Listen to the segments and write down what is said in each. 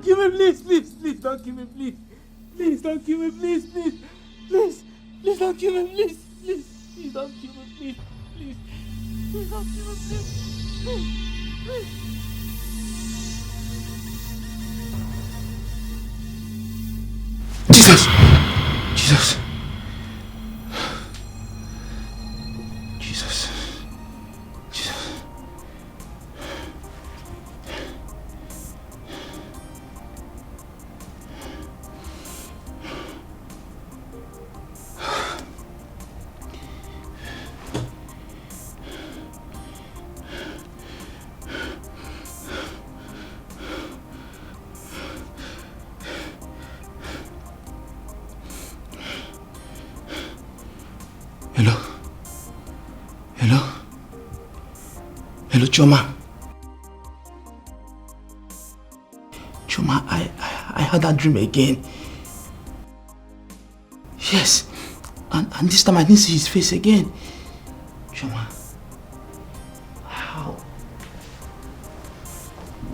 don't kill me, please, please, please, don't kill me, please. Please, don't kill me, please, please. Please, please don't kill me, please, please. Please don't kill me, please, please. Please don't kill me, please. Please, please. Jesus! Jesus! Jesus. Jesus. Hello? Hello? Hello, Choma? Choma, I had that dream again. Yes. And this time I didn't see his face again. Choma. How?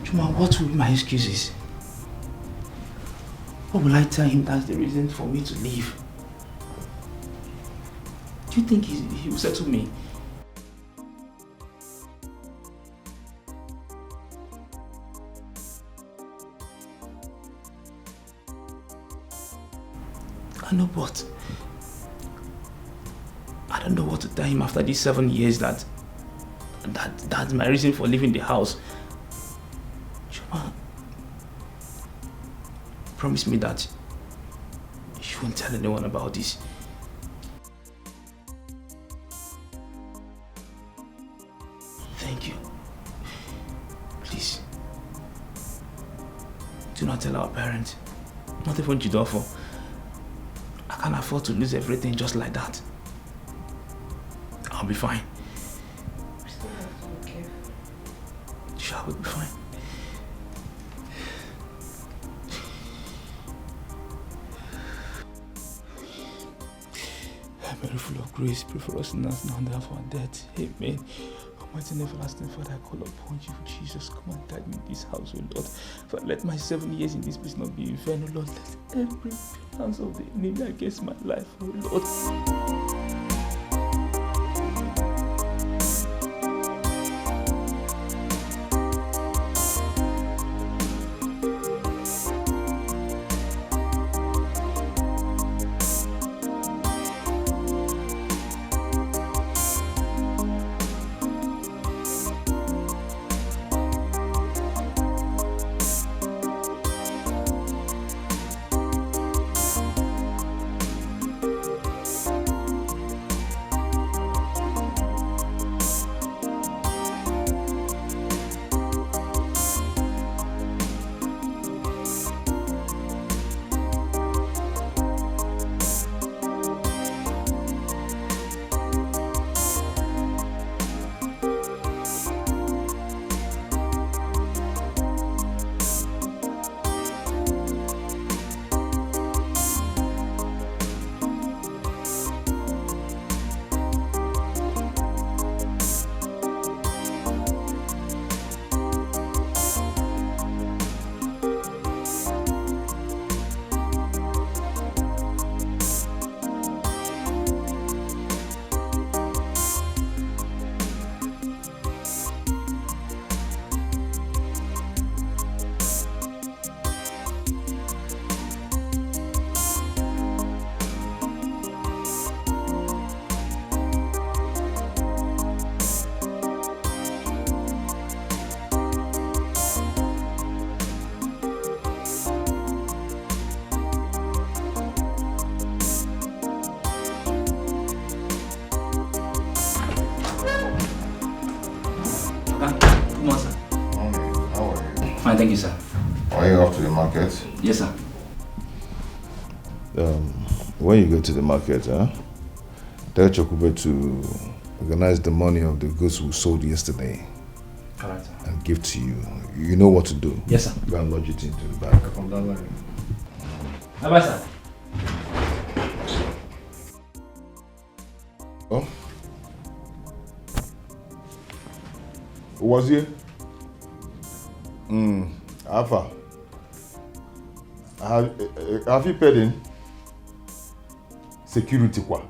Choma, what will be my excuses? What will I tell him that's the reason for me to leave? Do you think he will settle me? I know, but I don't know what to tell him after these 7 years that's my reason for leaving the house. Choma, promise me that you won't tell anyone about this. Thank you. Please. Do not tell our parents. Not even Jidofo. I can't afford to lose everything just like that. I'll be fine. We still have to be careful. Sure, we'll be fine. Mary, full of grace, pray for us sinners now and for our death. Amen. Almighty and everlasting Father, I call upon you, Jesus. Come and guide me in this house, O Lord. For let my 7 years in this place not be in vain, O Lord. Let every plans of the enemy against my life, O Lord. Thank you, sir. Are you off to the market? Yes, sir. When you go to the market, tell Chokube to organize the money of the goods we sold yesterday. All right, sir. And give to you. You know what to do. Yes, sir. Go and lodge it into the bank. From that line. Bye-bye, sir. Oh? Who was here? Alpha. Have you paid in? Security kwa?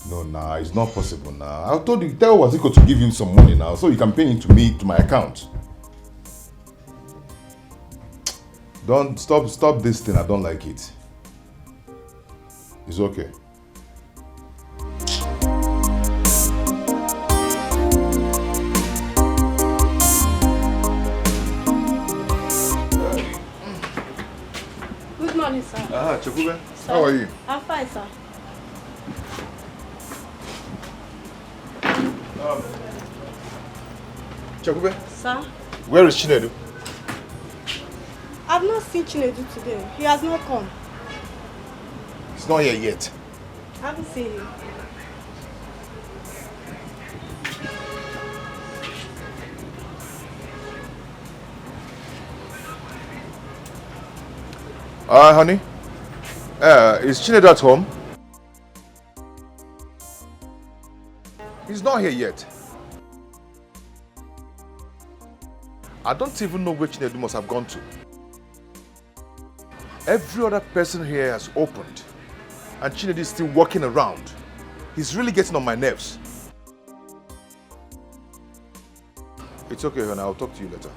No, nah, it's not possible now. I told you, tell Etiko to give him some money now, so you can pay it to me, to my account. Don't stop this thing. I don't like it. It's okay. Good morning, sir. Chakube, how are you? I'm fine, sir. Chakube? Sir? Where is Chinedu? I've not seen Chinedu today. He has not come. He's not here yet. I haven't seen him. Honey? Is Chinedu at home? He's not here yet. I don't even know where Chinedu must have gone to. Every other person here has opened, and Chinedu is still walking around. He's really getting on my nerves. It's okay, honey. I'll talk to you later.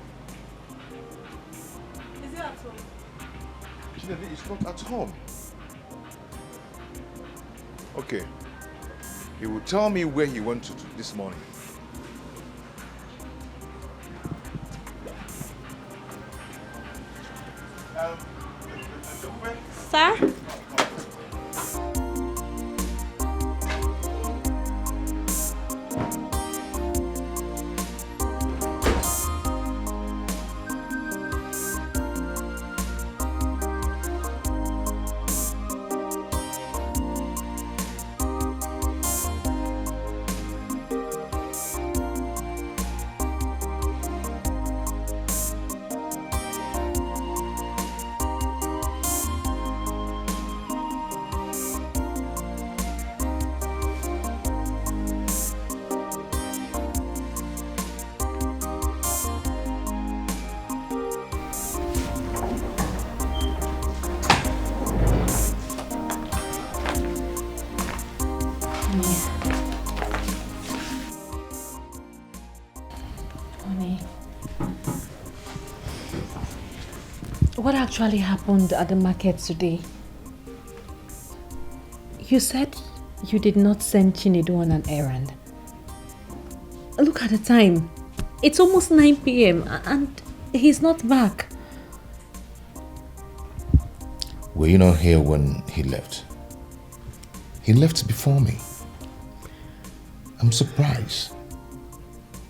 Is he at home? Chinedu is not at home. Okay. He will tell me where he went to this morning. Sir? What actually happened at the market today? You said you did not send Chinedu on an errand. Look at the time. It's almost 9 p.m. and he's not back. Were you not here when he left? He left before me. I'm surprised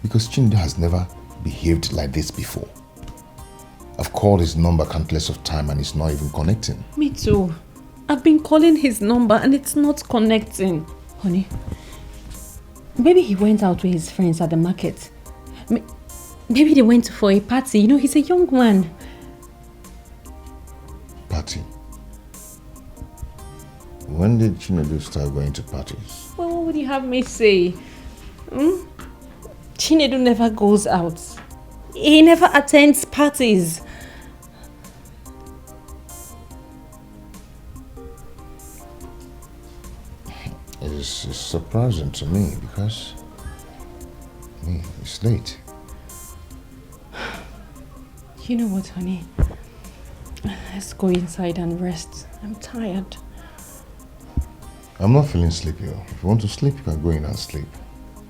because Chinedu has never behaved like this before. I've called his number countless of times and it's not even connecting. Me too. I've been calling his number and it's not connecting. Honey, maybe he went out with his friends at the market. Maybe they went for a party. You know, he's a young man. Party? When did Chinedu start going to parties? Well, what would you have me say? Chinedu never goes out. He never attends parties. It's surprising to me because it's late. You know what, honey? Let's go inside and rest. I'm tired. I'm not feeling sleepy. If you want to sleep, you can go in and sleep.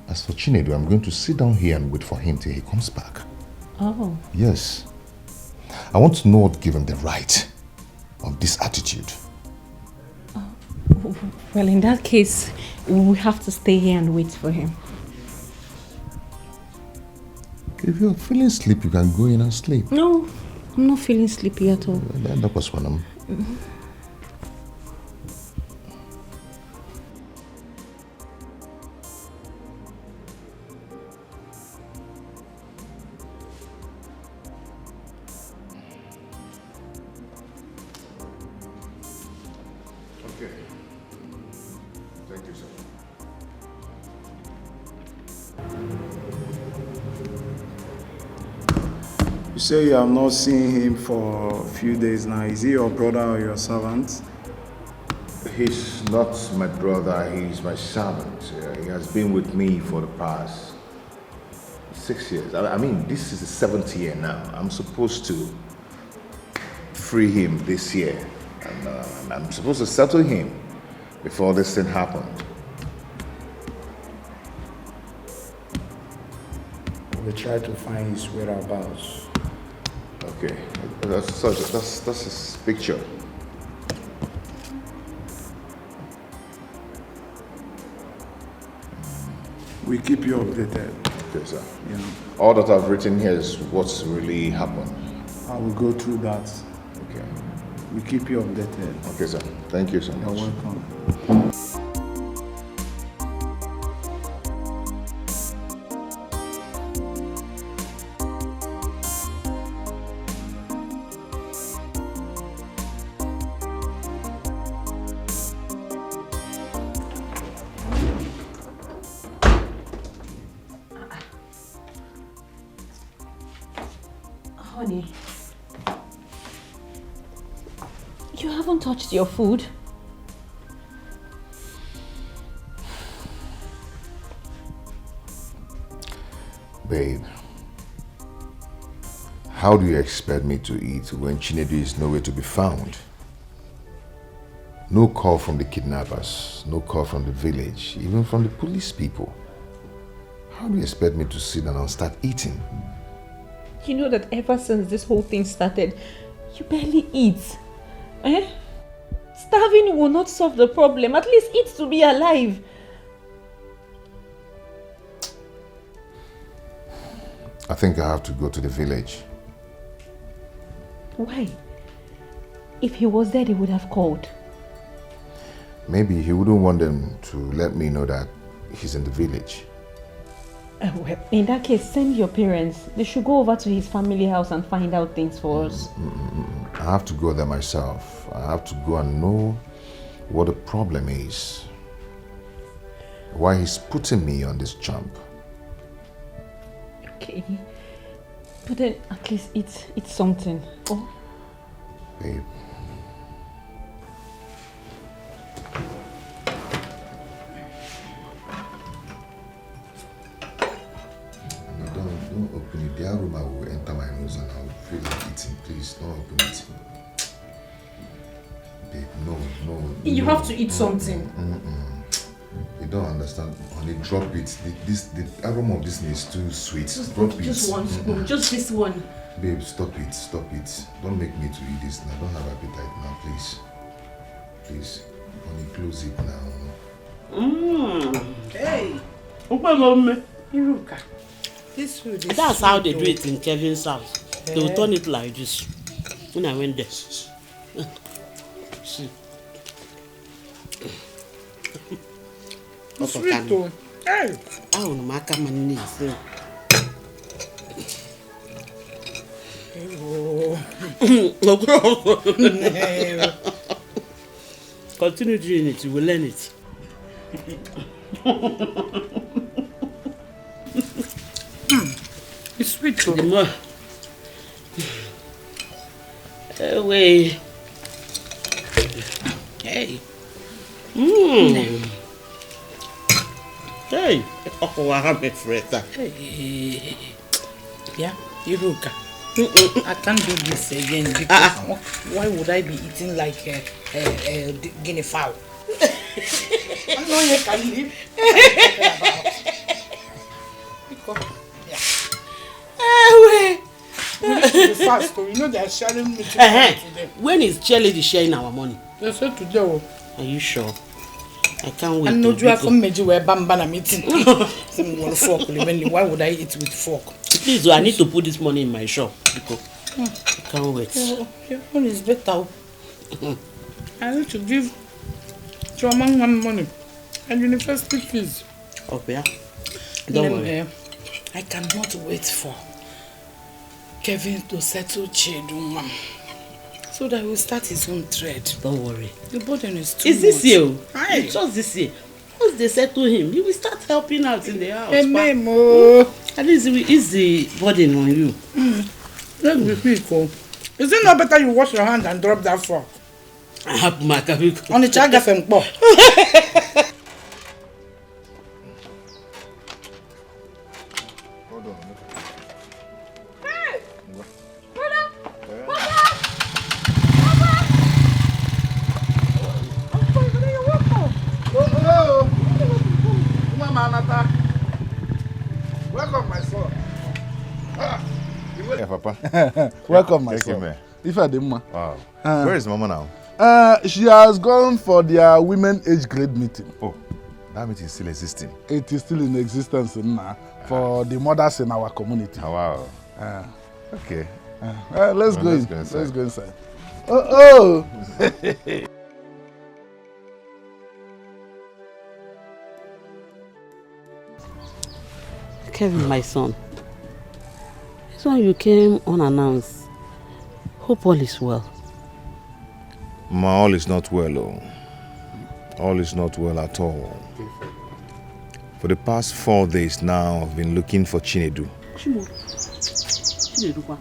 As for Chinedu, I'm going to sit down here and wait for him till he comes back. Oh. Yes. I want to know what gave him the right of this attitude. Well, in that case, we have to stay here and wait for him. If you're feeling sleepy, you can go in and sleep. No, I'm not feeling sleepy at all. That was when I'm... Okay. Thank you, sir. You say you have not seen him for a few days now. Is he your brother or your servant? He's not my brother, he's my servant. He has been with me for the past 6 years. I mean, this is the 7th year now. I'm supposed to free him this year. And I'm supposed to settle him before this thing happened. We try to find his whereabouts. Okay, that's his picture. We keep you updated. Okay, sir. You know, All that I've written here is what's really happened. I will go through that. Okay. We keep you updated. Okay, sir. Thank you so You're much. welcome. Honey, you haven't touched your food. Babe, how do you expect me to eat when Chinedu is nowhere to be found? No call from the kidnappers, no call from the village, even from the police people. How do you expect me to sit down and start eating? You know that ever since this whole thing started, you barely eat. Eh? Starving will not solve the problem. At least eat to be alive. I think I have to go to the village. Why? If he was there, they would have called. Maybe he wouldn't want them to let me know that he's in the village. Well, in that case, send your parents. They should go over to his family house and find out things for us. I have to go there myself. I have to go and know what the problem is. Why he's putting me on this jump. Okay. But then at least eat something. Oh. Babe. Don't open it. The aroma will enter my nose and I will feel like eating. Please, don't open it. Babe, no. You have to eat something. You don't understand. Honey, drop it. The aroma of this thing is too sweet. Drop it. Just one spoon. Just this one. Babe, stop it. Don't make me to eat this now. I don't have appetite now, please. Please. Honey, close it now. Hey. Opa Iruka. This food is That's how sweet they do it in Kevin's house. They will turn it like this. When I went there. See. It's sweet though. Hey. I want to make my knees. Continue doing it, you will learn it. It's sweet though. The more. Wait. Hey. Hey. Oh, I have a friend. Hey. Yeah, Iruka. I can't do this again because why would I be eating like a guinea fowl? I know you can live. Because, yeah. We need to be fast, so you know they are sharing me today. When is Charlie sharing our money? They said today. Are you sure? I can't wait. I know you are from Meji where Bamba I'm eating. Fork. Why would I eat with fork? Please, I need to put this money in my shop. I can't wait. Your phone is better. I need to give Choman one money and university fees. Oh, yeah? Don't worry. I cannot wait for Kevin to settle Chedunwa so that he will start his own trade. Don't worry. The burden is too much. Is this year? Aye. It's just this year. Once they settle him, he will start helping out in the house. Memo. At least it will ease the burden on you. Let's be quick. Is it not better you wash your hand and drop that fork? I have my kabiko. On the chaga fempo. Hold on. Hey! Brother! Papa! Hello. Mama Anata. Welcome, my son. Yeah, Papa. Welcome, my Thank you, son. man. If I didn't, Wow. Where is Mama now? she has gone for their women age grade meeting. Oh, that meeting is still existing. It is still in existence now for the mothers in our community. Oh, wow. Okay. Let's go in. inside. Let's go inside. Oh. Kevin, my son. This one you came unannounced. Hope all is well. Ma, all is not well, oh. All is not well at all. For the past 4 days now, I've been looking for Chinedu.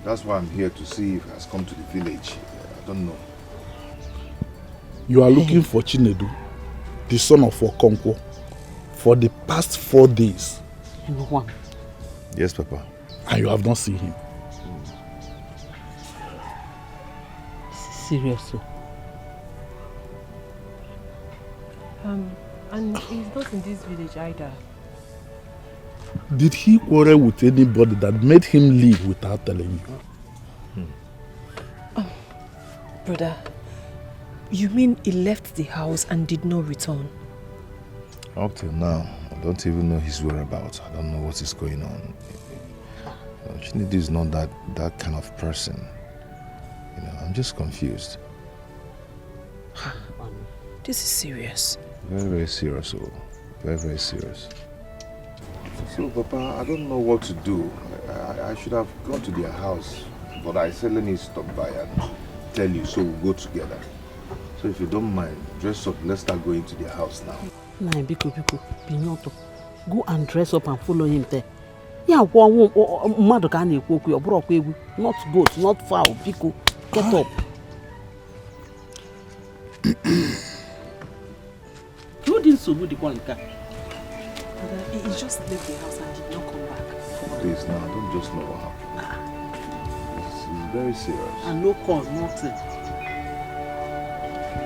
That's why I'm here to see if he has come to the village. I don't know. You are looking for Chinedu, the son of Okonkwo, for the past 4 days. Yes, Papa. And you have not seen him. Seriously? And he's not in this village either. Did he quarrel with anybody that made him leave without telling you? Brother, you mean he left the house and did not return? Up till now, I don't even know his whereabouts. I don't know what is going on. Chinedu is not that kind of person. I'm just confused. This is serious. Very, very serious. Oh. Very, very serious. So, Papa, I don't know what to do. I should have gone to their house. But I said, let me stop by and tell you, so we'll go together. So if you don't mind, dress up. Let's start going to their house now. Nah, Biko, Pinyoto. Go and dress up and follow him there. Yeah, not goat, not fowl. Biko, get up. You didn't so good the quality. He just left the house and did not come back. Please, now, don't just know what happened. This is very serious. And no cause, nothing.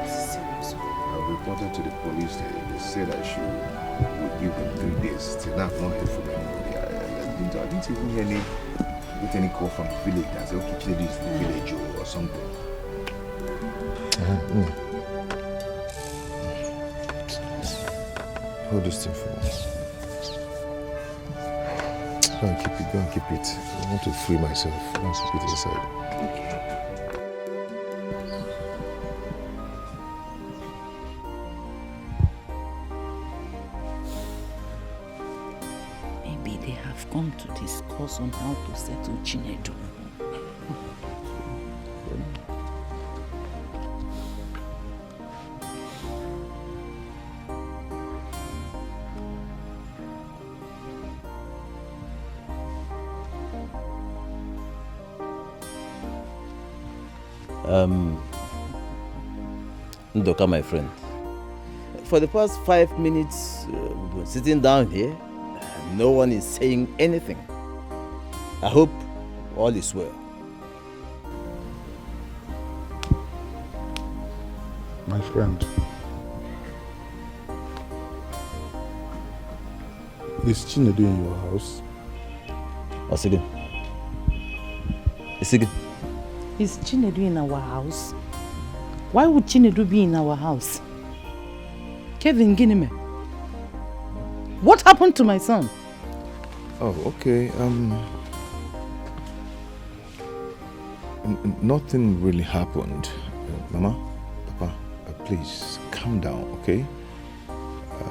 This is serious. I've reported to the police. They said I would give them 3 days. Till now, I've not heard from anybody. I didn't even hear any call from the village that said, okay, Chinedu is in the village or something. Hold this thing for me. Go and keep it. I want to free myself. I want to keep it inside. Maybe they have come to discuss on how to settle Chinedu. Ndoka, my friend, for the past 5 minutes we've been sitting down here and no one is saying anything. I hope all is well. My friend, is Chinedu in your house? Osige. Isige. Is Chinedu in our house? Why would Chinedu be in our house? Kevin, Ginime. What happened to my son? Oh, okay. Nothing really happened. Mama, Papa, please calm down, okay?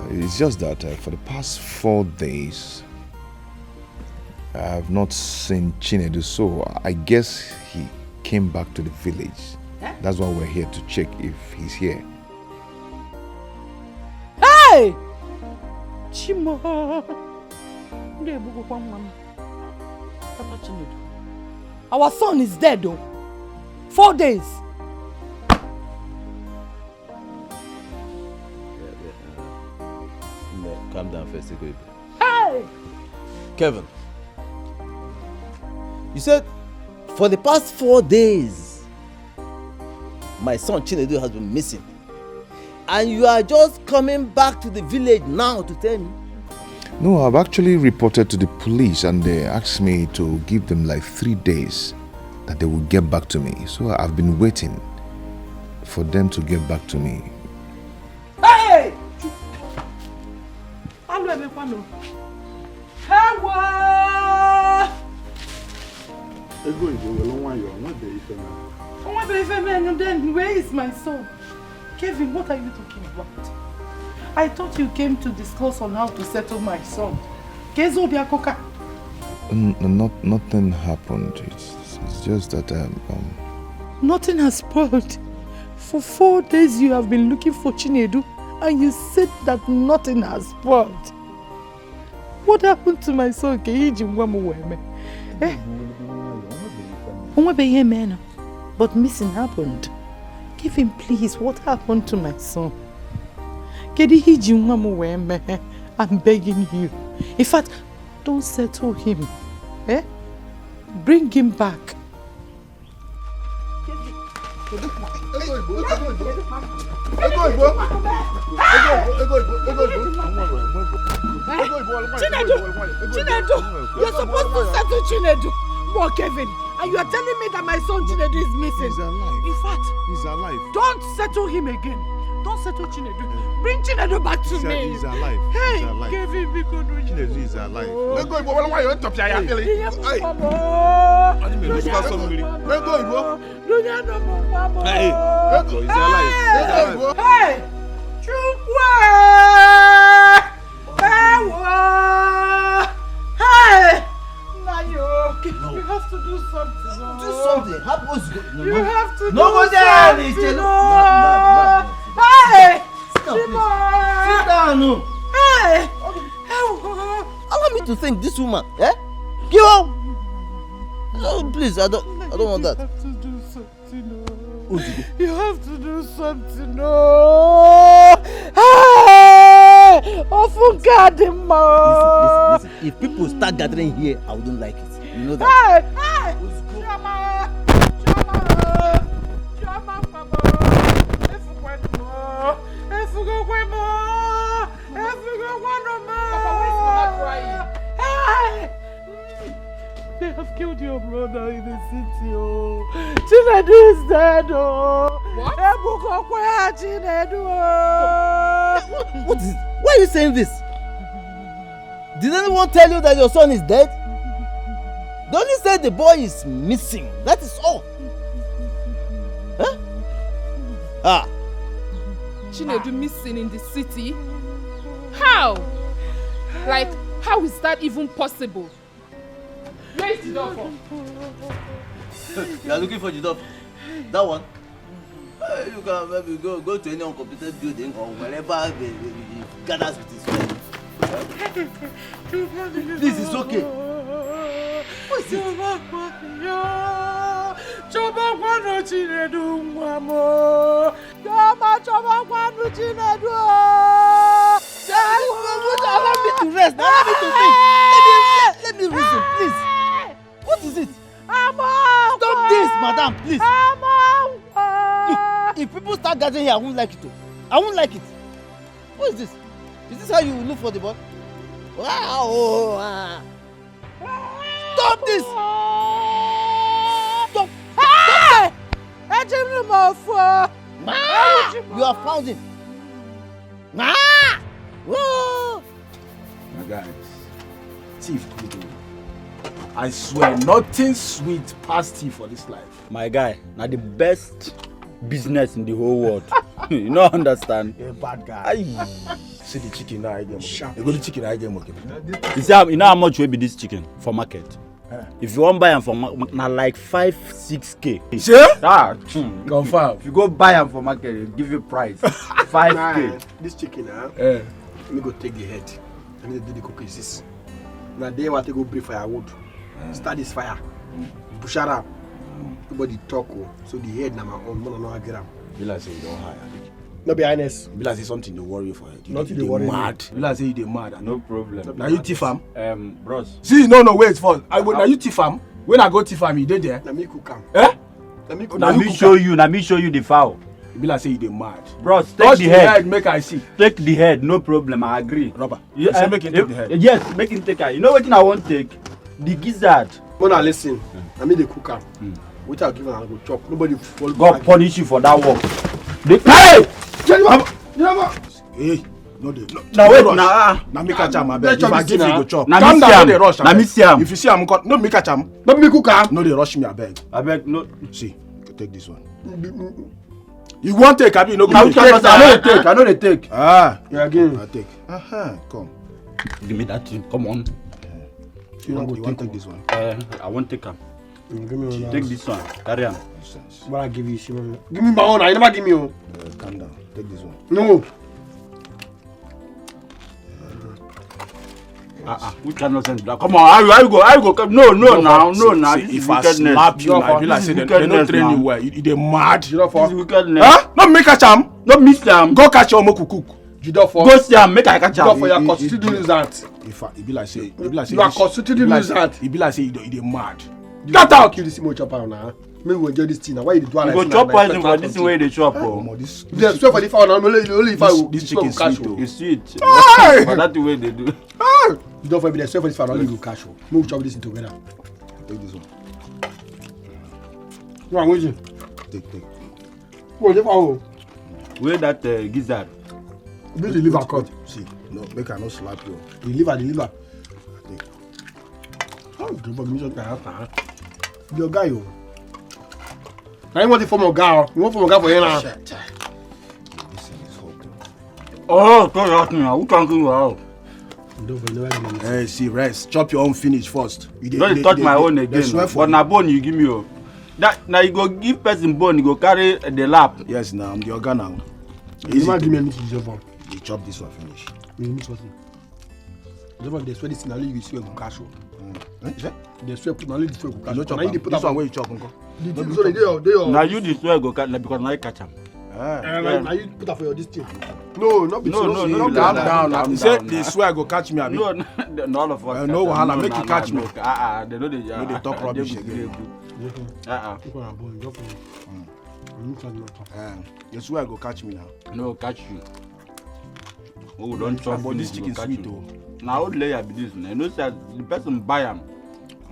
It's just that for the past 4 days, I have not seen Chinedu, so I guess he came back to the village. That's why we're here to check if he's here. Hey! Chimo! Papa Chinedu. Our son is dead though. 4 days. Calm down first, Etiko. Hey! Kevin, you said for the past 4 days, my son Chinedu has been missing. And you are just coming back to the village now to tell me? No, I've actually reported to the police and they asked me to give them like 3 days that they will get back to me. So I've been waiting for them to get back to me. Hey! Where is my son? Kevin, what are you talking about? I thought you came to discuss on how to settle my son. Nothing happened. It's just that Nothing has spoiled. For 4 days you have been looking for Chinedu and you said that nothing has spoiled. What happened to my son? But missing happened. Kevin, please, what happened to my son? I'm begging you. In fact, don't settle him. Eh? Bring him back. Chinedu, you're supposed to settle Chinedu. More Kevin, and you are telling me that my son Chinedu is missing. He's alive. In fact, he's alive. Don't settle him again. Don't settle Chinedu. Bring Chinedu back to me. He's alive. Hey, he's alive. Kevin, because Chinedu is alive. Hey! Hey! You have to do something. Do something. You have to do Nobody something. No. Hey! Sit down. No. Hey! Allow me to thank this woman. Eh? Give up. No, please, I don't want that. You have to do something. No. You have to do something. No. Hey! Listen. If people start gathering here, I wouldn't like it. You know that. Hey! They have killed your brother in the city. Oh, Chinedu is dead. Oh, what? What is? Why are you saying this? Did anyone tell you that your son is dead? They only said the boy is missing. That is all. Huh? Ah. Chinedu missing in the city? How? Like, how is that even possible? Where is the door for? You are looking for the door? That one? You can maybe go to any uncompleted building or wherever he gathers with his friends. This is okay. What is it? Allow me to rest. Allow me to think. Let me reason, please. What is it? Stop this, madam, please. Look, if people start gathering here, I won't like it too. I won't like it. What is this? Is this how you look for the boy? Wow. Stop this! Stop! Hey! You have found him. Whoa! My guys, thief could do. I swear, nothing sweet past thief for this life. My guy, now the best business in the whole world. You don't understand? You're a bad guy. Aye. See the chicken now again. You go to chicken now again. You know how much will be this chicken for market? If you want buy them for market, now like 5-6K. Sure? Ah, confirm. If you go buy them for market, they'll give you price 5K. Nah, this chicken, let me go take the head. Let me do the cookies. Now they want to go break firewood. Start this fire. Bushara. Nobody talk, so the head na my own. Man, no get am. You like say you don't hire. No be honest. You like say something they worry for head. Nothing they worry. Mad. You like say you dey mad. No problem. Now you thief am. Bros. See, no, wait first. Now you thief am. When I go thief am, you dey there. Na me cook am. Eh? Na me show you the fowl. You be like say you dey mad. Bros, take touch the head. Make I see. Take the head, no problem. I agree. Robert. You say make him take the head. Yes, make him take it. You know what I want take? The gizzard. Mona, listen. I mean the cook am. Which I'll give am, I go chop. Nobody fall. God punish you for that work. Hey! Hey! No, dey. Now wait, now me catch am abeg. If I give you, go chop. Now Calm me down, no dey rush. Now me see am. If you see am, no me catch am. No me cook am. No dey rush me abeg. Abeg no. See, take this one. You want take, abi? No go take. I know they take. Yeah, again. I take. Come. Give me that thing. Come on. You want take this one? I won't take am. Give me one. Take this one. Carry am. What I give you, Shimon? Give me my own. I never give me one. Calm down. Take this one. No. Which kind of sense? Come on, how you go? No, now. If I slap you, I be like say they don't train you well. You dey mad. This wickedness. Huh? No me catch am. No miss am. Go catch your moku cook. Go see am, make I catch am. For your constituted nuisance. If I, it be like say, you are constituted nuisance. It be like say you dey mad. Get out! Kill this more chopper now. Maybe we enjoy this thing now. Why you do like this? You go chop poison for this way they chop. They swear for the fowl now. Only if I will. This chicken sweet. It's sweet. But that's the way they do. You don't for me. They swear for this fowl. Only you cash. Move chop this thing together. Take this one. No, I'm waiting. Take. What the fowl? Where that gizzard? This the liver cut. See, no, make I no slap you. The liver. Oh, the permission can happen. Your guy, yo. I want the form of guy. You want form of guy for you now? Oh, don't ask me now. Who can you out? Hey, see, rest. Chop your own finish first. You don't touch my own again. But na bone you give me. Oh. That now you go give person bone, you go carry the lap. Yes, now I'm the organ now. You never give me anything to jump on. You chop this one finish. You mix what? They swear this thing, now you swear go cash. They swear put now this way go cash. This one where you chop, uncle. Now you this way go catch because now you catch him. Now you put that for your this thing. No. Calm down. You said they swear go catch me. No, all of us. No wahala, make you catch me. They know they talk rubbish again. You swear go catch me now. No, catch you. Oh, don't chop. But this chicken sweet though. Now old layer be this. You know that the person buy them.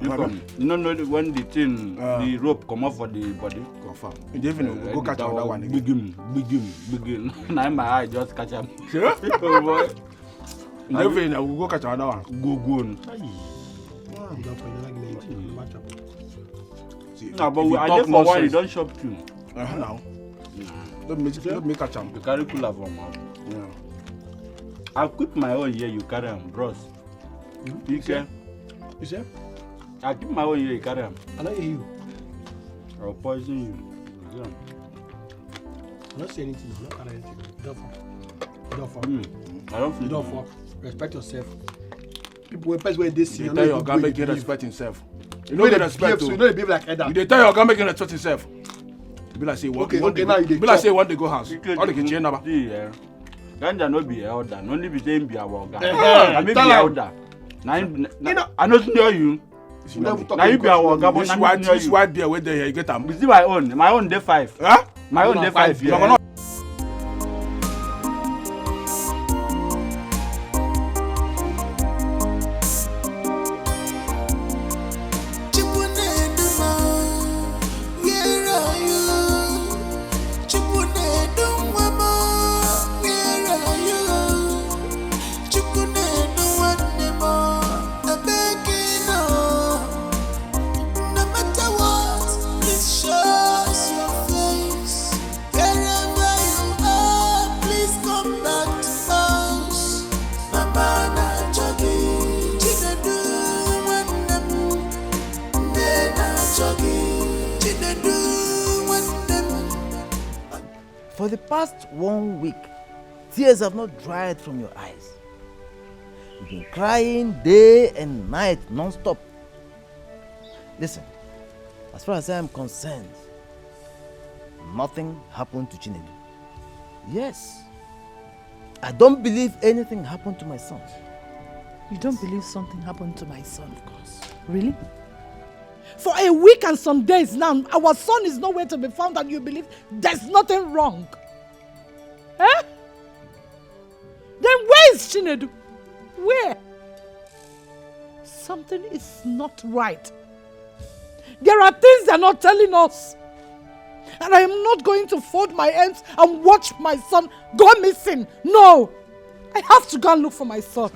You know when the thing, the rope come off for the body. Confirm. You definitely go catch another one again. Begin. Now my eye just catch him. Oh boy. You definitely go catch another one. Go. See, no, but I did for one. You don't shop too. Now. Let me catch him. You carry cooler for mouth. Yeah. I'll keep my own here. You carry him, bros. You say? I'll keep my own here. You carry him. I don't hear you. I'll poison you. I'm not saying anything. I'm not carrying anything. I don't feel. For respect yourself. People when person where they see you tell your guy make respect himself. You know the respect. You know they behave like Edda. You tell your guy make respect himself. Be like say one. Okay, now you. Be like say one day go house. All the kitchen number. Ganja no be elder. No only be saying be our guy. I be elder. I don't know you. Now you be our guy, but now you. This white beer where they here, you get them. You see my own. My own day 5. Huh? My own day 5. Yeah. For the past 1 week, tears have not dried from your eyes. You've been crying day and night non-stop. Listen, as far as I am concerned, nothing happened to Chinedu. Yes. I don't believe anything happened to my son. You don't believe something happened to my son? Of course. Really? For a week and some days now, our son is nowhere to be found and you believe there's nothing wrong. Eh? Then where is Chinedu? Where? Something is not right. There are things they're not telling us. And I am not going to fold my hands and watch my son go missing. No! I have to go and look for my son.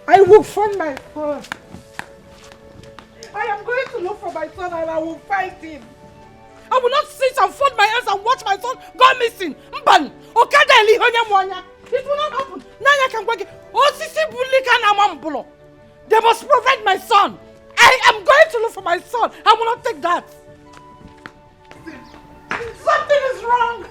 I will find my son. I am going to look for my son and I will find him. I will not sit and fold my hands and watch my son go missing. Mban, okada eli honya mwanya. It will not happen. Nanya can work. Osisi bulika na mambulo. They must provide my son. I am going to look for my son. I will not take that. Something is wrong.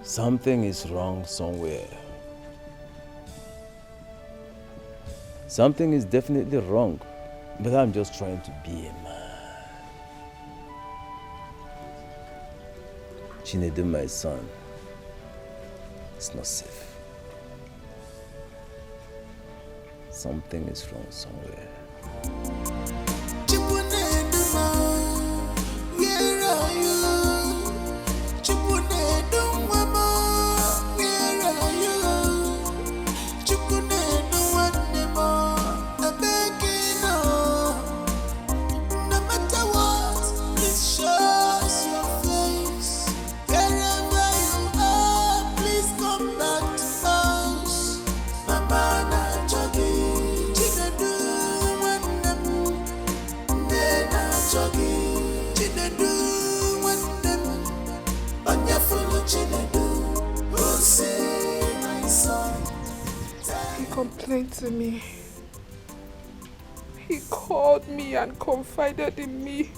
Something is wrong somewhere. Something is definitely wrong, but I'm just trying to be a man. Chinedu, my son, it's not safe. Something is wrong somewhere. Complained to me. He called me and confided in me.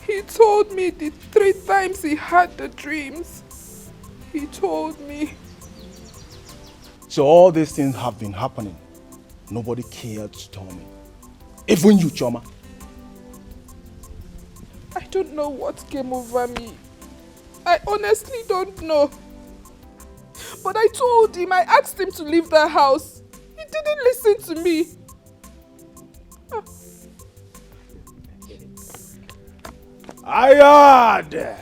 He told me the 3 times he had the dreams. He told me. So all these things have been happening. Nobody cared to tell me. Even you, Choma. I don't know what came over me. I honestly don't know. But I told him, I asked him to leave the house. He didn't listen to me. Ayad!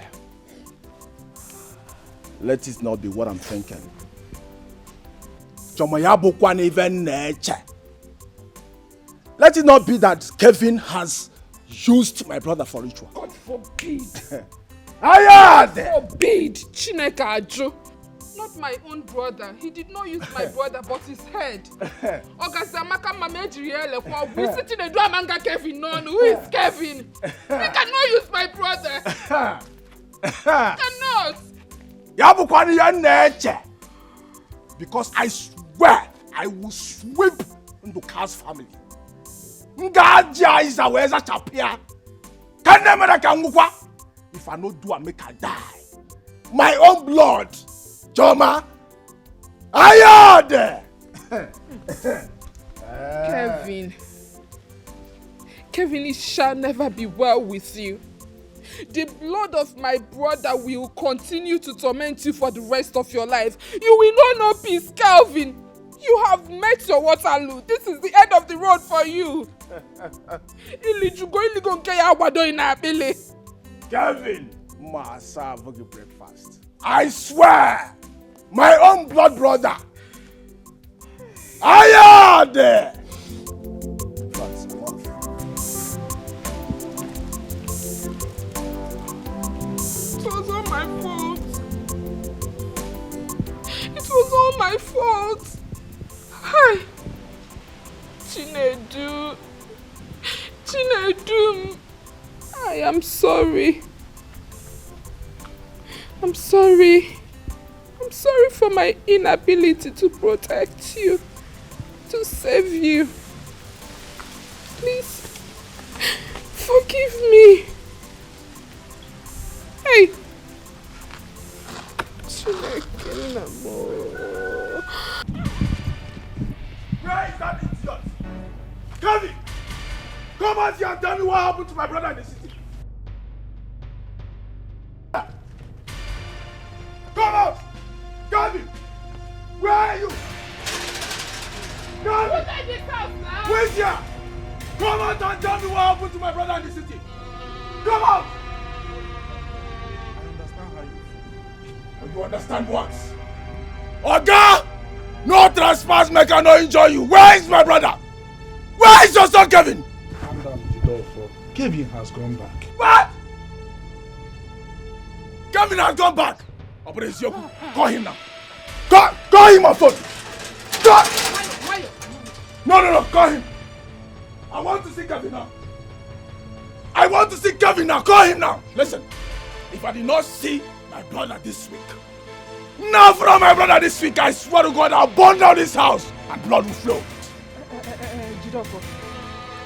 Let it not be what I'm thinking. Let it not be that Kevin has used my brother for ritual. God forbid. Ayad! God forbid. Chineke Ajo. Not my own brother. He did not use my brother, but his head. Ogasamaka Mamejiriele, we sitting in a drum and Kevin. No, who is Kevin? He cannot use my brother. He cannot. Yabukwani ya nature. Because I swear I will sweep into Carl's family. Ngaja is a weza chapia. Kanemera kangukwa. If I no do, I make her die. My own blood. Choma. Ayade. Kevin, it shall never be well with you. The blood of my brother will continue to torment you for the rest of your life. You will know no peace, Calvin. You have met your Waterloo. This is the end of the road for you. Calvin, ma serve you breakfast. I swear, my own blood brother. Ayade. It was all my fault. It was all my fault. Hi. Chinedu. I am sorry. I'm sorry. I'm sorry for my inability to protect you, to save you. Please, forgive me. Hey. Where is that idiot? Kevin! Come out here and tell me what happened to my brother in the city. Come out! Kevin! Where are you? Kevin! Who's at this house now? Where's here? Come out and tell me what happened to my brother in the city. Come out! I understand how you feel. You understand what? Oga! No trespass maker, no injure you. Where is my brother? Where is your son Kevin? Calm down, Jidolfo. Kevin has gone back. What? Kevin has gone back. Operation Yoku, call him now. Call him on phone. No, call him. I want to see Kevin now. I want to see Kevin now. Call him now. Listen, if I did not see my brother this week, now from my brother this week, I swear to God, I'll burn down this house and blood will flow. Jidolfo,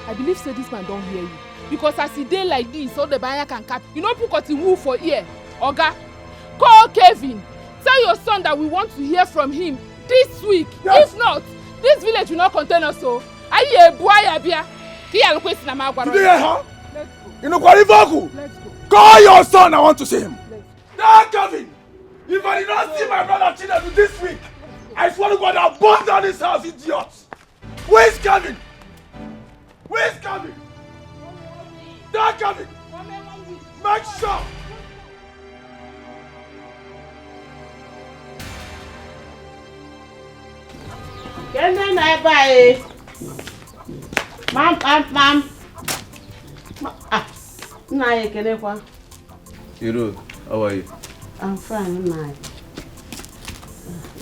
I believe so this man don't hear you. Because as he dey like this, all the buyer can cap. You know, put got the woo for ear. Oga, call Kevin. Tell your son that we want to hear from him this week. Yes. If not, this village will not contain us. So, did you hear her? Let's go. Call your son. I want to see him. Now, Kevin, if I did not see my brother Chinedu this week, I swear to God, I'll burn down this house, idiots. Where's Kevin? Where's Kevin? Now, Kevin, make sure. Gateman, bye. Mom. Naya, Kenekwa. Hero, how are you? I'm fine, Naya.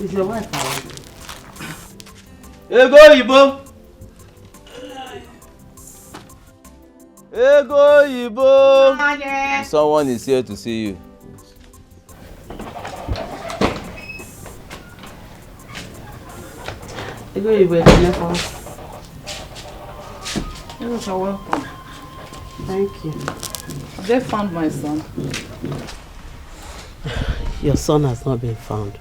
Is your wife out? Ego Yibo! Someone is here to see you. Ego Yibo, Kenekwa. You're welcome. Thank you. Have they found my son? Your son has not been found.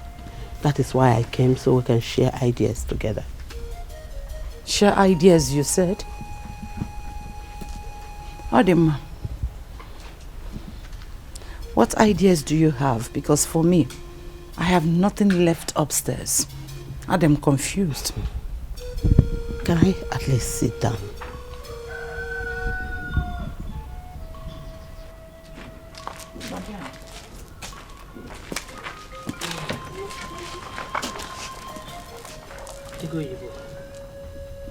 That is why I came, so we can share ideas together. Share ideas, you said? Adema, what ideas do you have? Because for me, I have nothing left upstairs. I'm confused. Can I at least sit down?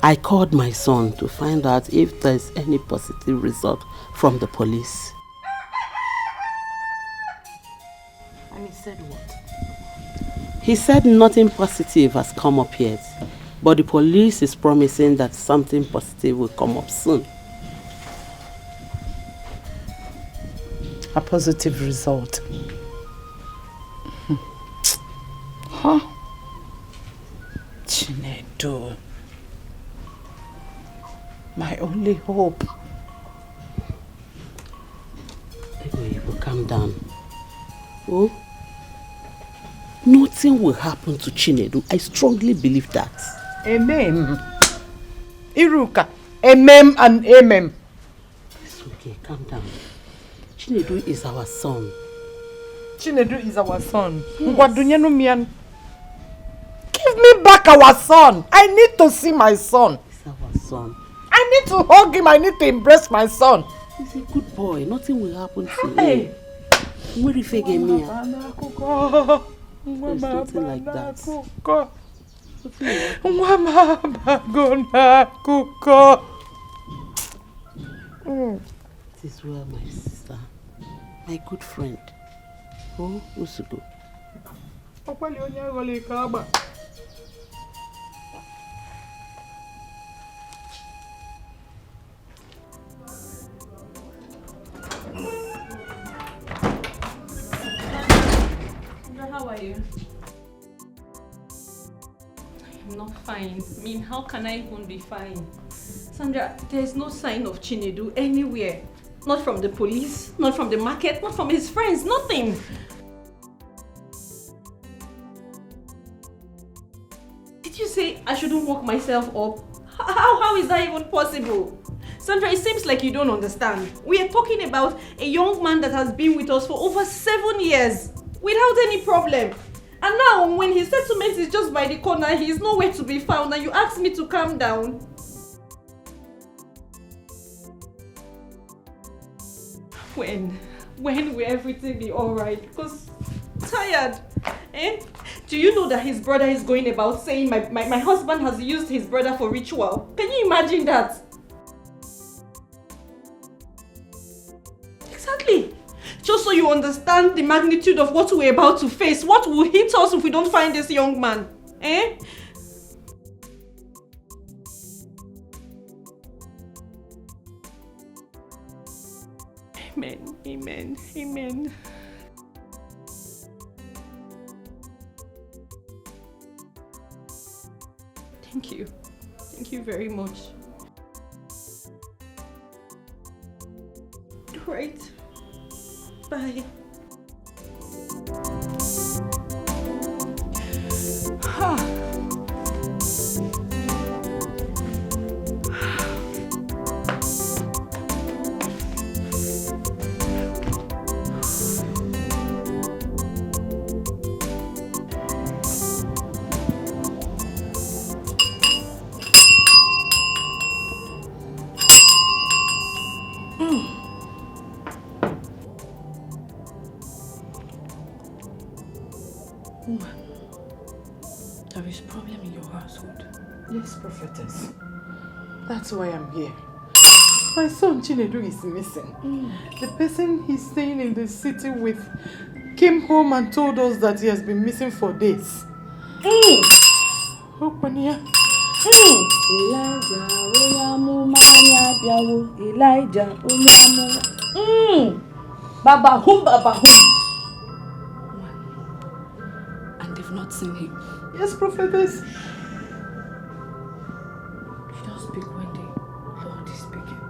I called my son to find out if there's any positive result from the police. And he said what? He said nothing positive has come up yet, but the police is promising that something positive will come up soon. A positive result. Huh? Chinedu. My only hope. You will calm down. Oh? Nothing will happen to Chinedu. I strongly believe that. Amen. Iruka. Amen and amen. It's okay, calm down. Chinedu is our son. Chinedu is our son. Yes. Give me back our son. I need to see my son. It's our son. I need to hug him. I need to embrace my son. He's a good boy. Nothing will happen to him. Where if There's nothing like that. This is where my sister, my good friend. Oh, Usugo. How are you? I'm not fine. I mean, how can I even be fine? Sandra, there's no sign of Chinedu anywhere. Not from the police, not from the market, not from his friends, nothing. Did you say I shouldn't walk myself up? How is that even possible? Sandra, it seems like you don't understand. We are talking about a young man that has been with us for over 7 years without any problem. And now when his settlement is just by the corner, he is nowhere to be found and you ask me to calm down. When will everything be alright? Because I'm tired. Do you know that his brother is going about saying my husband has used his brother for ritual? Can you imagine that? Exactly. Just so you understand the magnitude of what we're about to face. What will hit us if we don't find this young man? Amen, amen, amen. Thank you. Thank you very much. Right. Bye. There is a problem in your household. Yes, prophetess. That's why I'm here. My son Chinedu is missing. The person he's staying in the city with came home and told us that he has been missing for days. Open here. Elijah, Baba hum, Baba hum. And they've not seen him. Yes, prophetess. You don't speak when the Lord is speaking.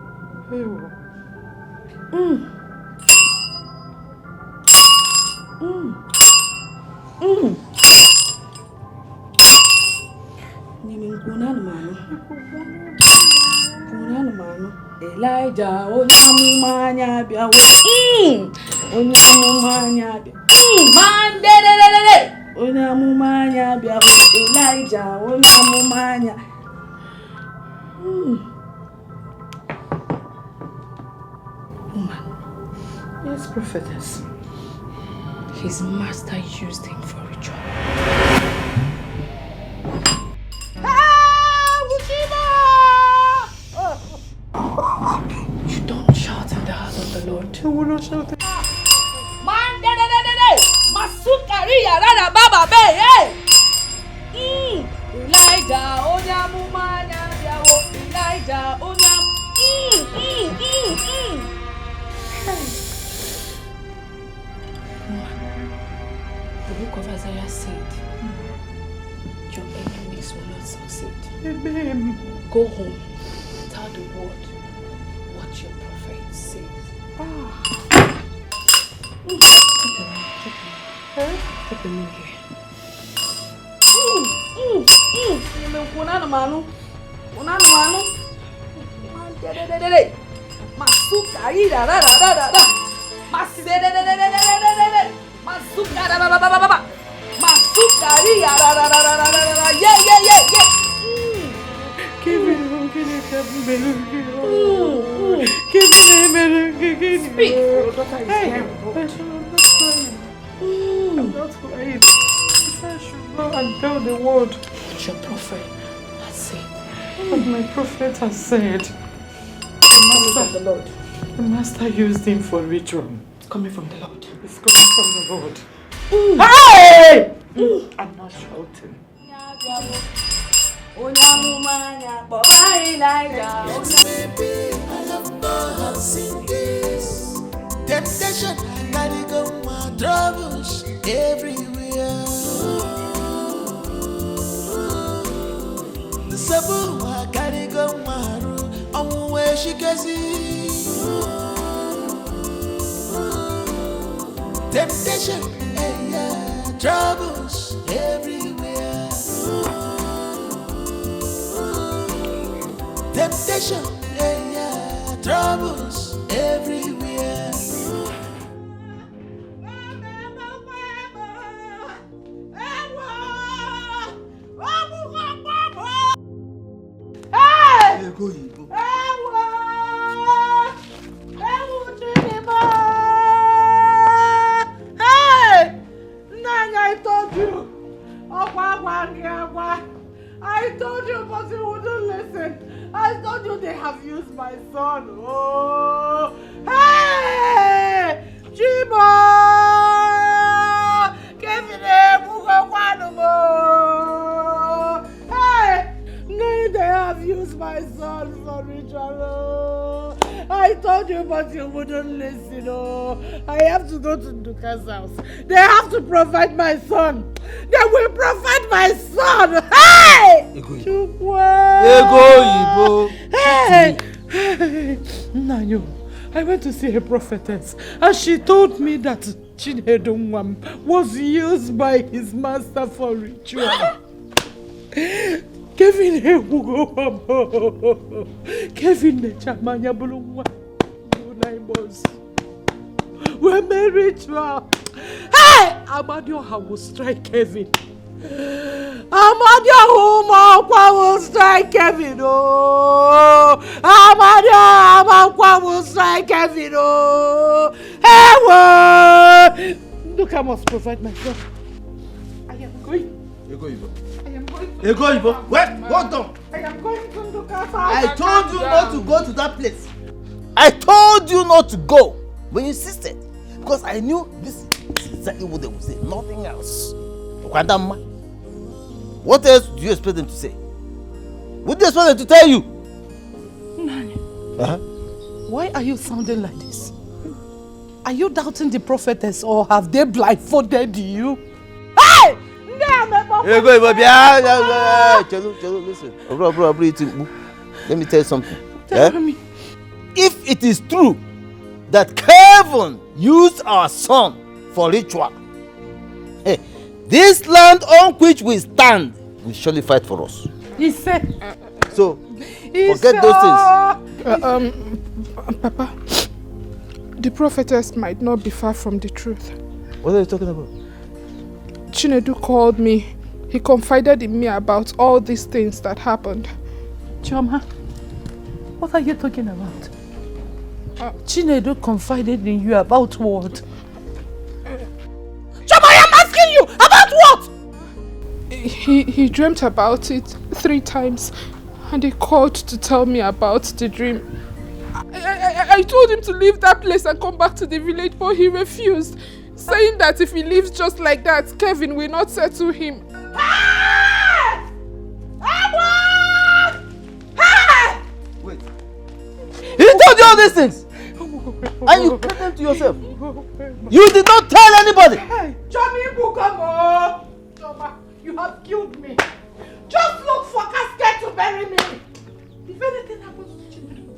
Elijah, onyamumanya biawo. Onyamumanya biawo. Man, onyamumanya biawo. Elijah, onyamumanya. Woman. Yes, prophetess. His master used him for ritual. You don't shout in the house of the Lord. I will not shout. Man, Masukari yarara baba be, Elijah, onyamumanya biawo. Elijah, onyam. The book of Isaiah said, your enemies will not succeed. Amen. Go home, tell the world what your prophet says. Take the moon here. Speak. I'm not crying. I should go and tell the world what your prophet has said. What my prophet has said. The master used him for ritual. It's coming from the Lord. It's coming from the Lord. Hey! I'm not shouting. Temptation, gotta go my troubles everywhere. The sabu, I gotta go my shikesi. Temptation, yeah, troubles everywhere. Temptation, yeah, troubles everywhere. Hey! Go Igbo. Hey! Nanya, I told you. I told you, but you wouldn't listen. I told you they have used my son. Oh! Hey! Chibo! Kevin, hey! No, they have used my son for ritual. I told you, but you wouldn't listen. Oh, I have to go to Nduka's house. They have to provide my son. They will provide my son. Hey! Ego Igbo. Hey! Hey! Nanyo, I went to see a prophetess, and she told me that Chinedu Nwam was used by his master for ritual. Kevin Kevin Nechamanya Bulungwa. We're married ritual. Hey! Amadioha will strike Kevin. Amadioha will strike Kevin. Oh! Amadioha will strike Kevin. Oh! Hey! Look, I must provide myself. I am going. Ego Igbo. I am going to Ego Igbo. Wait, hold on. I am going to Nduka's house. I told you not to go to that place. I told you not to go. But you insisted. Because I knew this is exactly what they would say. Nothing else. What else do you expect them to say? What do you expect them to tell you? Nani, Uh-huh. why are you sounding like this? Are you doubting the prophetess or have they blindfolded you? Hey! Ego Igbo, Chelu, listen. Bro, let me tell you something. Tell me. If it is true that Kevin used our son for ritual, hey, this land on which we stand will surely fight for us. He said. So, forget those things. Papa, the prophetess might not be far from the truth. What are you talking about? Chinedu called me. He confided in me about all these things that happened. Choma, what are you talking about? Chinedu confided in you about what? Choma, I am asking you about what? He dreamt about it 3 times and he called to tell me about the dream. I told him to leave that place and come back to the village, but he refused, saying that if he leaves just like that, Kevin will not settle him. Wait. He told you all these things? And you kept them to yourself? You did not tell anybody? Hey, Johnny Bukamo! Choma, you have killed me. Just look for casket to bury me. If anything happens to Chinedu,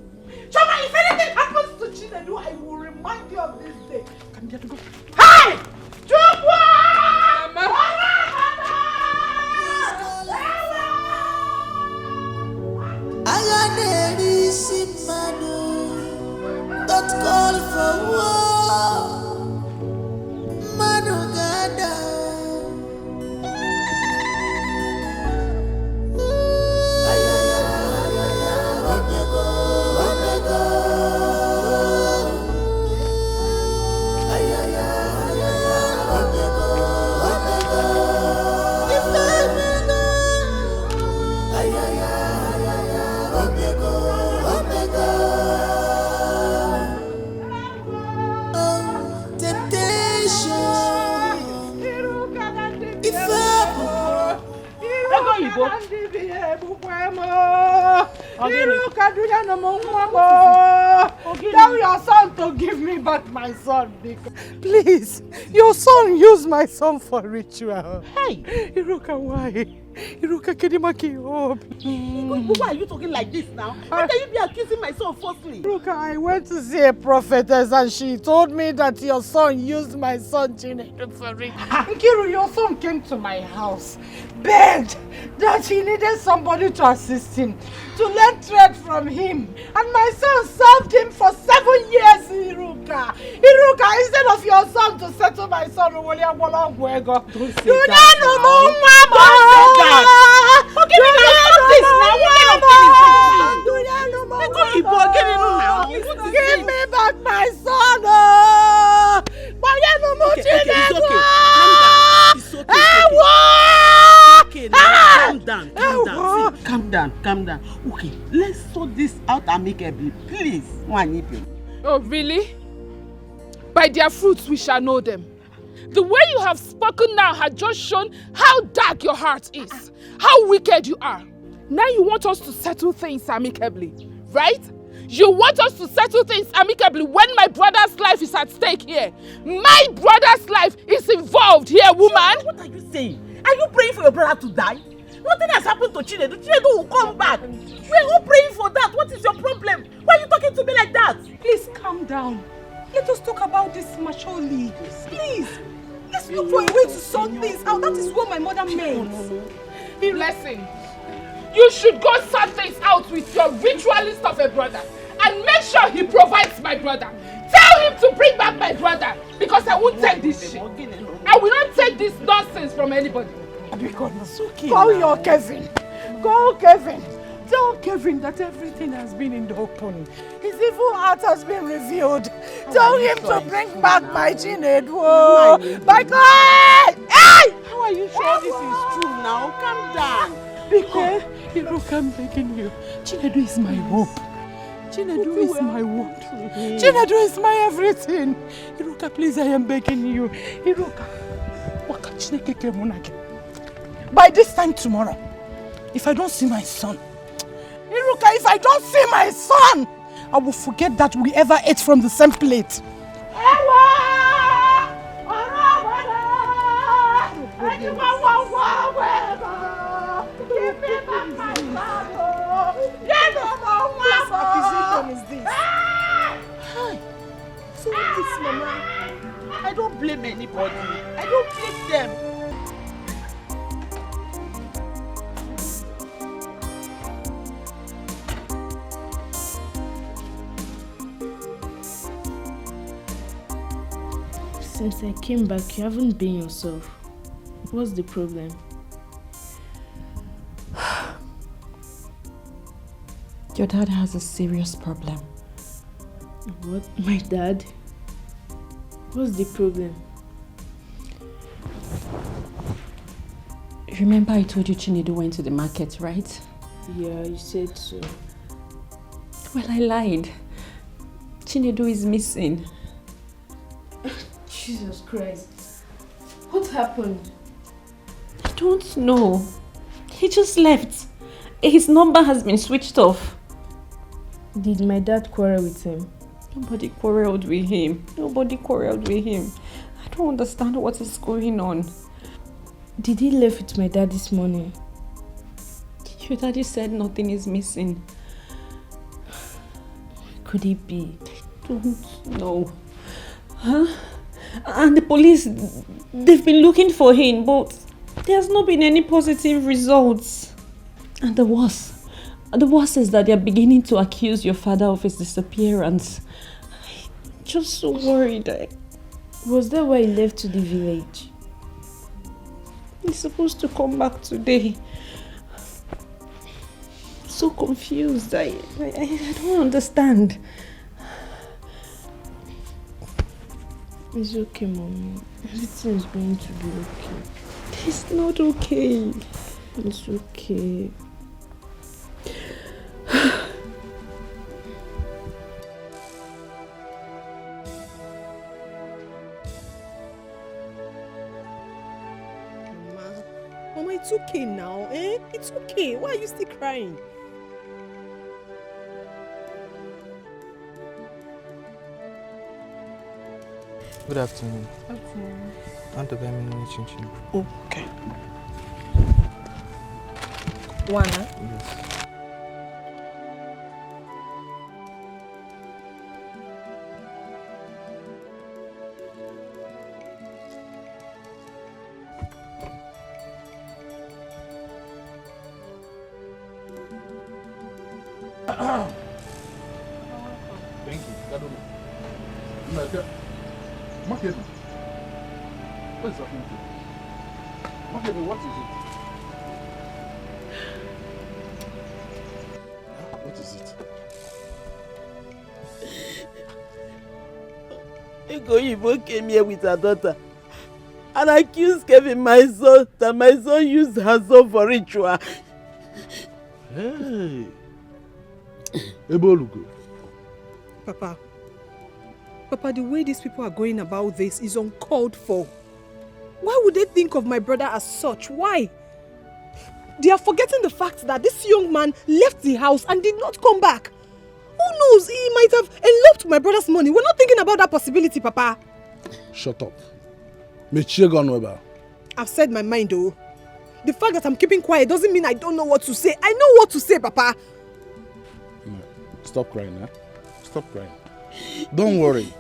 Choma, if anything happens to Chinedu, I will remind you of this day. Come here to go. Hey! Chukwa! Mama! Don't call for war. Manugada. Igbo. Tell your son to give me back my son. Please, your son used my son for ritual. Hey! Iruka, why? Iruka, Kedimaki, hope. Why are you talking like this now? How can you be accusing my son falsely? Iruka, I went to see a prophetess and she told me that your son used my son Chinedu for ritual. Nkiru, your son came to my house, begged that he needed somebody to assist him, to learn trade from him. And my son served him for 7 years, Iruka. Iruka, instead of your son to settle my son, don't say that. Okay, we can stop this now. Give me back my son. Okay, it's okay. Calm down. Calm down. Okay, let's sort this out amicably, please. Oh, really? By their fruits we shall know them. The way you have spoken now has just shown how dark your heart is, how wicked you are. Now you want us to settle things amicably, right? You want us to settle things amicably when my brother's life is at stake here. My brother's life is involved here, woman. What are you saying? Are you praying for your brother to die? Nothing has happened to Chinedu. Chinedu will come back. We're all praying for that. What is your problem? Why are you talking to me like that? Please calm down. Let us talk about this maturely. Please. Let's look for a way to sort things out. That is what my mother meant. Listen, you should go sort things out with your ritualist of a brother and make sure he provides my brother. Tell him to bring back my brother because I won't take this shit. I will not take this nonsense from anybody. Call your Kevin. Call Kevin. Tell Kevin that everything has been in the open. His evil heart has been revealed. Tell him to bring back my Chinedu. My God! Hey! How are you sure this is true now? Calm down. Because, Iruka, I'm begging you. Chinedu is my hope. Chinedu is my hope. Chinedu is my everything. Iruka, please, I am begging you. Iruka, by this time tomorrow, if I don't see my son, Iruka, if I don't see my son, I will forget that we ever ate from the same plate. Give me back my son. What accusation is this? Hi. So this, Mama, I don't blame anybody. I don't blame them. Since I came back, you haven't been yourself. What's the problem? Your dad has a serious problem. What? My dad? What's the problem? Remember I told you Chinedu went to the market, right? Yeah, you said so. Well, I lied. Chinedu is missing. Jesus Christ. What happened? I don't know. He just left. His number has been switched off. Did my dad quarrel with him? Nobody quarreled with him. Nobody quarreled with him. I don't understand what is going on. Did he leave with my dad this morning? Your daddy said nothing is missing. Could it be? I don't know. Huh? And the police, they've been looking for him, but there's not been any positive results. And the worst is that they're beginning to accuse your father of his disappearance. I'm just so worried. Was that why he left to the village? He's supposed to come back today. I'm so confused. I don't understand. It's okay, Mommy. Everything's going to be okay. It's not okay. It's okay. Mama, Mama, it's okay now, eh? It's okay. Why are you still crying? Good afternoon. Afternoon. I want to buy me a chin-chin. Okay. One, huh? Yes. Thank you. Market. What is happening to you? Market, what is it? What is it? Ego came here with her daughter and accused Kevin, my son, that my son used her son for ritual. Hey. Ebolugo. Papa, the way these people are going about this is uncalled for. Why would they think of my brother as such? Why? They are forgetting the fact that this young man left the house and did not come back. Who knows? He might have eloped my brother's money. We're not thinking about that possibility, Papa. Shut up. Weber. I've said my mind, though. The fact that I'm keeping quiet doesn't mean I don't know what to say. I know what to say, Papa. No. Stop crying, eh? Stop crying. Don't worry.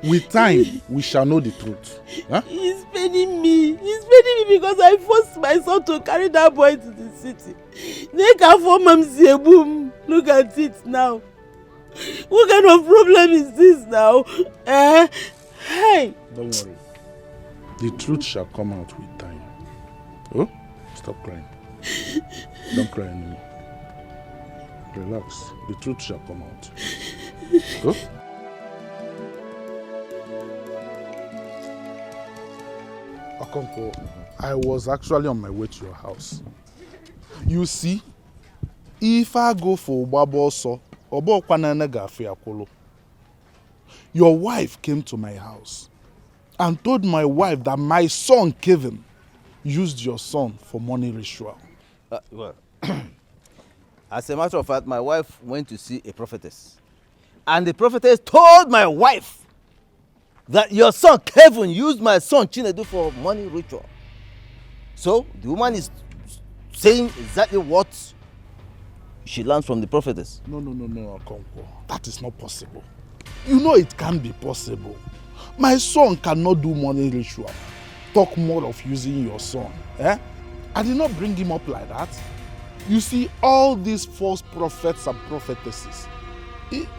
With time, we shall know the truth. Huh? He's paining me. He's paining me because I forced my son to carry that boy to the city. Look at it now. What kind of problem is this now? Hey. Don't worry. The truth shall come out with time. Oh? Stop crying. Don't cry anymore. Relax. The truth shall come out. Oh? Okonko, I was actually on my way to your house. You see, if I go for Baboso, your wife came to my house and told my wife that my son Kevin used your son for money ritual. Well, as a matter of fact, my wife went to see a prophetess. And the prophetess told my wife that your son Kevin used my son Chinedu for money ritual. So the woman is saying exactly what she learned from the prophetess. No, Okonkwo. That is not possible. You know it can be possible. My son cannot do money ritual. Talk more of using your son. Eh? I did not bring him up like that. You see, all these false prophets and prophetesses,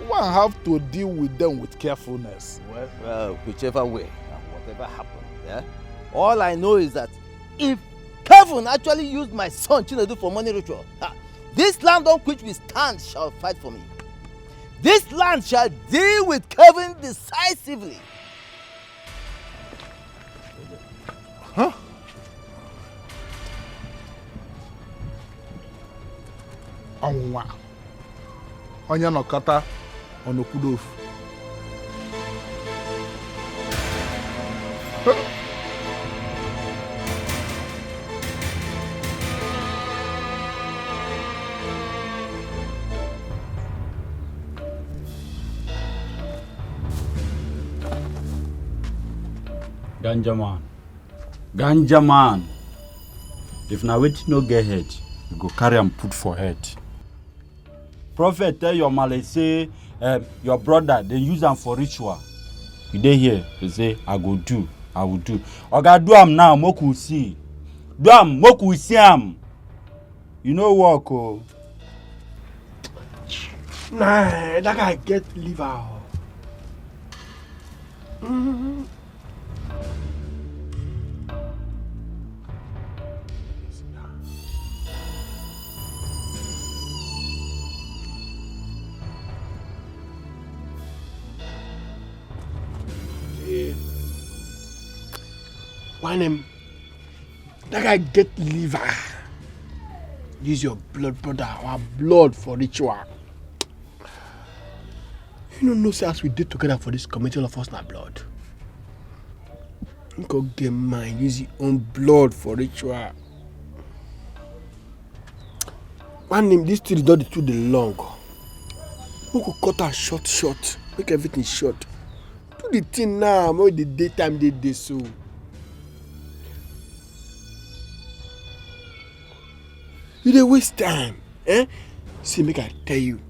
one have to deal with them with carefulness. Well, whichever way and whatever happened, yeah? All I know is that if Kevin actually used my son Chinedu for money ritual, this land on which we stand shall fight for me. This land shall deal with Kevin decisively. Huh? Onwa. Onye nọkọta ọnọkwudofu. Ganja man. If na wetin no get head, you go carry am put for head. Prophet tell your male say your brother they use am for ritual. You dey here, you say I will do. Oga do am now, make we see. Do am, make we see am. You know work oh. Nah, that guy get liver. Why name? That guy get liver. Use your blood, brother, our blood for ritual. You don't know, say as we did together for this community, all of us not blood. You go get mine, use your own blood for ritual. Man name this thing is not too long. Who could cut her short, make everything short. Do the thing now, more the daytime they so. You dey waste time, eh? See, make I tell you.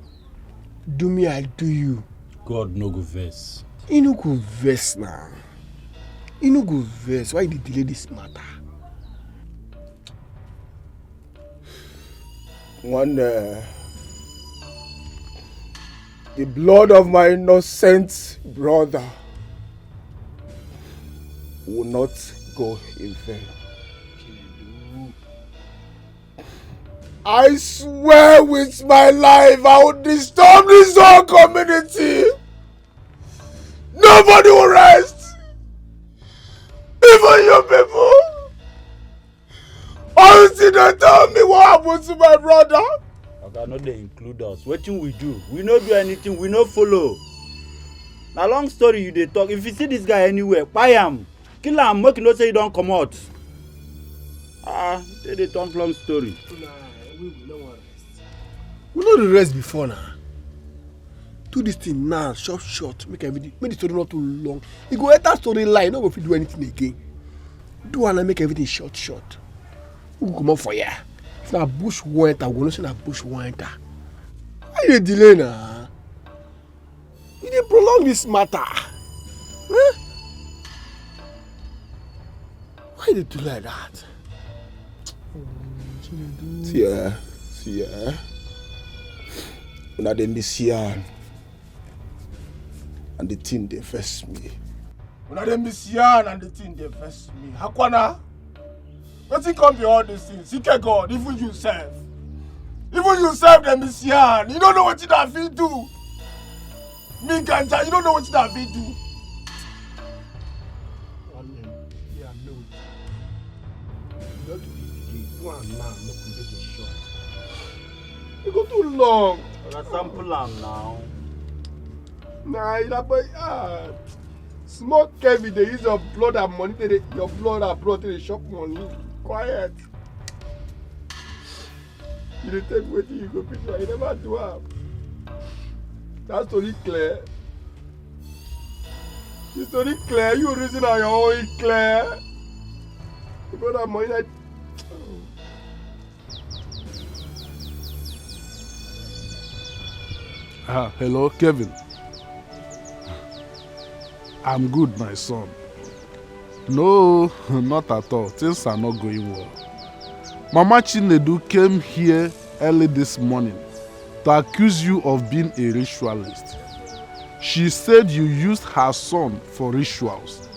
Do me, I do you. God no go vex. You no go vex now. You no go vex. Why you delay this matter? The blood of my innocent brother will not go in vain. I swear with my life I will disturb this whole community. Nobody will rest. Even you people. Until they tell me what happened to my brother. Okay, no, they include us. Wetin we do? We no do anything. We no follow. Na long story you dey talk. If you see this guy anywhere, kpai am, kill am, make you know say you don comot. They dey talk long story. We know the rest before now. Do this thing now, short, make everything, make the story not too long. You go enter story line, no go fit do anything again. Do and make everything short. Who go come up for ya? If na bush wan enter, we go know say na bush wan enter. Why you dey delay now? You dey prolong this matter. Huh? Why you dey do like that? See ya. Una dem this year, and the thing dey vex me. Una dem this year and the thing dey vex me. Hakwana, wetin come be all these things? Seek God, even you self dem this year. You don't know wetin I fit do. Me ganja, you don't know wetin I fit do. You go too long. That's sample am now. Nah, you know, small Kevin, they use your blood and money. Your blood and blood to the shop money. Quiet. You dey take wetin you go picture. You never do am. That story clear. The story clear. You reason on your own clear. You got that money like. Hello, Kevin. I'm good, my son. No, not at all. Things are not going well. Mama Chinedu came here early this morning to accuse you of being a ritualist. She said you used her son for rituals.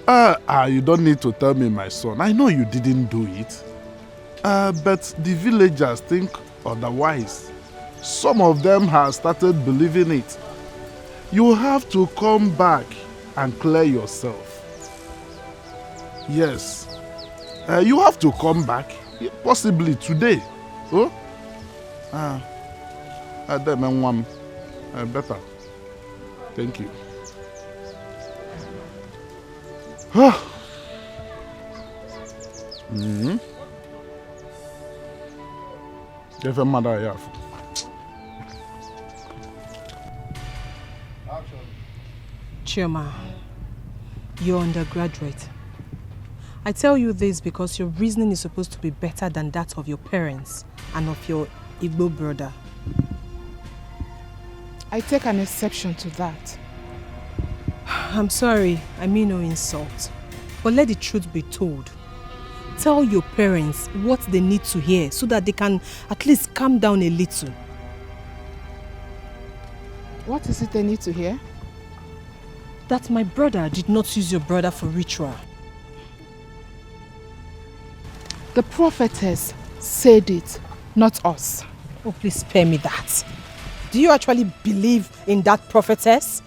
You don't need to tell me, my son. I know you didn't do it. But the villagers think otherwise. Some of them have started believing it. You have to come back and clear yourself. Yes. You have to come back, possibly today. Oh? Better. Thank you. Chioma, you're undergraduate. I tell you this because your reasoning is supposed to be better than that of your parents and of your Igbo brother. I take an exception to that. I'm sorry, I mean no insult. But let the truth be told. Tell your parents what they need to hear so that they can at least calm down a little. What is it they need to hear? That my brother did not use your brother for ritual. The prophetess said it, not us. Oh, please spare me that. Do you actually believe in that prophetess?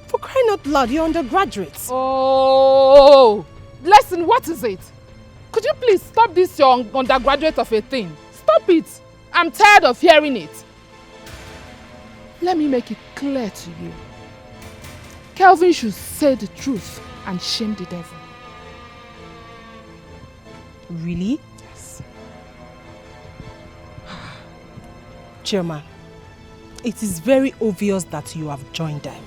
For crying out loud, you're undergraduate. Oh, listen, what is it? Could you please stop this your undergraduate of a thing? Stop it. I'm tired of hearing it. Let me make it clear to you. Kelvin should say the truth and shame the devil. Really? Yes. Chema, it is very obvious that you have joined them.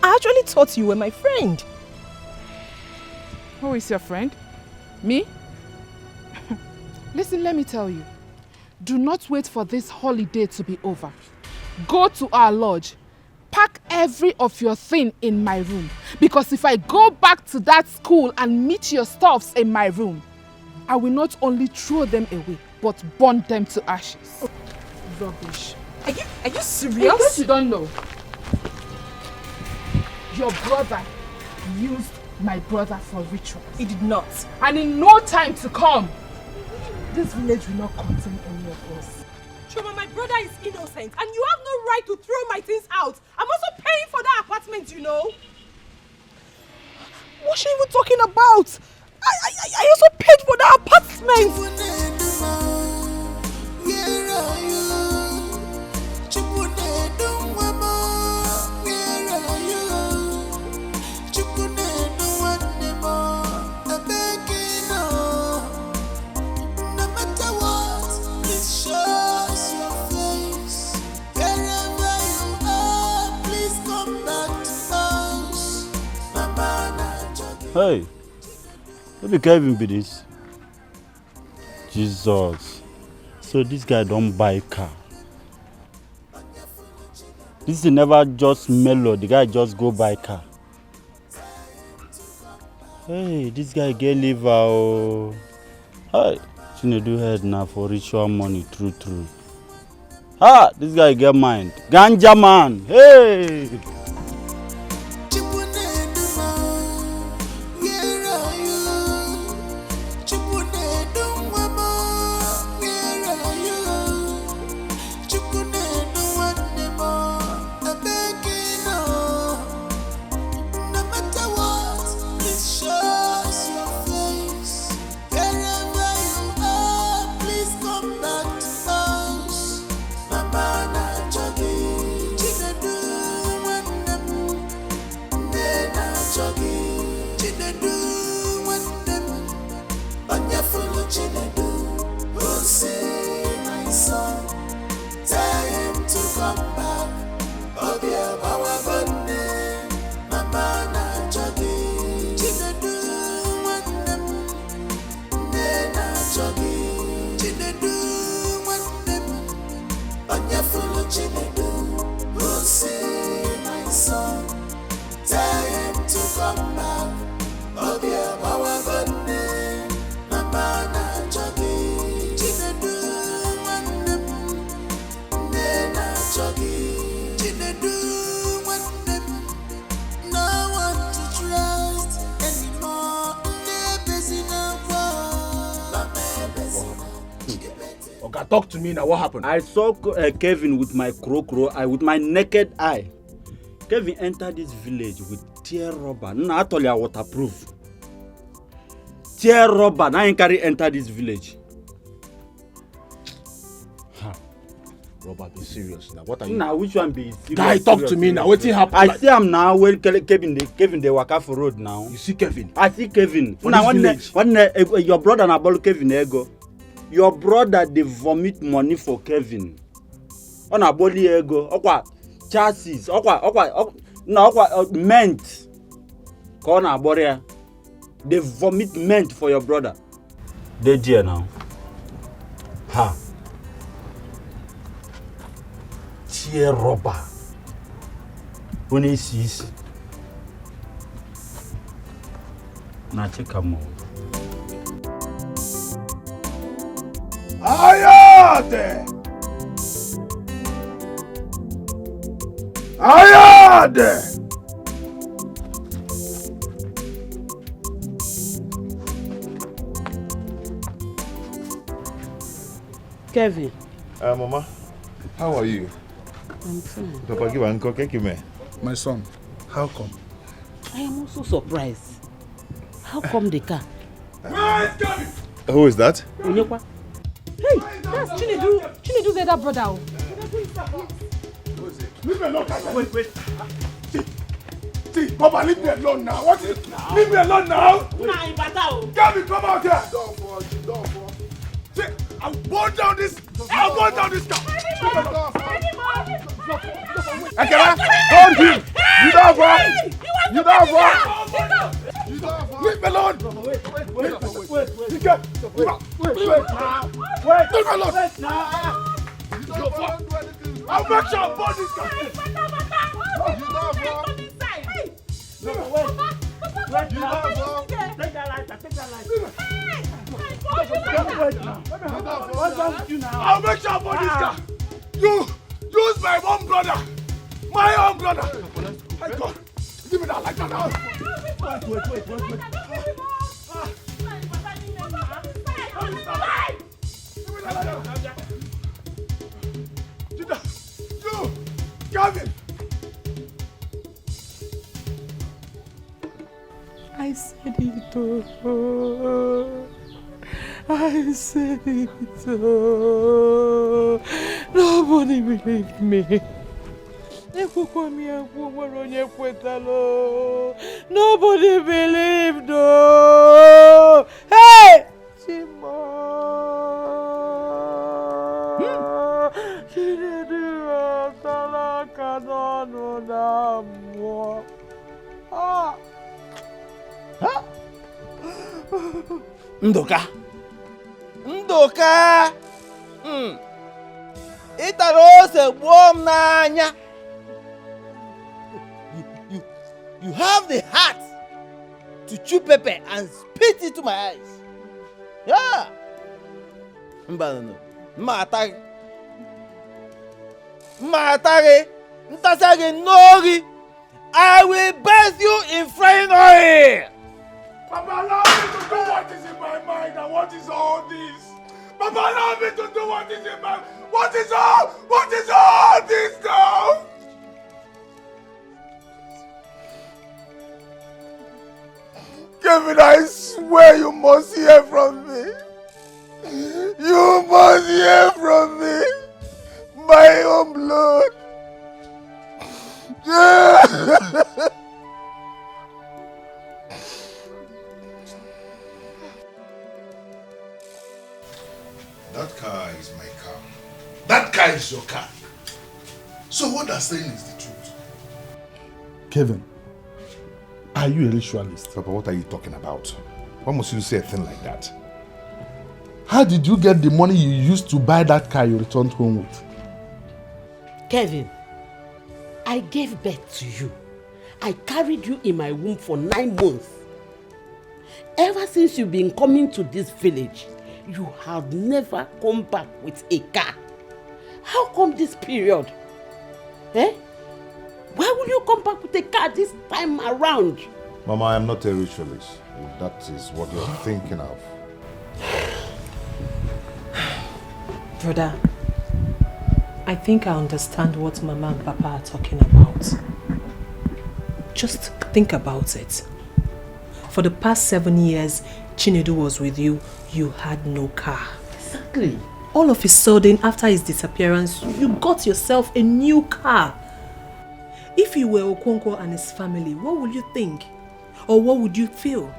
I actually thought you were my friend. Who is your friend? Me? Listen, let me tell you. Do not wait for this holiday to be over. Go to our lodge. Pack every of your thing in my room. Because if I go back to that school and meet your stuffs in my room, I will not only throw them away, but burn them to ashes. Oh, rubbish. Are you serious? In case you don't know, your brother used my brother for rituals. He did not. And in no time to come, this village will not contain any of us. Choma, my brother is innocent and you have no right to throw my things out. I'm also paying for that apartment, you know. What's she even talking about? I also paid for that apartment. Hey, maybe Kevin be this. Jesus. So this guy don't buy car. This is never just mellow. The guy just go buy car. Hey, this guy get liver. Oh. Hey, shouldn't do head now for ritual money. True. Ah, this guy get mind. Ganja man. Hey. Talk to me now, what happened? I saw Kevin with my with my naked eye. Kevin entered this village with tear rubber. No, actually, I waterproof. Tear rubber. Now I carry enter this village. Rubber, be serious now. What are you? Now, which one be serious? Guy, talk to me now. What happened? I see him now. When Kevin they walk off road now. You see Kevin? I see Kevin. For now, when your brother and Abolo Kevin ego. Your brother they vomit money for Kevin. On a body ego, okwa chassis, okwa mint. Kona boria. They vomit mint for your brother. They dear now. Ha. Tear rubber. When he sees. Na check am. Ayade! Ayade! Kevin. Mama, how are you? I'm fine. Papa, give Uncle Kekime. My son, how come? I am also surprised. How come the car? Who is that? Onyekwa. Hey, that's Chinedu's elder brother. Leave me alone. Wait. See, Papa, leave me alone now. What is it? Leave me alone now. Kevin, come out here. Don't fall. See, I'll burn down this. I'll burn down this car. Ekele, hold him. You don't run. You don't run. Leave me alone. Wait. Leave me alone. I'll make sure I'll burn this car. I'll make sure for this guy. You use my own brother. My own brother. My God. Give me that like that now. Wait. You, Gavin. I said it all. I said it all. Nobody believed me. Nobody believed. Oh. Hey! Ndoka! Itaro ose gbuo m n'anya. You have the heart to chew pepper and spit into my eyes. Yeah. Mbano. Matari. Ntasage nori. I will bathe you in frying oil. Papa, allow me to do what is in my mind and what is all this? Papa, allow me to do what is in my mind. What is all this now? Kevin, I swear you must hear from me. You must hear from me. My own blood. That car is my car. That car is your car. So what they're saying is the truth. Kevin, are you a ritualist? Papa, what are you talking about? Why must you say a thing like that? How did you get the money you used to buy that car you returned home with? Kevin, I gave birth to you. I carried you in my womb for 9 months. Ever since you've been coming to this village, you have never come back with a car. How come this period? Why will you come back with a car this time around? Mama, I am not a ritualist. If that is what you're thinking of. Brother, I think I understand what Mama and Papa are talking about. Just think about it. For the past 7 years, Chinedu was with you, you had no car. Exactly. All of a sudden, after his disappearance, you got yourself a new car. If you were Okonkwo and his family, what would you think? Or what would you feel?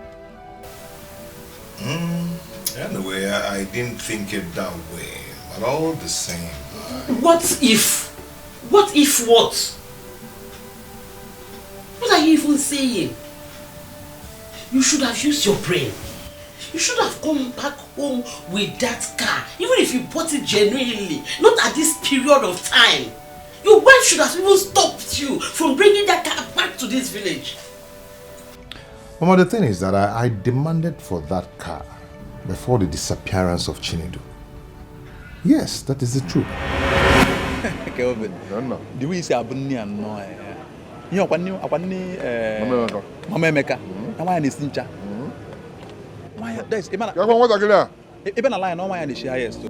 Anyway, I didn't think it that way. But all the same... What if? What if what? What are you even saying? You should have used your brain. You should have come back home with that car. Even if you bought it genuinely. Not at this period of time. Your wife should have even stopped you from bringing that car back to this village. Mama, the thing is that I demanded for that car before the disappearance of Chinedu. Yes, that is the truth. Kelvin, no. The way you say Abuni and no, you know, Mama Emeka, and why is Ninja? Why there's even a line on why the highest.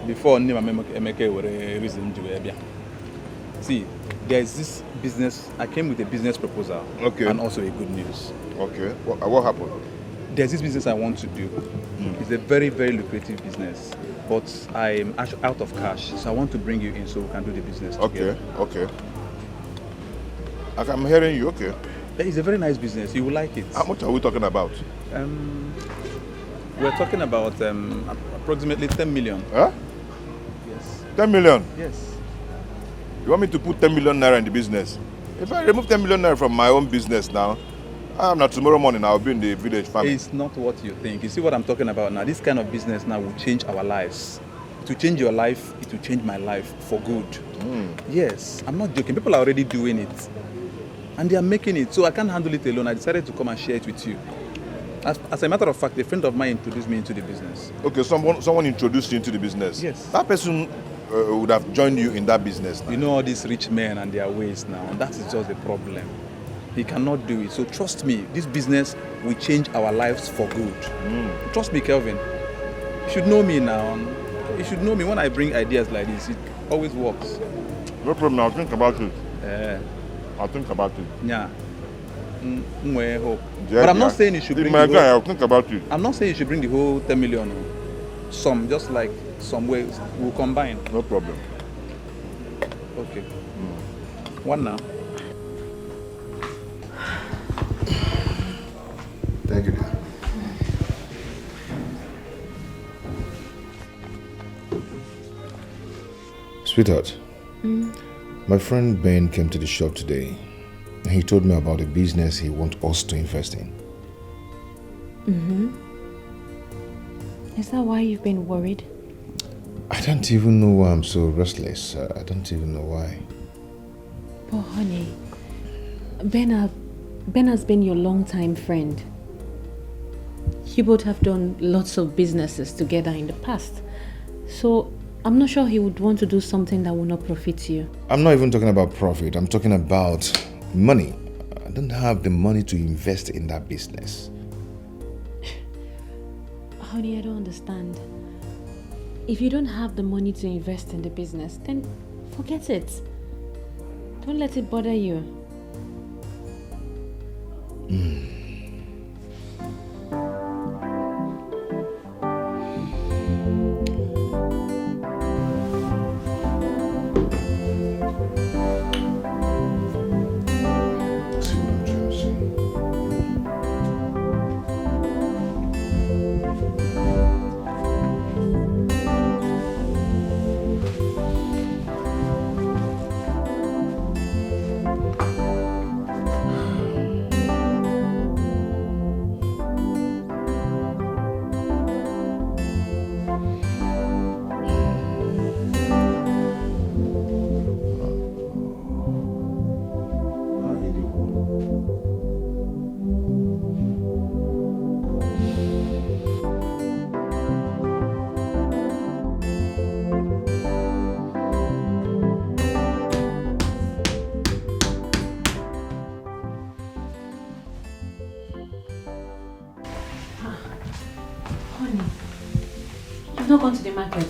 Before Mama Emeka were a reason to be. See, there's this business. I came with a business proposal, okay, and also a good news. Okay, what happened? There's this business I want to do. It's a very, very lucrative business, but I'm out of cash, so I want to bring you in so we can do the business together. Okay. I'm hearing you, okay. It's a very nice business. You will like it. How much are we talking about? We're talking about approximately 10 million. Huh? Yes. 10 million? Yes. You want me to put 10 million naira in the business? If I remove 10 million naira from my own business now, tomorrow morning I'll be in the village farming. It's not what you think. You see what I'm talking about now? This kind of business now will change our lives. It will change your life. It will change my life for good. Yes, I'm not joking. People are already doing it. And they are making it. So I can't handle it alone. I decided to come and share it with you. As a matter of fact, a friend of mine introduced me into the business. Okay, someone introduced you into the business? Yes. That person would have joined you in that business now. You know all these rich men and their ways now. And that is just the problem. He cannot do it. So trust me, this business will change our lives for good. Trust me, Kelvin. You should know me now. You should know me when I bring ideas like this. It always works. No problem. I'll think about it. I'll think about it. Yeah. But I'm not saying you should bring I'll think about it. I'm not saying you should bring the whole 10 million. Some, just like some ways we'll combine. No problem. Okay. One now. Thank you, dear. Sweetheart, my friend Ben came to the shop today and he told me about a business he wants us to invest in. Is that why you've been worried? I don't even know why I'm so restless. I don't even know why. But honey, Ben has been your longtime friend. You both have done lots of businesses together in the past. So I'm not sure he would want to do something that will not profit you. I'm not even talking about profit. I'm talking about money. I don't have the money to invest in that business. Honey, I don't understand. If you don't have the money to invest in the business, then forget it. Don't let it bother you. Not gone to the market.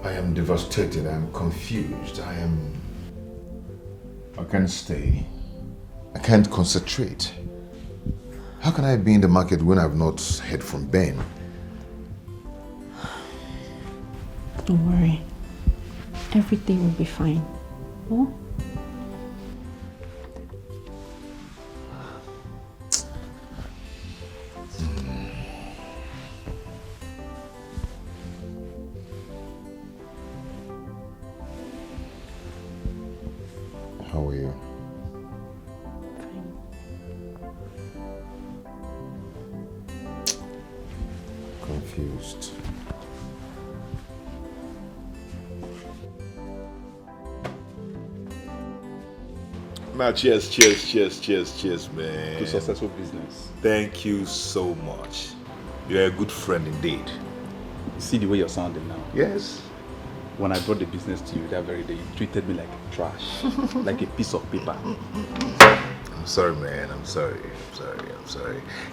I am devastated. I am confused. I can't stay. I can't concentrate. How can I be in the market when I've not heard from Ben? Don't worry. Everything will be fine. Oh? How are you? Confused. Now, cheers, man. To successful business. Thank you so much. You're a good friend indeed. You see the way you're sounding now? Yes. When I brought the business to you that very day, you treated me like trash, like a piece of paper. I'm sorry, man. I'm sorry.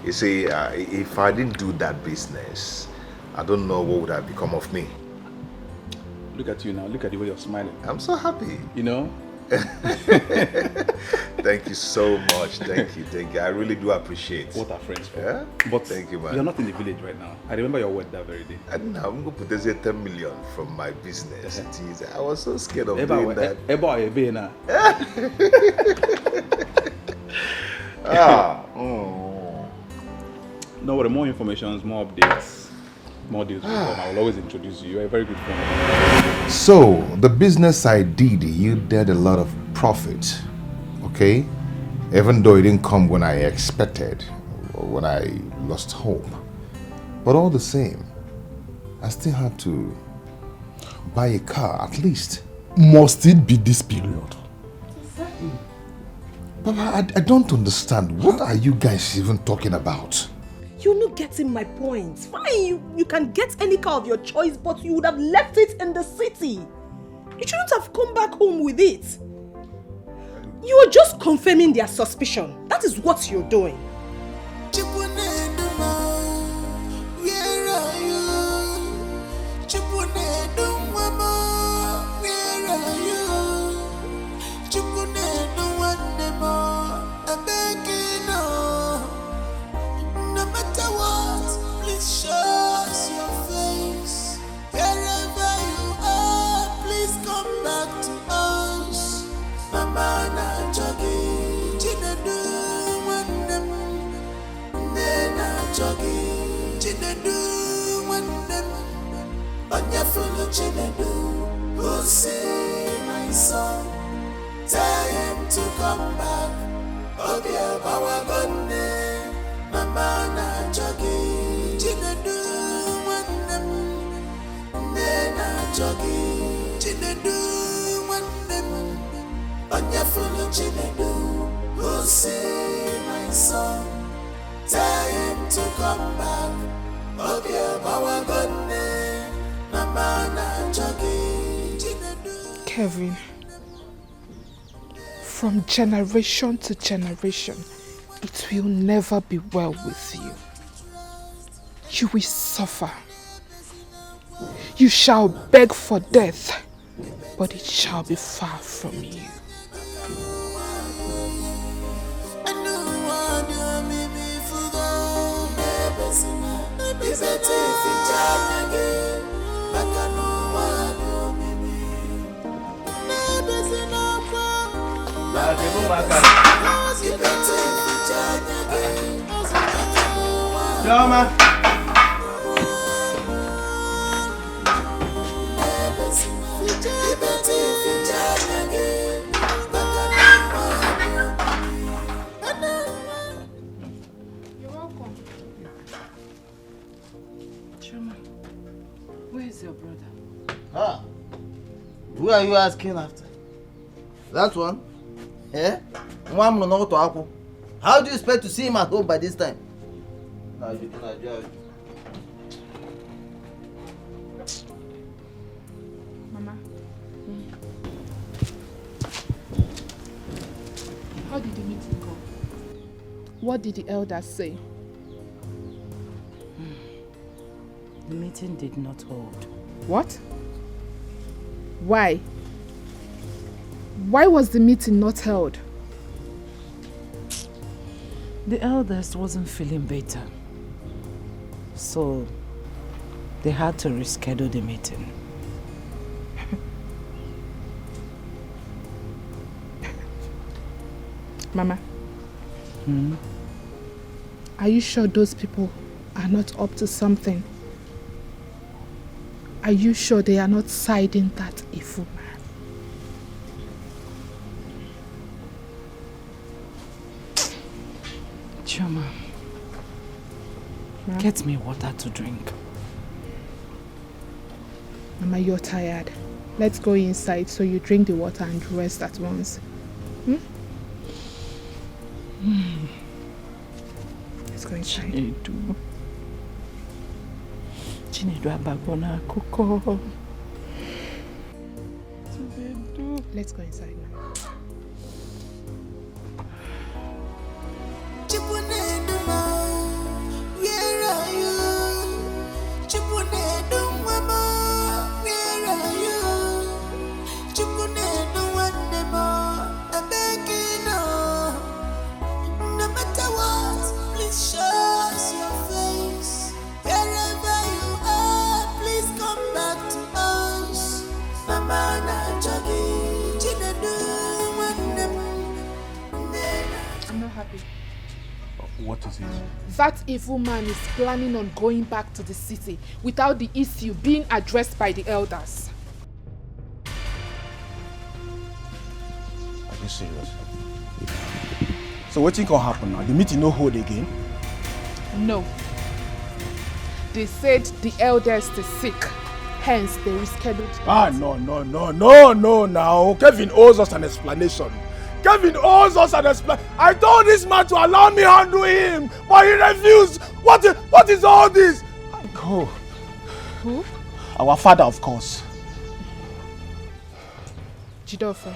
You see, if I didn't do that business, I don't know what would have become of me. Look at you now. Look at the way you're smiling. I'm so happy. You know, Thank you so much. Thank you. I really do appreciate it. What are friends for? Yeah? But thank you, man. You're not in the village right now. I remember your word that very day. And now I'm going to put this 10 million from my business. Jeez, I was so scared of doing that. No worry, more information, more updates, more deals will come. I will always introduce you. You're a very good friend. So, the business I did yielded a lot of profit, okay? Even though it didn't come when I expected, or when I lost hope. But all the same, I still had to buy a car, at least. Must it be this period? Papa, I don't understand. What are you guys even talking about? You're not getting my point. Fine, you can get any car of your choice, but you would have left it in the city. You shouldn't have come back home with it. You are just confirming their suspicion. That is what you're doing. We'll see my son. Tell him to come back. Obia Bawagone, Mama na jogi. Chinedu wanem, Nena jogi. Chinedu wanem, Banyafulu chinedu. We'll see my son. Tell him to come back. Obia Bawagone, Mama na jogi. Kevin, from generation to generation, it will never be well with you. You will suffer. You shall beg for death, but it shall be far from you. Jama. You're welcome. Chuma, where is your brother? Ah, who are you asking after? That one? Eh? How do you expect to see him at home by this time? Mama. How did the meeting go? What did the elders say? The meeting did not hold. What? Why? Why was the meeting not held? The elders wasn't feeling better. So they had to reschedule the meeting. Mama. Hmm? Are you sure those people are not up to something? Are you sure they are not siding that evil man? Chuma, get me water to drink. Mama, you're tired. Let's go inside so you drink the water and rest at once. Hmm? Let's go inside. Chinedu abagona kuko. Let's go inside now. Where are you? Chipunedu mama, where are you? Chipunedu wandemo. What is it? That evil man is planning on going back to the city without the issue being addressed by the elders. Are you serious? So what can happen now? The meeting no hold again? No. They said the elders is sick, hence they rescheduled. No, now. Kevin owes us an explanation. Kevin owes us an explanation. I told this man to allow me handle him, but he refused. What is all this? Go. Who? Our father, of course. Jidofo,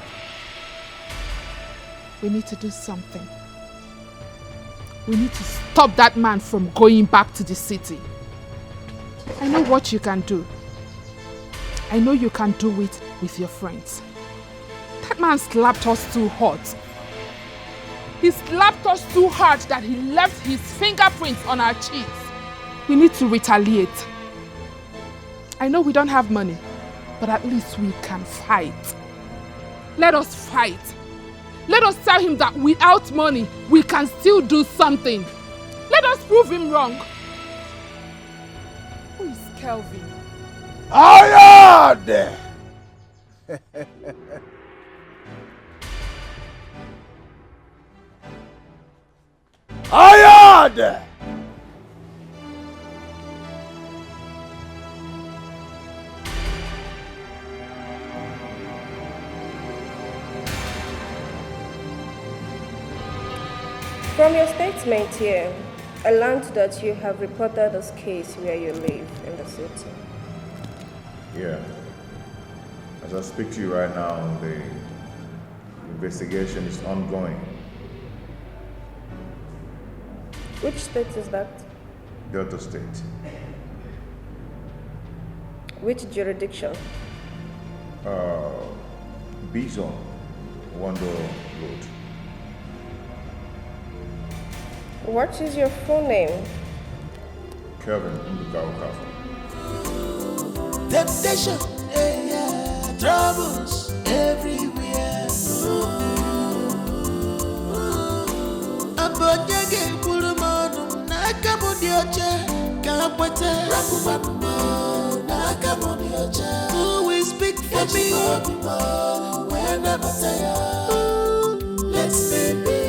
we need to do something. We need to stop that man from going back to the city. I know what you can do. I know you can do it with your friends. That man slapped us too hard. He slapped us too hard that he left his fingerprints on our cheeks. We need to retaliate. I know we don't have money, but at least we can fight. Let us fight. Let us tell him that without money, we can still do something. Let us prove him wrong. Who is Kelvin? Ayade! Ayade! From your statement here, I learned that you have reported this case where you live in the city. Yeah. As I speak to you right now, the investigation is ongoing. Which state is that? Delta State. Which jurisdiction? B-Zone, Wando Road. What is your full name? Kevin Ndukaukafu. Temptation, yeah, troubles everywhere. Abonyage kulumonu nakamudioche kapwete rakumanumo nakamudioche. Who will speak for me? Whenever tired, let's be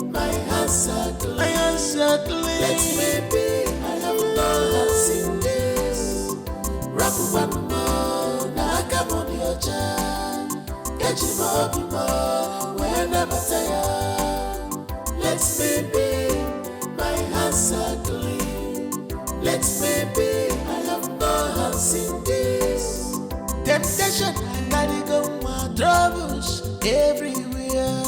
my answer to my answer to let's be I have no hands in this. Rakumanumo nakamudioche. Ejimobimo whenever tired. Let's be my answer to let's be I have no hands in this. Temptation, I gotta go my troubles everywhere.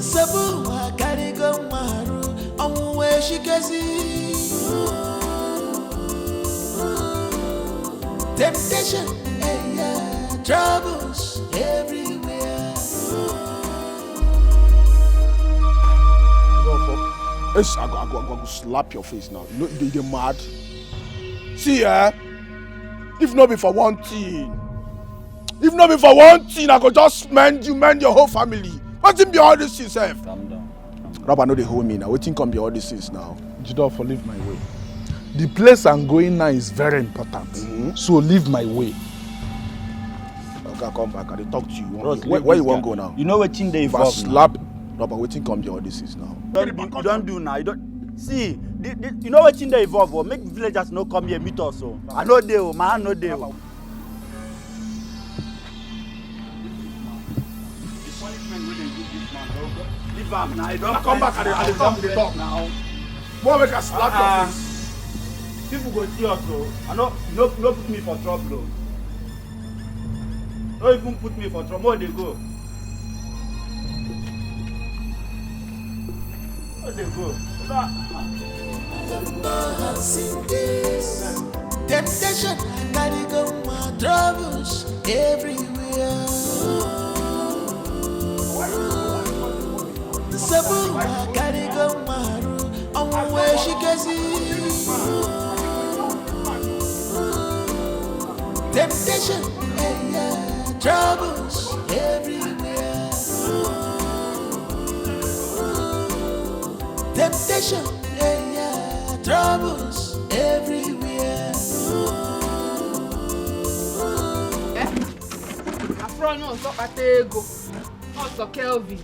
Sabu, I gotta go my room on where she can see. Temptation, yeah, troubles everywhere. I go slap your face now. You know you're mad. See, if not be for one thing, I could just mend your whole family. What's in be all this things, self? Calm down. Rabba know they hold me now. What think can be all these things now? Jidofo, leave my way. The place I'm going now is very important. So leave my way. Okay, come back. I talk to you. Where you want to go now? You know what thing they evolve slap. Rabba, what think can be all this things now? You don't do now. You don't see. You know what thing they evolve? Or make villagers no come here meet us. So I know they, man. I know they. Leave him now. Don't come back and come to the talk now. More make us slap your face. People go see us, so I know no put me for trouble. Don't even put me for trouble. Where they go? Where they go? Temptation, I gotta go my troubles everywhere. Sabu, I gotta go my room on where she can see. Temptation, yeah, troubles everywhere. temptation, troubles everywhere. Also Kelvin.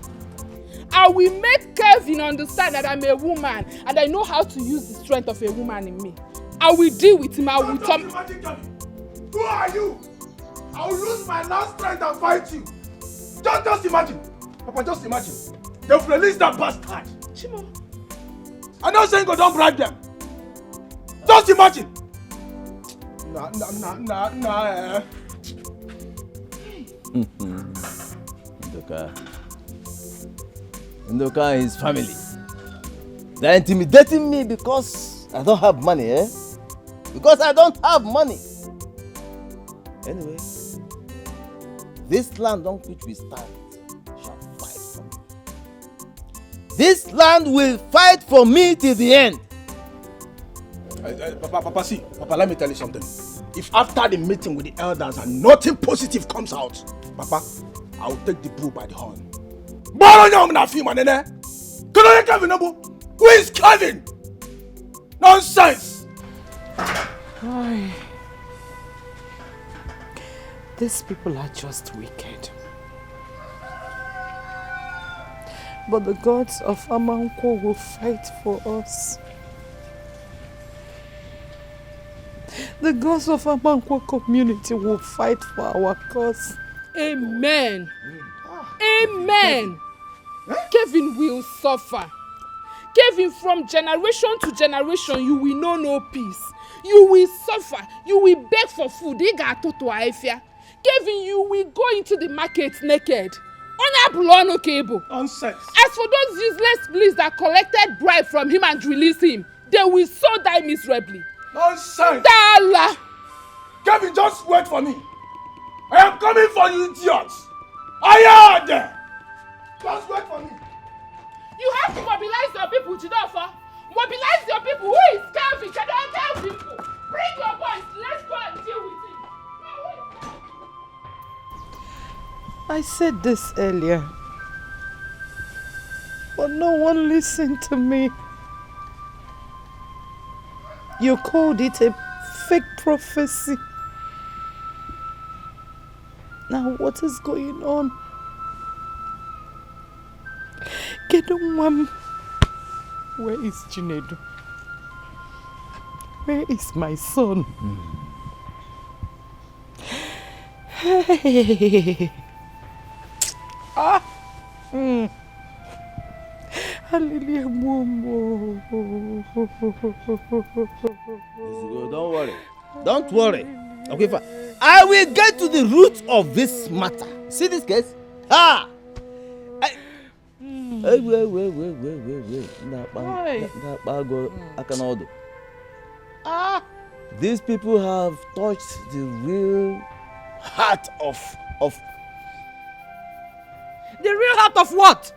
I will make Kelvin understand that I'm a woman and I know how to use the strength of a woman in me. I will deal with him. I will talk. Who are you? I will lose my last strength and fight you. Just imagine. Papa, just imagine. They've released that bastard. Chimo. I'm not saying go don't bribe them. Just imagine. Nah. Ndoka and his family. They're intimidating me because I don't have money, eh? Because I don't have money. Anyway, this land on which we stand shall fight for me. This land will fight for me till the end. Papa, see. Papa, let me tell you something. If after the meeting with the elders and nothing positive comes out, Papa, I will take the bull by the horn. Who is Kevin? Nonsense! Why? These people are just wicked. But the gods of Amanko will fight for us. The gods of Amanko community will fight for our cause. Amen. Amen. Kevin will suffer. Kevin, from generation to generation, you will know no peace. You will suffer. You will beg for food. Kevin, you will go into the market naked. Nonsense. As for those useless police that collected bribe from him and released him, they will so die miserably. Nonsense. Dala. Kevin, just wait for me. I am coming for you, idiots. I am there. Just wait for me. You have to mobilize your people, Chidofa. Mobilize your people. Who is Kelvin? Can I tell people? Bring your boys. Let's go and deal with him. I said this earlier, but no one listened to me. You called it a fake prophecy. Now what is going on? Gedonwam, where is Chinedu? Where is my son? Hey. Hallelujah. Don't worry. Don't worry. Okay, fine. I will get to the root of this matter. See this case? Ah! Wait. These people have touched the real heart of the real heart of what?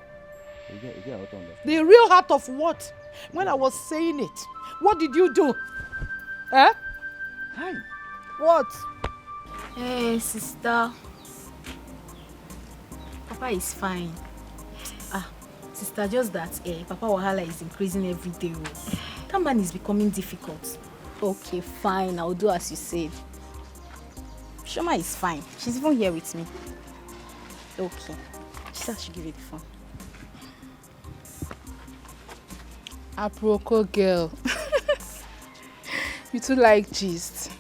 The real heart of what? When I was saying it, what did you do? Eh? Hi. What? Hey, sister. Papa is fine. Sister, just that Papa Wahala is increasing every day. That man is becoming difficult. Okay, fine. I'll do as you said. Shoma is fine. She's even here with me. Okay. She said I should give you the phone. Aproko girl. You too like gist.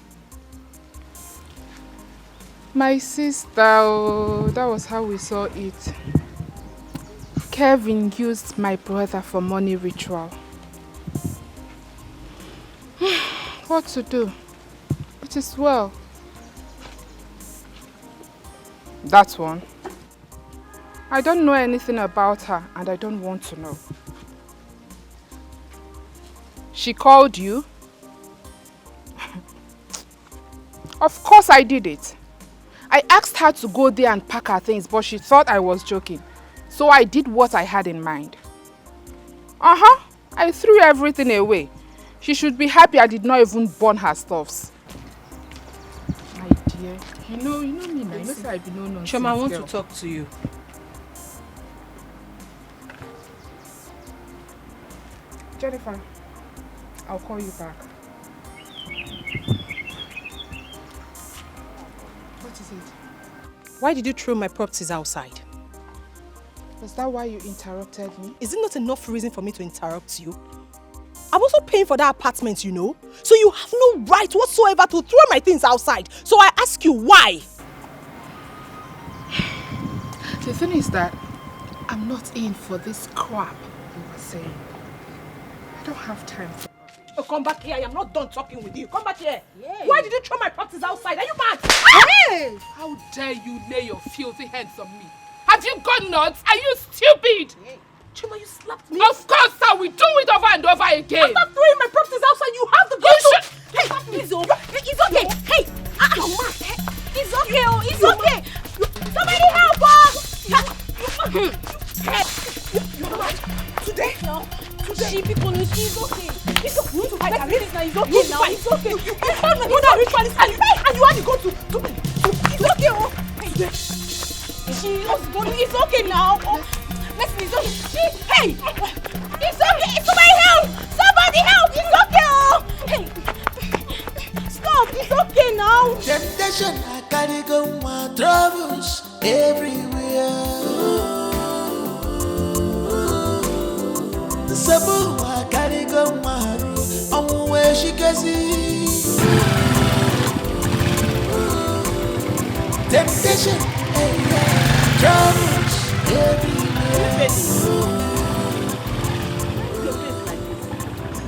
My sister, that was how we saw it. Kevin used my brother for money ritual. What to do? It is well. That one. I don't know anything about her and I don't want to know. She called you? Of course I did it. I asked her to go there and pack her things, but she thought I was joking. So I did what I had in mind. I threw everything away. She should be happy I did not even burn her stuffs. My dear, you know me now. You know say I be no nonsense. Choma, I want girl. to talk to you. Jennifer, I'll call you back. What is it? Why did you throw my properties outside? Was that why you interrupted me? Is it not enough reason for me to interrupt you? I'm also paying for that apartment, you know. So you have no right whatsoever to throw my things outside. So I ask you why? The thing is that I'm not in for this crap you were saying. I don't have time for it. Oh, come back here. I am not done talking with you. Come back here. Yay. Why did you throw my properties outside? Are you mad? Hey! How dare you lay your filthy hands on me? Have you gone nuts? Are you stupid? Hey. Chuma, you slapped me. Of course, sir. We do it over and over again. After throwing my properties outside, you have the guts to... Hey, it's okay. It's okay. Hey, it's okay. Oh, it's okay. Somebody help us. Today? No. Today. She people know she's okay. It's okay. It's okay now. It's okay. You found my mother ritualist and you had to go to... It's okay. Oh. It's okay now. Listen, it's okay. Hey! It's okay! Somebody help! Somebody help! It's okay! Oh! Hey! Stop! It's okay now! Temptation, I carry go my troubles everywhere. Sabu, I carry go my room. I'm where she can see. Temptation, troubles everywhere.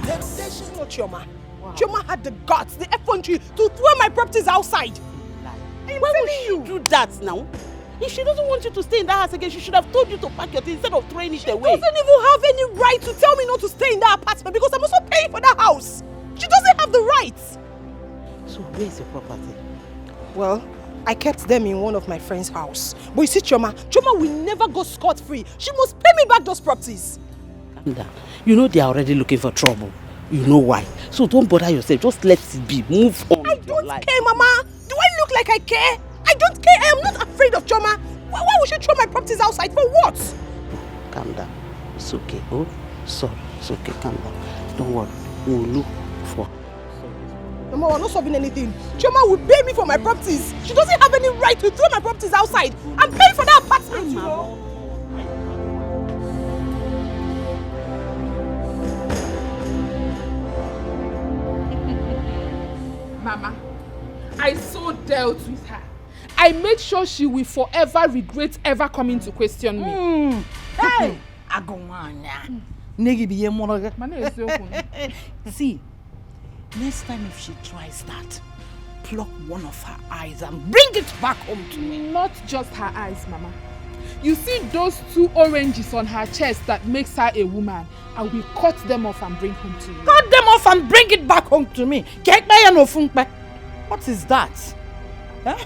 That's not Chioma. Wow. Chioma had the guts, the effrontery to throw my properties outside. Why would she do that now? If she doesn't want you to stay in that house again, she should have told you to pack your things instead of throwing it away. She doesn't even have any right to tell me not to stay in that apartment because I'm also paying for that house. She doesn't have the rights. So where's your property? Well, I kept them in one of my friend's house. But you see, Chioma will never go scot-free. She must pay me back those properties. Calm down. You know they are already looking for trouble. You know why. So don't bother yourself. Just let it be. Move on. I don't care, Mama. Do I look like I care? I don't care. I am not afraid of Chioma. Why would she throw my properties outside? For what? Calm down. It's okay. Oh, sorry. It's okay. Calm down. Don't worry. We'll look for... Mama, we're not solving anything. Chioma will pay me for my properties. She doesn't have any right to throw my properties outside. I'm paying for that apartment, you know. Mama, I so dealt with her. I made sure she will forever regret ever coming to question me. Hey! See, next time if she tries that, pluck one of her eyes and bring it back home to me. Not just her eyes, Mama. You see those 2 oranges on her chest that makes her a woman? I will cut them off and bring home to you. Cut them off and bring it back home to me. What is that? Huh?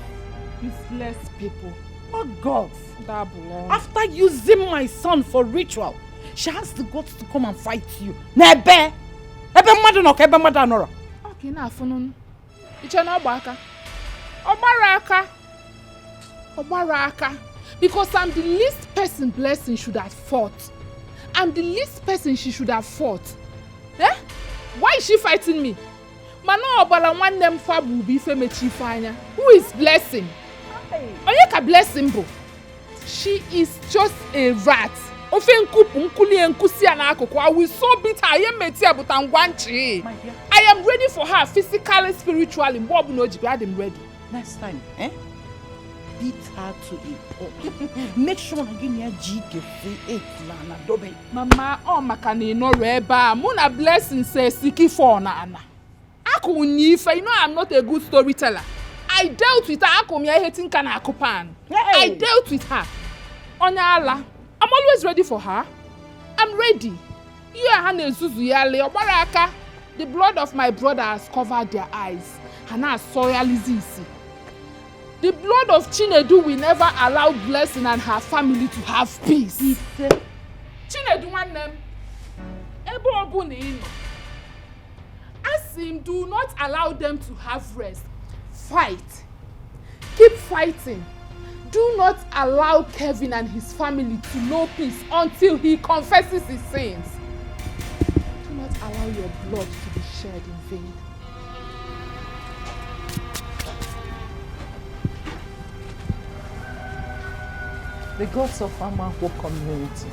Useless people. Oh God. Double. After using my son for ritual, she has the guts to come and fight you. Nebe! Ebe mmadụ nọ ka ebe mmadụ anọrọ. Okay, na afụnụ. Iche na ọgba aka. Ọgbara aka. Because I'm the least person Blessing should have fought. I'm the least person she should have fought. Eh? Why is she fighting me? Mana ọbara nwanne m fa bụ ife mechi ife anya. Who is Blessing? Onye ka Blessing bụ? She is just a rat. Ofe nkupu nkulie nkusi ya n'akụkụ. I will so beat her. I am ready for her physically, spiritually. Mgbe ọbụla o ji bịa, I'm ready. Next time, beat her to a pulp. Make sure na give me a G8 na dobe. Mama, maka na ịnọrọ ebe a. Mụ na Blessing say siki for na ana. Aku nyife, you know I'm not a good storyteller. I dealt with her. Aku mi hating kana akupan. I dealt with her. Onya ala. I'm always ready for her. I'm ready. You are Hane Zuzu Yale, Obaraka. The blood of my brother has covered their eyes. Hana soyalizisi. The blood of Chinedu will never allow Blessing and her family to have peace. Chinedu one name. Ebo Obunino. Ask him, do not allow them to have rest. Fight. Keep fighting. Do not allow Kevin and his family to know peace until he confesses his sins. Do not allow your blood to be shed in vain. The gods of Amanwo community.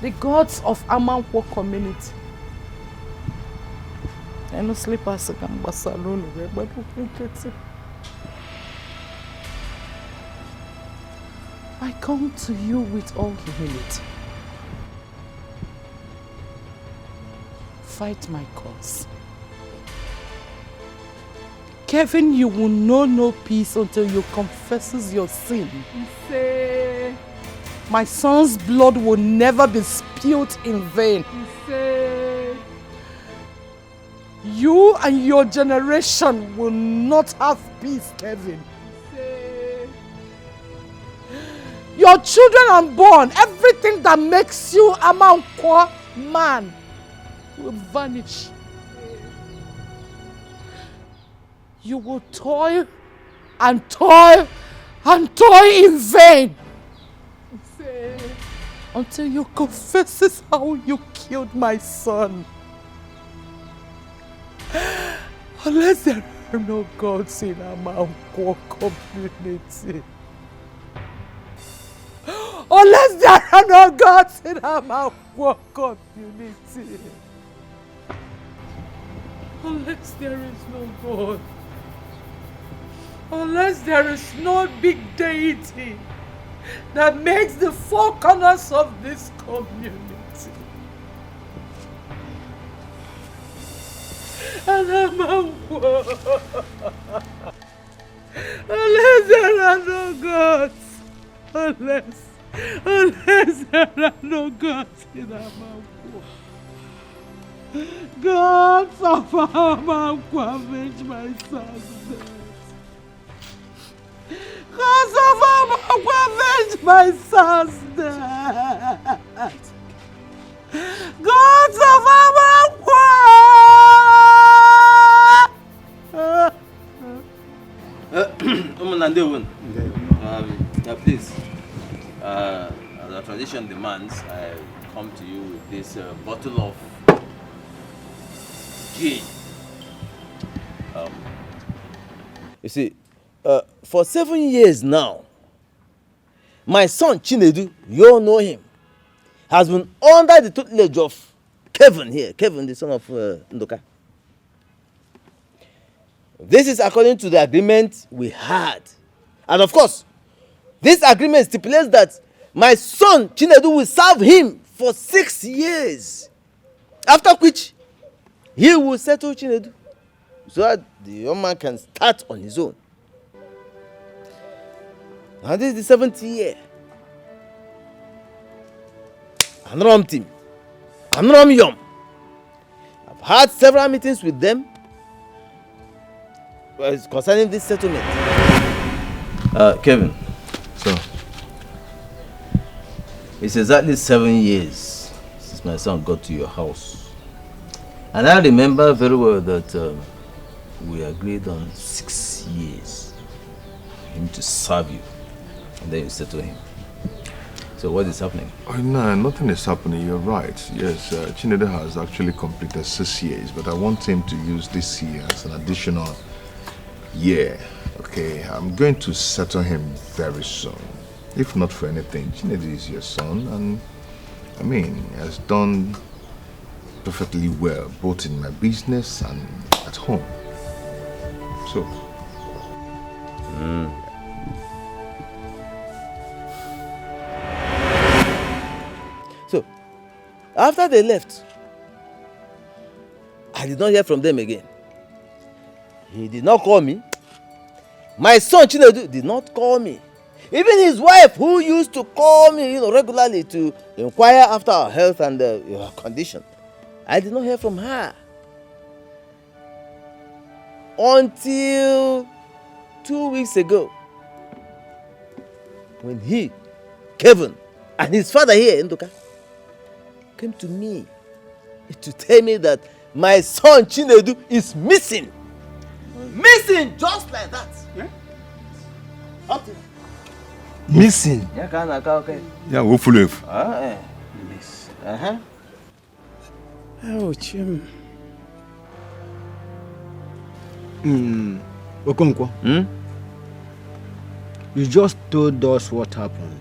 The gods of Amanwo community. I no sleep as a salon, but I come to you with all humility. Fight my cause. Kevin, you will know no peace until you confesses your sin. Say. My son's blood will never be spilled in vain. Say. You and your generation will not have peace, Kevin. Say. Your children unborn, everything that makes you a man will vanish. You will toil and toil and toil in vain until you confess how you killed my son. Unless there are no gods in Amanwo community. Unless there are no gods in Amanwo community. Unless there is no God. Unless there is no big deity that makes the four corners of this community. And Amanwo. Unless there are no gods. Unless there are no gods in Amanwo. Gods of Amanwo, avenge my son's death. Gods of Amanwo, avenge my son's death. Gods of Amanwo! Please, as our tradition demands, I come to you with this bottle of gin. You see, for 7 years now, my son Chinedu, you all know him, has been under the tutelage of Kevin here, Kevin, the son of Ndoka. This is according to the agreement we had. And of course, this agreement stipulates that my son Chinedu will serve him for 6 years. After which, he will settle Chinedu so that the young man can start on his own. And this is the 7th year. Anram team, Anram Yom. I've had several meetings with them concerning this settlement. Kevin. So? It's exactly 7 years since my son got to your house. And I remember very well that we agreed on 6 years for him to serve you. And then you settle him. So what is happening? Oh, no, nothing is happening. You're right. Yes, Chinedu has actually completed 6 years, but I want him to use this year as an additional year. Okay, I'm going to settle him very soon. If not for anything, Chinedu is your son, and I mean, he has done perfectly well, both in my business and at home. So. So, after they left, I did not hear from them again. He did not call me. My son Chinedu did not call me. Even his wife, who used to call me, regularly to inquire after our health and our condition, I did not hear from her until 2 weeks ago, when he, Kevin, and his father here, Ndoka, came to me to tell me that my son Chinedu is missing. Missing just like that. Yeah? Missing? Yeah, okay. Yeah, hopefully. Please, Oh, Chim. Okonkwo. You just told us what happened.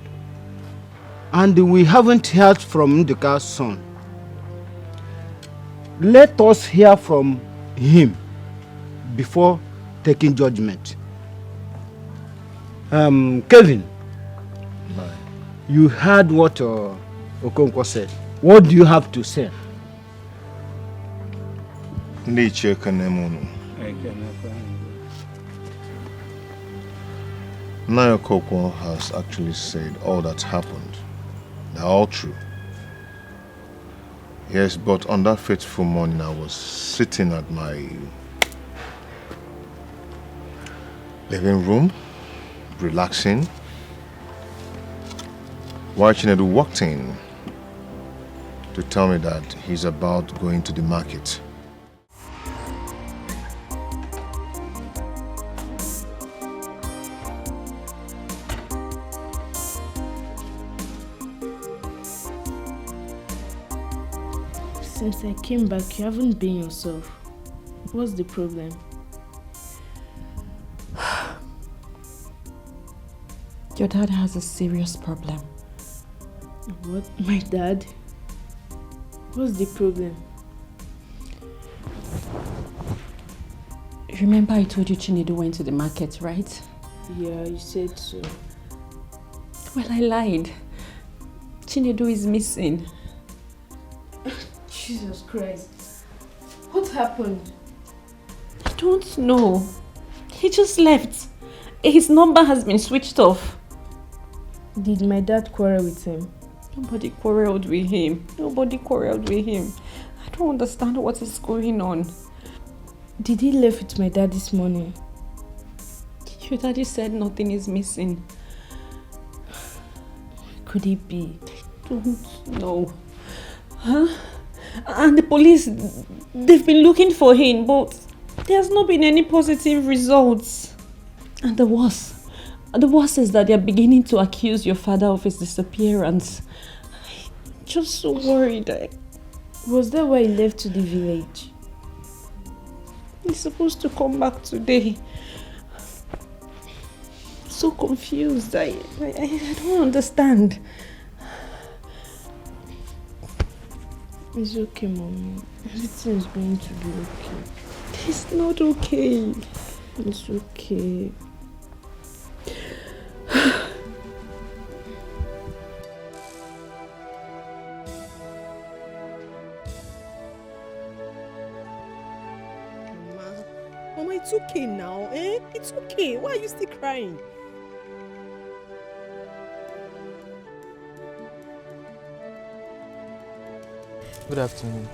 And we haven't heard from Ndika's son. Let us hear from him before taking judgment. Kevin. You heard what Okonkwo said. What do you have to say? Niche Kanemunu. Naya Kokwo has actually said all that happened. They're all true. Yes, but on that fateful morning, I was sitting at my living room, relaxing, watching Edu walked in to tell me that he's about going to the market. Since I came back, you haven't been yourself. What's the problem? Your dad has a serious problem. What? My dad? What's the problem? Remember I told you Chinedu went to the market, right? Yeah, you said so. Well, I lied. Chinedu is missing. Jesus Christ. What happened? I don't know. He just left. His number has been switched off. Did my dad quarrel with him? Nobody quarreled with him. Nobody quarreled with him. I don't understand what is going on. Did he leave with my dad this morning? Your daddy said nothing is missing. Could it be? I don't know. Huh? And the police, they've been looking for him, but there's not been any positive results. And the worst is that they're beginning to accuse your father of his disappearance. I'm just so worried. Was that why he left to the village? He's supposed to come back today. I'm so confused. I don't understand. It's okay, Mommy. Everything's going to be okay. It's not okay. It's okay. Mama, it's okay now, eh? It's okay. Why are you still crying? Good afternoon.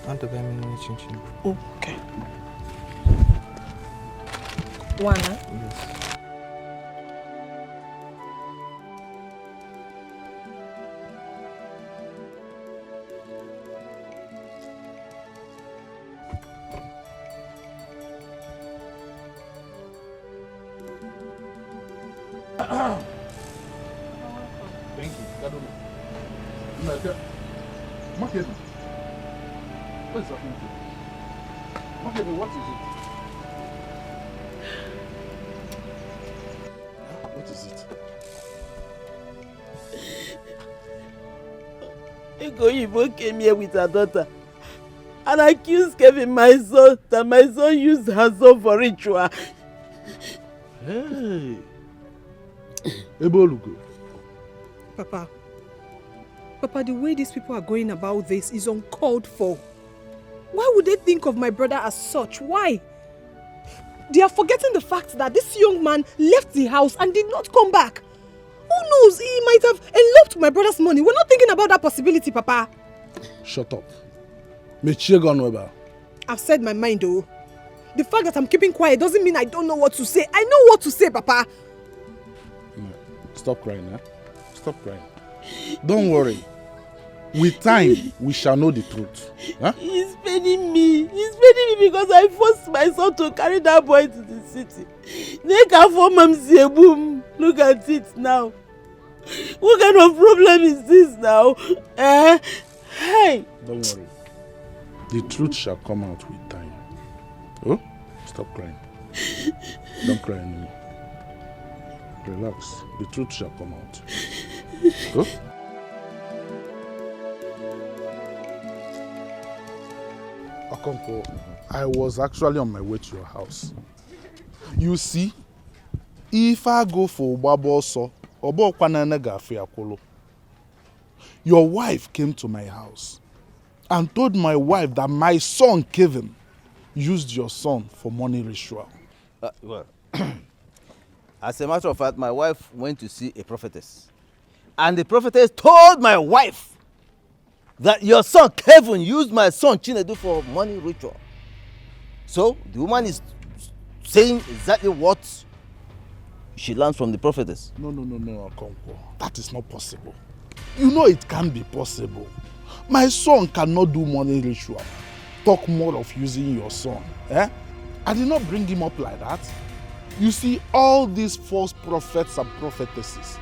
Tonto Dikeh. Okay. Wana? Yes. Thank you. Market. What is happening to you? Market, what is it? What is it? Ego came here with her daughter and accused Kevin, my son, that my son used her son for ritual. Hey. Ebolugo. Papa, the way these people are going about this is uncalled for. Why would they think of my brother as such? Why? They are forgetting the fact that this young man left the house and did not come back. Who knows? He might have eloped my brother's money. We're not thinking about that possibility, Papa. Shut up. I've said my mind, though. The fact that I'm keeping quiet doesn't mean I don't know what to say. I know what to say, Papa. Stop crying, huh? Stop crying. Don't worry. With time, we shall know the truth. Huh? He's paining me. He's paining me because I forced my son to carry that boy to the city. Look at it now. What kind of problem is this now? Hey! Don't worry. The truth shall come out with time. Oh? Stop crying. Don't cry anymore. Relax. The truth shall come out. Go. Okonko, I was actually on my way to your house. You see, if I go for Ubaboso, your wife came to my house and told my wife that my son Kevin used your son for money ritual. Well, as a matter of fact, my wife went to see a prophetess. And the prophetess told my wife that your son Kevin used my son Chinedu for money ritual. So the woman is saying exactly what she learned from the prophetess. No, Okonkwo. That is not possible. You know it can be possible. My son cannot do money ritual. Talk more of using your son. I did not bring him up like that. You see, all these false prophets and prophetesses,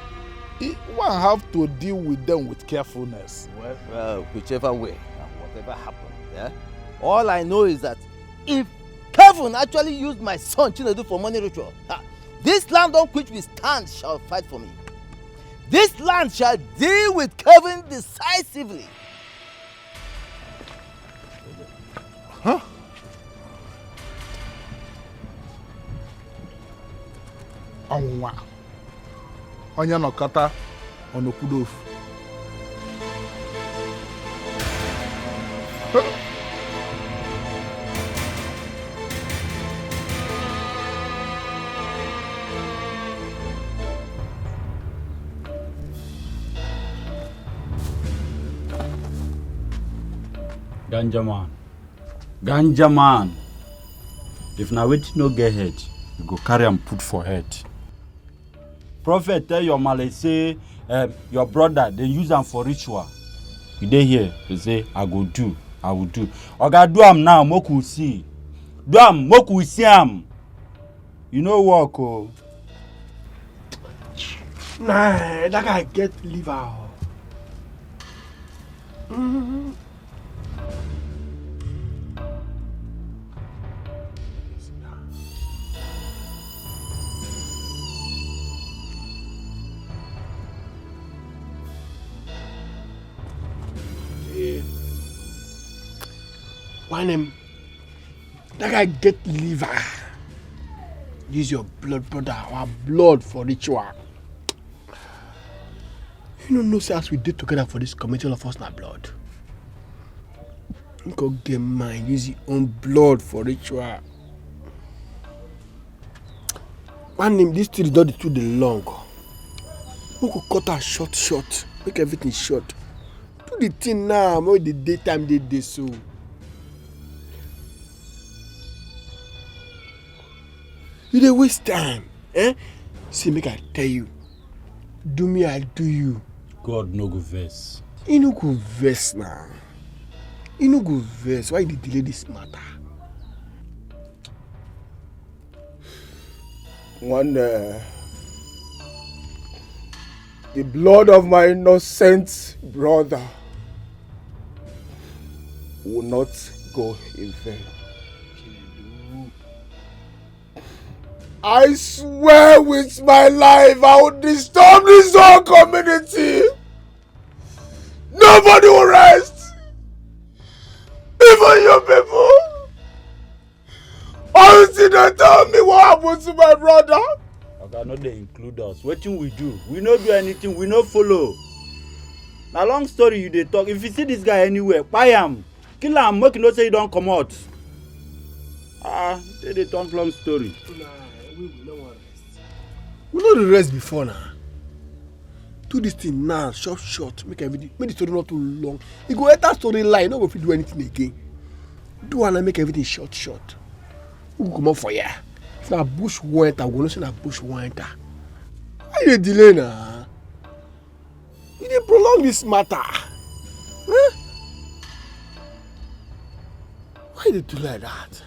one have to deal with them with carefulness. Well, whichever way and whatever happened, all I know is that if Kevin actually used my son Chinedu for money ritual, this land on which we stand shall fight for me. This land shall deal with Kevin decisively. Huh? Ọnwụnwa onye nọkọta ọnọkwudo ofu. Ganja man. If na wetin no get head, you go carry am put for head. Prophet tell your male say your brother they use am for ritual. You dey here, they say I will do. Oga do am now, make we see. Do am, make we see am. You know work oh. Nah, that guy get liver. One name, that guy get liver. Use your blood, brother, our blood for ritual. You don't know, say as we did together for this committee, all of us na blood. You go get mine, use your own blood for ritual. One name, this thing is not too long. We could cut her short, make everything short. Do the thing now, make the daytime they so. You dey waste time, See, make I tell you. Do me, I do you. God no go vex. He no go vex now. He no go vex. Why you dey delay this matter? The blood of my innocent brother will not go in vain. I swear with my life I will disturb this whole community. Nobody will rest. Even you people. Until they tell me what happened to my brother. Okay, no they include us. Wetin we do? We no do anything, we no follow. Na long story you dey talk. If you see this guy anywhere, kpai am. Kill am, make you know say you don comot. They dey talk long story. We know the rest before now. Do this thing now, short, make the story not too long. You go enter story line, no go fit do anything again. Do and make everything short. We go come up for ya. If na bush went, we go know say na bush went. Why you delay now? You dey prolong this matter. Huh? Why you do like that?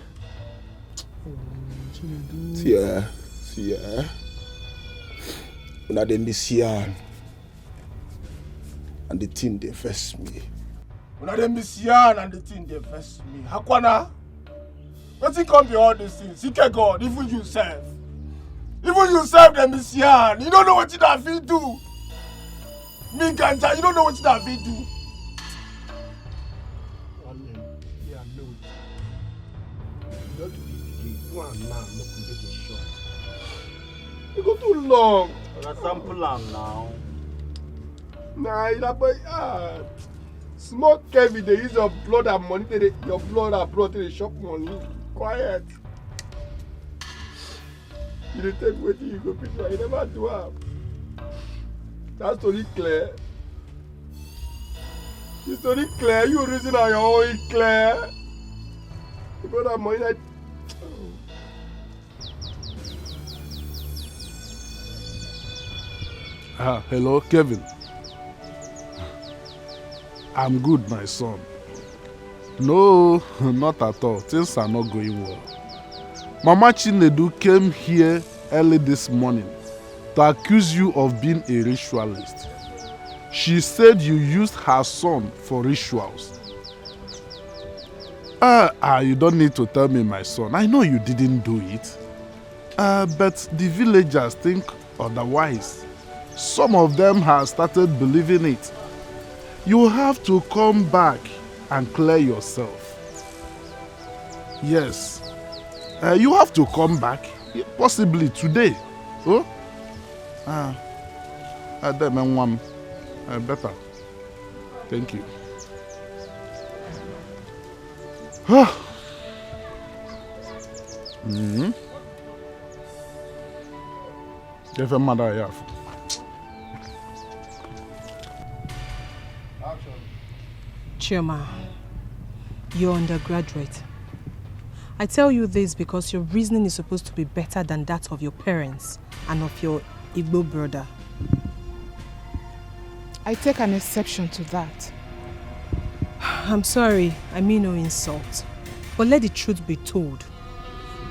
See ya. Una dey miss yarn. and the thing they vex me. When I miss yarn and the thing they vex me. Hakwana, wetin come be all these things? Seek God, even you serve. Even you serve them miss yarn. You don't know what you have to do. Me ganja, you don't know what you have to do. You go too long. That's sample am now. Nah, you like small Kevin, they use your blood and money. Your blood and blood they shop money. Quiet. You dey take wetin you go picture. You never do am. That story clear. The story clear. You reason on your own clear. You got that money like. Hello, Kevin. I'm good, my son. No, not at all. Things are not going well. Mama Chinedu came here early this morning to accuse you of being a ritualist. She said you used her son for rituals. You don't need to tell me, my son. I know you didn't do it. But the villagers think otherwise. Some of them have started believing it. You have to come back and clear yourself. Yes. You have to come back, possibly today. Oh? Better. Thank you. If a mother, I have. Chioma, you're undergraduate. I tell you this because your reasoning is supposed to be better than that of your parents and of your Igbo brother. I take an exception to that. I'm sorry, I mean no insult. But let the truth be told.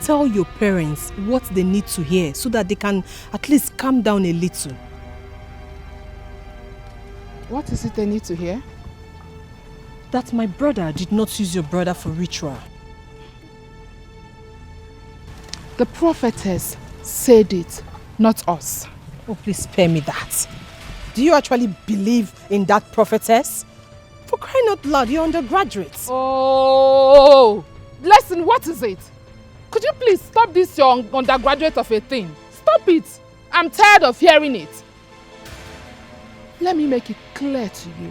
Tell your parents what they need to hear so that they can at least calm down a little. What is it they need to hear? That my brother did not use your brother for ritual. The prophetess said it, not us. Oh, please spare me that. Do you actually believe in that prophetess? For crying out loud, you're undergraduates. Oh, listen, what is it? Could you please stop this your undergraduate of a thing? Stop it. I'm tired of hearing it. Let me make it clear to you.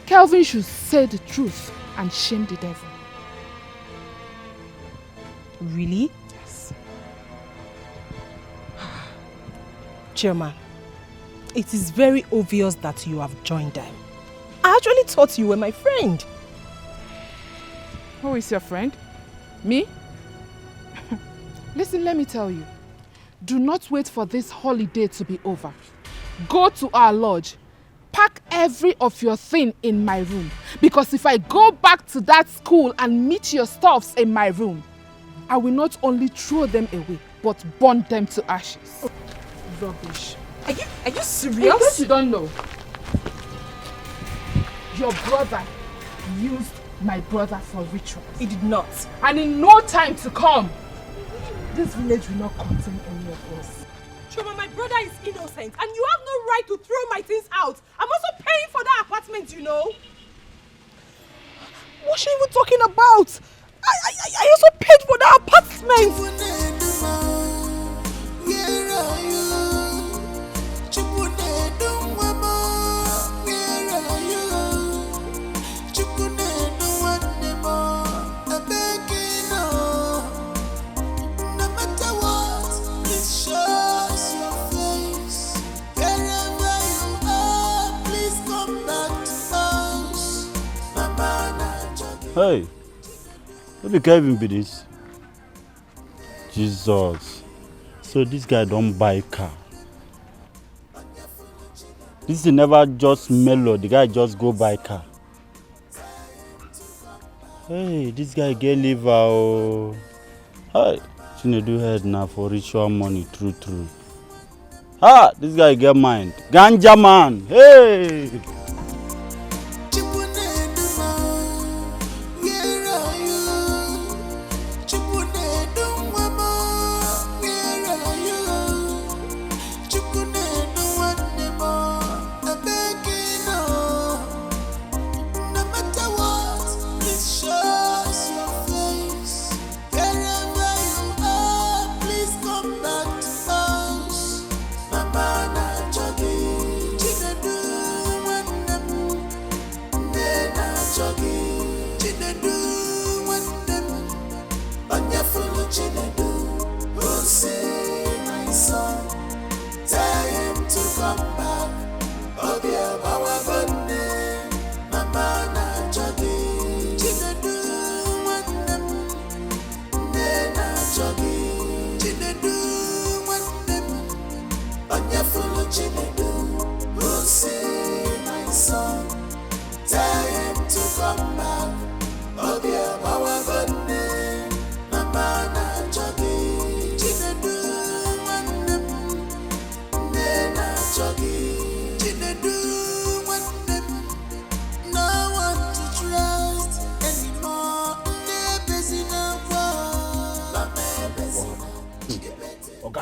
Kelvin should say the truth and shame the devil. Really? Yes. Chairman, it is very obvious that you have joined them. I actually thought you were my friend. Who is your friend? Me? Listen, let me tell you. Do not wait for this holiday to be over. Go to our lodge. Pack every of your thing in my room. Because if I go back to that school and meet your stuffs in my room, I will not only throw them away, but burn them to ashes. Oh, rubbish. Are you serious? In case you don't know, your brother used my brother for rituals. He did not. And in no time to come, this village will not contain any of us. Choma, my brother is innocent and you have no right to throw my things out. I'm also paying for that apartment, you know. What's she even talking about? I also paid for that apartment. Hey, who be Kevin be this? Jesus. So this guy don't buy car. This is never just mellow, the guy just go buy car. Hey, this guy get liver oh. Hey, Chinedu head now for ritual money, true. Ah, this guy get mind. Ganja man. Hey.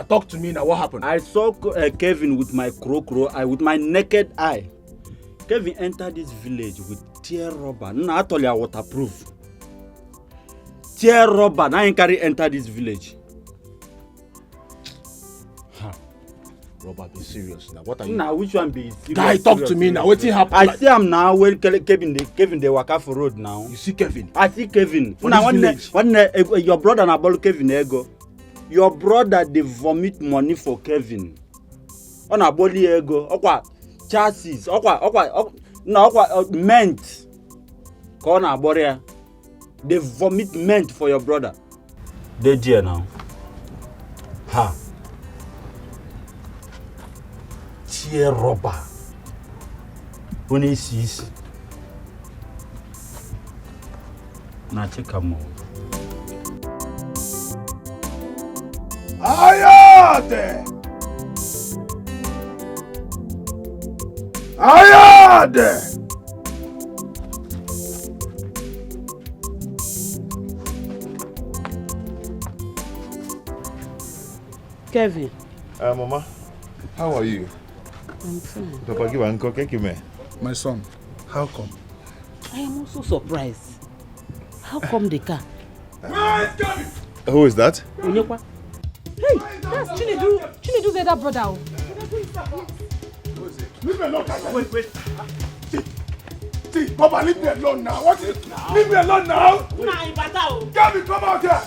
Talk to me now. What happened? I saw Kevin with my with my naked eye. Kevin entered this village with tear rubber. No, actually, I waterproof. Tear rubber. Now I carry enter this village. Robert, be serious now. What are you? Now, which one be serious? Guy, talk to me now. What happened? I see him now when Kevin they walk off the road now. You see Kevin? I see Kevin. For now, when your brother na ball Kevin ego. Your brother they vomit money for Kevin. On a body ego, okwa chassis, okwa mint. Kona boria. They vomit mint for your brother. They dear now. Ha. Tear rubber. When he sees. Na check am out. Ayade! Ayade! Kevin. Mama, how are you? I'm fine. Papa, give Uncle Kekime. My son, how come? I am also surprised. How come the car? Where is Kevin? Who is that? Onyekwa. Hey, that's Chinedu's elder brother. Leave me alone. Wait. See, Papa, leave me alone now. What is it? Leave me alone now. Kevin, come out here.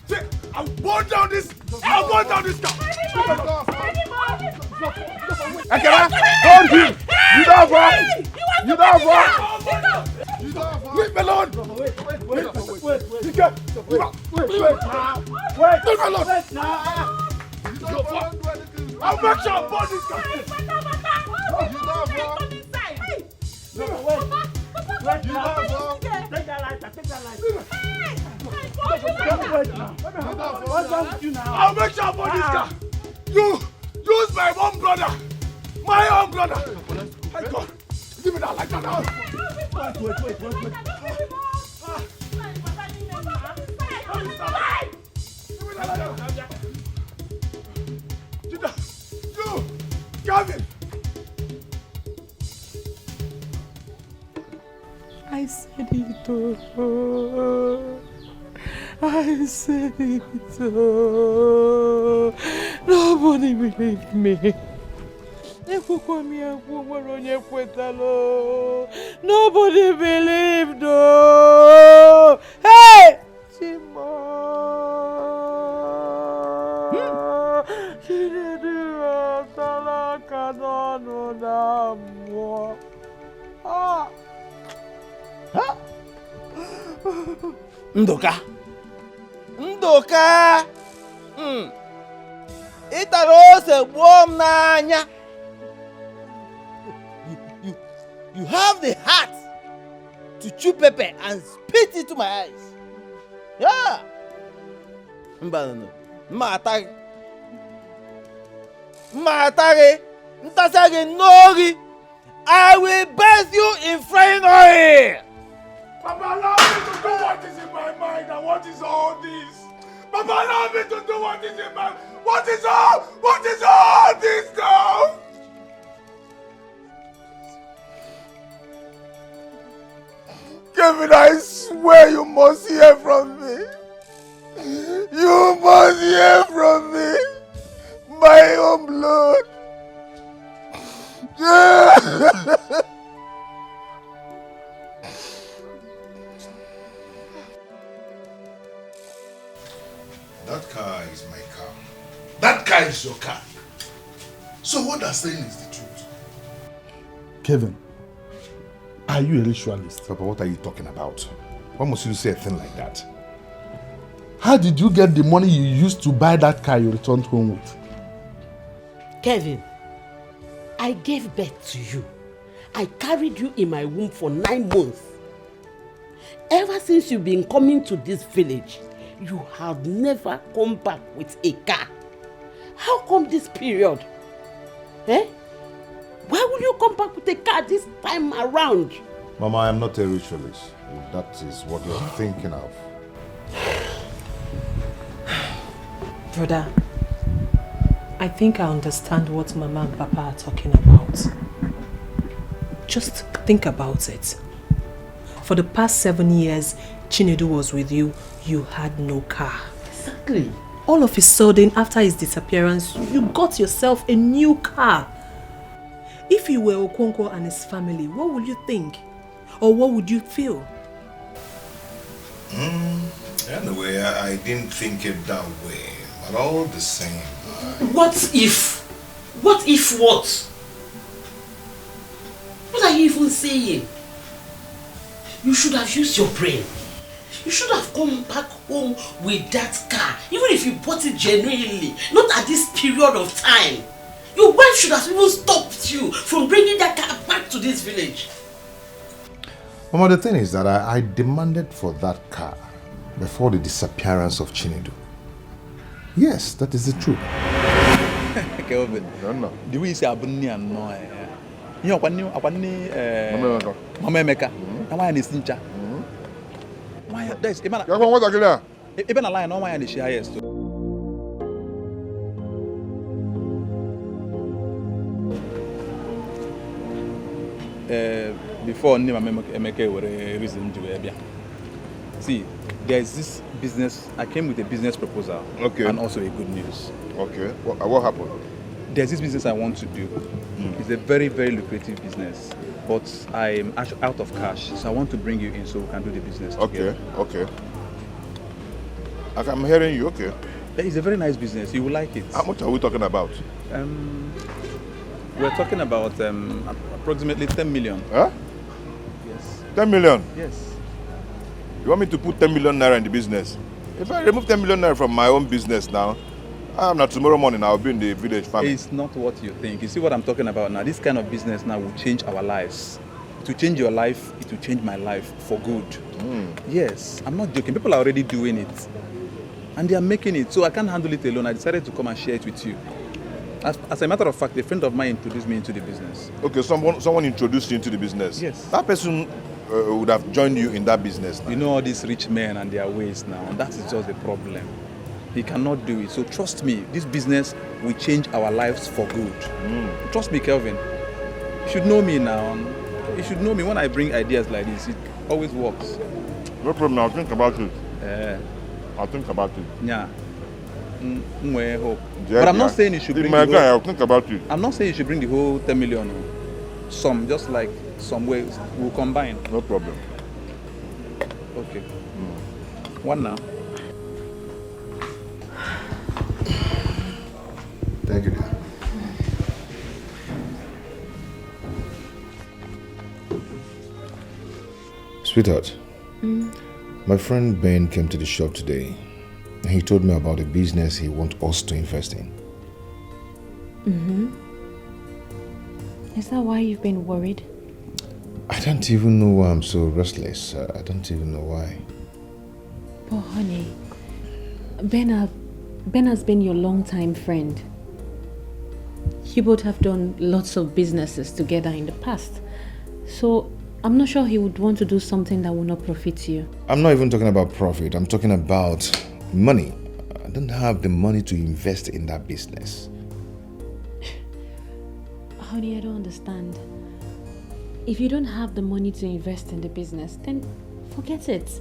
See, I'll burn down this car. Ekela, hold him. You don't want. Leave me alone. Wait. Leave me alone. I'll make sure I burn this car. I'll make sure I burn this car. You use my own brother. My own brother. My God. Give me that like that now. Wait. You, Kevin. I said it all. Nobody believed me. Nobody believed. Oh. Hey! Ndoka. Ịtara ose gbuo m n'anya. You have the heart to chew pepper and spit into my eyes. Yeah. Mba, no. Mma attack. Matare, Ntasage Nori, I will bathe you in frying oil. Papa, allow me to do what is in my mind, and what is all this? Papa, allow me to do what is in my mind. What is all this now? Kevin, I swear you must hear from me. You must hear from me. My own blood. That car is my car. That car is your car. So what they're saying is the truth. Kevin, are you a ritualist? Papa, what are you talking about? Why must you say a thing like that? How did you get the money you used to buy that car you returned home with? Kevin, I gave birth to you. I carried you in my womb for 9 months. Ever since you've been coming to this village, you have never come back with a car. How come this period? Eh? Why will you come back with a car this time around? Mama, I am not a ritualist. If that is what you're thinking of. Brother, I think I understand what Mama and Papa are talking about. Just think about it. For the past 7 years, Chinedu was with you, you had no car. Exactly. All of a sudden, after his disappearance, you got yourself a new car. If you were Okonkwo and his family, what would you think? Or what would you feel? Anyway, I didn't think it that way. But all the same... What if? What if what? What are you even saying? You should have used your brain. You should have come back home with that car, even if you bought it genuinely, not at this period of time. Your wife should have even stopped you from bringing that car back to this village. Mama, the thing is that I demanded for that car before the disappearance of Chinedu. Yes, that is the truth. Kelvin, no. The way you say abunni and no, you know, Mama Emeka, and why is Ninja? Why there's even a line on why and the highest. Before Mama Emeka were a reason to be. See, there's this business. I came with a business proposal, and also a good news. Okay, what happened? There's this business I want to do. It's a very, very lucrative business, but I'm out of cash, so I want to bring you in so we can do the business together. Okay. I'm hearing you. Okay. It's a very nice business. You will like it. How much are we talking about? We're talking about approximately 10 million. Huh? Yes. 10 million? Yes. You want me to put 10 million naira in the business? If I remove 10 million naira from my own business now, tomorrow morning I'll be in the village farming. It's not what you think. You see what I'm talking about now? This kind of business now will change our lives. It will change your life, it will change my life for good. Yes, I'm not joking. People are already doing it. And they are making it. So I can't handle it alone. I decided to come and share it with you. As a matter of fact, a friend of mine introduced me into the business. Okay, someone introduced you into the business? Yes. That person would have joined you in that business now. You know all these rich men and their ways now, and that is just the problem. He cannot do it. So trust me, this business will change our lives for good. Trust me, Kelvin. You should know me now. You should know me when I bring ideas like this. It always works. No problem, I'll think about it. I'll think about it. Yeah. Hope. But I'm not saying you should bring the whole... I'll think about it. I'm not saying you should bring the whole 10 million. Some, just like some ways we'll combine. No problem. Okay. One now. Thank you, dear. Sweetheart, my friend Ben came to the shop today. He told me about a business he wants us to invest in. Is that why you've been worried? I don't even know why I'm so restless. I don't even know why. But honey, Ben has been your long-time friend. you both have done lots of businesses together in the past. So I'm not sure he would want to do something that will not profit you. I'm not even talking about profit. I'm talking about money. I don't have the money to invest in that business. Honey, I don't understand. If you don't have the money to invest in the business, then forget it.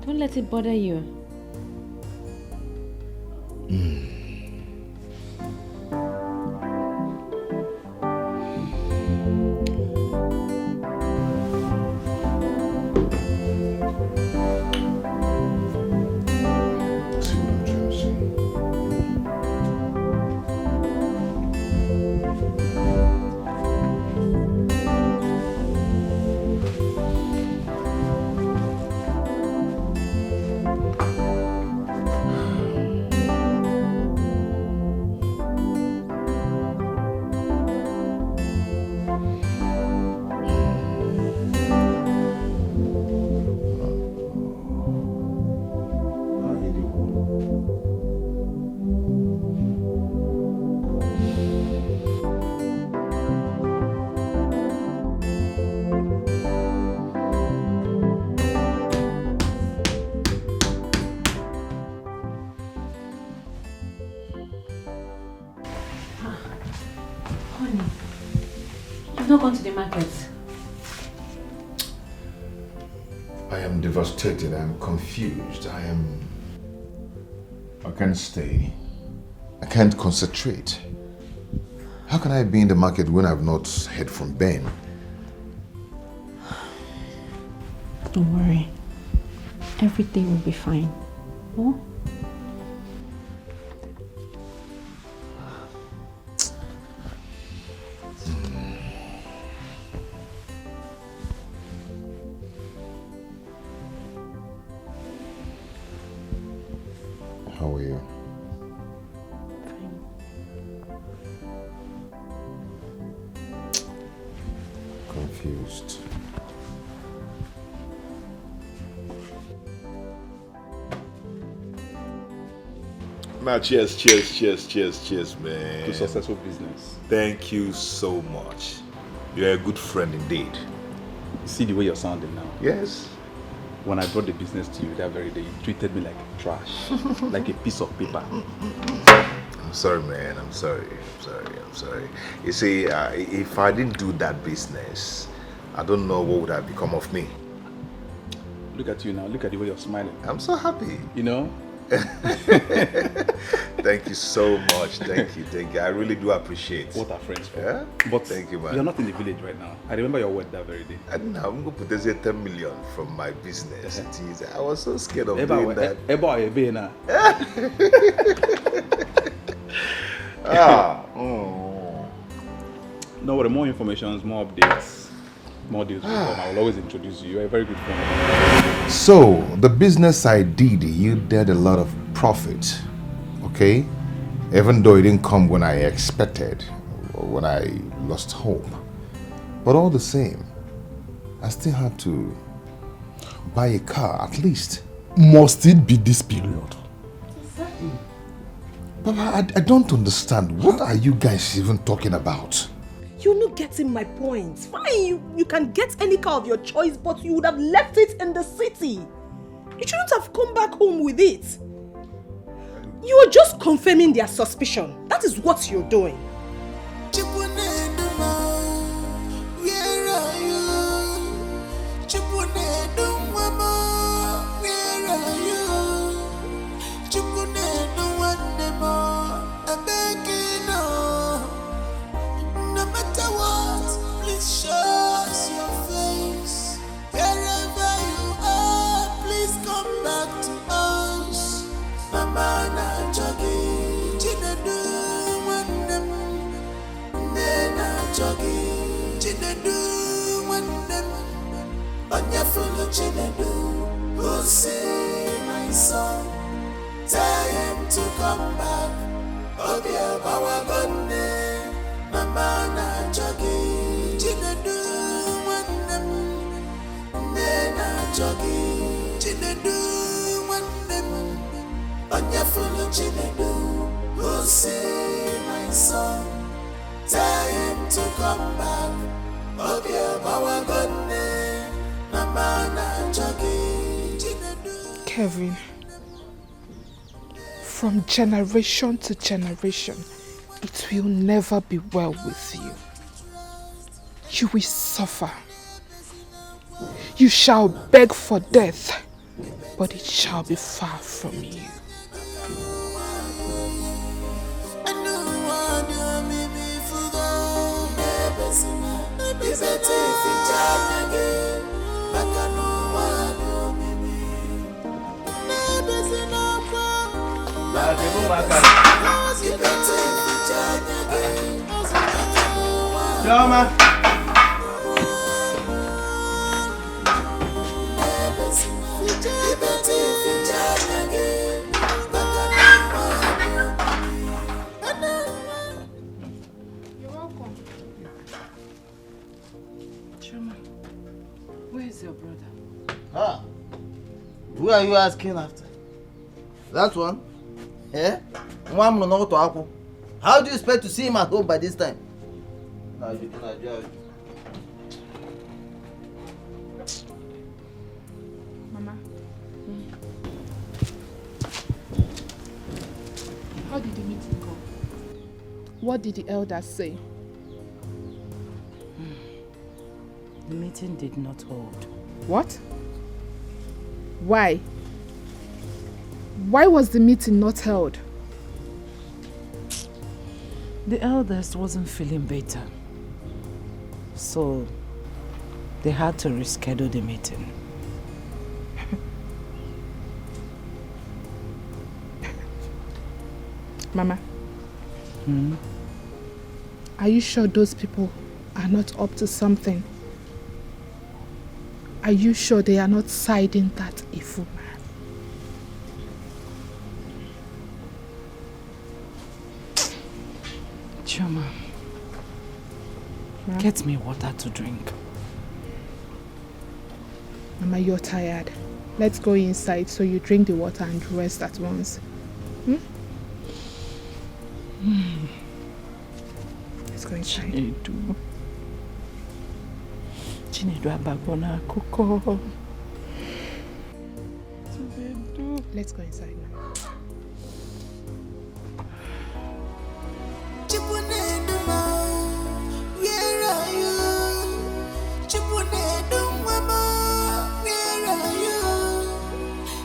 Don't let it bother you. Not gone to the market. I am devastated. I am confused. I can't stay. I can't concentrate. How can I be in the market when I've not heard from Ben? Don't worry. Everything will be fine. Oh? How are you? Confused. Now, cheers, man. To successful business. Thank you so much. You're a good friend indeed. You see the way you're sounding now? Yes. When I brought the business to you that very day, you treated me like trash, like a piece of paper. I'm sorry, man. I'm sorry. You see, if I didn't do that business, I don't know what would have become of me. Look at you now. Look at the way you're smiling. I'm so happy. You know? Thank you so much. Thank you. I really do appreciate. What are friends for? Yeah? But thank you, man. You're not in the village right now. I remember your word that very day. I'm going to put 10 million from my business. I was so scared of doing that. No, the more information, more updates, more deals will come. I will always introduce you. You're a very good friend. So, the business I did, you did a lot of profit, okay? Even though it didn't come when I expected, or when I lost hope. But all the same, I still had to buy a car, at least. Must it be this period? Exactly. Papa, I don't understand. What are you guys even talking about? You're not getting my point. Fine, you can get any car of your choice, but you would have left it in the city. You shouldn't have come back home with it. You are just confirming their suspicion. That is what you're doing. Chinedu, who say my son, tell him to come back. Oh dear, Bawa Gunne, Mama na jogi. Chinedu, Nena jogi. Chinedu, Onyefulu Chinedu, who say my son, to come back. Kevin, from generation to generation, it will never be well with you. You will suffer. You shall beg for death, but it shall be far from you. Drama. You're welcome. Chuma, where is your brother? Ah, who are you asking after? That one? Eh? How do you expect to see him at home by this time? Mama. How did the meeting go? What did the elders say? The meeting did not hold. What? Why? Why was the meeting not held? The elders wasn't feeling better, so they had to reschedule the meeting. Mama, Hmm? are you sure those people are not up to something? Are you sure they are not siding that evil man? Chuma, get me water to drink. Mama, you're tired. Let's go inside so you drink the water and rest at once. Let's go inside. Chinedu abagona kuko. Let's go inside now. Where are you? Chipunedu mama, where are you?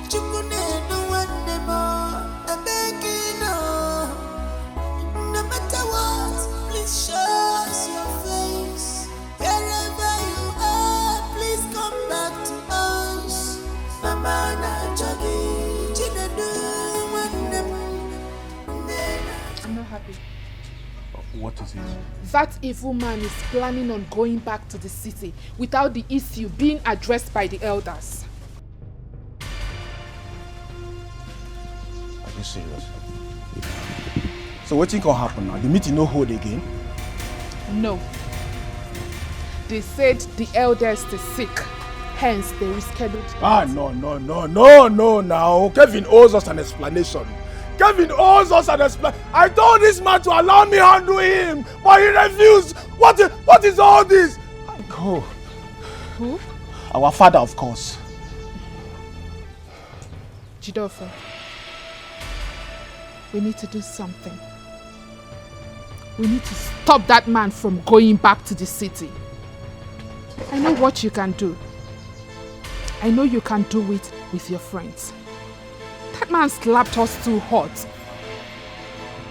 Chipunedu wandemo, abekino. No matter what, please show us your face. Wherever you are, please come back to us. Mama na jogi, chinedu wandemo. I'm not happy. What is it? That evil man is planning on going back to the city without the issue being addressed by the elders. Are you serious? So what can happen now? The meeting no hold again? No. They said the elders are sick, hence they rescheduled. No, now. Kevin owes us an explanation. Kevin owes us an explanation. I told this man to allow me handle him, but he refused. What is all this? Go. Who? Our father, of course. Jidofo, we need to do something. We need to stop that man from going back to the city. I know what you can do. I know you can do it with your friends. That man slapped us too hard.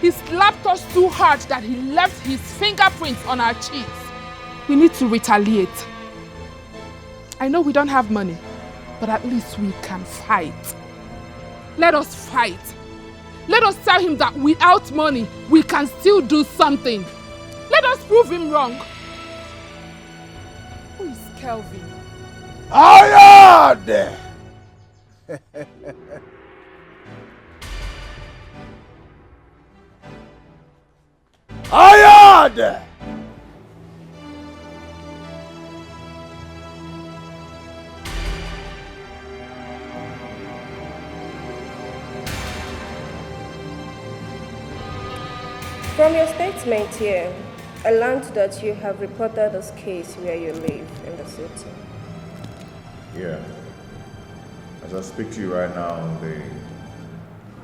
He slapped us too hard that he left his fingerprints on our cheeks. We need to retaliate. I know we don't have money, but at least we can fight. Let us fight. Let us tell him that without money, we can still do something. Let us prove him wrong. Who is Kelvin? Ayade! Ayade! From your statement here, I learned that you have reported this case where you live in the city. Yeah. As I speak to you right now, the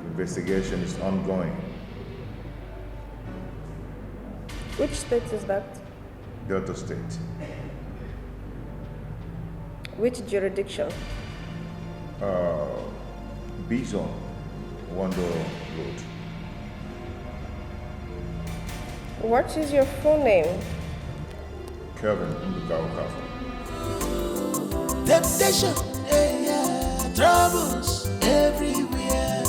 investigation is ongoing. Which state is that? Delta State. Which jurisdiction? B-Zone, Wando Road. What is your full name? Kelvin Ndukaukafu. Temptation, troubles everywhere.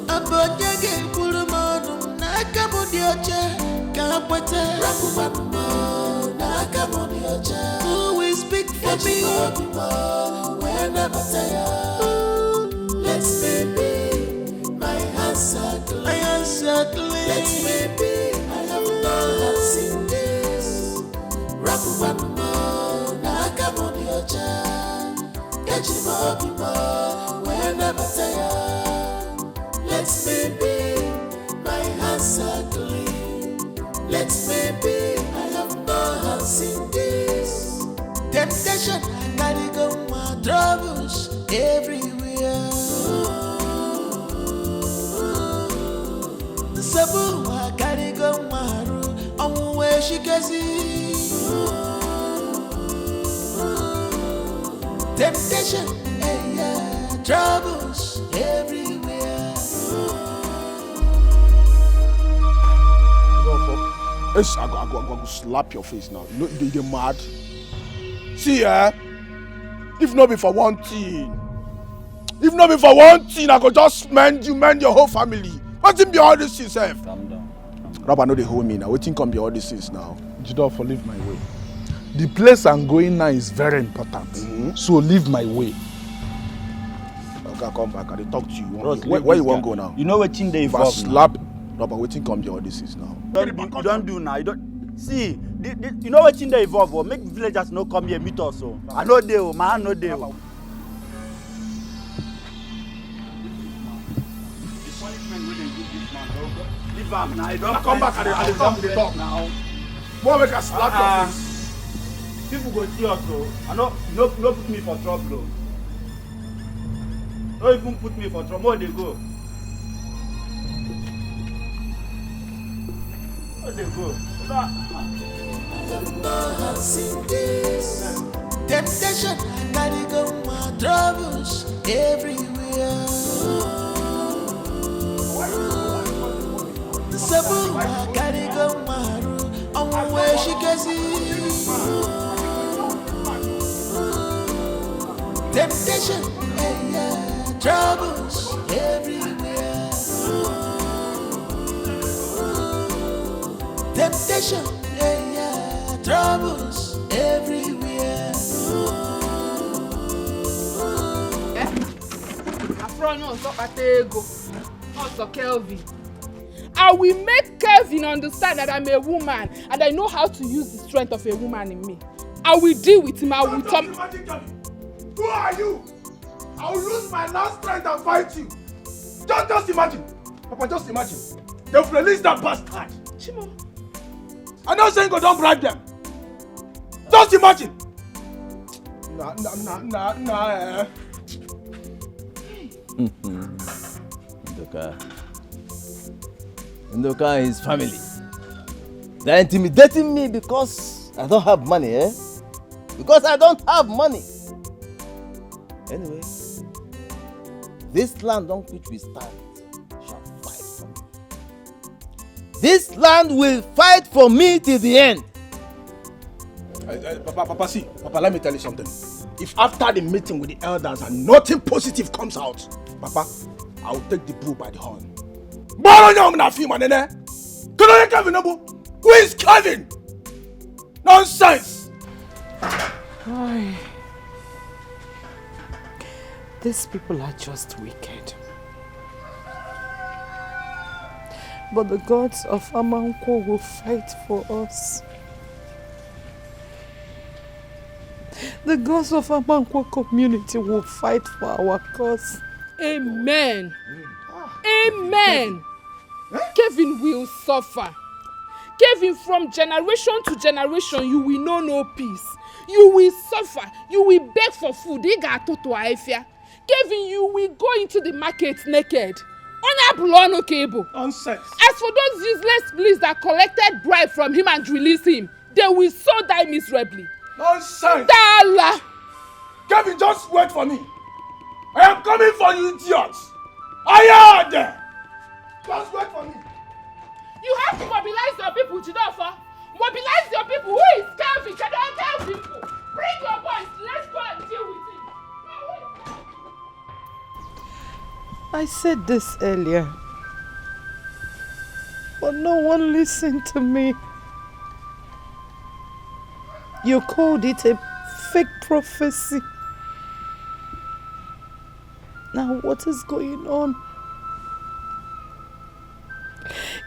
Abonyage kulumonu nakamudioche kapwete. Who will speak for me? Whenever let me be. My hands are clean. My hands are clean. Let me be. I have not seen this. Rapumamo, Nakamoni Ocha. Ejimobimo, whenever let me be. My hands are clean. Let me be. I have not seen this. Temptation, gotta go my troubles everywhere. Sabu, I gotta go maru. I'm where she can see. Temptation, troubles everywhere. I go slap your face now. You know you're mad. See, if not be for one thing, I could just mend your whole family. What's in be all this things, Calm down. Rabba, know they hold me now. Waiting come be all these things now. Jidolfo, leave my way. The place I'm going now is very important. So leave my way. Okay, come back. I talk to you. Where you want to go now? You know what thing they evolve slap. Rabba, waiting come be all this things now. You don't do now. You don't see. You know what thing they evolve? Make villagers no come here meet us. So I know they. My hand no they. Now, I don't come back and talk the talk now. More make us slap your face. People go see us, so I no put me for trouble. No even put me for trouble. Where they go? Where they go? Temptation, gotta go my troubles everywhere. Sabu, I gotta go maru. I'm where she can see. Temptation, troubles everywhere. Temptation, troubles everywhere. Also Kelvin. I will make Kelvin understand that I'm a woman and I know how to use the strength of a woman in me. I will deal with him. I will talk. Who are you? I will lose my last strength and fight you. Just imagine. Papa, just imagine. They'll release that bastard. Chimo. I'm not saying go don't bribe them. Just imagine. Nah. Ndoka and his family. They're intimidating me because I don't have money, eh? Because I don't have money. Anyway, this land on which we stand shall fight for me. This land will fight for me till the end. Papa, see. Papa, let me tell you something. If after the meeting with the elders and nothing positive comes out, Papa, I will take the bull by the horn. Who is Kevin? Nonsense! Ay. These people are just wicked. But the gods of Amanko will fight for us. The gods of Amanko community will fight for our cause. Amen. Amen. Kevin will suffer. Kevin, from generation to generation, you will know no peace. You will suffer. You will beg for food. Kevin, you will go into the market naked. Nonsense. As for those useless police that collected bribe from him and released him, they will so die miserably. Nonsense. Dala. Kevin, just wait for me. I am coming for you, idiots. I am there. Just wait for me. You have to mobilize your people, Jidofa. Mobilize your people. Who is Kevin? Can I tell people? Bring your boys. Let's go and deal with him. I said this earlier, but no one listened to me. You called it a fake prophecy. Now what is going on?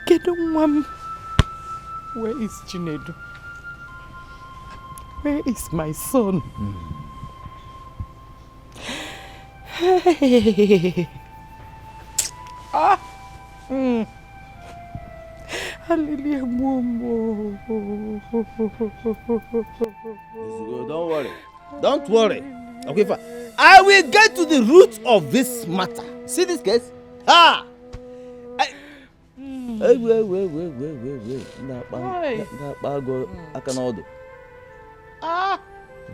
Kedumam, where is Chinedu? Where is my son? Hey. Hallelujah, Momo. Don't worry. Don't worry. Okay, fine. I will get to the root of this matter. See this case? Ah! Wait.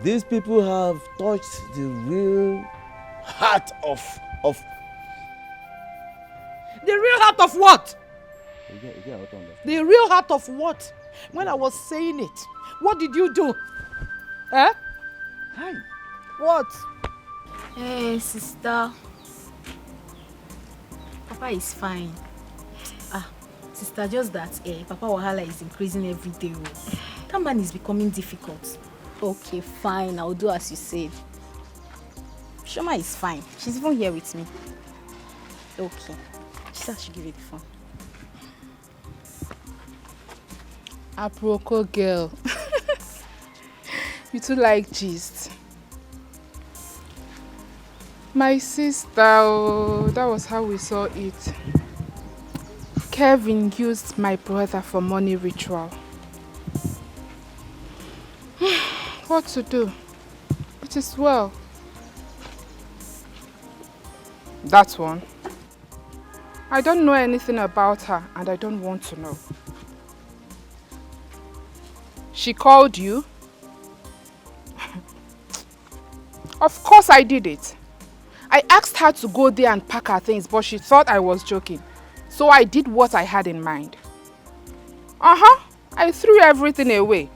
These people have touched the real heart of the real heart of what? The real heart of what? When I was saying it, what did you do? Eh? Hi. What? Hey, sister. Papa is fine. Sister, just that Papa Wahala is increasing every day. That man is becoming difficult. Okay, fine. I'll do as you said. Shoma is fine. She's even here with me. Okay. She said I should give it the phone. Aproko girl. You too like gist. My sister, that was how we saw it. Kevin used my brother for money ritual. What to do? It is well. That one. I don't know anything about her and I don't want to know. She called you? Of course I did it. I asked her to go there and pack her things, but she thought I was joking. So I did what I had in mind. I threw everything away.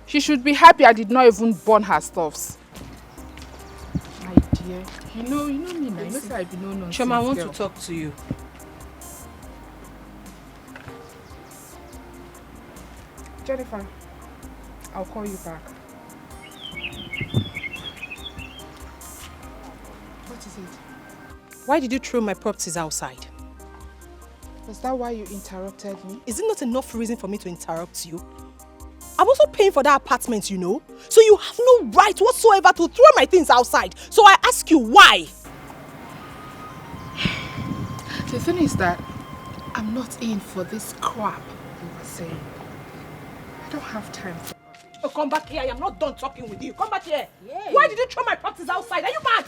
She should be happy I did not even burn her stuffs. My dear, you know me now. You know I be no nonsense. Choma, I want to talk to you. Jennifer, I'll call you back. What is it? Why did you throw my properties outside? Was that why you interrupted me? Is it not enough reason for me to interrupt you? I'm also paying for that apartment, you know. So you have no right whatsoever to throw my things outside. So I ask you, why? The thing is that I'm not in for this crap you were saying. I don't have time for it. Oh, come back here. I am not done talking with you. Come back here. Yay. Why did you throw my properties outside? Are you mad?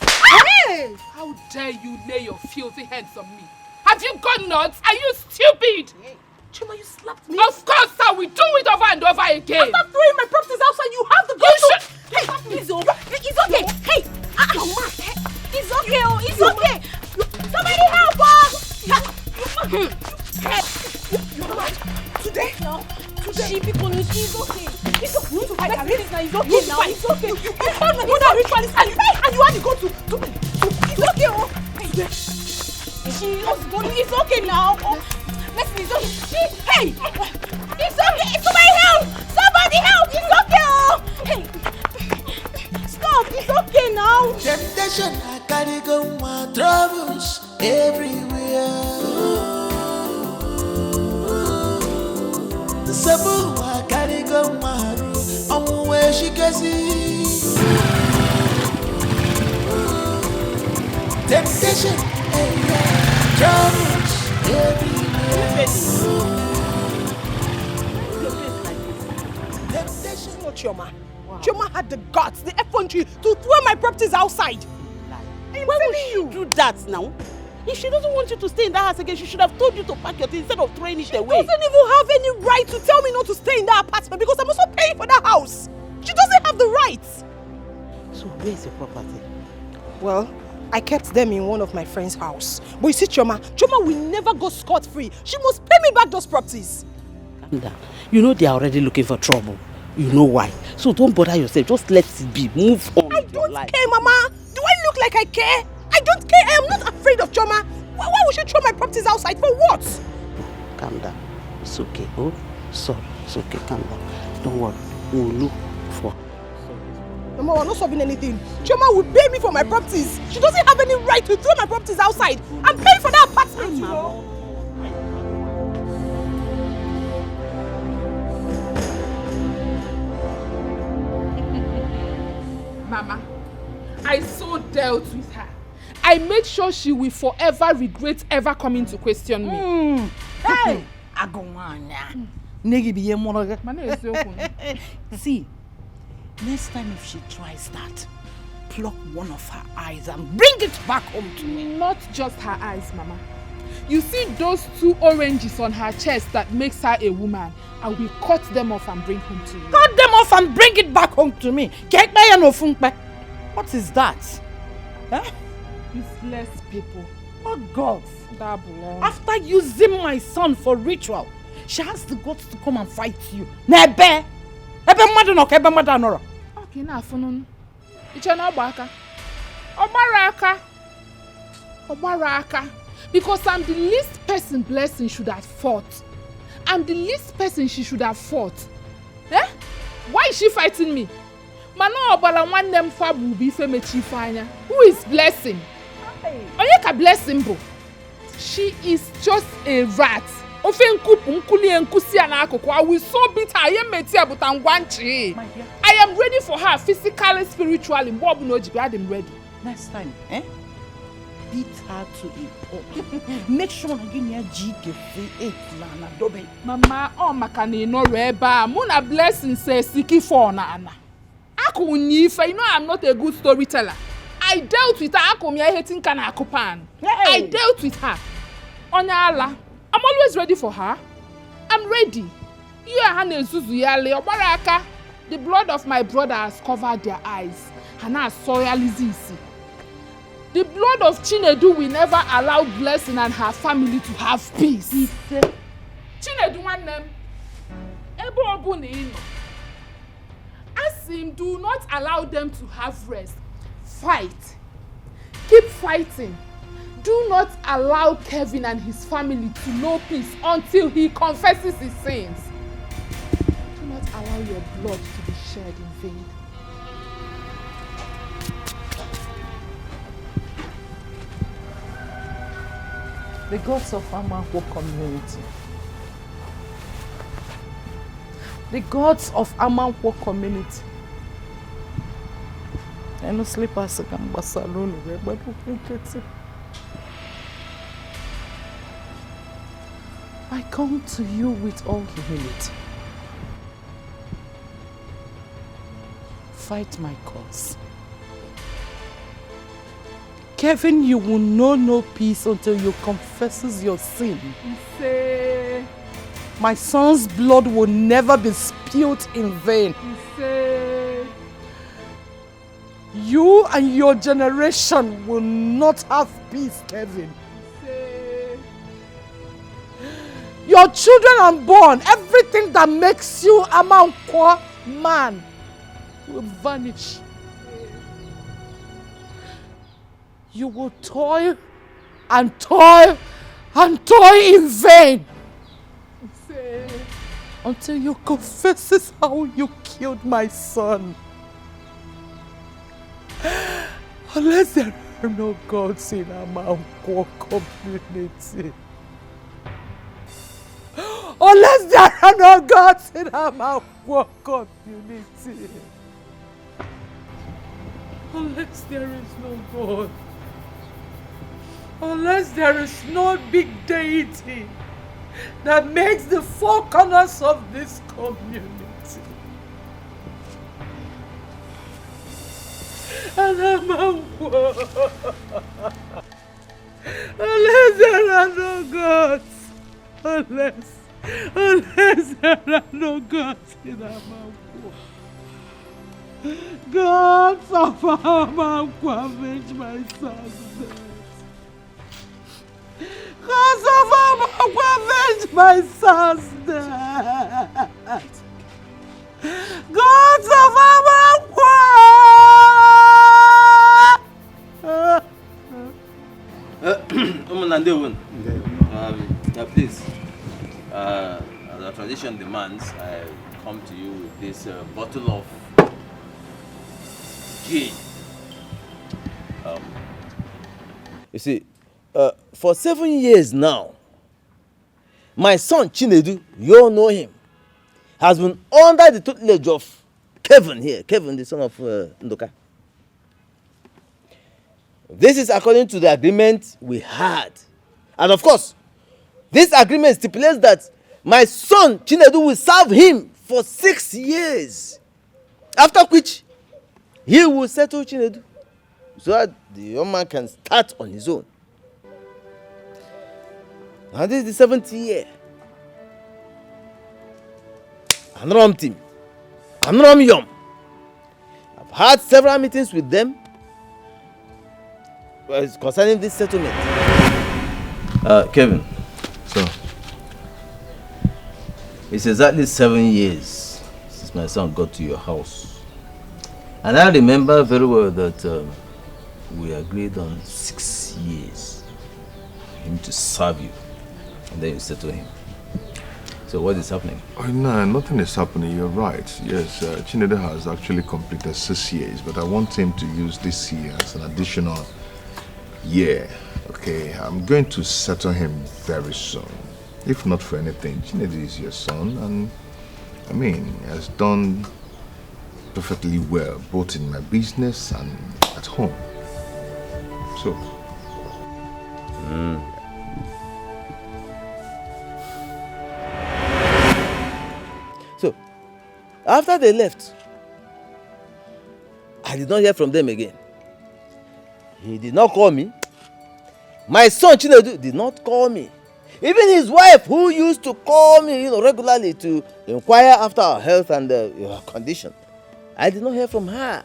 Hey! How dare you lay your filthy hands on me? Have you gone nuts? Are you stupid? Hey. Chuma, you slapped me. Of course, I will do it over and over again. After throwing my properties outside, you have the guts to... Hey, it's over. It's okay. Hey, it's okay. Oh, it's okay. Somebody help us. Today? No. Today. She's okay. It's okay. I can read it now. It's okay now. It's okay. You found my mother ritualist and you had to go to... It's okay. Oh. It's okay now. Listen, it's okay. Hey! It's okay! Somebody help! Somebody help! It's okay! Oh! Hey! Stop! It's okay now! Temptation, I carry go my troubles everywhere. The sabu, I carry go my room. I'm where she can see. Temptation, troubles everywhere. It's not Chioma. Wow. Chioma had the guts, the effrontery to throw my properties outside. Why would she do that now? If she doesn't want you to stay in that house again, she should have told you to pack your things instead of throwing it away. She doesn't even have any right to tell me not to stay in that apartment because I'm also paying for that house. She doesn't have the rights. So where's your property? Well, I kept them in one of my friend's house. But you see, Chioma will never go scot-free. She must pay me back those properties. Calm down. You know they are already looking for trouble. You know why. So don't bother yourself. Just let it be. Move on. I don't care, Mama. Do I look like I care? I don't care. I am not afraid of Chioma. Why would she throw my properties outside? For what? Calm down. It's okay. Oh, sorry. It's okay. Calm down. Don't worry. We'll look for. Mama, we're not solving anything. Chioma will pay me for my properties. She doesn't have any right to throw my properties outside. I'm paying for that apartment, you know. Mama, I so dealt with her. I made sure she will forever regret ever coming to question me. Hey, see, next time if she tries that, pluck one of her eyes and bring it back home to me. Not just her eyes, Mama. You see those 2 oranges on her chest that makes her a woman? I will cut them off and bring home to you. Cut them off and bring it back home to me. What is that? Huh? Useless people. Oh God. After using my son for ritual, she has the guts to come and fight you. Nebe! Okay, na afunun. Iche na ogbaka. Obaraka. Because I'm the least person Blessing should have fought. I'm the least person she should have fought. Eh? Why is she fighting me? Who is Blessing? Oyeka Blessing, bro. She is just a rat. I will so beat her. I am ready for her physically, spiritually. I'm ready. Next time, eh? Beat her to a pulp. Make sure I give me a GK8 na dobe. Mama, oh makani no reba. Muna Blessing says siki for na ana. Aku nifa, you know I'm not a good storyteller. I dealt with her. Aku mi hating kana akupan. I dealt with her. Onyala, I'm always ready for her. I'm ready. You are Hane Zuzuyale Obaraka. The blood of my brother has covered their eyes. Hana soyalizisi. The blood of Chinedu will never allow Blessing and her family to have peace. Chinedu one name. Ebo Obuni. Ask him, do not allow them to have rest. Fight. Keep fighting. Do not allow Kevin and his family to know peace until he confesses his sins. Do not allow your blood to be shed in vain. The gods of Amanko community. The gods of Amanko community. I no sleep as a salon, but I come to you with all humility. Fight my cause. Kevin, you will know no peace until you confesses your sin. Say. My son's blood will never be spilled in vain. Say. You and your generation will not have peace, Kevin. Say. Your children unborn, everything that makes you a man will vanish. You will toil and toil and toil in vain until you confess how you killed my son. Unless there are no gods in Amanko community. Unless there are no gods in Amanko community. Unless there is no God. Unless there is no big deity that makes the four corners of this community. Unless there are no gods, unless there are no gods in Amankwa. Gods of Amankwa, avenge my son's death. Gods of Amankwa, avenge my son's death. Gods of Amankwa! Please, as our tradition demands, I come to you with this bottle of gin. You see, for 7 years now, my son Chinedu, you all know him, has been under the tutelage of Kevin here. Kevin, the son of Ndoka. This is according to the agreement we had. And of course, this agreement stipulates that my son Chinedu will serve him for 6 years. After which, he will settle Chinedu so that the young man can start on his own. And this is the 7th year. Anram team, Anram Yom. I've had several meetings with them concerning this settlement. Kevin. So, it's exactly 7 years since my son got to your house. And I remember very well that we agreed on 6 years for him to serve you. And then you settle him. So what is happening? Oh, no, nothing is happening. You're right. Yes, Chinedu has actually completed 6 years, but I want him to use this year as an additional year. Okay, I'm going to settle him very soon. If not for anything, Chinedu is your son, and I mean, he has done perfectly well, both in my business and at home. So. So, after they left, I did not hear from them again. He did not call me. My son Chinedu did not call me. Even his wife, who used to call me, regularly to inquire after our health and her condition, I did not hear from her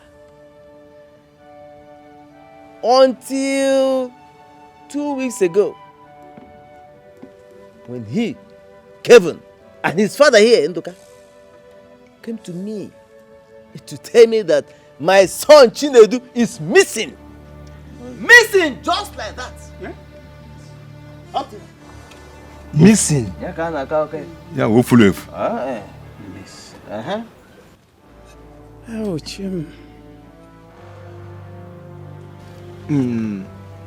until 2 weeks ago, when he, Kevin, and his father here, Ndoka, came to me to tell me that my son Chinedu is missing. Missing just like that. Yeah? Missing? Yeah, hopefully. Miss. Oh, Chim.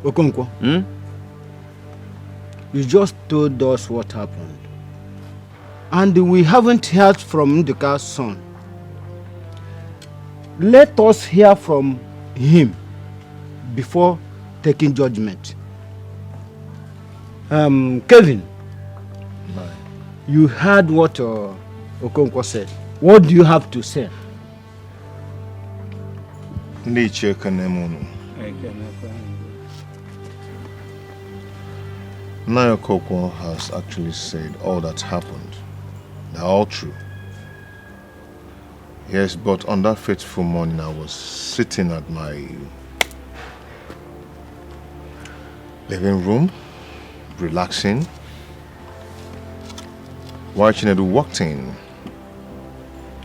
Okonkwo. You just told us what happened. And we haven't heard from Nduka's son. Let us hear from him before taking judgment. Kevin, you heard what Okonkwo said. What do you have to say? Naya Kokwo has actually said all that happened. They're all true. Yes, but on that fateful morning, I was sitting at my living room, relaxing, while Chinedu walked in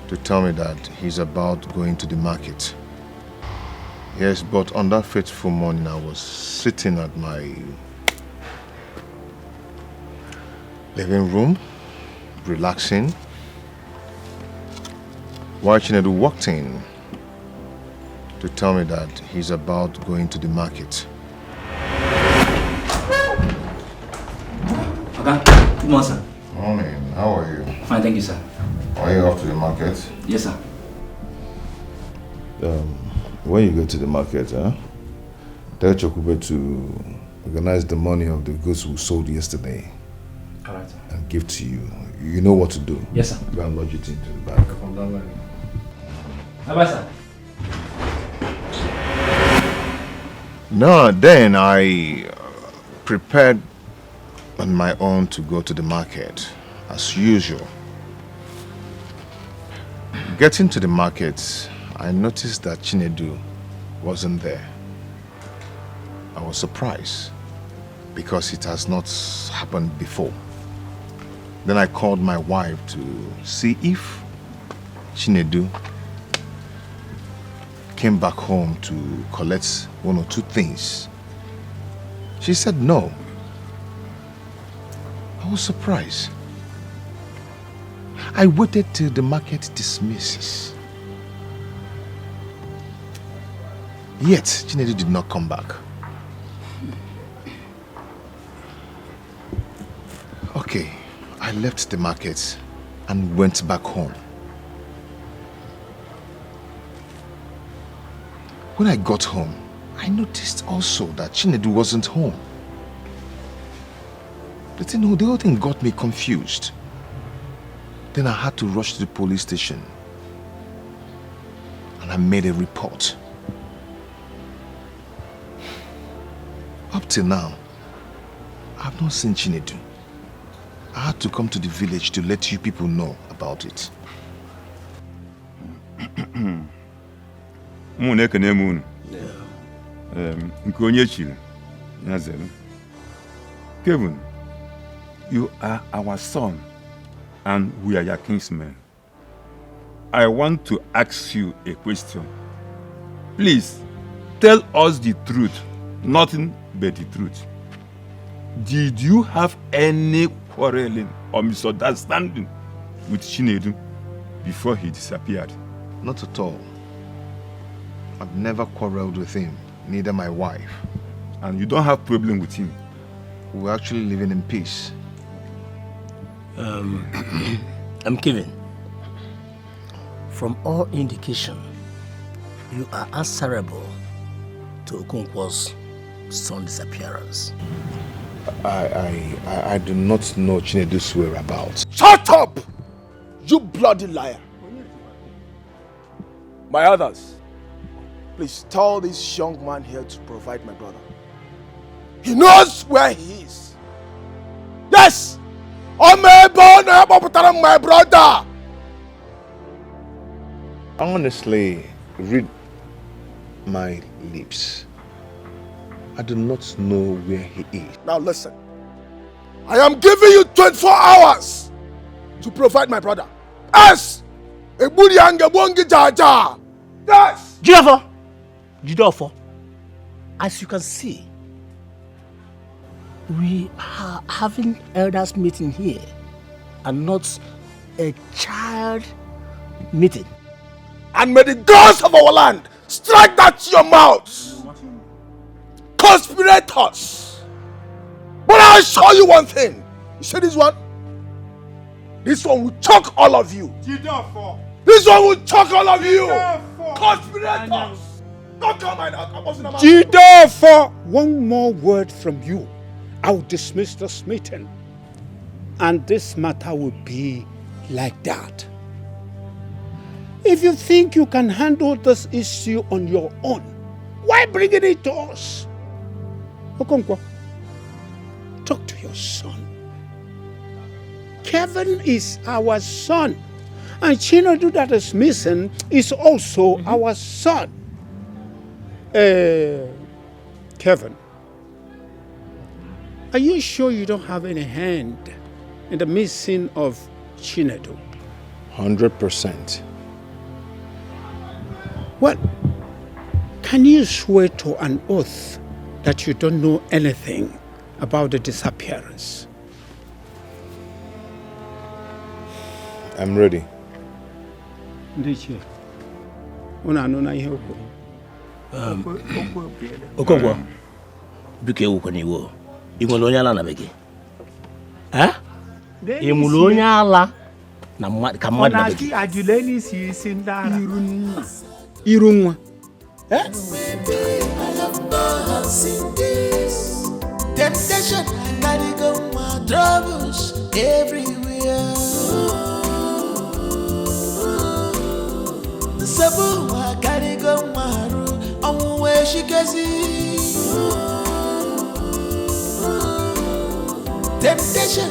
to tell me that he's about going to the market. Yes, but on that fateful morning, I was sitting at my living room, relaxing, while Chinedu walked in to tell me that he's about going to the market. Okay, good morning, sir. Morning, how are you? Fine, thank you, sir. Are you off to the market? Yes, sir. When you go to the market, tell Chokube to organize the money of the goods we sold yesterday. All right, sir. And give to you. You know what to do. Yes, sir. Go and lodge it into the bag. Bye, sir. No, then I prepared on my own to go to the market, as usual. Getting to the market, I noticed that Chinedu wasn't there. I was surprised because it has not happened before. Then I called my wife to see if Chinedu came back home to collect one or two things. She said no. I was surprised. I waited till the market dismisses. Yet, Chinedu did not come back. Okay, I left the market and went back home. When I got home, I noticed also that Chinedu wasn't home. The whole thing got me confused. Then I had to rush to the police station and I made a report. Up till now, I have not seen Chinedu. I had to come to the village to let you people know about it. Kevin, you are our son and we are your kinsmen. I want to ask you a question. Please, tell us the truth, nothing but the truth. Did you have any quarreling or misunderstanding with Chinedu before he disappeared? Not at all. I've never quarreled with him, neither my wife. And you don't have problem with him? We're actually living in peace. I'm Kevin. From all indication, you are answerable to Okonkwo's son disappearance. I do not know Chinedu's whereabouts. Shut up! You bloody liar! My others, please tell this young man here to provide my brother. He knows where he is. Yes! My brother! Honestly, read my lips. I do not know where he is. Now listen. I am giving you 24 hours to provide my brother. Yes! Yes! Jidofo, as you can see, we are having elders meeting here and not a child meeting. And may the gods of our land strike that to your mouths. Conspirators. But I'll show you one thing. You see this one? This one will choke all of you. This one will choke all of you. Conspirators. Don't come my house. Jidofo, one more word from you. I will dismiss this meeting. And this matter will be like that. If you think you can handle this issue on your own, why bring it to us? Okonkwo, talk to your son. Kevin is our son. And Chinedu that is missing is also our son. Kevin, are you sure you don't have any hand in the missing of Chinedu? 100%. Well, can you swear to an oath that you don't know anything about the disappearance? I'm ready. Ndiche, una anona ihe okwu. Okonkwo, biko ewu kwana iwo. Inwere onye ala na be gị? Ịmụrụ onye ala na ka mmadụ na be gị? Ajụla n'isi isi ndị ara. Iru nwa. Temptation, I gotta go my troubles. everywhere. Sabu wa karigo maru, onwe shikezi. Temptation,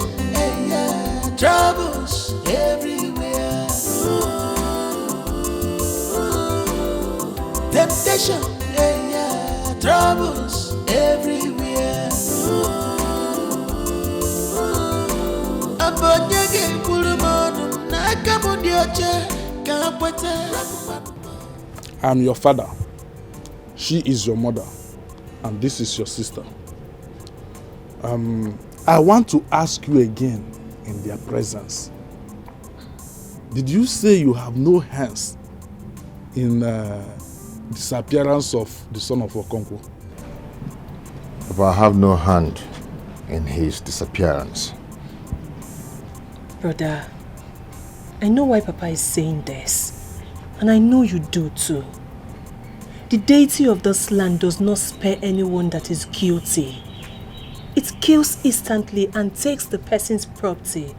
yeah, troubles everywhere. Temptation, yeah, troubles everywhere. Abonyege kulumonu nakamudioche kapwete. I'm your father. She is your mother. And this is your sister. I want to ask you again in their presence. Did you say you have no hands in disappearance of the son of Okonkwo? But I have no hand in his disappearance. Brother, I know why Papa is saying this. And I know you do too. The deity of this land does not spare anyone that is guilty. It kills instantly and takes the person's property.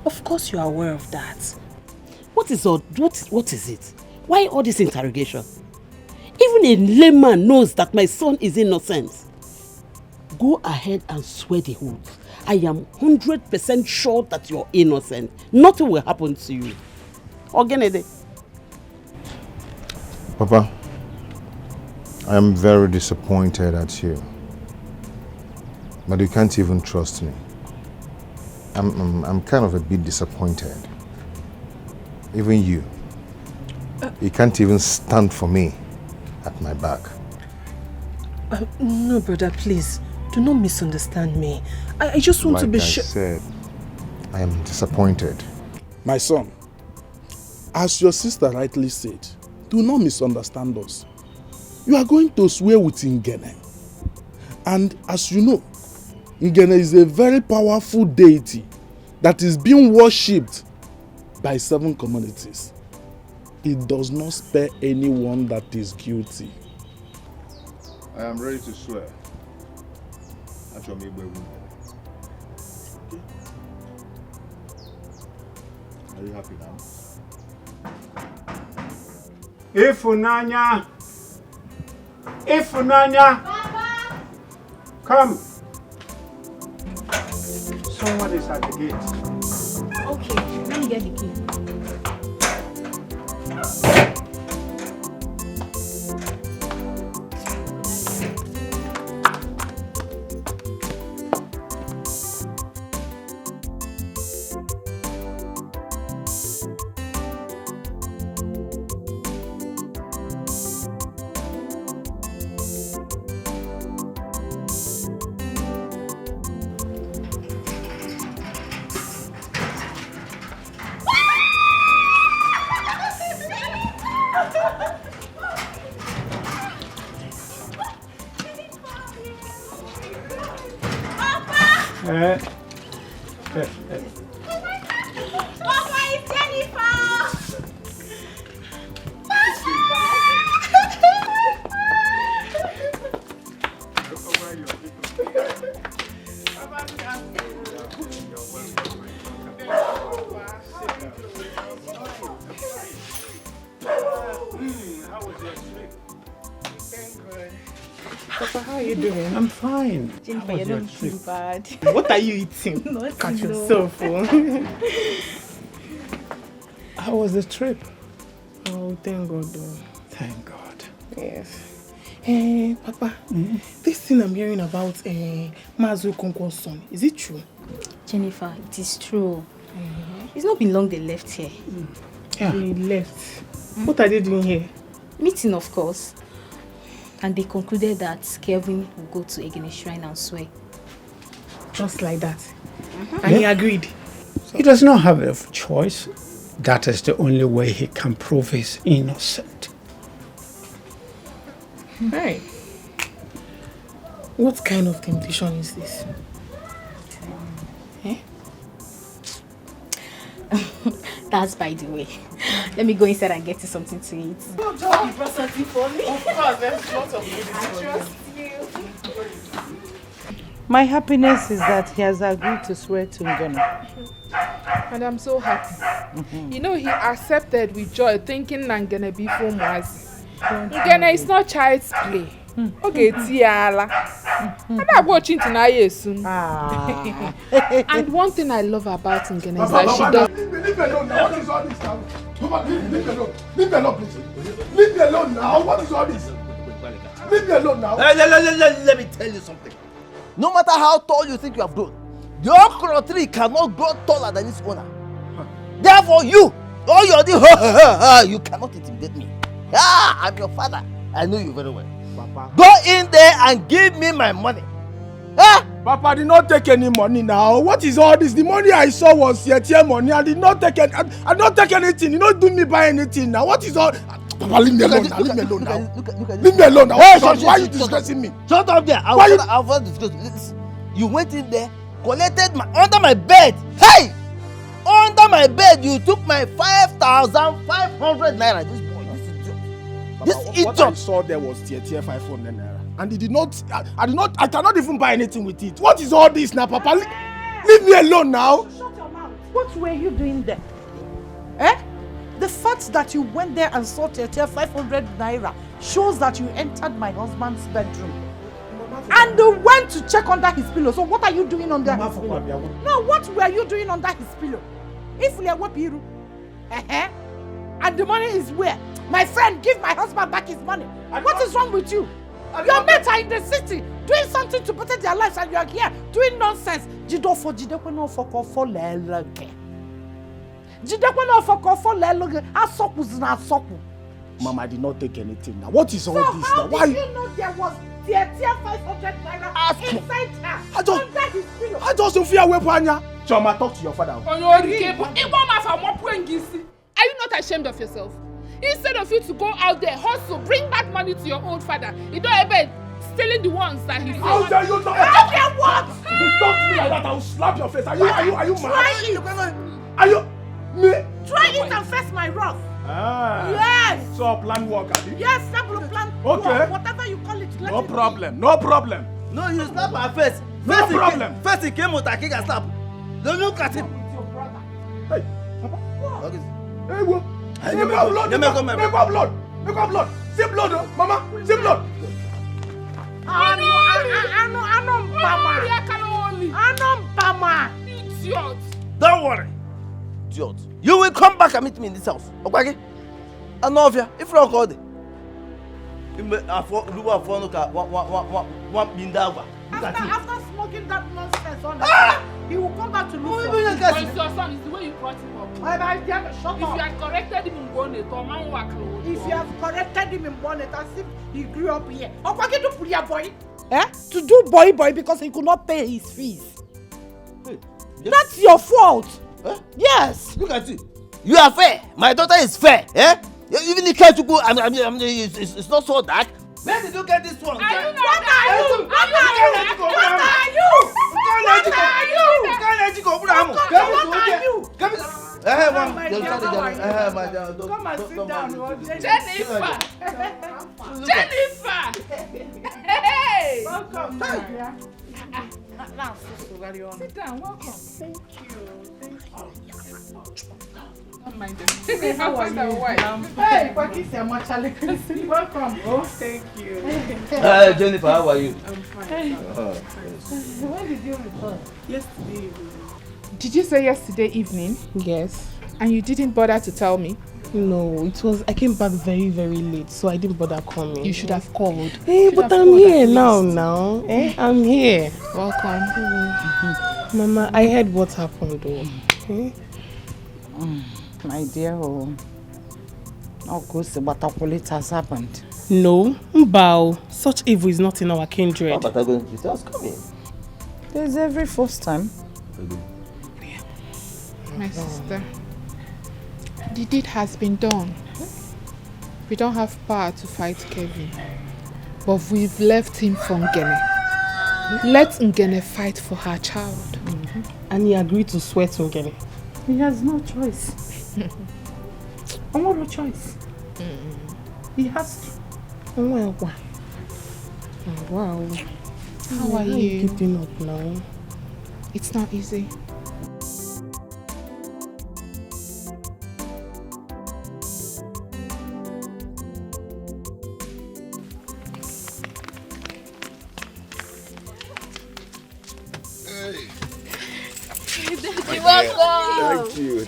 Of course you are aware of that. What is it? Why all this interrogation? Even a layman knows that my son is innocent. Go ahead and swear the oath. I am 100% sure that you're innocent. Nothing will happen to you. Ogenede. Papa, I am very disappointed at you. But you can't even trust me. I'm kind of a bit disappointed. Even you. You can't even stand for me at my back. No, brother, please. Do not misunderstand me. I just want to be sure. Like I said, I am disappointed. My son, as your sister rightly said, do not misunderstand us. You are going to swear with Ngene. And as you know, Ngene is a very powerful deity that is being worshipped by 7 communities. It does not spare anyone that is guilty. I am ready to swear. Are you happy now? Ifunanya! Papa! Come! Someone is at the gate. Okay, let me get the key. Papa, it's Jennifer! Papa, how are you doing? I'm fine. Jennifer, you don't feel bad. What are you eating? Catch yourself. How was the trip? Oh, thank God. Though. Thank God. Yes. Papa, this thing I'm hearing about Mazu Okonkwo's son, is it true? Jennifer, it is true. It's not been long they left here. Yeah. They left. What are they doing here? Meeting, of course. And they concluded that Kelvin will go to Egene Shrine and swear. Just like that? And he agreed? He does not have a choice. That is the only way he can prove he's innocent. Right. What kind of temptation is this? That's by the way. Let me go inside and get you something to eat. Oh, you brought something for me? Of course, there's lots of food. I trust you. My happiness is that he has agreed to swear to Ngene. And I'm so happy. You know, he accepted with joy, thinking Ngene before Mwazi. Ngene is not child's play. Okay, Tiala. And I'm watching tonight soon. And one thing I love about Ngene is that she does. Leave me alone now. What is all this now? Mama, leave me alone. Leave me alone, please. Leave me alone now. What is all this? Leave me alone now. Let me tell you something. No matter how tall you think you have grown, the okra tree cannot grow taller than its owner. Therefore, you cannot intimidate me. I'm your father. I know you very well. Papa. Go in there and give me my money. Papa, I did not take any money now. What is all this? The money I saw was your money. I did not take I did not take anything. You don't do me buy anything now. What is all? Papa, leave me alone now. Leave me alone now. Leave me alone now. Hey, why are you disgracing me? Shut up there. I'll first disgrace. You went in there, collected under my bed. Hey! Under my bed, you took my 5,500 naira. This boy, this idiot. What I saw there was tier 500 naira. And he did not, I cannot even buy anything with it. What is all this now, Papa? Leave me alone now. Shut your mouth. What were you doing there? The fact that you went there and saw tier 500 naira shows that you entered my husband's bedroom. And went to check under his pillow. So what are you doing under his pillow? No, what were you doing under his pillow? If we are wapiru, and the money is where? My friend, give my husband back his money. What is wrong with you? Your mates are in the city doing something to protect their lives, and you are here doing nonsense. Mama, I did not take anything now. What is all this now? Why did you know there was tier 500 naira inside her? I just don't fear weapon. Choma, talk to your father. Are you not ashamed of yourself? Instead of you to go out there, hustle, bring back money to your old father, you don't ever stealing the ones that he said. How dare you talk? How dare what? If you talk to me like that, I will slap your face. Are you mad? Try it. Are you me? Try it and face my wrath. Yes. So plan work, Abi? Yes, simple plan. Okay. Work, whatever you call it. No problem. No problem. No, you slap my face. No problem. First he came with a kick and slap. Don't look at him. Hey, Papa. Okay. Hey, what? Make up blood. Make up blood. Make up blood. See blood, Mama. See blood. Idiot. Don't worry. Idiot. You will come back and meet me in this house. Okay? Anovia, if you don't call it. After smoking that nonsense on he will come back to look for you. It's your son, it's the way you brought him up. Shut If up. you had corrected him in bonnet, or man work. If you have corrected him in bonnet as if he grew up here. Boy. To do boy because he could not pay his fees. Hey, that's your fault. Yes. Look at you. You are fair. My daughter is fair. Even the cat to go, it's not so dark. Where did you get this one? What are you? What are you? What are you? Come and sit down. Jennifer! Jennifer! Hey! Welcome. Sit down, welcome. Thank you. Don't mind them. How are you? Hey, welcome. Oh, thank you. Jennifer, how are you? I'm fine. When did you return? Yesterday evening. Did you say yesterday evening? Yes. And you didn't bother to tell me? No, I came back very, very late, so I didn't bother coming. You should have called. Hey, but I'm here now. I'm here. Welcome. Mama, I heard what happened though. My dear, what has happened? No, Mbao, such evil is not in our kindred. There's every first time. My sister, the deed has been done. We don't have power to fight Kevin, but we've left him for Ngene. Let Ngene fight for her child. And he agreed to swear to Ngene. He has no choice. No choice. He has to. Wow. How are you? Keeping up now. It's not easy.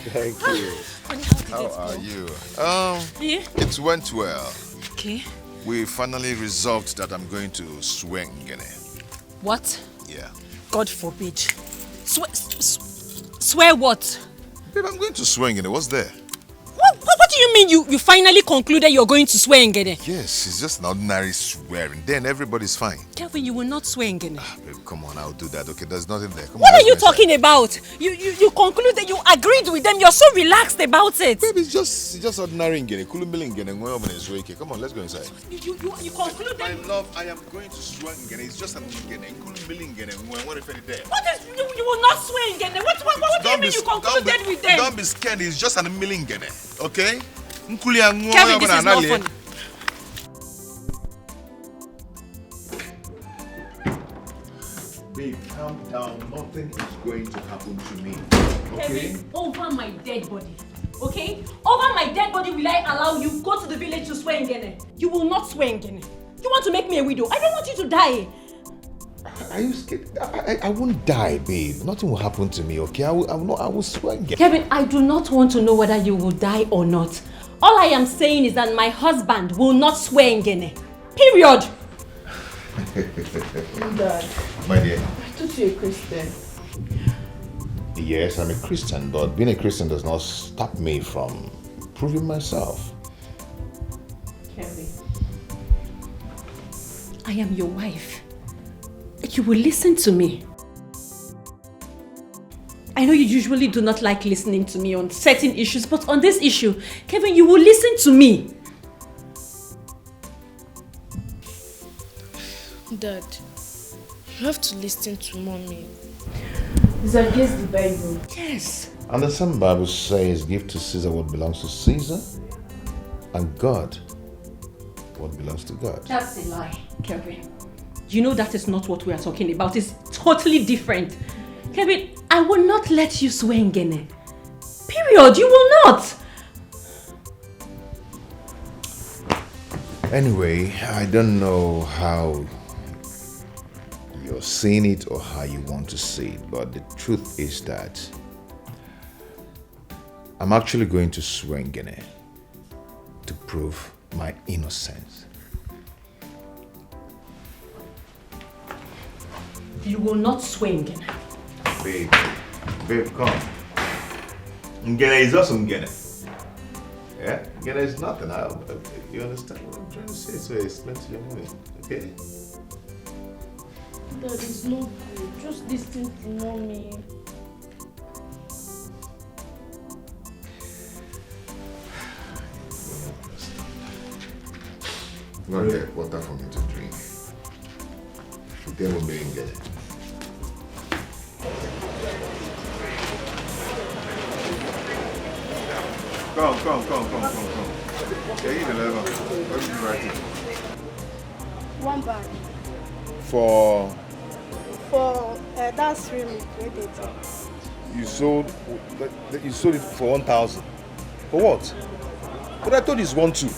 Thank you. How are you? Yeah? It went well. Okay. We finally resolved that I'm going to swing in it. What? Yeah. God forbid. Swear what? Babe, I'm going to swing in it. What's there? What do you mean you finally concluded you're going to swear Ngene? Yes, it's just an ordinary swearing. Then everybody's fine. Kelvin, you will not swear Ngene. Babe, come on, I'll do that. Okay, there's nothing there. Come What on, are you talking about? You concluded, you agreed with them. You're so relaxed about it. Babe, it's just ordinary Ngene. Kulumbili Ngene. Come on, let's go inside. You concluded. My love, I am going to swear Ngene. It's just an Ngene. Kulumbili Ngene. What if it there? What is you will not swear Ngene? What do you mean you concluded with them? Don't be scared. It's just an Ngene. Okay? Kevin, this is not funny. Babe, calm down. Nothing is going to happen to me. Okay? Kevin, over my dead body. Okay? Over my dead body will I allow you go to the village to swear Ngene? You will not swear Ngene. You want to make me a widow. I don't want you to die. Are you scared? I won't die, babe. Nothing will happen to me, okay? I will swear Ngene. Kevin, I do not want to know whether you will die or not. All I am saying is that my husband will not swear Ngene. Period. Dad. My dear. I thought you were a Christian. Yes, I'm a Christian, but being a Christian does not stop me from proving myself. Kevin. I am your wife. You will listen to me. I know you usually do not like listening to me on certain issues, but on this issue, Kevin, you will listen to me. Dad, you have to listen to Mommy. It's against the Bible. Yes. And the same Bible says, give to Caesar what belongs to Caesar, and God what belongs to God. That's a lie, Kevin. You know that is not what we are talking about. It's totally different. Kevin, I will not let you swear Ngene. Period. You will not. Anyway, I don't know how you're seeing it or how you want to see it, but the truth is that I'm actually going to swear Ngene to prove my innocence. You will not swear Ngene. Babe, come. Ngene is also Ngene. Yeah? Ngene is nothing. You understand what I'm trying to say? So I explain to you anyway. Okay? Dad, it's not good. Just listen to Mommy. Go and get water for me to drink. Then we'll be get it. Come. Okay, eat the level. What did you write it? 1 bag. For That's really great. you sold it for 1,000. For what? But I thought it's 1,200.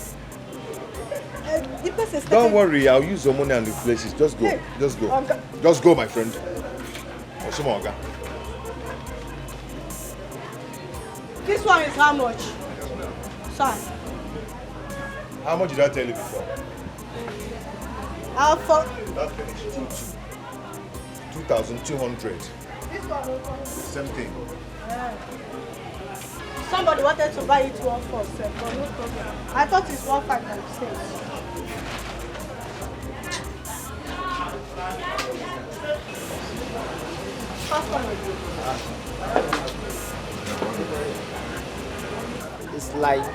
The person Don't worry, I'll use your money and replace it. Just go. Hey, Just go. Oga. Just go, my friend. Oga. This one is how much? Sorry. How much did I tell you before? That finished 2,200. This one. Same thing. Somebody wanted to buy it 147, but no problem. I thought it's 1,596. It's like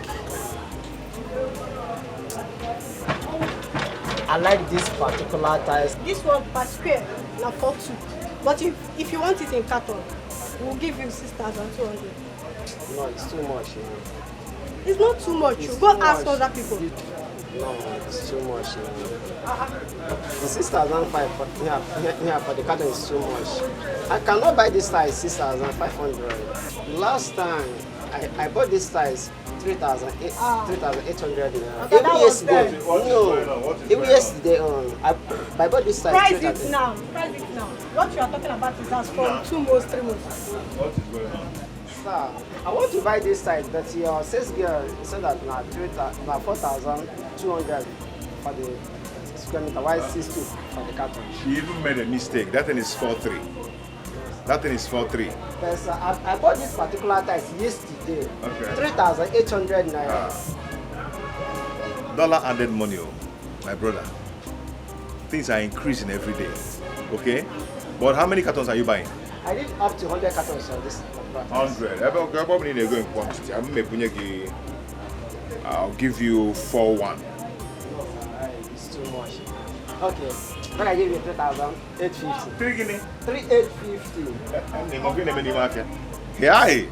I like this particular size. This one per square, now 42. But if you want it in carton, we'll give you 6,200. No, it's too much. It's not too much. It's Go too ask much. other people. No, it's too much. The 6,500 for the carton is too much. I cannot buy this size 6,500. Last time I bought this size 3,800. Even yesterday, even yesterday I bought this size. Price it now. Price it now. What you are talking about is as from 2 months, 3 months. What is going on? Sir, I want to buy this size, but your sales girl said that now 4,200 for the square meter. Why 60 for the carton? She even made a mistake. That thing is 4.3. That thing is 4.3. But sir, I bought this particular size yesterday. Okay. 3,800 naira. Dollar added money, my brother. Things are increasing every day. Okay? But how many cartons are you buying? I did up to 100 cartons on this. 100. I'll give you 4-1. It's too much. Okay. When I give you 3,850. 3,850. Hey!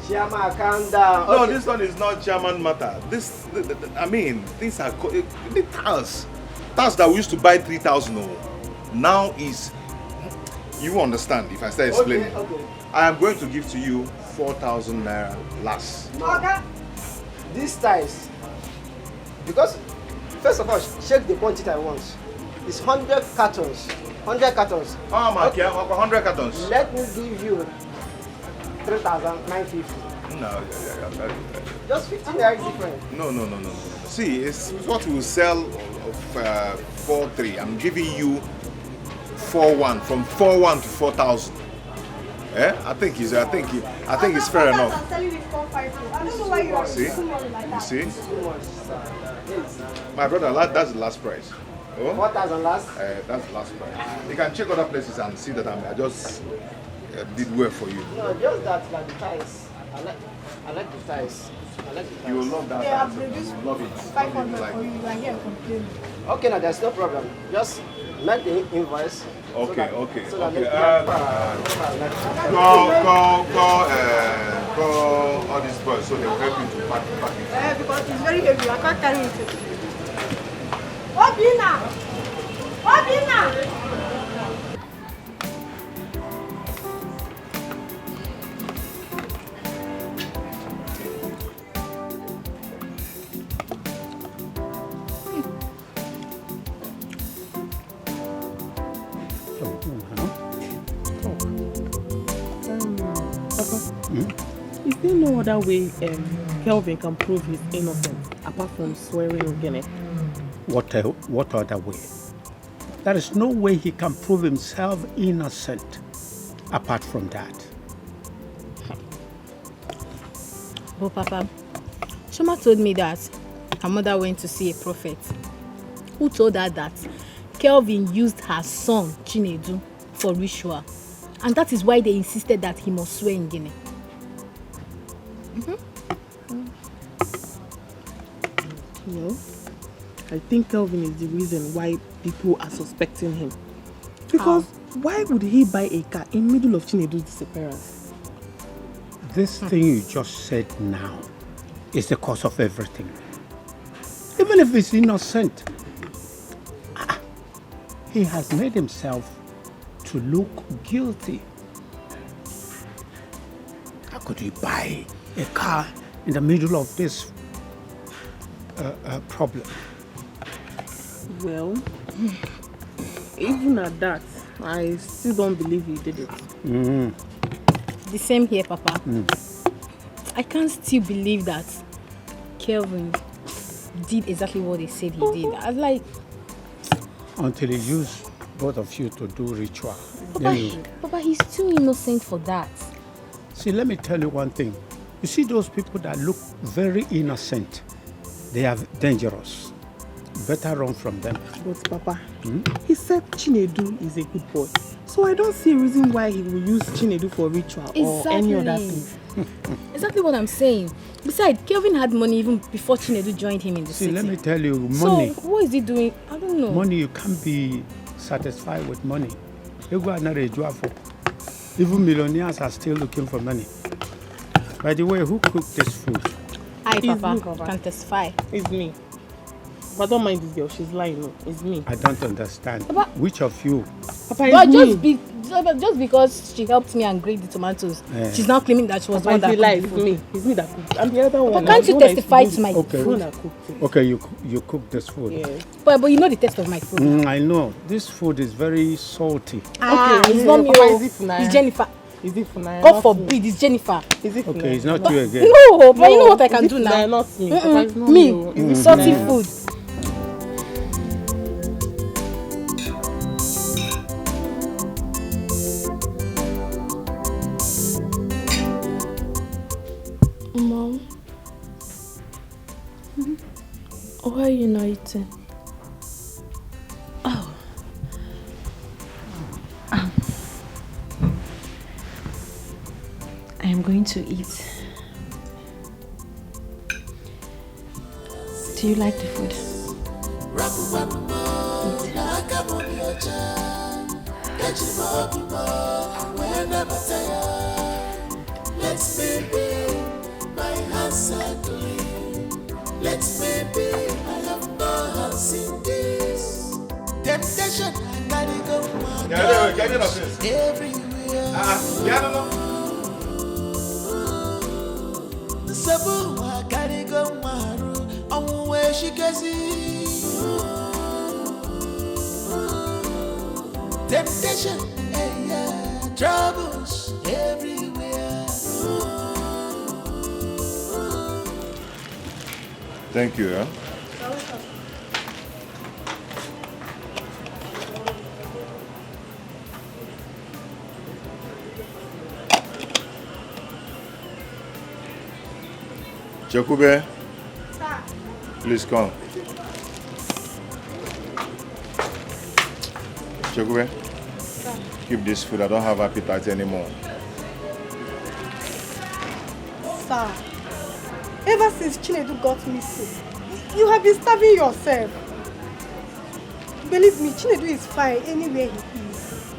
Chairman, calm down. No, Okay. this one is not German matter. I mean, things are the tax that we used to buy 3,000. Now is, you will understand if I start explaining. Okay. I am going to give to you 4,000 naira last. Okay. This size, because first of all, check the quantity I want. It's 100 cartons. 100 cartons. Oh my God, 100 cartons. Let me give you 3,950. No, Just 15 naira different. No. See, it's what we will sell of 4.3. I'm giving you 4.1, from 4.1 to 4,000. I think it's fair enough. I'm selling it 450. I don't know why you are using money like that. You see? My brother, that's the last price. Oh? 4,000 last? That's the last price. You can check other places and see that I just did well for you. No, just that, like the ties. I like the ties. You will love that. Yeah, I've reduced love it. 500 for you. You are here complaining. Okay, now there's no problem. Just make the invoice. Okay. Go all these boys so they will help you to pack it. Because it's very heavy. I can't carry it. Obina! Papa, is there no other way Kelvin can prove his innocence apart from swearing again? What other way? There is no way he can prove himself innocent apart from that. But Papa, Shoma told me that her mother went to see a prophet who told her that Kelvin used her son, Chinedu, for ritual. And that is why they insisted that he must swear in Guinea. No, I think Kelvin is the reason why people are suspecting him. Because why would he buy a car in middle of Chinedu's disappearance? This thing you just said now is the cause of everything. Even if he's innocent, he has made himself to look guilty. How could he buy a car in the middle of this problem? Well, even at that, I still don't believe he did it. The same here, Papa. I can't still believe that Kelvin did exactly what he said he did. I was like... Until he used both of you to do ritual. Papa, he's too innocent for that. See, let me tell you one thing. You see those people that look very innocent, they are dangerous. Better run from them. But Papa, he said Chinedu is a good boy. So I don't see a reason why he will use Chinedu for ritual or any other thing. Exactly what I'm saying. Besides, Kelvin had money even before Chinedu joined him in the city. See, let me tell you, money. So, what is he doing? I don't know. Money, you can't be satisfied with money. Even millionaires are still looking for money. By the way, who cooked this food? I Hi, It's Papa. me, Papa. Can testify. It's me. But don't mind this girl. She's lying. No, it's me. I don't understand. Papa. Which of you? Papa, But it's me. just because she helped me and grate the tomatoes, Eh. she's now claiming that she was the one Papa, that it's cooked the me. food. It's me that cooked. I'm the other one. But can't you The one that is testify doing to my Okay. food? Okay, you cook this food. Yes. But you know the taste of my food. I know. This food is very salty. It's not me. Papa, Oh. is it Funaya? It's Jennifer. Is it Funaya? God Not forbid, it's Jennifer. Is it Okay, it's Funaya? not you again. No, but you know what I can is do it now? Funaya? Not me. Papa, it's not Me, me. Is it salty Funaya? food. Mom, why are you not eating? Oh. I am going to eat. Do you like the food? Let me be, my hands are clean. Let me be, I have no hands in this. Temptation, I gotta go. Get it off this. Everywhere. Sabu, I gotta go. Maru, I'm where she gets temptation, yeah, troubles everywhere. Thank you, yeah? Chakube, please come. Chakube, keep this food. I don't have appetite anymore. Sir, ever since Chinedu got missing, you have been starving yourself. Believe me, Chinedu is fine anywhere he is.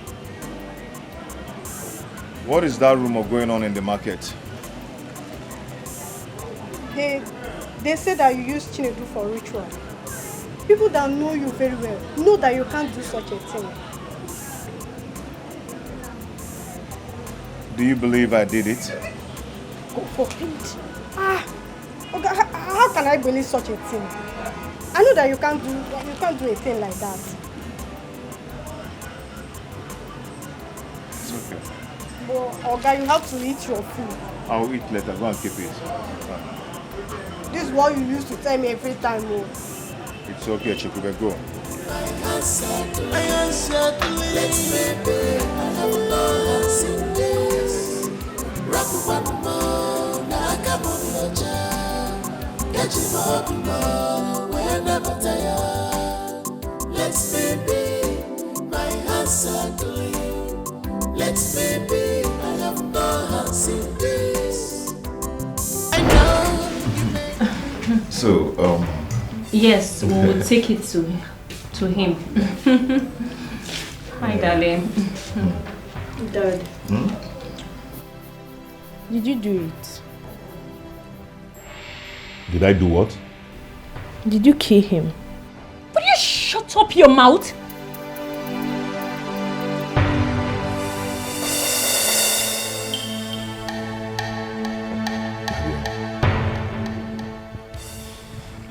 What is that rumor going on in the market? They say that you use Chinedu for ritual. People that know you very well know that you can't do such a thing. Do you believe I did it? God forbid. Okay, how can I believe such a thing? I know that you can't do a thing like that. It's okay. But Oga, you have to eat your food. I'll eat later. Go and keep it. This is what you used to tell me every time. Oh. It's okay, Chikube. Go. My hands are clean. Let me be, I have no hands in this. Rapu one more, Nakamoja. Yajima, we're never tired. Let me be, my hands are clean. Let me be, I have no hands in this. I know. So, Yes, we'll take it to him. Hi, darling. Dad, Hmm? did you do it? Did I do what? Did you kill him? Will you shut up your mouth?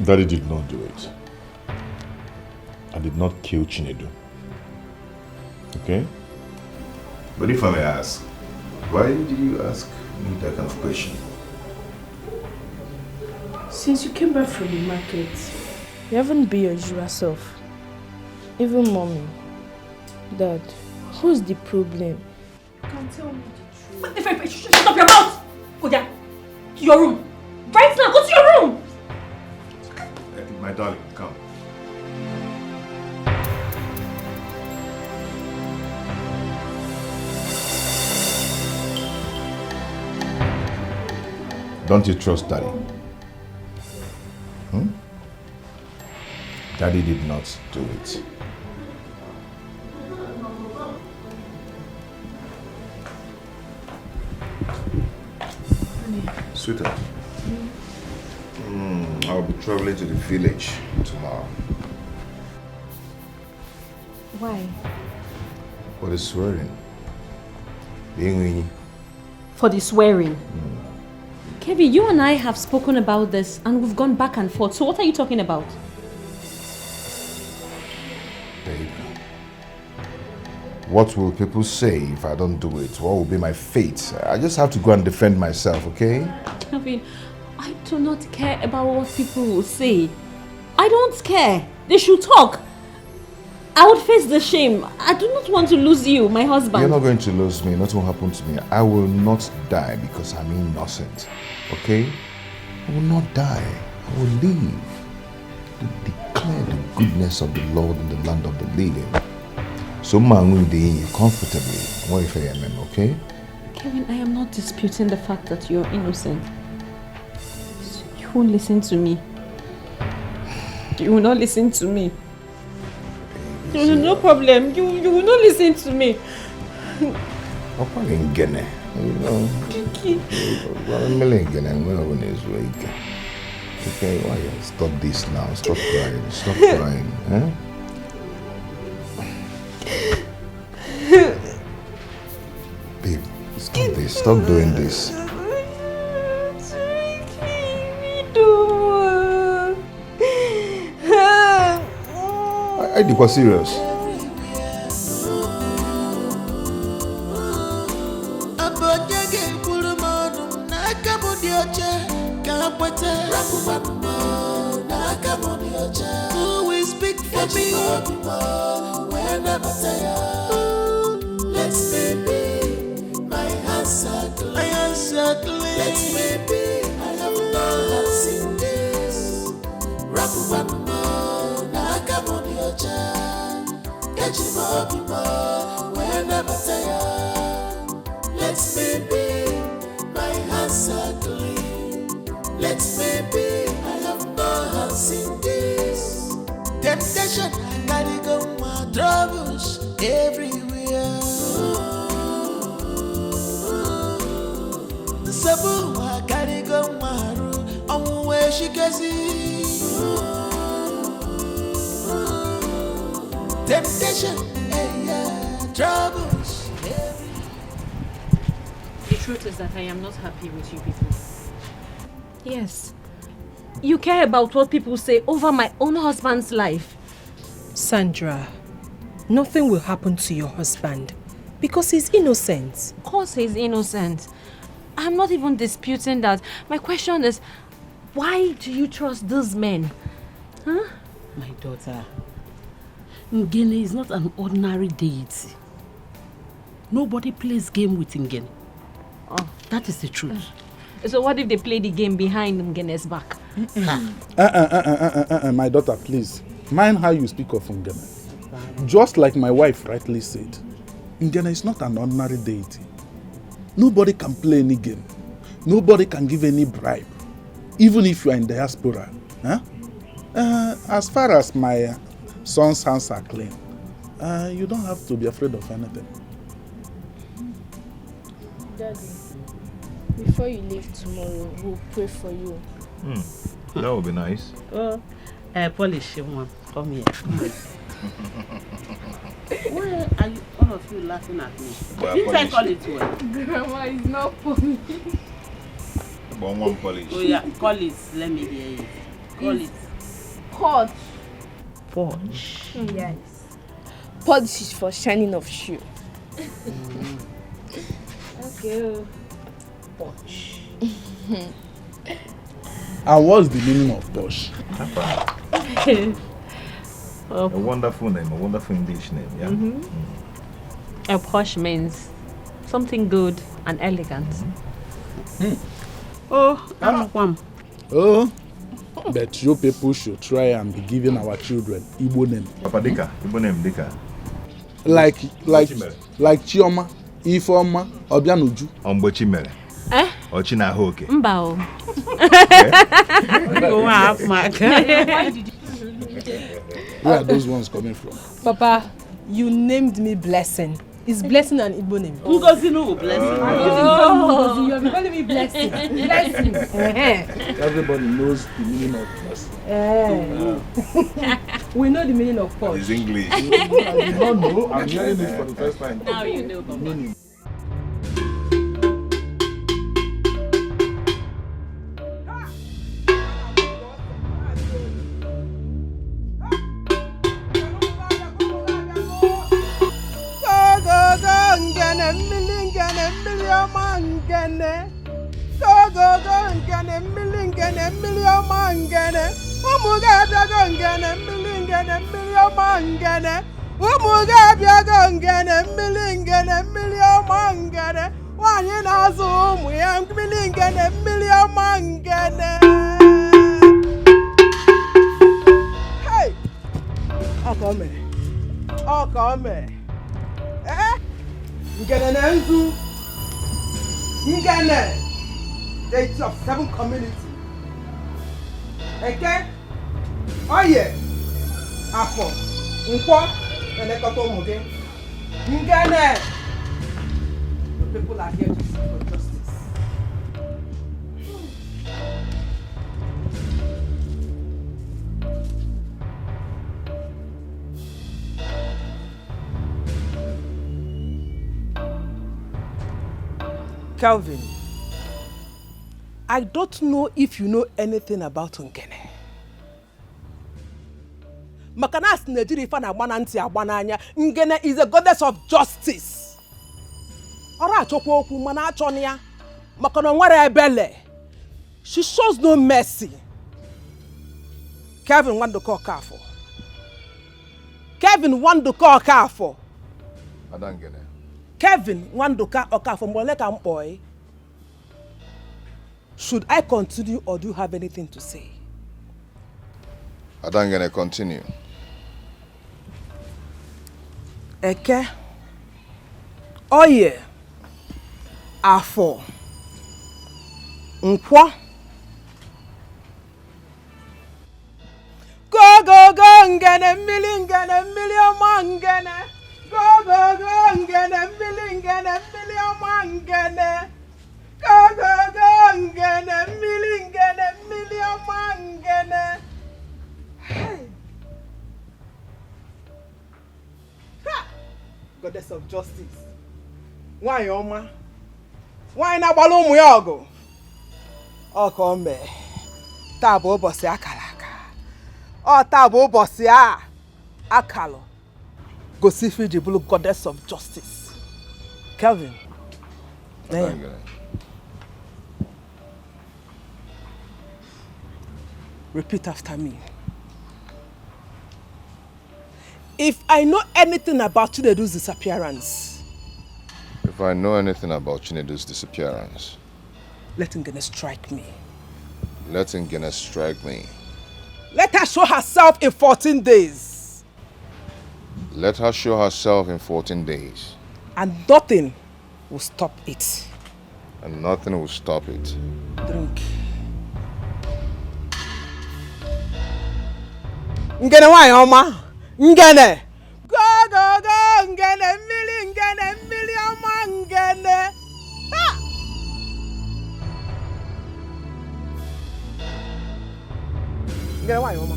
Daddy did not do it. I did not kill Chinedu. Okay? But if I may ask, why did you ask me that kind of question? Since you came back from the market, you haven't been your usual self. Even mommy. Dad, what's the problem? You can tell me the truth. Shut up your mouth! Go down to your room. Right now, go to your room! My darling, come. Don't you trust Daddy? Hmm? Daddy did not do it. Sweetheart. I'll be traveling to the village tomorrow. Why? For the swearing. For the swearing. Kevin, you and I have spoken about this and we've gone back and forth. So what are you talking about? Babe, what will people say if I don't do it? What will be my fate? I just have to go and defend myself, okay? Kevin, I do not care about what people will say. I don't care. They should talk. I would face the shame. I do not want to lose you, my husband. You're not going to lose me. Nothing will happen to me. I will not die because I'm innocent. Okay? I will not die. I will live to declare the goodness of the Lord in the land of the living. So, comfortably, okay? Kevin, I am not disputing the fact that you're innocent. You won't listen to me. You will not listen to me. No problem. You will not listen to me. Okay, why? Stop this now. Stop crying. Stop crying. Huh? Babe, stop this. Stop doing this. I think we're serious. Who will speak for me? Let me be my answer to let me be. I have not seen this. Let me be my answer to let me be. I have not seen this. Temptation, I gotta go my troubles everywhere. Sabu, I gotta go my room. I'm where she can see. Temptation, troubles. The truth is that I am not happy with you people. Yes. You care about what people say over my own husband's life. Sandra, nothing will happen to your husband because he's innocent. Of course he's innocent. I'm not even disputing that. My question is, why do you trust these men? Huh? My daughter, Ngene is not an ordinary deity. Nobody plays game with Ngene. Oh, that is the truth. So what if they play the game behind Ngene's back? My daughter, please. Mind how you speak of Ngene. Just like my wife rightly said, Ngene is not an ordinary deity. Nobody can play any game. Nobody can give any bribe. Even if you are in diaspora. Huh? As far as my son's hands are clean, you don't have to be afraid of anything. Daddy, before you leave tomorrow, we'll pray for you. That would be nice. Oh, polish one. Come here. Why are you, all of you laughing at me? Didn't I call it well? Grandma, it's not funny. One polish. Oh yeah, call it. Let me hear it. Call it. Porch. Porch. Yes. Polish is for shining of shoe. Okay. Porch. And what's the meaning of Posh? A wonderful name, a wonderful English name, yeah? A posh means something good and elegant. Oh, I'm one. Oh, but you people should try and be giving our children Igbo name. Papa Dika, Igbo name Dika. Like Chioma, Ifeoma, Obianuju. Ombochimere. Eh? Ochina Hoke. Mbao. Where are those ones coming from? Papa, you named me Blessing. Is blessing an Igbo name? Ngozi no blessing. Ngozi, you're calling me blessing. Blessing. Everybody knows the meaning of blessing. We know the meaning of posh. It's English. I did not know. I'm hearing it for the first time. Now you know, Baba. Meaning. Date of 7 community. Okay? Oh yeah. Afọ. Nkwo. Elekọta ụmụ gị. Ngene. The people are here to seek for justice. Calvin, I don't know if you know anything about Ngene. Makanas Nigeria fan agbananti agbananya. Ngene is a goddess of justice. Ora achokwa okwu mana achoni ya. Makana nwere ebele. She shows no mercy. Kevin want to call Kafo. Kevin want to call Kafo. Adangene. Kevin want to call Kafo. Moleka mpoy. Should I continue or do you have anything to say? Adangene, continue. Eke. Oye. Afọ. Nkwo. Go go go ngene mmili ọma ngene. Go go go ngene mmili ọma ngene. Go go go ngene mmili ọma ngene. Hey. Ha! Goddess of justice. Nwanyị ọma. Nwanyị na-agbalụ ụmụ ya ọgụ. Ọ ka o mee. Taa bụ ụbọchị akara aka. Taa bụ ụbọchị a akalụ. Gosi ife iji bụrụ goddess of justice. Kelvin. Repeat after me. If I know anything about Chinedu's disappearance. If I know anything about Chinedu's disappearance. Let Ngene strike me. Let Ngene strike me. Let her show herself in 14 days. Let her show herself in 14 days. And nothing will stop it. And nothing will stop it. Drink. Ngene nwanyị ọma. Ngene. Go go go ngene mmili ọma ngene. Ha! Ngene nwanyị ọma.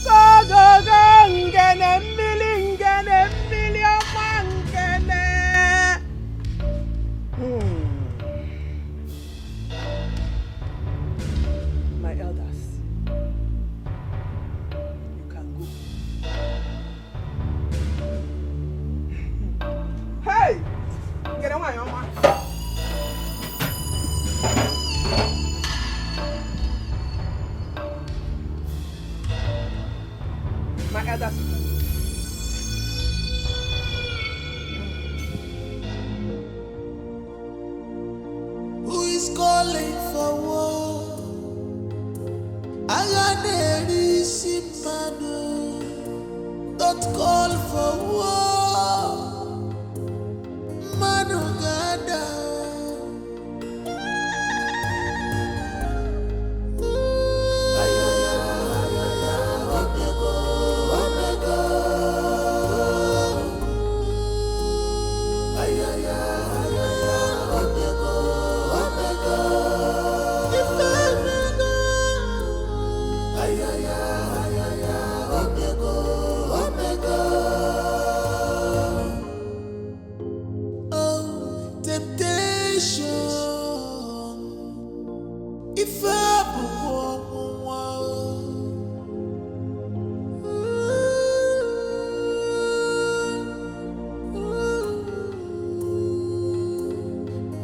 Go go go ngene mmili ọma ngene. My elders. Hey! Get away, Oma. My elders. Who is calling for war? Aganeri Simpano. Don't call for war. Manugada. If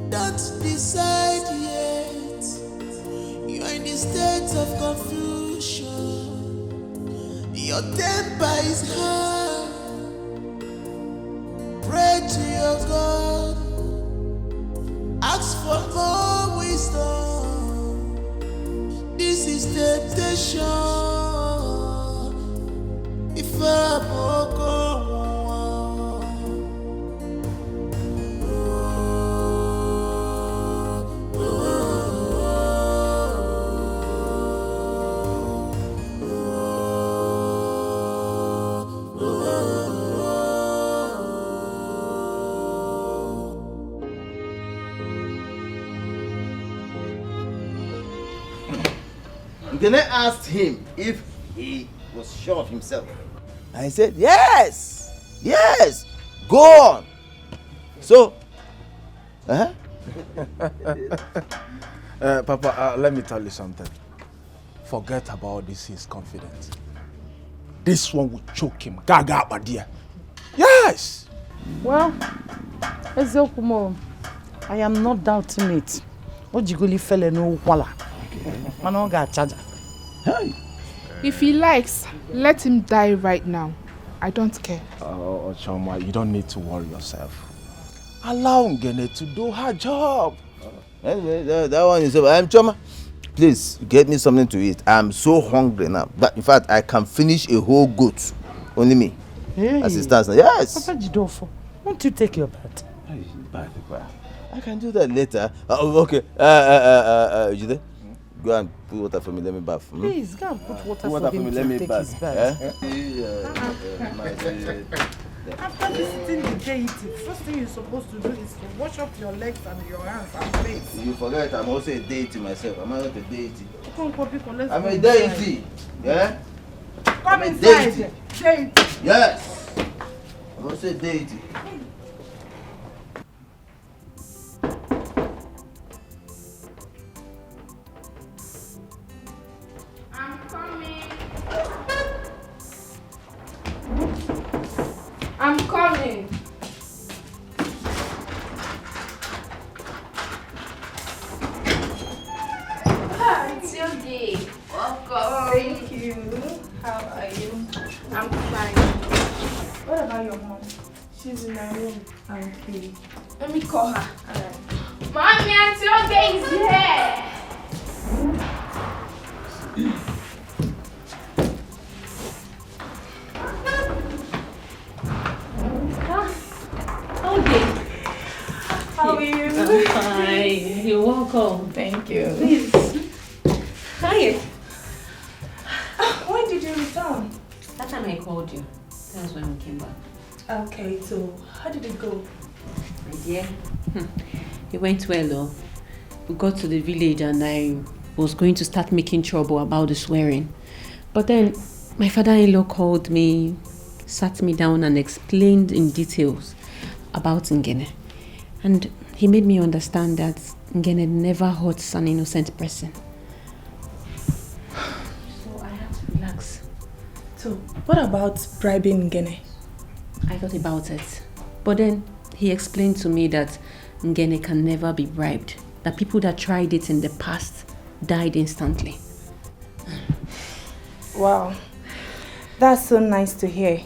don't decide yet. You are in a state of confusion. Your temper is high. Pray to your God. Ask for more wisdom. This is temptation. If Then I asked him if he was sure of himself. And he said, yes, yes, go on. So, Papa, let me tell you something. Forget about this, he's confident. This one will choke him. Gaga, my dear. Yes! Well, Ezeokumo, I am not doubting it. Ojiguli fell no wala. Man, got charger. If he likes, let him die right now. I don't care. Oh, Choma, you don't need to worry yourself. Allow Ngene to do her job. Anyway, that one is over. Choma, please get me something to eat. I'm so hungry now. But in fact, I can finish a whole goat. Only me. Hey. As it stands now. Yes. Papa Jidofo, won't you take your bath? I can do that later. Okay. Jide, go and put water for me. Let me bath. Please, go and put water for him let me take bath. his bath. After visiting the deity, first thing you're supposed to do is to wash up your legs and your hands and face. You forget I'm also a deity myself. I'm not a deity. Come, Popiko, let's I'm go a deity. inside. Yeah? Come I'm a inside. deity. Deity. Yes. I'm also a deity. I'm coming. It's your day. Welcome. Thank you. How are you? I'm fine. What about your mom? She's in her room. Okay. Let me call her. Alright. Mommy, Auntie Oge is here. How are you? I'm fine. You're welcome. Thank you. Please. Hi. When did you return? That time I called you. That was when we came back. Okay, so how did it go? My dear, it went well though. We got to the village and I was going to start making trouble about the swearing. But then my father-in-law called me, sat me down and explained in details about Ngene. And he made me understand that Ngene never hurts an innocent person. So I had to relax. So, what about bribing Ngene? I thought about it. But then he explained to me that Ngene can never be bribed. That people that tried it in the past died instantly. Wow. That's so nice to hear.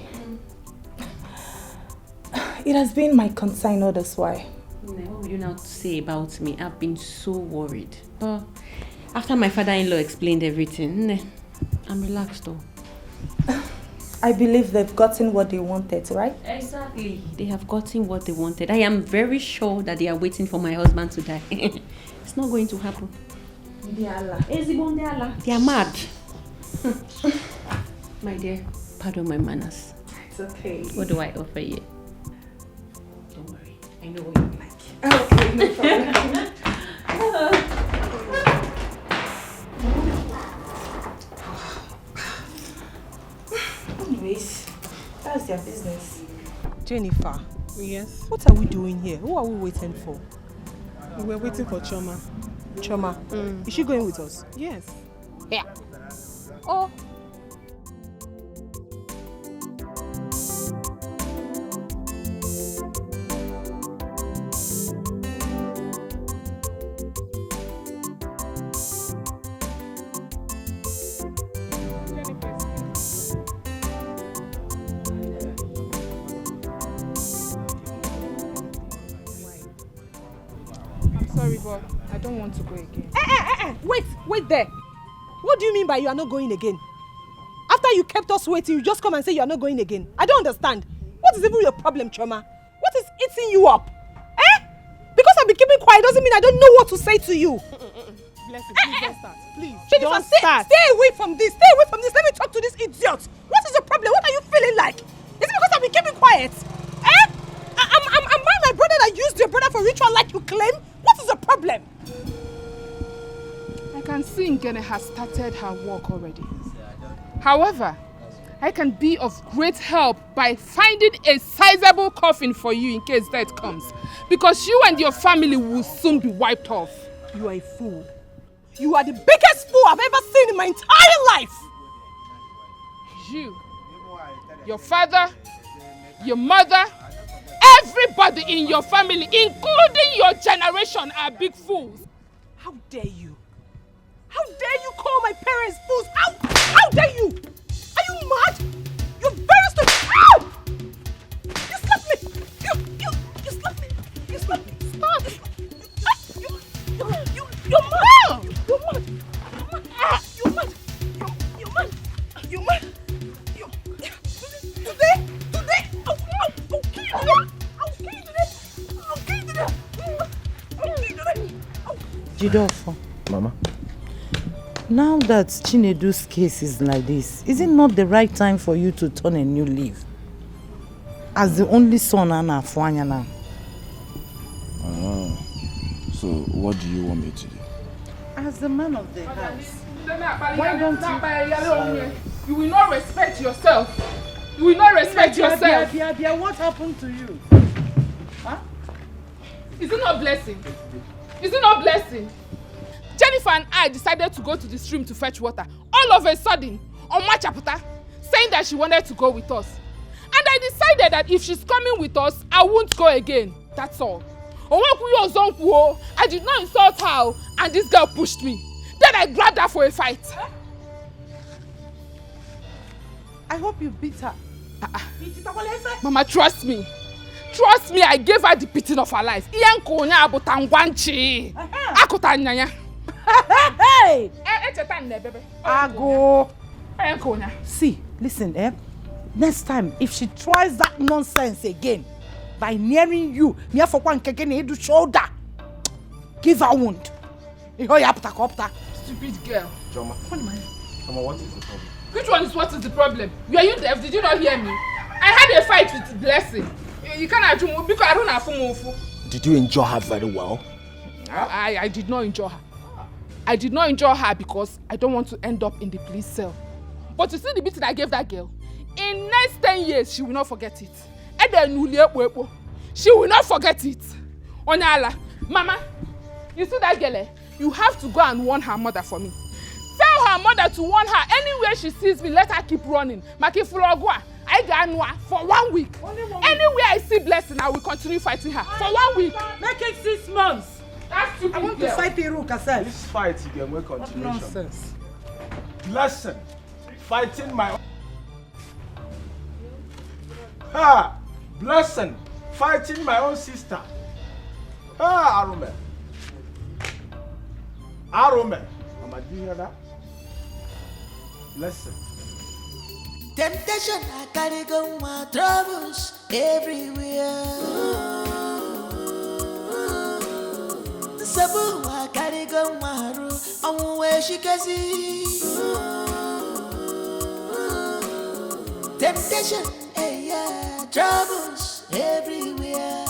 It has been my concern all this while. What would you now say about me? I've been so worried. But after my father-in-law explained everything, I'm relaxed though. I believe they've gotten what they wanted, right? Exactly. They have gotten what they wanted. I am very sure that they are waiting for my husband to die. It's not going to happen. They are mad. My dear, pardon my manners. It's okay. What do I offer you? Don't worry. I know what you like. Okay, no problem. Anyways, that's their business. Jennifer. Yes? What are we doing here? Who are we waiting for? We're waiting for Choma. Choma, is she going with us? Yes. Yeah. Oh. Sorry, but I don't want to go again. Wait there. What do you mean by you are not going again? After you kept us waiting, you just come and say you are not going again. I don't understand. What is even your problem, Choma? What is eating you up? Because I've been keeping quiet doesn't mean I don't know what to say to you. Blessing, please don't start. Please, Jennifer, don't start. Stay away from this. Stay away from this. Let me talk to this idiot. What is your problem? What are you feeling like? Is it because I've been keeping quiet? Am I my brother that used your brother for ritual like you claim? What is the problem? I can see Ngene has started her work already. However, I can be of great help by finding a sizable coffin for you in case death comes. Because you and your family will soon be wiped off. You are a fool. You are the biggest fool I've ever seen in my entire life. You, your father, your mother, everybody in your family, including your generation, are big fools. How dare you? How dare you call my parents fools? How dare you? Are you mad? You're very stupid. Ow! You slapped me. You slapped me. You slapped me. Stop. You're mad. You're mad. You're mad. You're mad. You're mad. You're mad. Today. I'll kill you today. I'll kill you today. Jidofo. Mama? Now that Chinedu's case is like this, is it not the right time for you to turn a new leaf? As the only son Anna Fuanya now. So what do you want me to do? As the man of the house. Why don't you? You will not respect yourself. You will not respect yourself. Bia, what happened to you? Huh? Is it not blessing? Is it not blessing? Jennifer and I decided to go to the stream to fetch water. All of a sudden, on Machaputa, saying that she wanted to go with us. And I decided that if she's coming with us, I won't go again. That's all. I did not insult her, and this girl pushed me. Then I grabbed her for a fight. I hope you beat her. Mama, trust me. Trust me, I gave her the beating of her life. Hey! Ago! See, listen, next time, if she tries that nonsense again, by nearing you, shoulder, give her a wound. Stupid girl. Choma, what is the problem? Which one is what is the problem? Are you deaf? Did you not hear me? I had a fight with Blessing. You can't do because I don't have to. Did you enjoy her very well? I did not enjoy her. I did not enjoy her because I don't want to end up in the police cell. But you see the beating I gave that girl? In next 10 years, she will not forget it. She will not forget it. Onyala, Mama, you see that girl? You have to go and warn her mother for me. Tell her mother to warn her anywhere she sees me, let her keep running. Maki Fulogwa, I got for 1 week. Anywhere I see Blessing, I will continue fighting her. For 1 week. Make it 6 months. That's stupid. I want to fight Iruka, sir. This fight again will continue. Nonsense. Blessing, fighting my Blessing, fighting my own sister. Arome. Mama, do you hear that? Blessing. Temptation, I carry go my troubles everywhere. Sabu, I carry go my room. I'm where she can see. Temptation, yeah, troubles everywhere.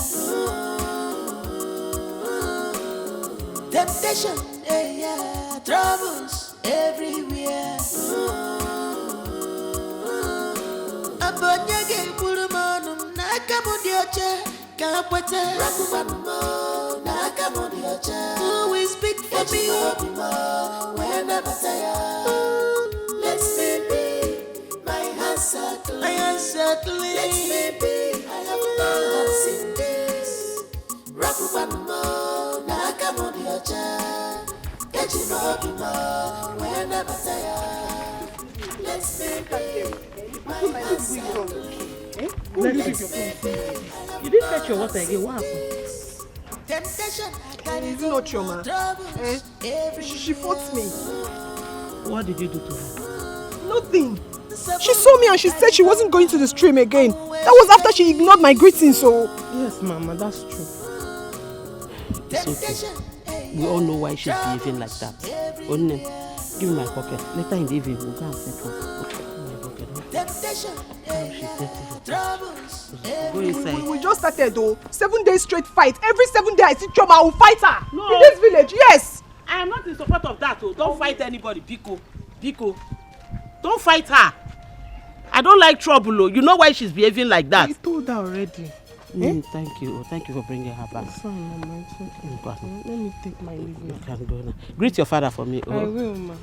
Temptation, yeah, troubles everywhere. Abonyage pulumonum nakamu dioche kapwete. Rakumanumo nakamu dioche. Let me be more whenever tired. Let me be my hands are clean. My hands are clean. Let me be. I have not seen this. Rapu banmo na kamodi ocha. Let me be more whenever tired. Let me be my hands are clean. You didn't fetch your water again. What happened? It's not your man. She fought me. What did you do to her? Nothing. She saw me and she said she wasn't going to the stream again. That was after she ignored my greeting, so... Yes, Mama, that's true. It's okay. We all know why she's behaving like that. Only, give me my pocket. Later in the evening, we'll go and settle. Go inside. We just started though. 7 days straight fight. Every 7 days I see trouble, I will fight her. No. In this village, yes. I am not in support of that. Oh. Don't fight anybody, Biko. Biko. Don't fight her. I don't like trouble. Oh. You know why she's behaving like that. I told her already. Thank you. Oh, thank you for bringing her back. It's fine, Mama. It's okay. Let me take my leave now. You can go now. Greet your father for me. Oh. I will, Ma.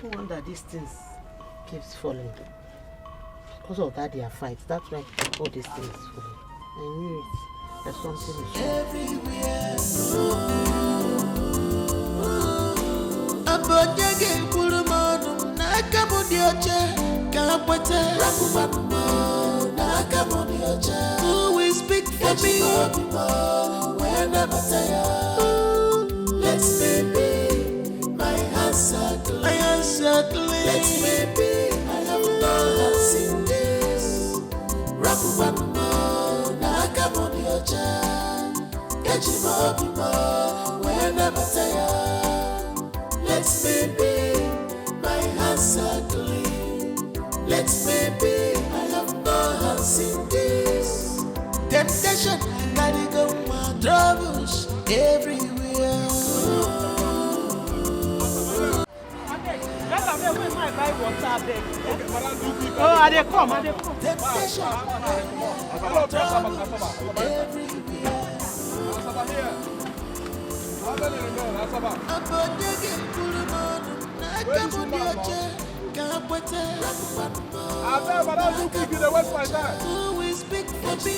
No wonder these things keeps falling. Because of that their fight. That's why all these things falling. I knew it. There's something everywhere. Abonyage kulumonu nakamudi oche kapwete. Rakumanumo nakamudi oche. Who will speak for me? Whenever tired. Let me be. My hands are clean. My hands are clean. Let me be. I have not seen this. Rakumanumo nakamudi oche. Kachimobi whenever tired. Let me be. My hands are clean. Let me be. I have not seen this. Temptation, gotta go my troubles everywhere. Oh, are they come? Temptation, everywhere. Who will speak for me?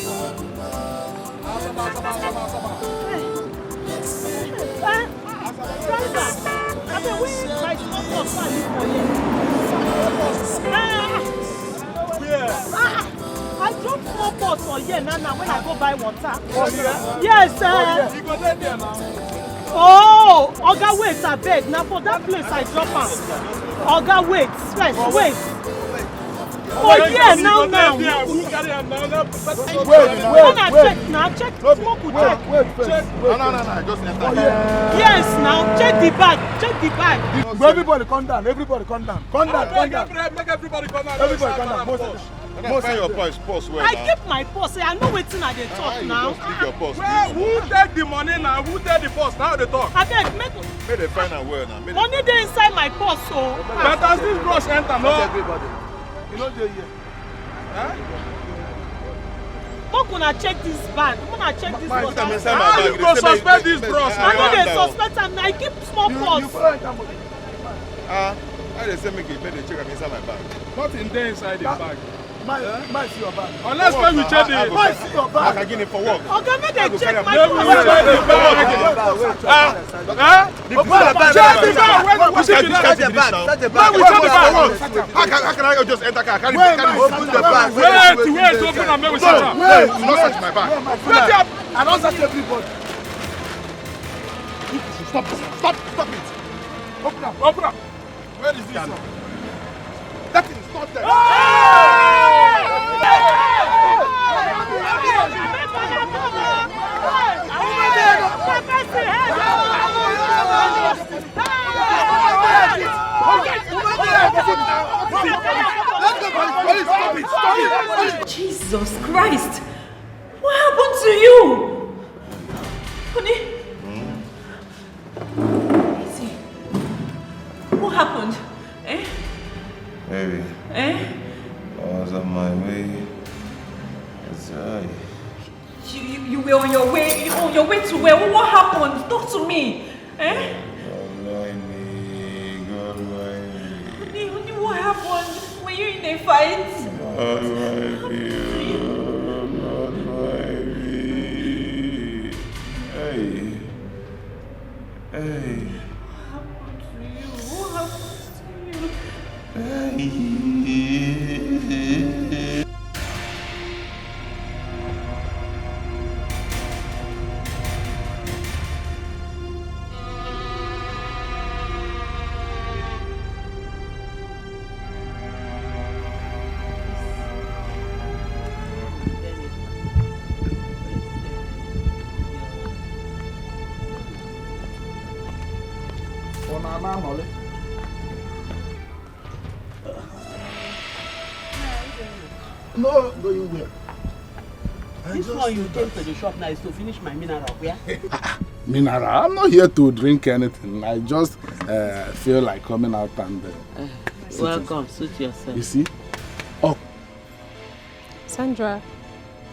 I dropped 4 pots for here now when I go buy water. Yes, sir. Oh, Oga, wait, I beg. Now for that place I drop am. Oga, wait, wait. Oh yeah, now. When I check now, check. Smoke will check. Wait, no, just enter. Yes, now check the bag. Everybody calm down. Make everybody calm down. Everybody calm down. Most of your purse where I keep my purse. I know wetin I dey talk now. Who take the money now? Who take the purse? Now they talk. I beg, make the final word now. Money dey inside my purse, so. But as this brush enter, no. Everybody. You know they here. Make una check this bag. Una check this bag. How you go suspect this brush? I know they suspect am. I keep small purse. You follow enter money. I dey say make they check am inside my bag. Nothing there inside the bag. My see your bag. Unless when we check the my see your bag. I can give it for work. Okay, make they check my purse. Check the bag. How can I just enter car? Can you open the bag? Wait, open and make we search am. No, you not search my bag. I don't search everybody. Stop it. Open up. Where is this? That thing is not there. Jesus Christ! What happened to you? Honey? See, what happened? Baby. Eh? I was on my way. It's alright. You were on your way to where? What happened? Talk to me. Eh? Honey, what happened? Were you in a fight? Hey. What happened to you? Hey. No, going where? This one you came to the shop now is to finish my mineral, yeah? Mineral, I'm not here to drink anything. I just feel like coming out and... Welcome, suit yourself. You see? Oh. Sandra,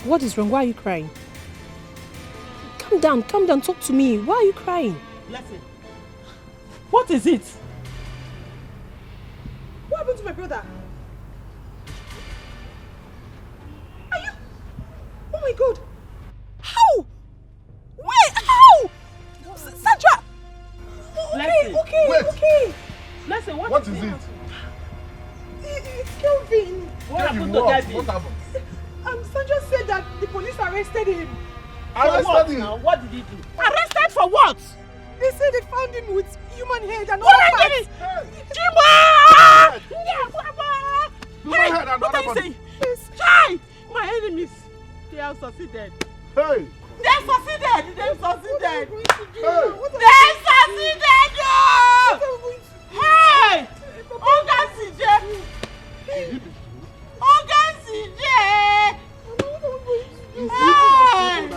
what is wrong? Why are you crying? Calm down, talk to me. Why are you crying? Listen. What is it? What happened to my brother? Are you... Oh my God! How? Wait, how? Sandra! Okay. Listen, what is it? It's Kelvin. What happened to Kelvin? What happened? Sandra said that the police arrested him. Arrested him? What did he do? Arrested for what? They said they found him with human head and What other are you parts. Hey, what are you saying? Hi! My enemies, they have succeeded. Hey! They succeeded! They succeeded! Hey! They succeeded! Oh! Hey! Oga CJ! Oga CJ! Hey!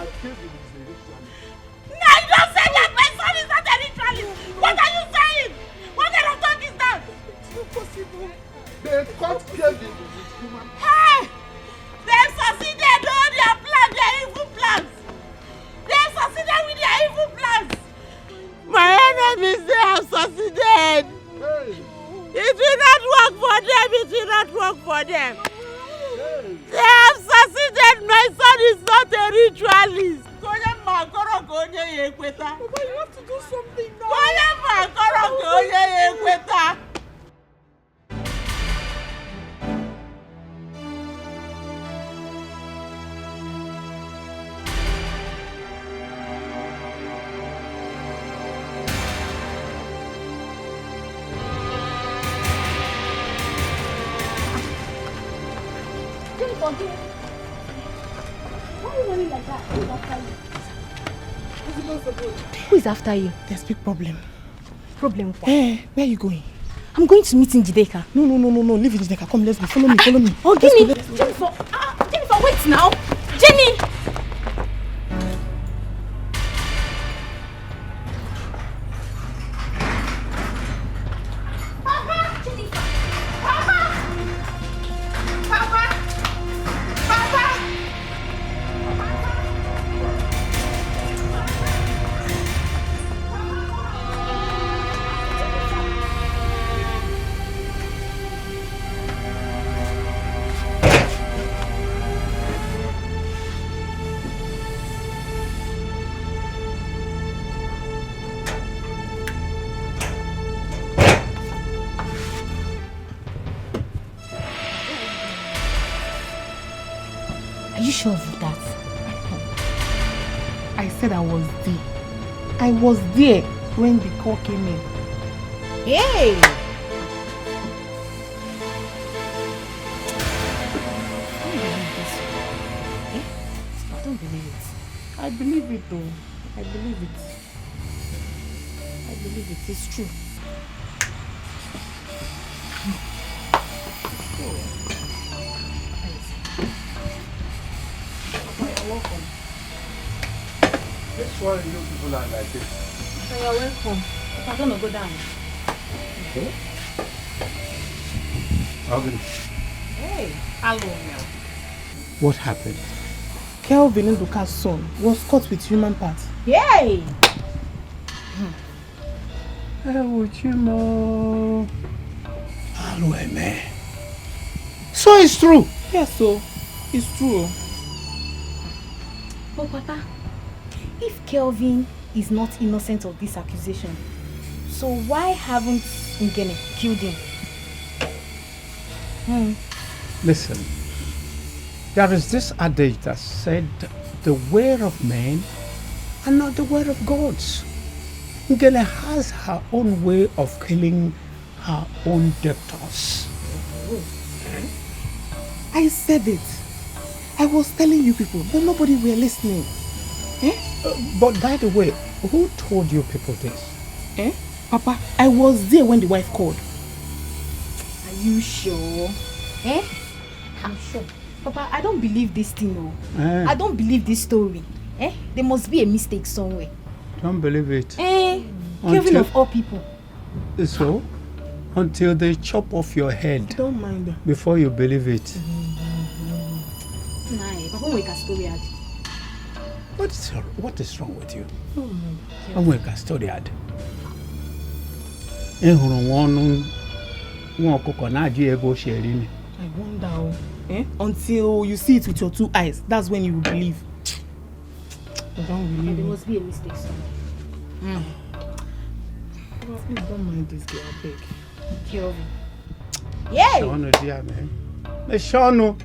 I don't say that my son is not a ritualist! What are you saying? What kind of talk is that? It's not possible. They caught Kelvin with human... Hey! They've succeeded all their plans, their evil plans! They've succeeded with their evil plans! My enemies, they have succeeded! Hey! It will not work for them, it will not work for them! They have succeeded, my son is not a ritualist! Papa, you have to do something now. Why are you running like that? Who's after you? Who is after you? There's a big problem. Problem what? Hey, where are you going? I'm going to meet in Jideka. No. Leave in Jideka. Come, let's go. Follow me. Oh, Jenny! Jennifer, wait now! Jenny! Are you sure of that? I said I was there. I was there when the call came in. Hey! I don't believe it. I believe it though. I believe it. It's true. You're welcome. That's why you people are like this. You're welcome. I'm gonna go down. Okay. Hey, hello, Mel. What happened? Kelvin Nduka's son was caught with human parts. Yay! Hello, man. So it's true. Yes, so it's true. But Papa, if Kelvin is not innocent of this accusation, so why haven't Ngene killed him? Listen, there is this adage that said the way of men are not the way of gods. Ngene has her own way of killing her own debtors. I said it. I was telling you people, but nobody were listening. But by the way, who told you people this? Papa, I was there when the wife called. Are you sure? I'm sure. Papa, I don't believe this thing, no. I don't believe this story. There must be a mistake somewhere. Don't believe it. Kelvin of all people. So, until they chop off your head. Don't mind them. Before you believe it. Papa, we can story ad. What is wrong with you? Oh my I'm going to story ad. I wonder. Until you see it with your two eyes, that's when you will believe. I don't believe. There must be a mistake somewhere. Please don't mind this girl, I beg. Kelvin. Yay! Shono, dear man. Shono.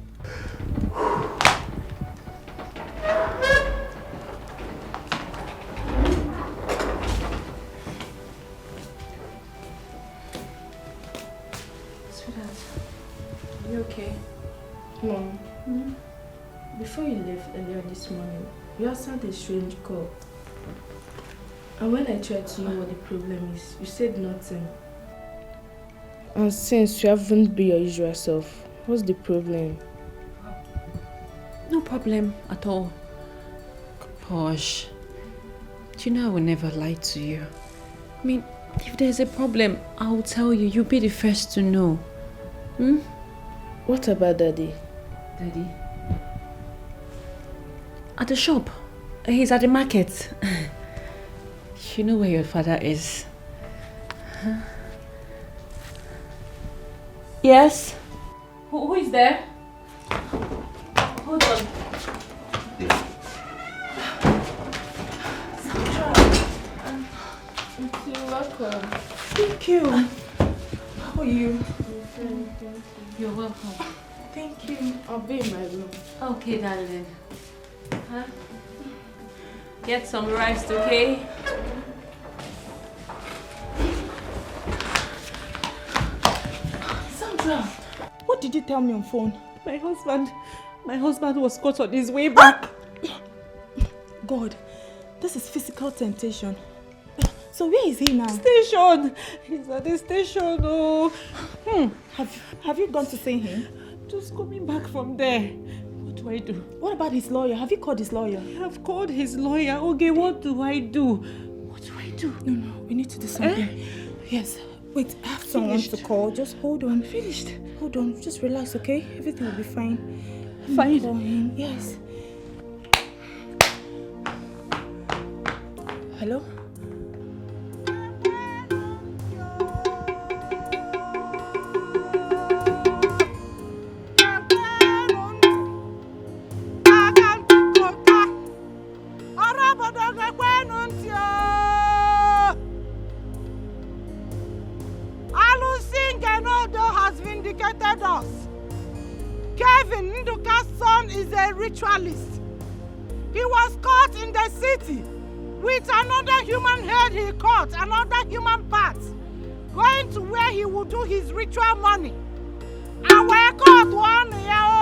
You okay? Mom, before you left earlier this morning, you answered a strange call. And when I tried to know what the problem is, you said nothing. And since you haven't been your usual self, what's the problem? No problem at all. Posh, do you know I will never lie to you? I mean, if there's a problem, I'll tell you. You'll be the first to know. What about Daddy? Daddy? At the shop. He's at the market. You know where your father is. Huh? Yes? Who is there? Hold on. You're welcome. Thank you. How are you? You're welcome. Thank you. I'll be in my room. Okay, darling. Huh? Get some rest, okay? Sandra, what did you tell me on phone? My husband was caught on his way back. God, this is physical temptation. So where is he now? Station. He's at the station. Oh. Have you gone to see him? Just coming back from there. What do I do? What about his lawyer? Have you called his lawyer? I have called his lawyer. Okay, what do I do? What do I do? No, we need to do something. Yes. Wait, I have someone to call. Just hold on. Finished. Hold on. Just relax, okay? Everything will be fine. Fine? Call him. Yes. Hello? Kevin Nduka's son is a ritualist. He was caught in the city with another human head he caught, another human part, going to where he would do his ritual money. And we're caught 1 year.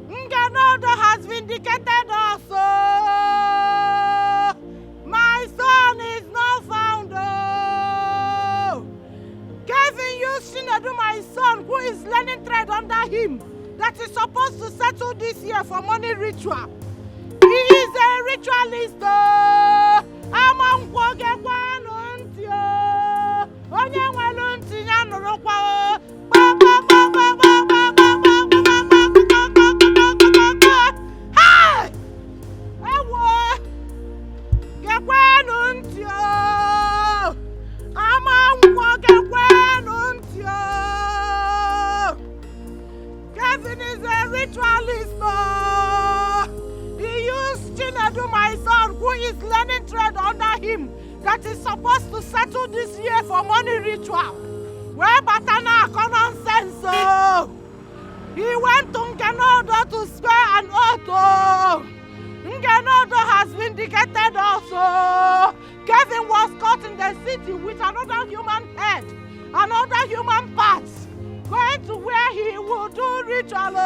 Ngenodo has vindicated us. My son is not found. Kevin used Shinedu, my son, who is learning trade under him, that is supposed to settle this year for money ritual. He is a ritualist. Where Batana nonsense, oh! He went to Ngenodo to swear an oath. Ngenodo has vindicated also. Kevin was caught in the city with another human head, another human parts, going to where he will do ritual.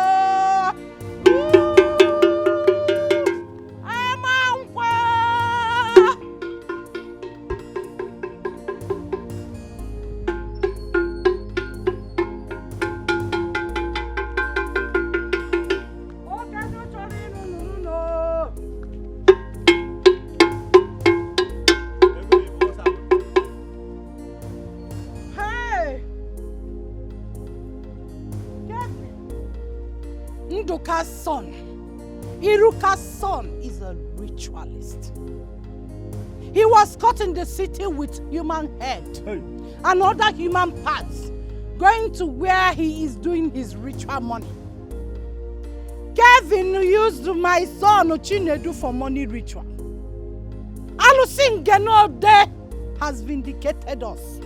Nduka's son, Iruka's son, is a ritualist. He was caught in the city with human head and other human parts, going to where he is doing his ritual money. Kevin used my son Chinedu for money ritual. Alusin Genode has vindicated us.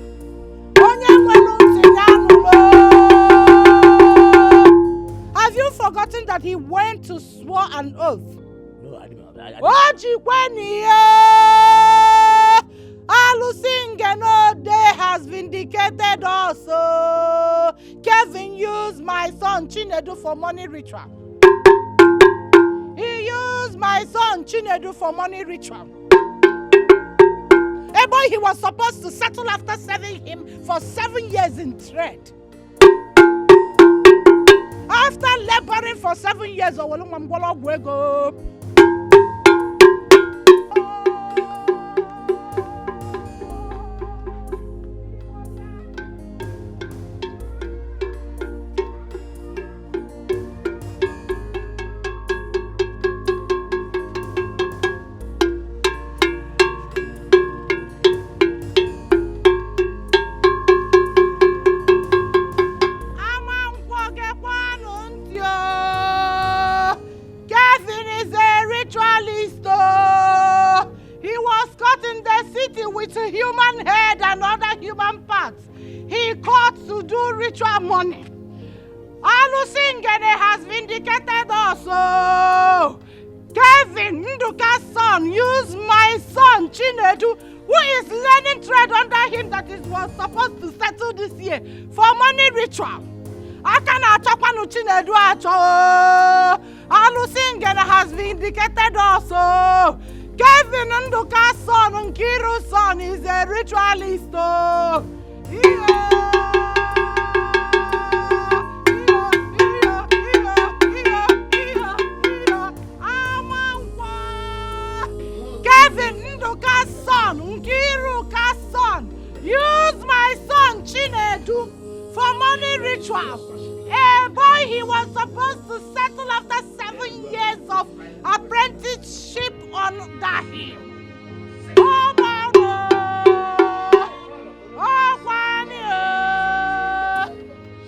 Have you forgotten that he went to swear an oath? No, I didn't. Alusingenode has vindicated us. Kevin used my son Chinedu for money ritual. He used my son Chinedu for money ritual. A boy he was supposed to settle after serving him for 7 years in trade. After laboring for 7 years, with a human head and other human parts. He caught to do ritual money. Alusingene has vindicated us. Kevin, Nduka's son, used my son Chinedu, who is learning trade under him that was supposed to settle this year, for money ritual. Akana Chapanu Chinedu acho. Alusingene has vindicated us. Kevin Nduka's son, Nkiru's son, is a ritualist. Kevin Nduka's son, Nkiru's son, used my son Chinedu for money ritual. A boy he was supposed to settle after 7 years of apprenticeship under him. Oh, my God. Oh, Kwani.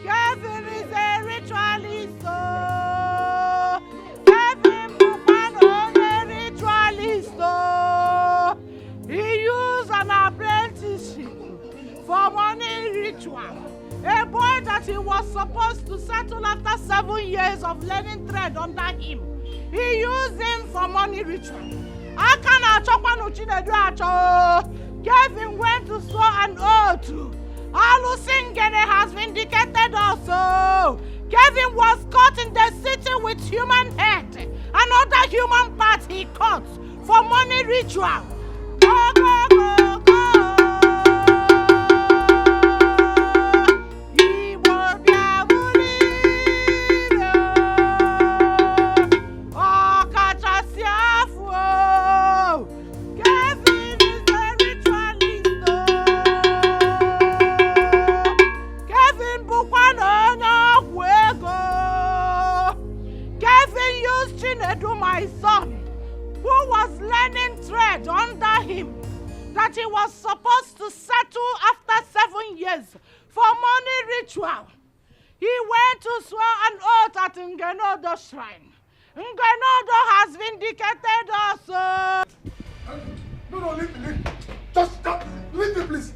Kevin is a ritualist. Kevin Bukano is a ritualist. He used an apprenticeship for money ritual. A boy that he was supposed to settle after 7 years of learning trade under him. He used him for money ritual. Kevin went to swear an oath. Alusingene has vindicated us. Kevin was caught in the city with human head and other human parts he caught for money ritual. Go, go, go, go. My son, who was learning trade under him, that he was supposed to settle after 7 years for money ritual. He went to swear an oath at Ngenodo shrine. Ngenodo has vindicated us. No, leave me. Just stop. Leave me, please.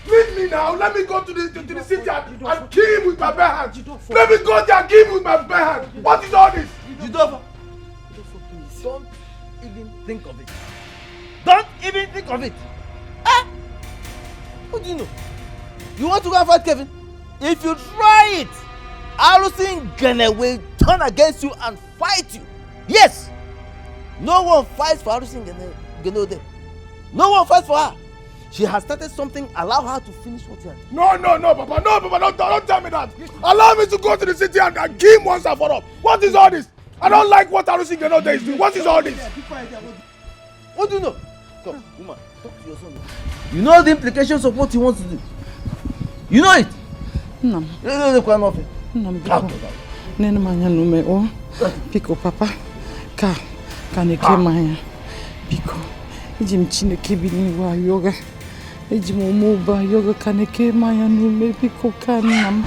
Leave me now. Let me go to the city and kill him with my bare hands. Let me go there and kill him with my bare hands. What is all this? Jidova, please. Don't even think of it. Don't even think of it. Eh? What do you know? You want to go and fight Kevin? If you try it, Alusin Gene will turn against you and fight you. Yes. No one fights for Alusin Gene. No one fights for her. She has started something. Allow her to finish what she has. No, Papa. No, Papa. Don't tell me that. Allow me to go to the city and kill him once and for all. What is all this? I don't like what Alusin Gene is doing. What is all this? What do you know? Come, woman, talk to your son. You know the implications of what he wants to do. You know it. No. Nene manya nume o. Piko papa. Ka neke manya. Piko. Ijim chineke bini wa yoga. Ijim omoba yoga kaneke manya nume piko kanam.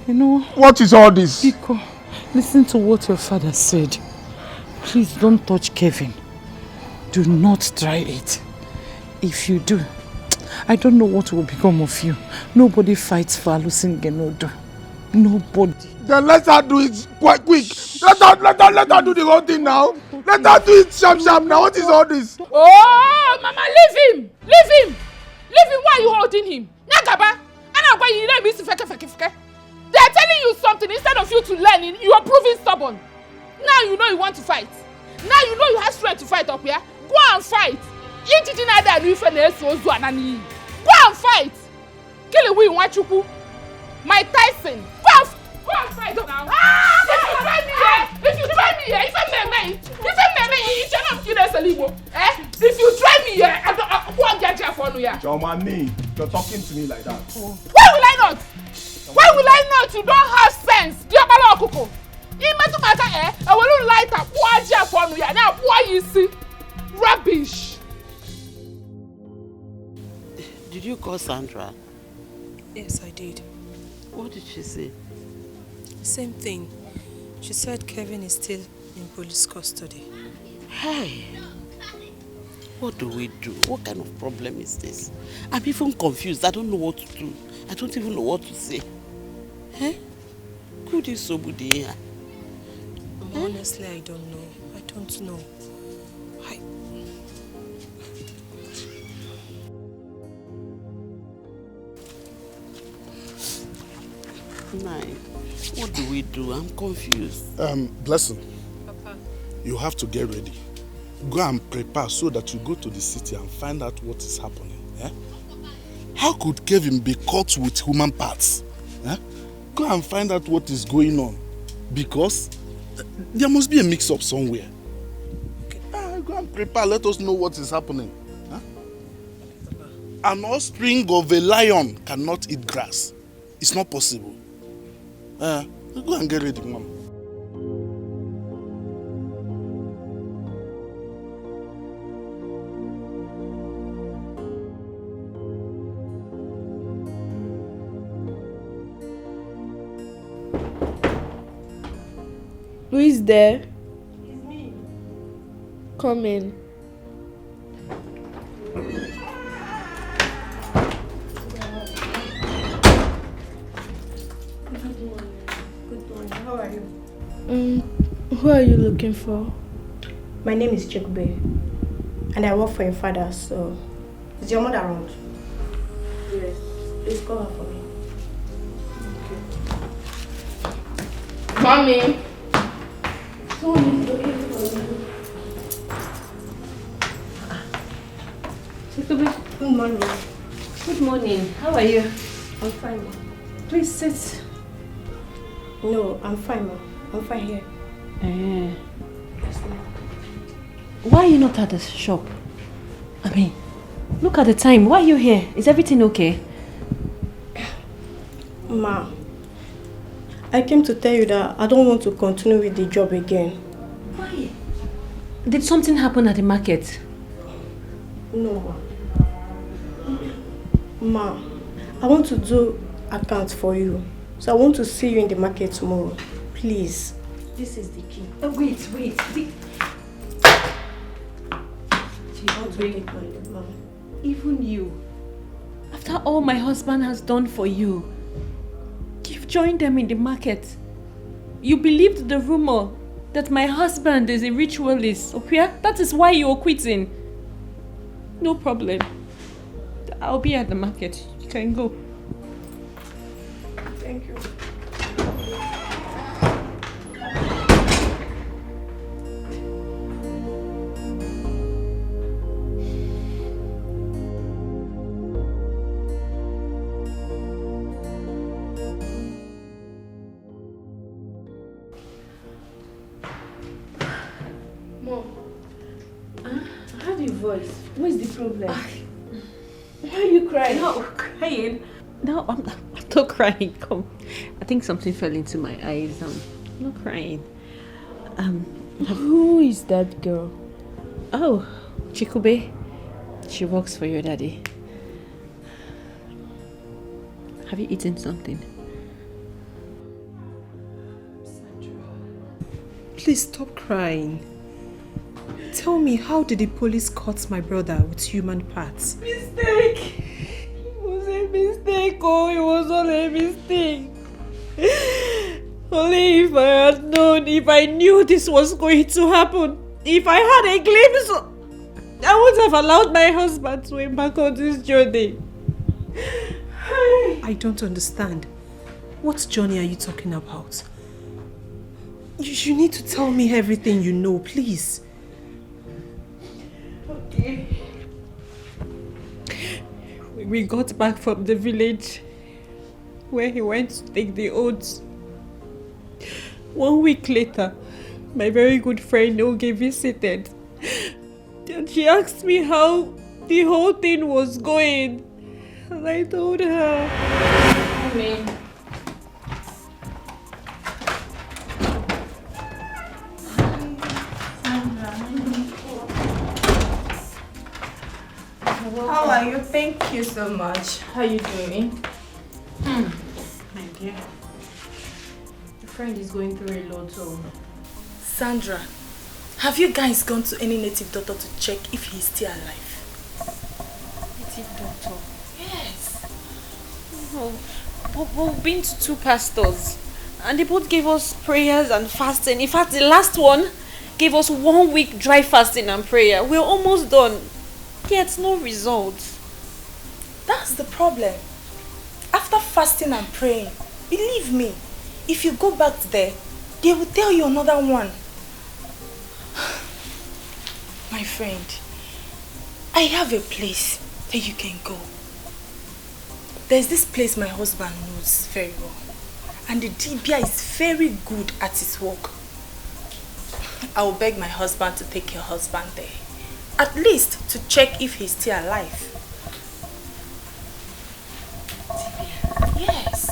You know. What is all this? Piko, listen to what your father said. Please don't touch Kevin. Do not try it. If you do, I don't know what will become of you. Nobody fights for Alusin Genodo. Nobody. Then let her do it quite quick. Let her do the whole thing now. Let her do it sharp now. What is all this? Oh, Mama, leave him. Leave him. Leave him. Why are you holding him? Nagaba. They are telling you something instead of you to learn. You are proving stubborn. Now you know you want to fight. Now you know you have strength to fight up here. Go and fight. Go and fight. Kill away Wachuku. Mike Tyson. Go and fight now. If you try me here, if you try me here, I won't get you for you. Jomani, you're talking to me like that. Why will I not? Why will I not? You don't have sense. Diabalo Okoko. I will light up. Why for you? Now, why you see? Rubbish. Did you call Sandra? Yes, I did. What did she say? Same thing. She said Kevin is still in police custody. Hey, what do we do? What kind of problem is this? I'm even confused. I don't know what to do. I don't even know what to say. Hey? Could you so good here? Honestly, I don't know. I don't know. Nine. What do we do? I'm confused. Blessing. Papa. You have to get ready. Go and prepare so that you go to the city and find out what is happening. Eh? How could Kevin be caught with human parts? Eh? Go and find out what is going on. Because there must be a mix-up somewhere. Okay. Go and prepare. Let us know what is happening. Huh? An offspring of a lion cannot eat grass. It's not possible. Go and get ready, Mom. Who is there? It's me. Come in. How are you? Who are you looking for? My name is Chikbe, and I work for your father, so... Is your mother around? Yes. Please call her for me. Okay. Mommy! Someone is looking for you. Chikbe, good morning. Good morning. How are you? I'm fine, Mom. Please sit. No, I'm fine, Mom. I'm fine here. Why are you not at the shop? I mean, look at the time. Why are you here? Is everything okay? Ma, I came to tell you that I don't want to continue with the job again. Why? Did something happen at the market? No, Ma. Ma, I want to do accounts for you. So I want to see you in the market tomorrow. Please. This is the key. Oh, wait. Even you. After all my husband has done for you, you've joined them in the market. You believed the rumor that my husband is a ritualist, okay? That is why you're quitting. No problem. I'll be at the market. You can go. Thank you. Voice. What is the problem? Why are you crying? No, crying. No, I'm not crying. Come. I think something fell into my eyes. I'm not crying. Who is that girl? Oh, Chikube. She works for your daddy. Have you eaten something? Please stop crying. Tell me, how did the police cut my brother with human parts? Mistake! It was a mistake, oh, it was all a mistake. Only if I had known, if I knew this was going to happen, if I had a glimpse, I would have allowed my husband to embark on this journey. I don't understand. What journey are you talking about? You need to tell me everything you know, please. Okay. We got back from the village where he went to take the oaths. 1 week later, my very good friend Oge visited. And she asked me how the whole thing was going. And I told her. Amen. How are you? Thank you so much. How are you doing? My dear. Your friend is going through a lot, so... Sandra, have you guys gone to any native doctor to check if he's still alive? Native doctor? Yes. No. We've been to 2 pastors. And they both gave us prayers and fasting. In fact, the last one gave us 1 week dry fasting and prayer. We're almost done. Yet no results. That's the problem. After fasting and praying, believe me, if you go back there, they will tell you another one. My friend, I have a place that you can go. There's this place my husband knows very well. And the DBI is very good at his work. I will beg my husband to take your husband there. At least to check if he's still alive. Yes.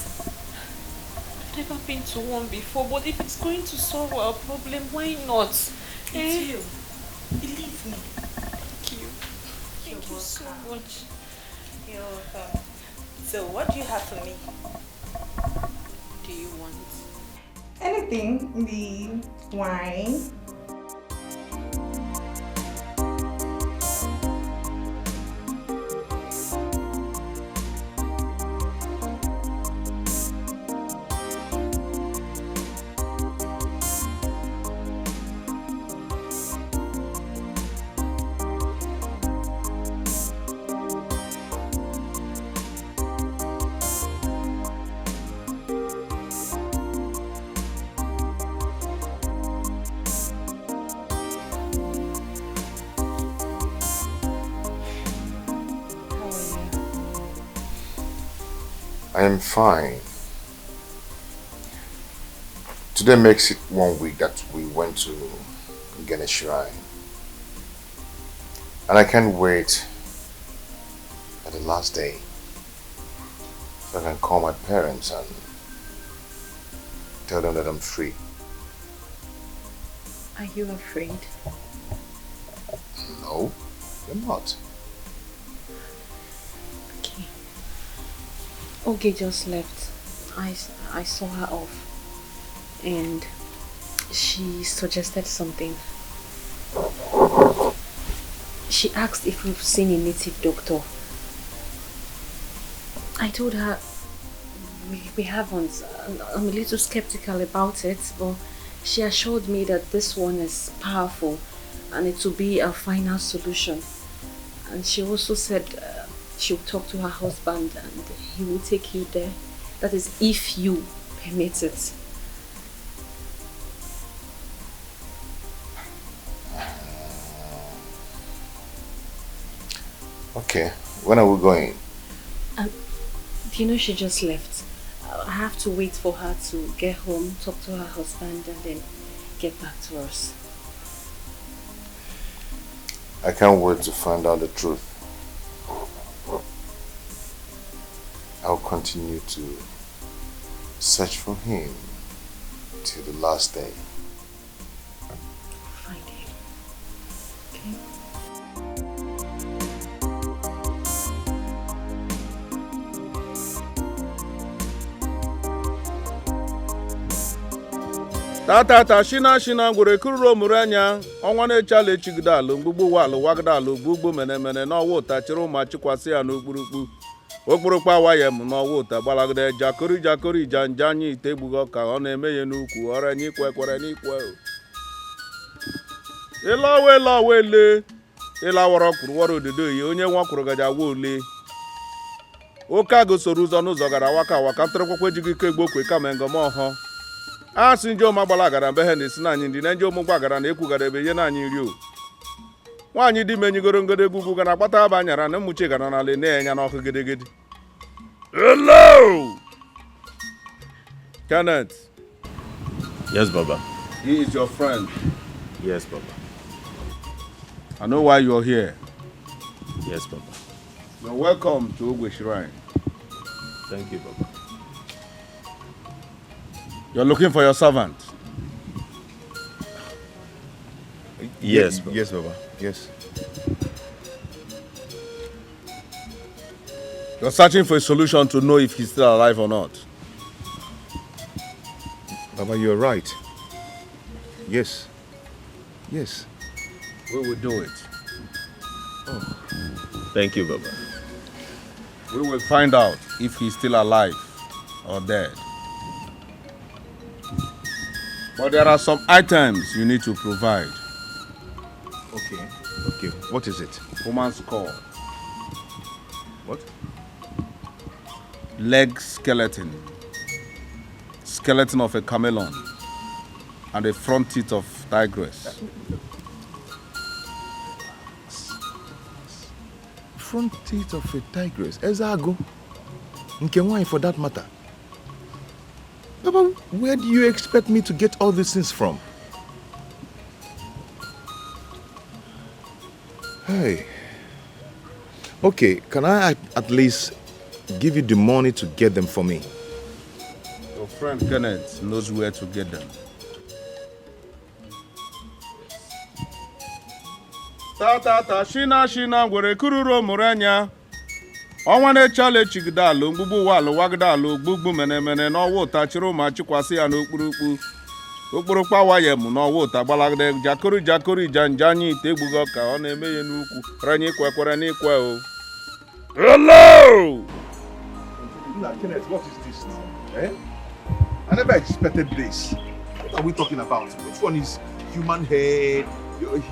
I've never been to one before, but if it's going to solve our problem, why not? It's you. Believe me. Thank you. Thank you so much. You're welcome. So what do you have for me? What do you want? Anything. The wine. I am fine. Today makes it 1 week that we went to Gene Shrine. And I can't wait at the last day so I can call my parents and tell them that I'm free. Are you afraid? No, I'm not. Okay. Oge just left. I saw her off. And she suggested something. She asked if we've seen a native doctor. I told her we haven't. I'm a little skeptical about it, but she assured me that this one is powerful and it will be a final solution. And she also said she'll talk to her husband and he will take you there. That is, if you permit it. Okay, when are we going? You know, she just left. I have to wait for her to get home, talk to her husband, and then get back to us. I can't wait to find out the truth. I'll continue to search for him till the last day. Find him. Okay? Tata shina ngwere kururo muranya ọnwa na-echala echigide ala mgbugbu walụ wagide ala ogbugbu menemene n'ọwa ụta chịrị ụma chikwasị ya n'okpurukpu okpurukpu awaye m n'ọwa ụta gbalagide jakori janja anya ite egbughị ọka ọ na-eme ya n'ukwu ọrịa n'ikwe kwere n'ikwe ịlawa ele ịlawara kwuru wara ododo yi onye nwa kwuru gaja awa ole oke agụ soro ụzọ n'ụzọ gara waka ntụrụkwakwa ejighị ike gbokwe kama ngoma ọhọ a sị nje ụmụ agbala gara mbe ha na-esi na anyị ndị na nje ụmụ gbagara na-ekwugara ebe ihe na anyị nri o nwaanyị dị menyigoro ngodo egwugwu gara akpata aba anyara na mmuchi gara n'ala na-enya n'ọkụ gedegede. Hello! Kenneth. Yes, Baba. He is your friend. Yes, Baba. I know why you're here. Yes, Baba. You're welcome to Ogwe Shrine. Thank you, Baba. You're looking for your servant? Yes, Baba. Yes, Baba. Yes. You're searching for a solution to know if he's still alive or not. Baba, you're right. Yes. Yes. We will do it. Oh. Thank you, Baba. We will find out if he's still alive or dead. But there are some items you need to provide. Okay. What is it? Woman's skull. What? Leg skeleton. Skeleton of a chameleon. And the front teeth of tigress. Front teeth of a tigress. Ezago. Nke for that matter. Baba, where do you expect me to get all these things from? Hey. Okay, can I at least give you the money to get them for me? Your friend Kenneth knows where to get them. Tata shina ngwere kururo muranya. Ọnwa na-echala echigide ala mgbugbu walụ wagide ala ogbugbu menemene n'ọwa ụta chịrị ụma chikwasị ya n'okpurukpu okpurukpu awaye m n'ọwa ụta gbalagide jakori janja anya ite egbughị ọka ọ na-eme ya n'ukwu ranye kwekwere n'ikwe o. Hello! Kenneth, what is this now? Eh? I never expected this. What are we talking about? Which one is human head,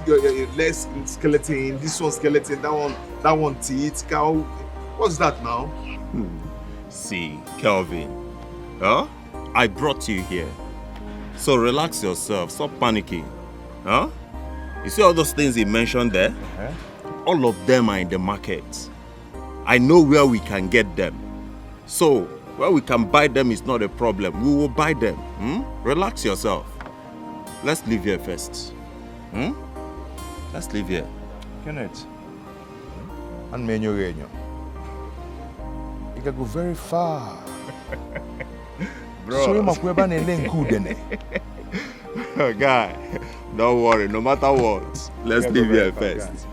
your leg skeleton, this one skeleton, that one teeth, cow? What's that now? See, Kelvin, I brought you here. So relax yourself, stop panicking. You see all those things he mentioned there? All of them are in the market. I know where we can get them. So, where we can buy them is not a problem. We will buy them. Relax yourself. Let's leave here first. Let's leave here. Kenneth. And Menyo. You can go very far. Bro. So guy, don't worry, no matter what. Let's leave here first.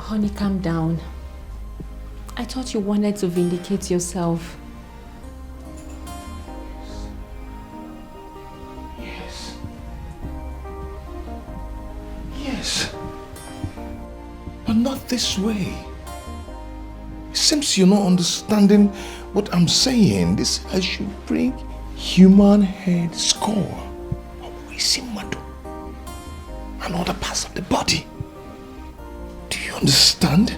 Honey, calm down. I thought you wanted to vindicate yourself. Yes. But not this way. It seems you're not understanding what I'm saying. This I should bring human head skull, and other parts of the body. Do you understand?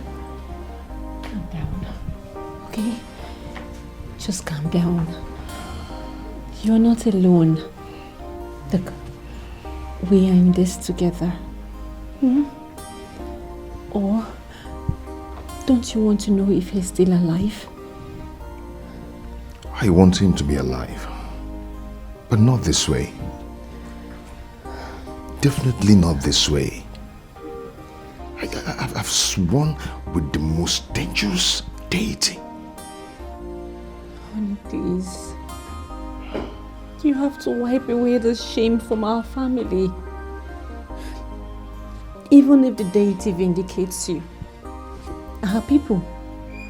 Calm down, okay? Just calm down. You're not alone. Look, we are in this together. Or don't you want to know if he's still alive? I want him to be alive, but not this way. Definitely not this way. I've sworn with the most dangerous deity. Honey, please. You have to wipe away the shame from our family. Even if the deity vindicates you, our people,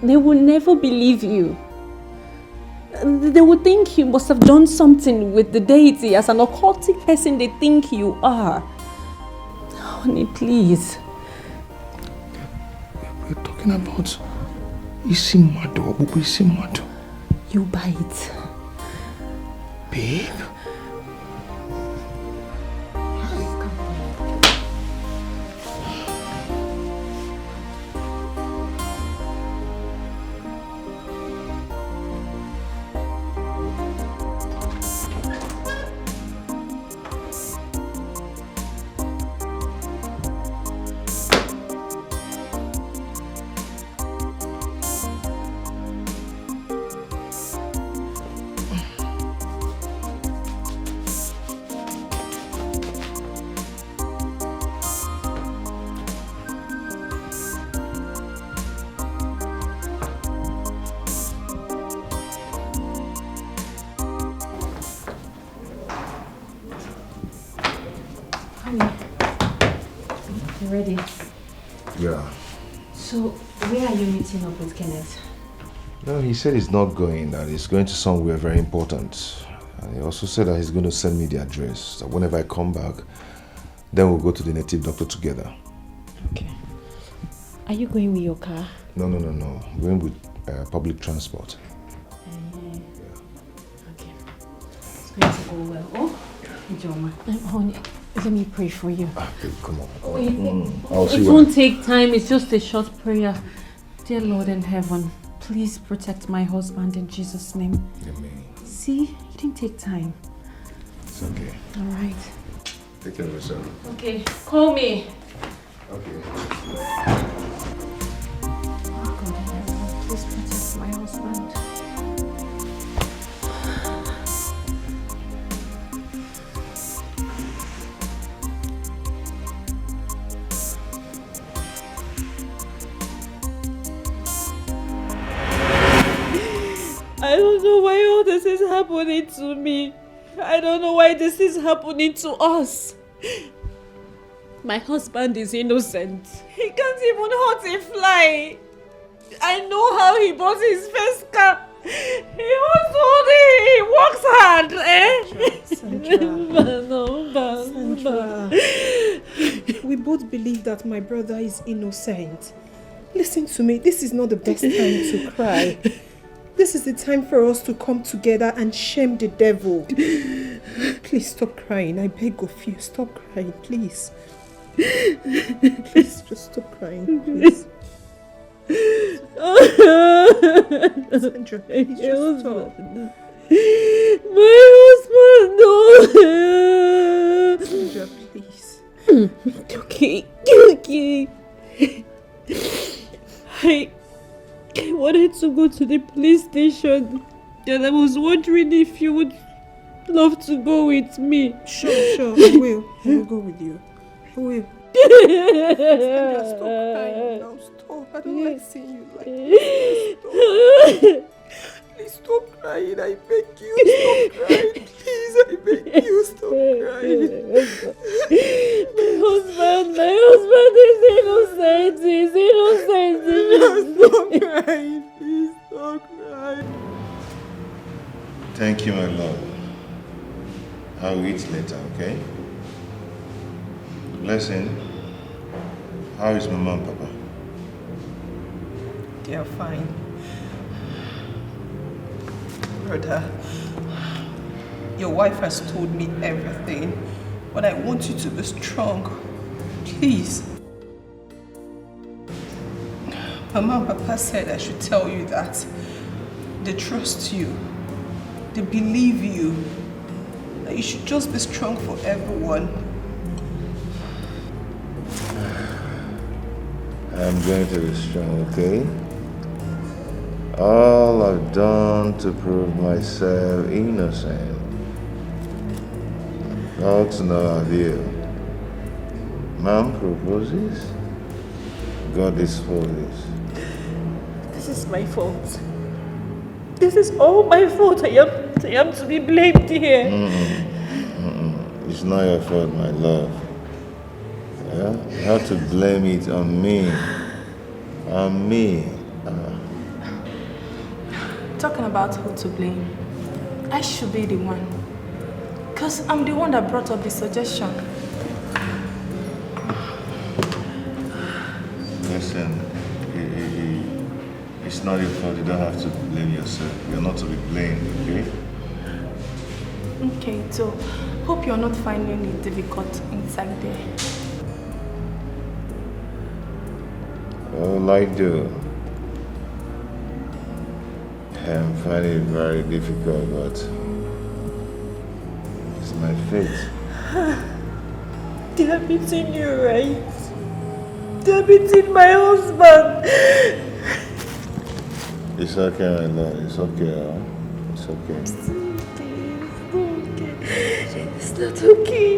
they will never believe you. They would think you must have done something with the deity as an occultic person they think you are. Honey, please. We're talking about Isimado. You bite. Babe? You ready? Yeah. So, where are you meeting up with Kenneth? No, he said he's not going, that he's going to somewhere very important. And he also said that he's going to send me the address. That whenever I come back, then we'll go to the native doctor together. Okay. Are you going with your car? No. I'm going with public transport. Okay. It's going to go well. Oh, Joma. Honey, let me pray for you. Babe, come on. It won't take time. It's just a short prayer. Dear Lord in heaven, please protect my husband in Jesus' name. Amen. See, it didn't take time. It's okay. All right. Take care of yourself. Okay, call me. Okay. Oh God in heaven, please protect my husband. I don't know why all this is happening to me. I don't know why this is happening to us. My husband is innocent. He can't even hurt a fly. I know how he bought his first car. He hustles, he works hard, Sandra, we both believe that my brother is innocent. Listen to me, this is not the best time to cry. This is the time for us to come together and shame the devil. Please stop crying. I beg of you, stop crying, please. Please just stop crying, please. Sandra, please just stop. My husband, no. Sandra, please. Okay. I wanted to go to the police station and I was wondering if you would love to go with me. Sure, I will go with you. I will. Sandra, stop crying now, stop. I don't like seeing you like this. Please stop crying, I beg you, stop crying. Please, I beg you, stop crying. My husband is innocent, he's innocent. later, okay? Blessing, how is Mama and Papa? They are fine. Brother, your wife has told me everything, but I want you to be strong. Please. Mama and Papa said I should tell you that they trust you, they believe you, that you should just be strong for everyone. I'm going to be strong, okay? All I've done to prove myself innocent. All to no avail. Man proposes, God is for this. This is my fault. This is all my fault. I am to be blamed here. It's not your fault, my love. Yeah? You have to blame it on me. On me. Talking about who to blame, I should be the one. Because I'm the one that brought up the suggestion. Listen, it's not your fault. You don't have to blame yourself. You're not to be blamed, okay? Okay, so hope you're not finding it difficult inside there. All I do, I'm finding it very difficult, but it's my fate. They have beaten you, right? They have beaten my husband. It's okay, my love. It's okay, huh? It's okay. It's not okay.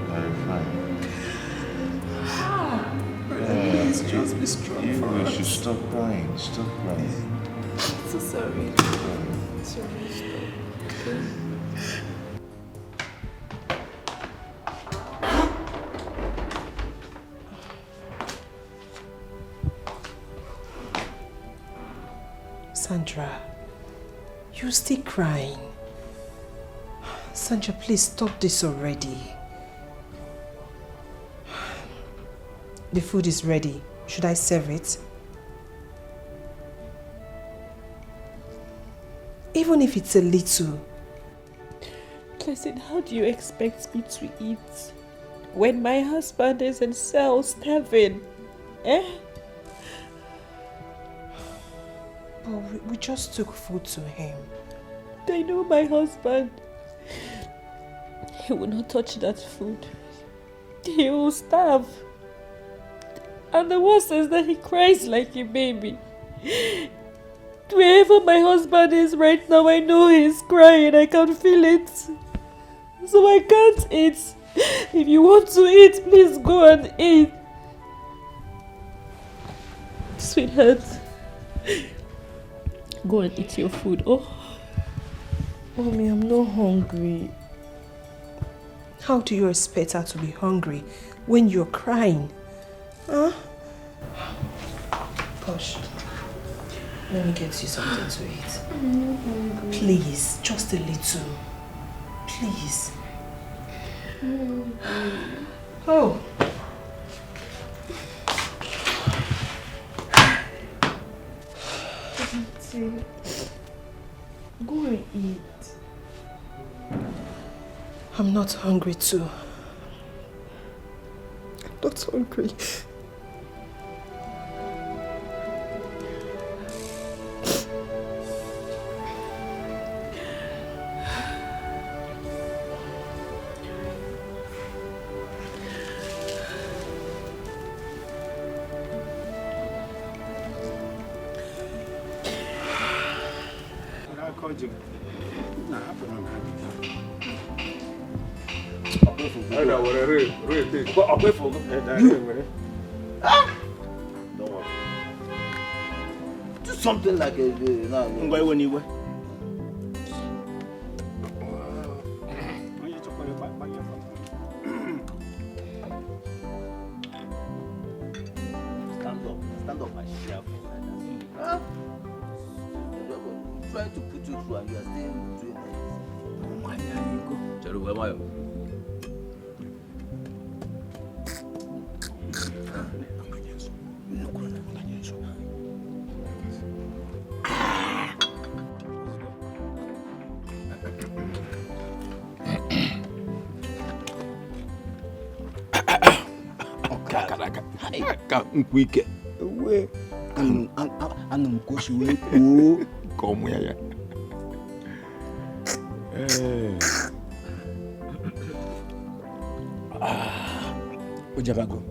Very fine. Please just be strong for You us. should stop crying. Stop crying. So sorry. Sorry. Sandra, you're still crying. Sandra, please stop this already. The food is ready. Should I serve it? Even if it's a little. Listen, how do you expect me to eat when my husband is in cell starving? Eh? But we just took food to him. I know my husband. He will not touch that food. He will starve. And the worst is that he cries like a baby. Wherever my husband is right now, I know he's crying. I can feel it. So I can't eat. If you want to eat, please go and eat. Sweetheart, go and eat your food. Oh, Mommy, I'm not hungry. How do you expect her to be hungry when you're crying? Huh? Gosh. Let me get you something to eat. Please, just a little. Please. Oh. Go and eat. I'm not hungry too. I'm not hungry. Don't worry. Do something like a Stand up and share food like that. Huh? I'm trying to put you through and you are still doing this. Come here. Ujabago.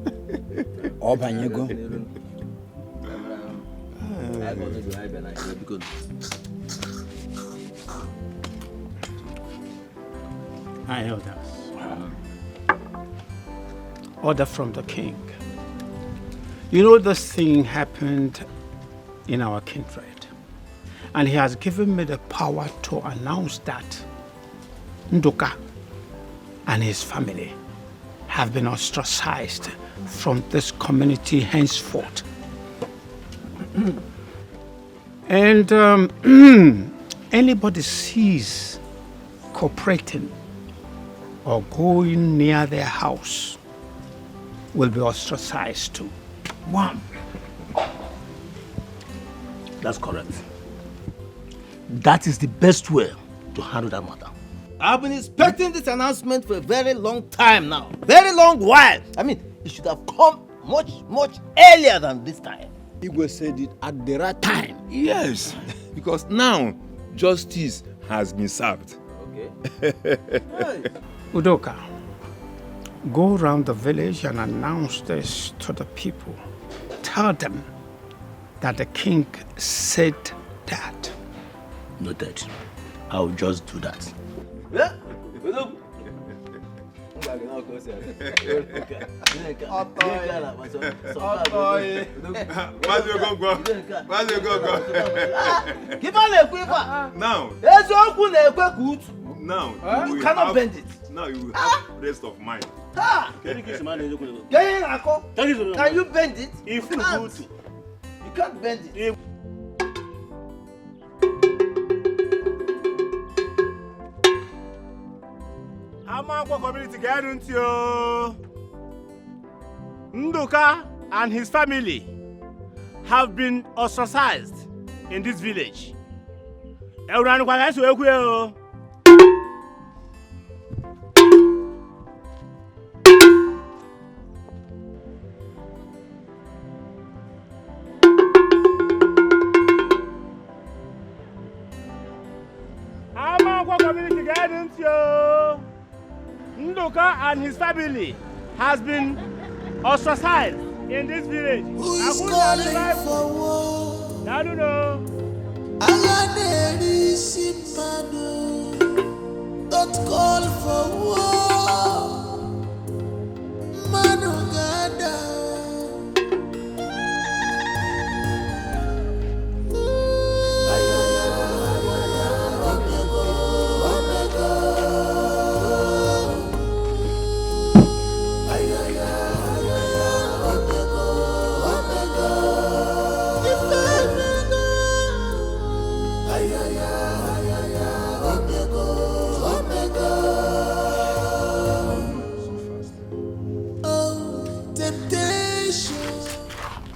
Obanyego. Hi, elders. Order from the king. You know, this thing happened in our kindred, and he has given me the power to announce that Nduka and his family have been ostracized from this community henceforth. And anybody sees cooperating or going near their house will be ostracized too. One. That's correct. That is the best way to handle that matter. I've been expecting this announcement for a very long time now. Very long while. I mean, it should have come much earlier than this time. Igwe said it at the right time. Yes, because now justice has been served. Okay. Udoka, go around the village and announce this to the people. Tell them that the king said that. Noted. I'll just do that. Now you cannot bend it. Now you will have rest of mind. Can you bend it? If you can't. You can't bend it. Amanko community guidance you. Nduka and his family have been ostracized in this village. Everyone can go. Amanko community guidance you. Nduka and his family has been ostracized in this village. Who's calling for war? I don't know. Aladeri Simpano, don't call for war. Manogada.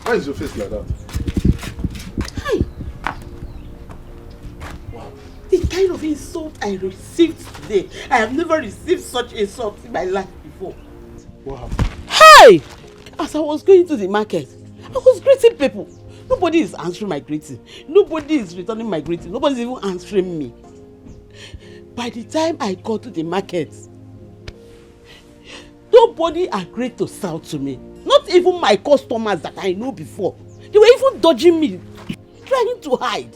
Why is your face like that? Hi. Wow. The kind of insult I received today, I have never received such insults in my life before. Wow. Hi! As I was going to the market, I was greeting people. Nobody is answering my greeting. Nobody is returning my greeting. Nobody is even answering me. By the time I got to the market, nobody agreed to sell to me. Not even my customers that I know before. They were even dodging me, trying to hide.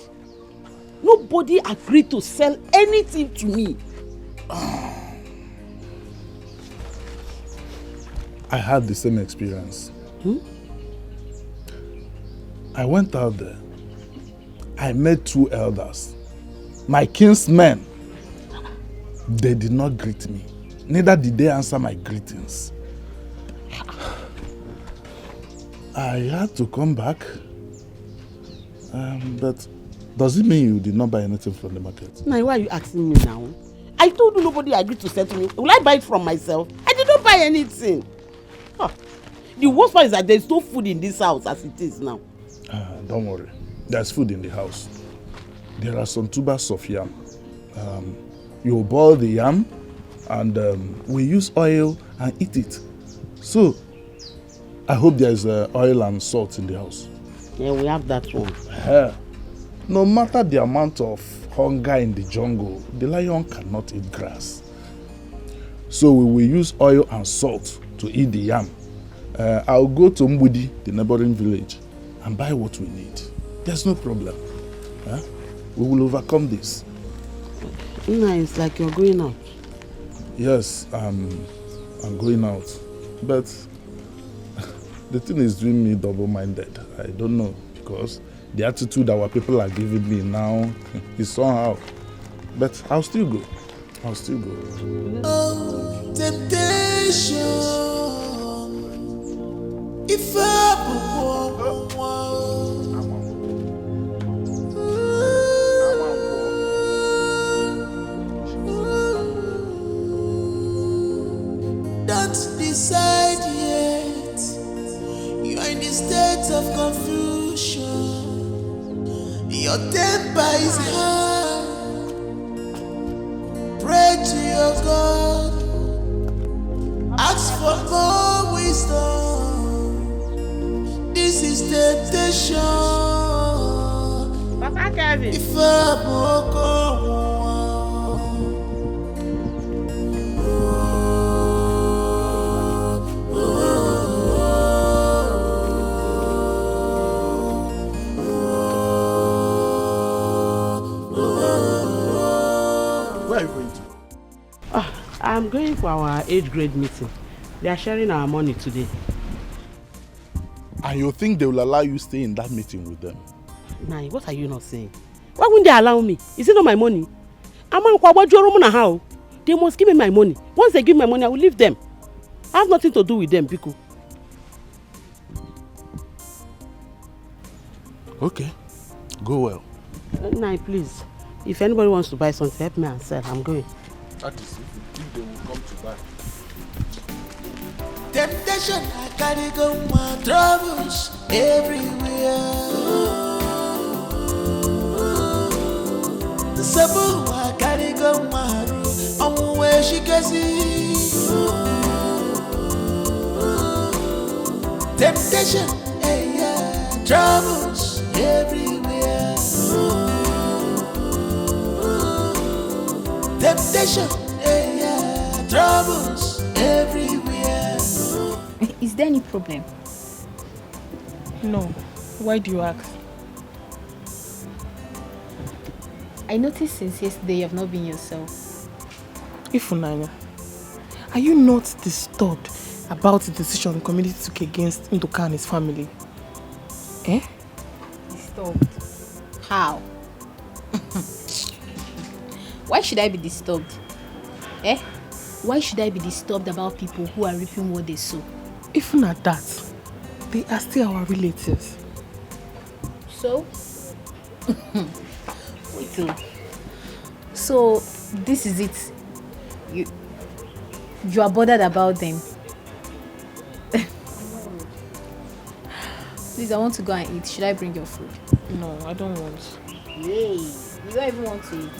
Nobody agreed to sell anything to me. I had the same experience. I went out there. I met two elders. My kinsmen. They did not greet me. Neither did they answer my greetings. I had to come back. But does it mean you did not buy anything from the market? Now, why are you asking me now? I told you nobody agreed to settle me. Will I buy it from myself? I did not buy anything. Huh. The worst part is that there's no food in this house as it is now. Don't worry. There's food in the house. There are some tubers of yam. You boil the yam and we use oil and eat it. So, I hope there's oil and salt in the house. Yeah, we have that one. No matter the amount of hunger in the jungle, the lion cannot eat grass. So we will use oil and salt to eat the yam. I'll go to Mbudi, the neighboring village, and buy what we need. There's no problem. We will overcome this. It's like you're going out. Yes, I'm going out. But the thing is doing me double-minded. I don't know, because the attitude our people are giving me now is somehow. But I'll still go. I'll still go. Oh, temptation. If don't decide yet. You are in the state of confusion. Your temper is high. Pray to your God. Ask for more wisdom. This is temptation. Papa Kevin. If I'm Where are you going to? I'm going for our 8th grade meeting. They are sharing our money today. And you think they will allow you stay in that meeting with them? Nai, what are you not saying? Why wouldn't they allow me? Is it not my money? They must give me my money. Once they give me my money, I will leave them. I have nothing to do with them, Biko. Okay, go well. Nai, please. If anybody wants to buy something, help me and sell. I'm going. That is if they will come to buy. temptation, I carry go my troubles everywhere. Sabu, I carry go my room. I'm where she can see. Temptation, hey, yeah, troubles everywhere. Temptation, hey, yeah, troubles everywhere. Is there any problem? No. Why do you ask? I noticed since yesterday you have not been yourself. Ifunanya, are you not disturbed about the decision the community took against Ndoka and his family? Eh? Disturbed? How? Why should I be disturbed? Eh? Why should I be disturbed about people who are reaping what they sow? Even at that, they are still our relatives. So? Wait till. So, this is it. You are bothered about them. Please, I want to go and eat. Should I bring your food? No, I don't want. Yay! You don't even want to eat.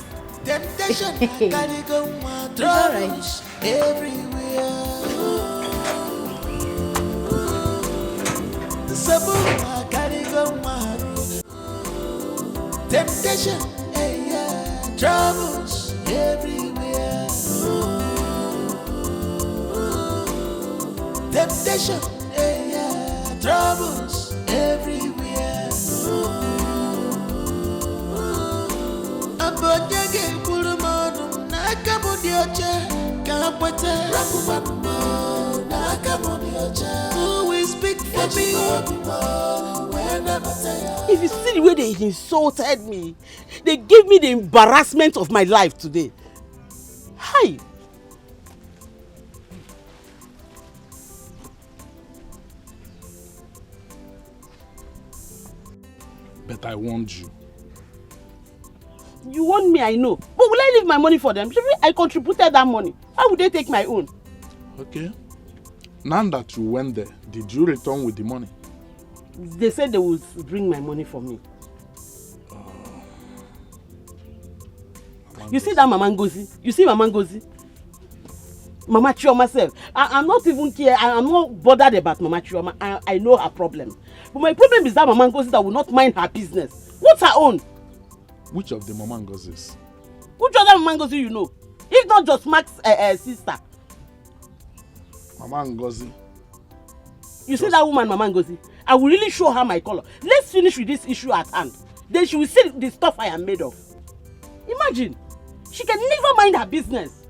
Temptation, I carry go my It's alright. troubles everywhere. Sabu, I carry go my room. Temptation, hey, yeah, troubles everywhere. Temptation, hey, yeah, troubles everywhere. Abonyage kulumanu nakamudioche kapwete rakumanumo nakamudioche. Who will speak for me? If you see the way they insulted me, they gave me the embarrassment of my life today. Hi. But I warned you. You want me, I know. But will I leave my money for them? I contributed that money. How would they take my own? Okay. Now that you went there, did you return with the money? They said they would bring my money for me. You see that Mama Ngozi? You see Mama Ngozi? Mama Chioma self. I'm not even care. I'm not bothered about Mama Chioma. I know her problem. But my problem is that Mama Ngozi that will not mind her business. What's her own? Which of the Mama Ngozis? Which other Mama Ngozi you know? If not just Mark's sister. Mama Ngozi. You see that woman, Mama Ngozi? I will really show her my color. Let's finish with this issue at hand. Then she will see the stuff I am made of. Imagine. She can never mind her business.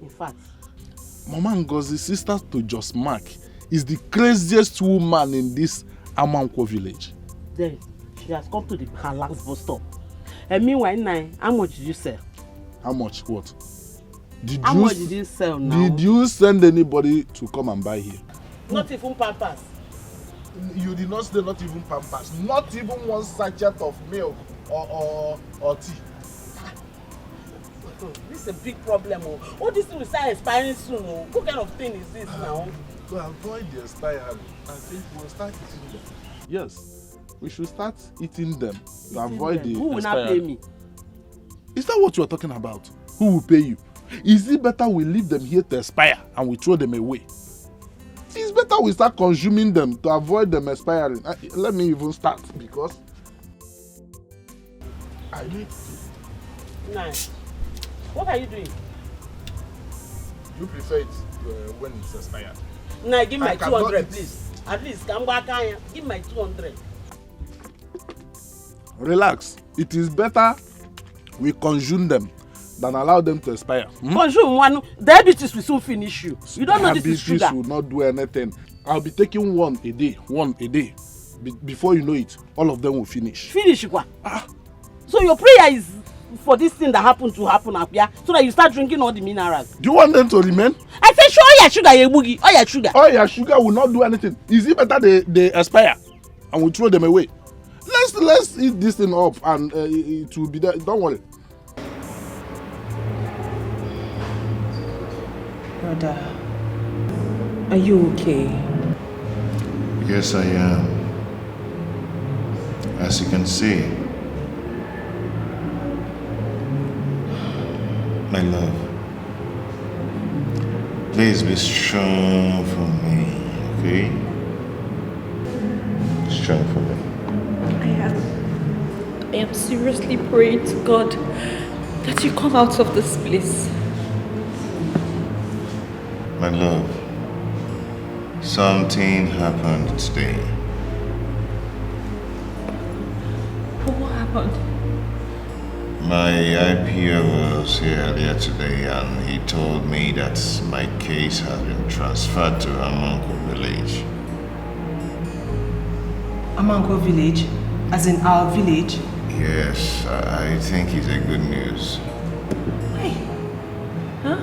In fact. Mama Ngozi's sister to just Mark is the craziest woman in this Amankwo village. Then she has come to her last bus stop. And meanwhile, now, how much did you sell? How much what? How much did you sell now? Did you send anybody to come and buy here? Not even Pampers. You did not say not even Pampers. Not even one sachet of milk or tea. This is a big problem. All this thing will start expiring soon. What kind of thing is this now? To avoid the expiry, I think we'll start eating them. Yes, we should start eating them to avoid the expiry. Who will not pay me? Is that what you are talking about? Who will pay you? Is it better we leave them here to expire and we throw them away? It's better we start consuming them to avoid them expiring. Let me even start because I need to. Nice. What are you doing? You prefer it when it's expired? Nah, give my 200, please. At least, come back here. Give my 200. Relax. It is better we consume them than allow them to expire. Consume one. Diabetes will soon finish you. You don't know this is sugar. Diabetes will not do anything. I'll be taking one a day. Before you know it, all of them will finish. Finish what? So your prayer is for this thing that happened to happen up here, so that you start drinking all the minerals. Do you want them to remain? I said, sure, all your sugar, you boogie. All your sugar. All your sugar will not do anything. Is it better they expire and we throw them away? Let's eat this thing up and it will be there. Don't worry. Brother, are you okay? Yes, I am. As you can see, my love, please be strong for me, okay? Strong for me. I am seriously praying to God that you come out of this place. My love, something happened today. What happened? My IPO was here earlier today and he told me that my case has been transferred to Amanko village. Amanko village? As in our village? Yes, I think it's a good news. Hey. Huh?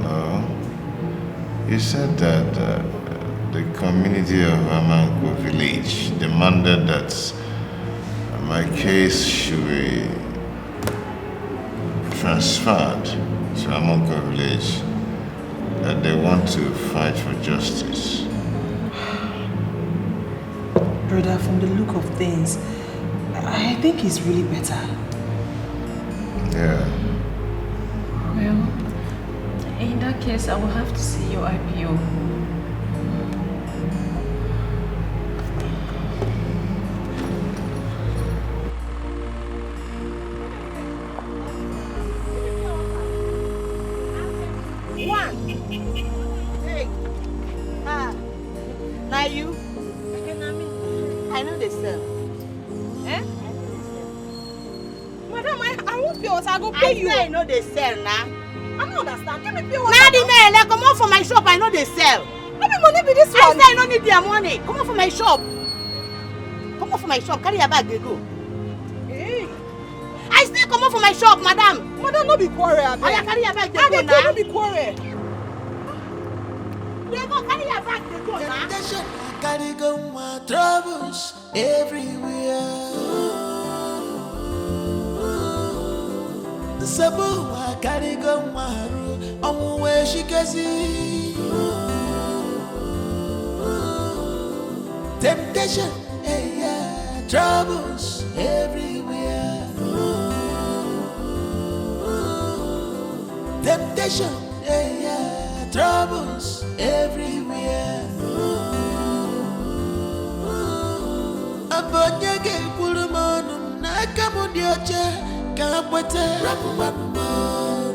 No. You said that the community of Amanko village demanded that my case should be transferred to Amanko village, that they want to fight for justice. Brother, from the look of things, I think it's really better. Yeah. Well, in that case, I will have to see your IPO. Now you? I know they sell. Eh? Madam, I won't pay water. I go pay you. I know they sell now. I don't understand. Give me pay water. Now the man, come on for my shop. I know they sell. How much money be this one? I say I don't need their money. Come on for my shop. Come on for my shop. Carry your bag. They go. Hey. I still come on for my shop, madam. Madam, no be quarrel. Oh, yeah, carry your bag. They go now. No be quarrel. They go carry your bag. They go now. carry go my troubles everywhere. The sabu I carry go my ru, I'm where she can see. Temptation, yeah, troubles everywhere. Temptation, yeah, troubles everywhere. Abonyage pulumonum nakamudioche kapwete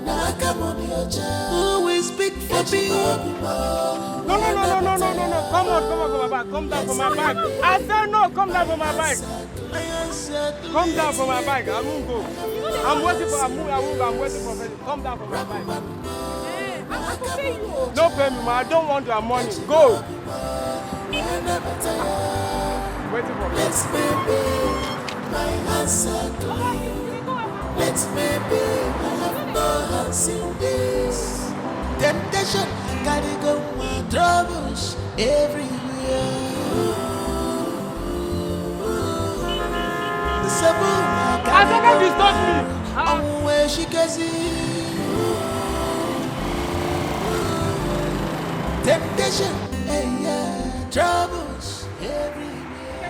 nakamudioche. Who will speak for me? No. Come on, back. Come down from my bike. I said no, come down from my bike. Come down from my bike. I won't go. I'm waiting for I'm waiting for Fredrick. Come down from my bike. No payment, I don't want your money. Go. Waiting for me. Let's baby, my answer to you. Let's baby, I have no hands in this. Temptation, I gotta go my troubles everywhere. The sabu, I disturb me. I'm where she can see. Temptation, yeah, troubles everywhere.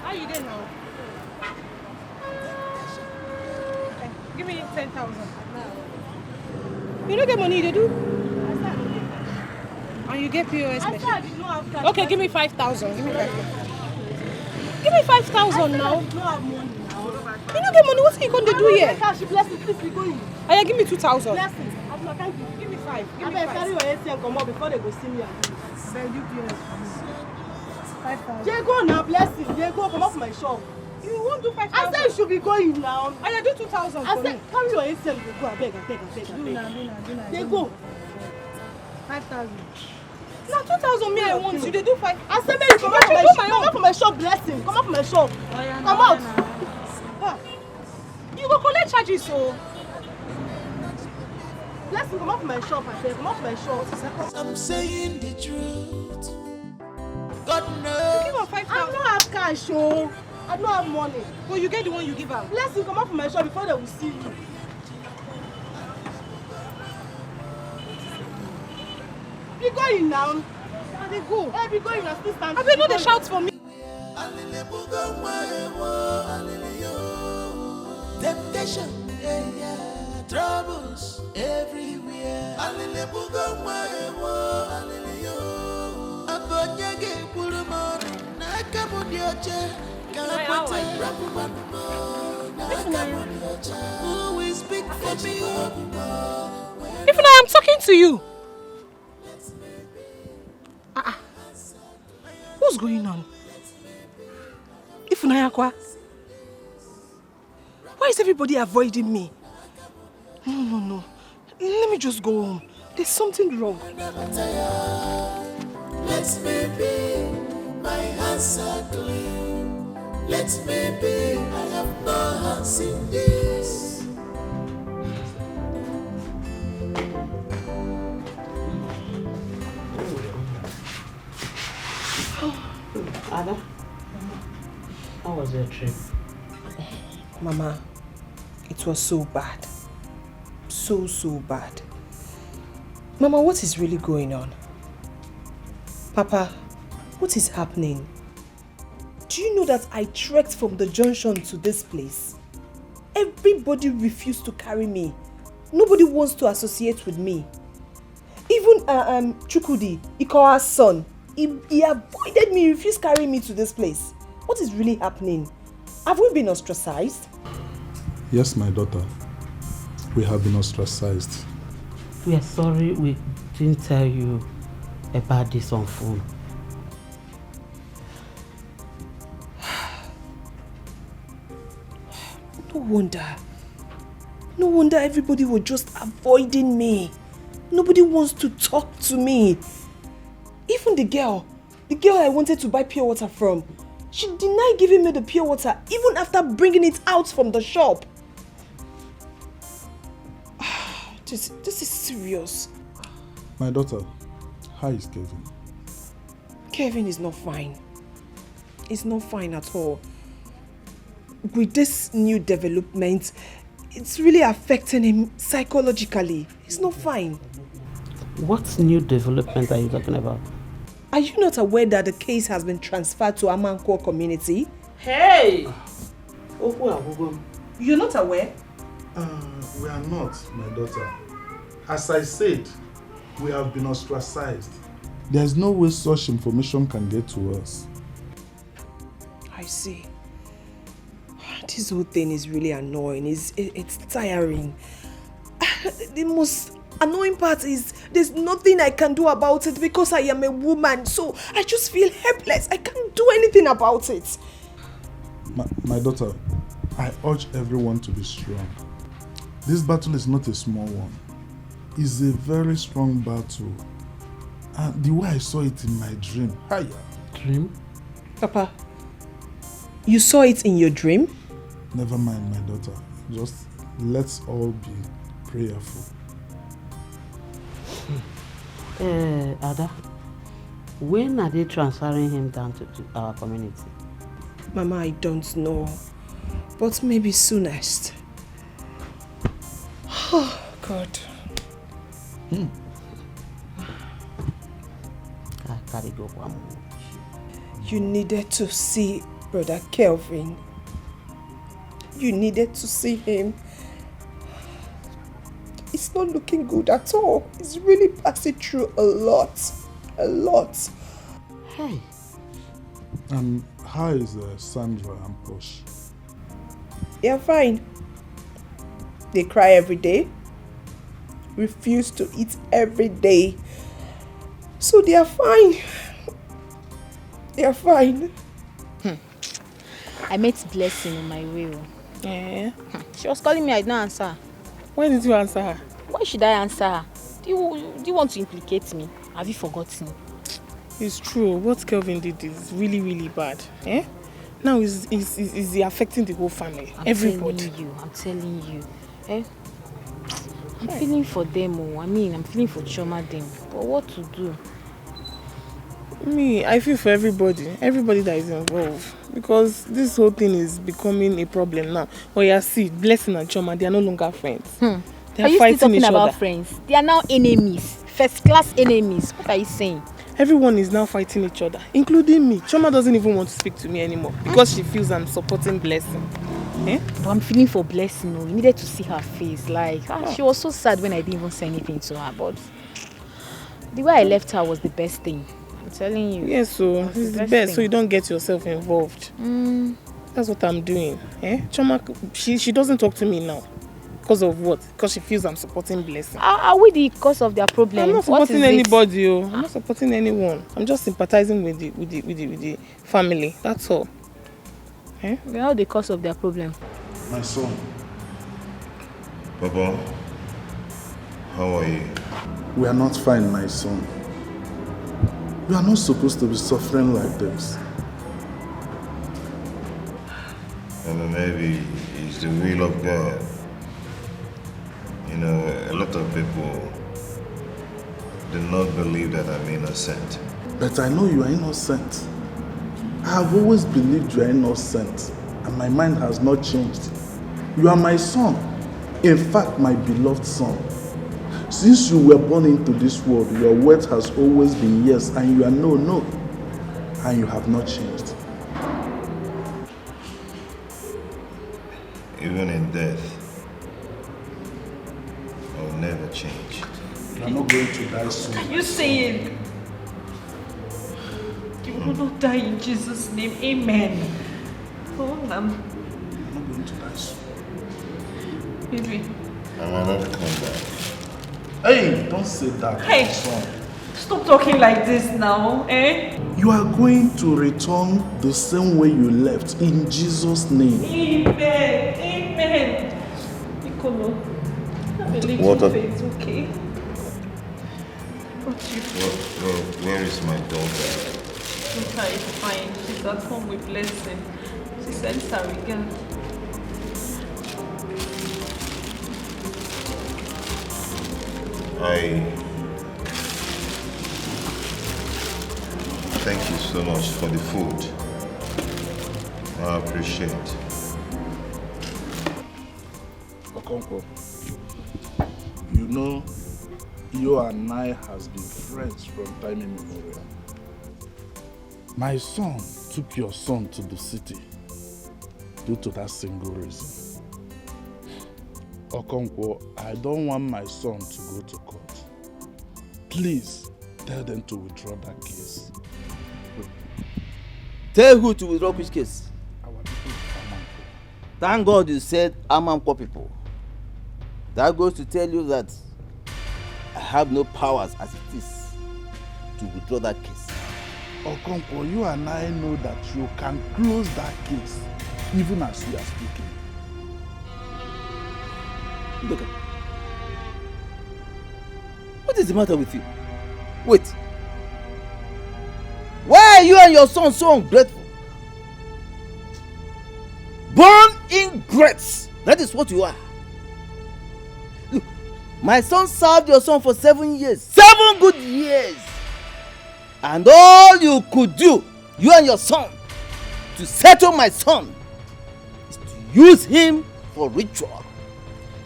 How you doing now? Give me 10,000. You don't get money, you do? And you get POS machine? Okay, give me 5,000. Give me 5,000. Give me 5,000 now. You don't get money. What are you going to do here? Aya, give me 2,000. Give me 5. Give me 5. Carry your ATM come out before they go see me. Then you POS for me. 5,000. Diego now, bless you. Diego, come off my shop. You won't do 5,000. I said you should be going now. Aya, do 2,000 for me. I said carry your ATM. Go, I beg. Do now. Diego. 5,000. Now 2,000 me I want you. They do 5. I said maybe come out from my shop, blessing. Come out from my shop. Come out. You go collect charges, so. Blessing, come out from my shop. I said, come out from my shop. I'm saying the truth. God knows. You give her 5,000. I don't have cash, so. I don't have money. Well, you get the one you give her. Blessing, come out from my shop before they will see you. Be going now. And they go. Hey, be going now. Still stand. I mean, no, they shout for me. Temptation, yeah, troubles everywhere. Who will speak for me? If I am talking to you. What's going on? If Nayakwa, why is everybody avoiding me? No. Let me just go home. There's something wrong. Let's baby, my hands are clean. Let's baby, I have no hands in this. Ada, how was your trip? Mama, it was so bad. So bad. Mama, what is really going on? Papa, what is happening? Do you know that I trekked from the junction to this place? Everybody refused to carry me. Nobody wants to associate with me. Even Chukudi, Ikoa's son, he avoided me, refused carrying me to this place. What is really happening? Have we been ostracized? Yes, my daughter. We have been ostracized. We are sorry we didn't tell you about this on phone. No wonder everybody was just avoiding me. Nobody wants to talk to me. Even the girl I wanted to buy pure water from, she denied giving me the pure water even after bringing it out from the shop. This is serious. My daughter, how is Kevin? Kevin is not fine. He's not fine at all. With this new development, it's really affecting him psychologically. He's not fine. What new development are you talking about? Are you not aware that the case has been transferred to Amanko community? Hey! You're not aware? We are not, my daughter. As I said, we have been ostracized. There's no way such information can get to us. I see. This whole thing is really annoying. It's tiring. The most annoying part is there's nothing I can do about it because I am a woman. So I just feel helpless. I can't do anything about it. My daughter, I urge everyone to be strong. This battle is not a small one. It's a very strong battle. And the way I saw it in my dream. Hiya. Dream? Papa, you saw it in your dream? Never mind, my daughter. Just let's all be prayerful. Ada, when are they transferring him down to our community? Mama, I don't know. But maybe soonest. Oh, God. You needed to see Brother Kelvin. You needed to see him. It's not looking good at all. He's really passing through a lot. A lot. Hey. And how is Sandra and Posh? They're fine. They cry every day. Refuse to eat every day. So they are fine. They are fine. I met Blessing on my way. Yeah. She was calling me, I didn't answer. Why did you answer her? Why should I answer her? Do you want to implicate me? Have you forgotten? It's true. What Kelvin did is really, really bad. Eh? Now is affecting the whole family. Everybody. I'm telling you. Eh? I'm feeling for them. I'm feeling for Choma them. But what to do? Me, I feel for everybody. Everybody that is involved. Because this whole thing is becoming a problem now. Oh yeah, see, Blessing and Choma, they are no longer friends. They are you fighting still talking each about other. friends? They are now enemies. First class enemies. What are you saying? Everyone is now fighting each other, including me. Choma doesn't even want to speak to me anymore because she feels I'm supporting Blessing. Eh? But I'm feeling for Blessing. You needed to see her face. Like, she was so sad when I didn't even say anything to her. But the way I left her was the best thing. I'm telling you. Yes, so it's the best. So you don't get yourself involved. That's what I'm doing. Eh? Choma, she doesn't talk to me now. Because of what? Because she feels I'm supporting Blessing. Are we the cause of their problem? I'm not supporting anybody. I'm not supporting anyone. I'm just sympathizing with the family. That's all. Eh? We're not the cause of their problem. My son. Papa, how are you? We are not fine, my son. You are not supposed to be suffering like this. And maybe it's the will of God. You know, a lot of people do not believe that I'm innocent. But I know you are innocent. I have always believed you are innocent, and my mind has not changed. You are my son. In fact, my beloved son. Since you were born into this world, your word has always been yes, and you are no, no. And you have not changed. Even in death, I will never change. You are not going to die soon. Are you saying you will not die in Jesus' name? Amen. Oh, I'm not going to die soon. Baby. I might not come back. Hey, don't say that, Hey. my son. Stop talking like this now, eh? You are going to return the same way you left, in Jesus' name. Amen. Amen. Nicolo, have a little What a- faith, okay? Got you. Where is my daughter? Daughter is fine. She's at home with Blessing. She sends her regard. Thank you so much for the food. I appreciate it. Okonkwo, you know, you and I has been friends from time immemorial. My son took your son to the city due to that single reason. Okonkwo, I don't want my son to go to court. Please tell them to withdraw that case. Tell who to withdraw which case? Thank God you said Amamko people. That goes to tell you that I have no powers as it is to withdraw that case. Okonkwo, you and I know that you can close that case even as we are speaking. Look, what is the matter with you? Wait. Why are you and your son so ungrateful? Born ingrates. That is what you are. Look, my son served your son for 7 years. 7 good years. And all you could do, you and your son, to settle my son is to use him for ritual.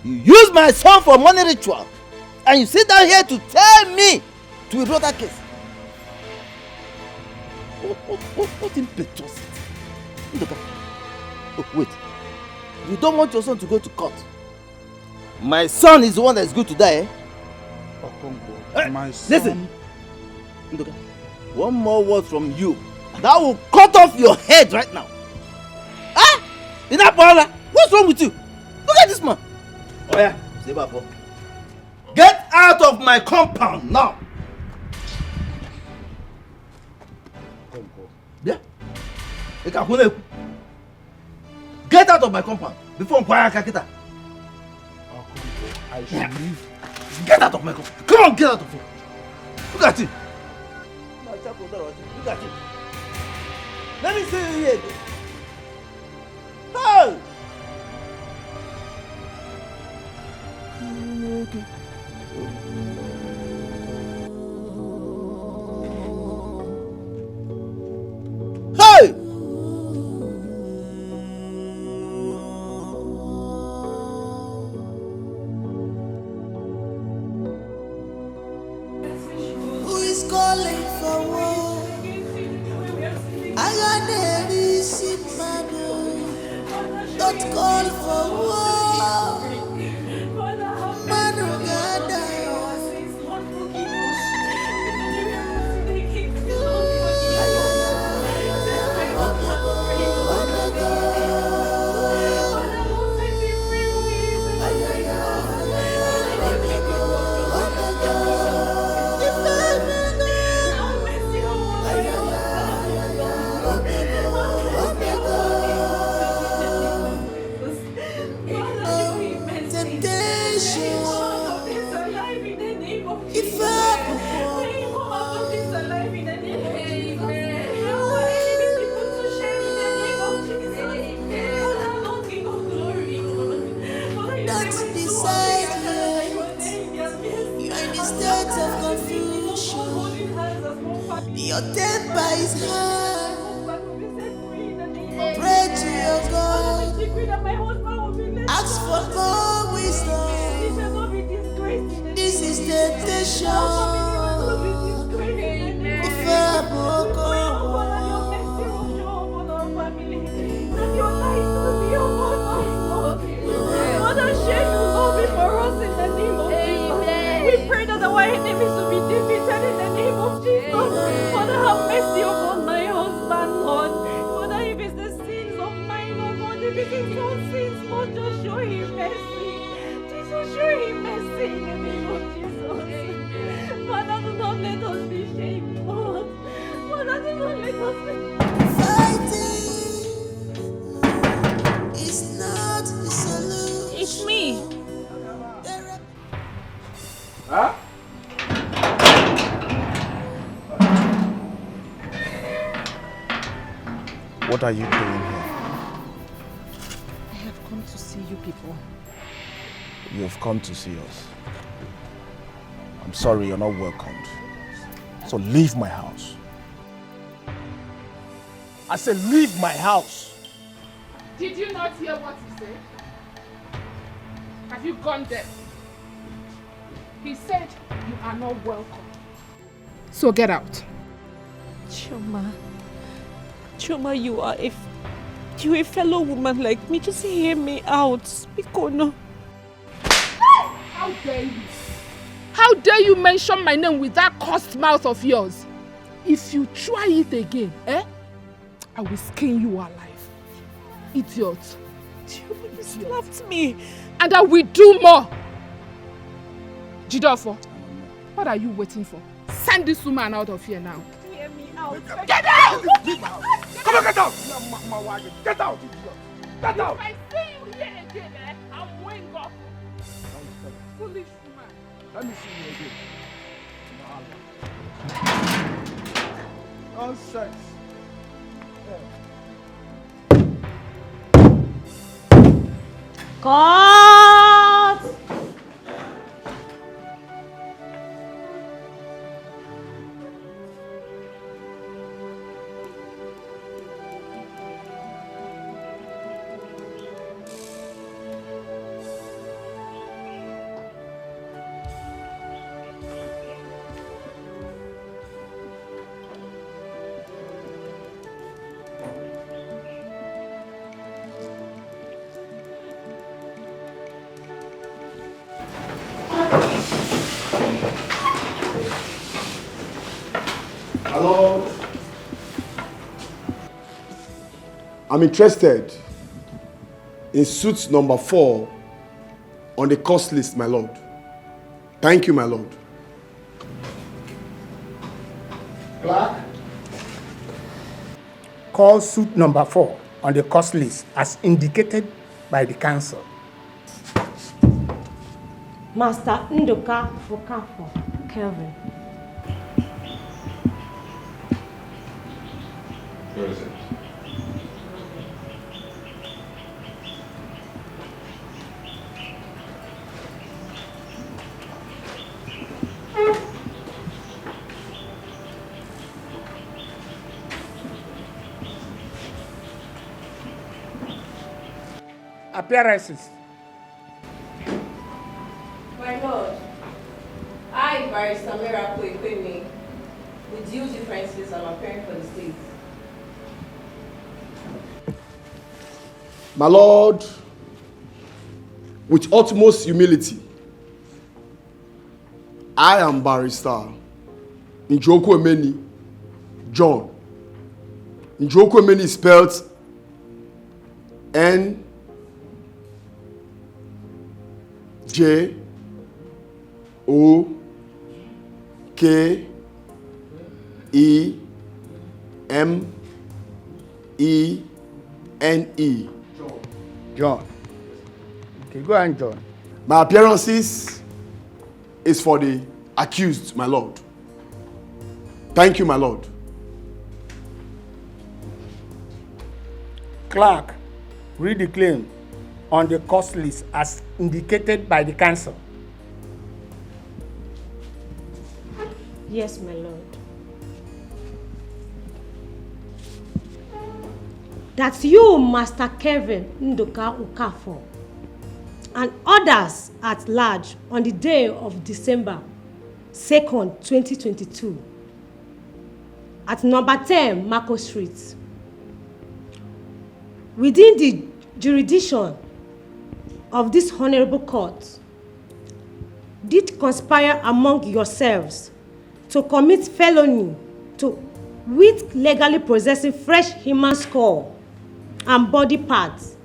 You use my son for money ritual. And you sit down here to tell me to withdraw that case. What impetuosity? Oh, wait. You don't want your son to go to court. My son is the one that is good to die, eh? Okonkwo, my son... Listen. Ndoka, one more word from you, and I will cut off your head right now. Ah! Inapola, what's wrong with you? Look at this man. Oh yeah, Sebapo. Get out of my compound now. Yeah. Get out of my compound before I'm Kakita. I should leave. Get out of my compound. Come on, get out of here. Look at him. Look at him. Let me see you here. Hey! Hey! Who is calling for war? I got the receipt, man. Don't call for war. Man, your temper is high. Pray to your God. Ask for more wisdom. This is temptation. If I broke Father, share your love for us in the name of Jesus. We pray that our enemies will be defeated in the name of Jesus. Father, have mercy upon my husband, Lord. Father, if it's the sins of mine, oh God, if it is your sins, Lord, just show him mercy. Jesus, show him mercy in the name of Jesus. Father, do not let us be shamed, Lord. Father, do not let us be fighting. It's not the solution. It's me. Huh? What are you doing here? I have come to see you people. You have come to see us. I'm sorry, you're not welcomed. So leave my house. I said, leave my house. Did you not hear what he said? Have you gone there? He said you are not welcome. So get out. Choma, you are a fellow woman like me. Just hear me out. Speak or no. How dare you? How dare you mention my name with that cursed mouth of yours? If you try it again, I will skin you alive. Idiot. You slapped me. And I will do more. Jidofo, what are you waiting for? Send this woman out of here now. Hear me out. Get out! Come on, get out! Get out, idiot! Get out! If I see you here again, I'm going off. Foolish woman. Let me see you again. Nonsense. God! Hello? I'm interested in suit number 4 on the cost list, my lord. Thank you, my lord. Clerk, call suit number 4 on the cost list as indicated by the council. Master Ndoka Fokafo, Kelvin. Where is it? Appearances. My lord, I, Barrister Miracle Ekweme, with due differences, I'm appearing for the state. My lord, with utmost humility, I am Barrister Njoku Emeni John. Njoku Emeni is spelled Njokemene. John. Okay, go on, John. My appearances is for the accused, my lord. Thank you, my lord. Clerk, read the claim on the cost list as indicated by the council. Yes, my lord. That you, Master Kevin Ndoka Ukafo, and others at large on the day of December 2nd, 2022, at number 10 Marco Street, within the jurisdiction of this honorable court, did conspire among yourselves to commit felony with legally possessing fresh human skull and body parts,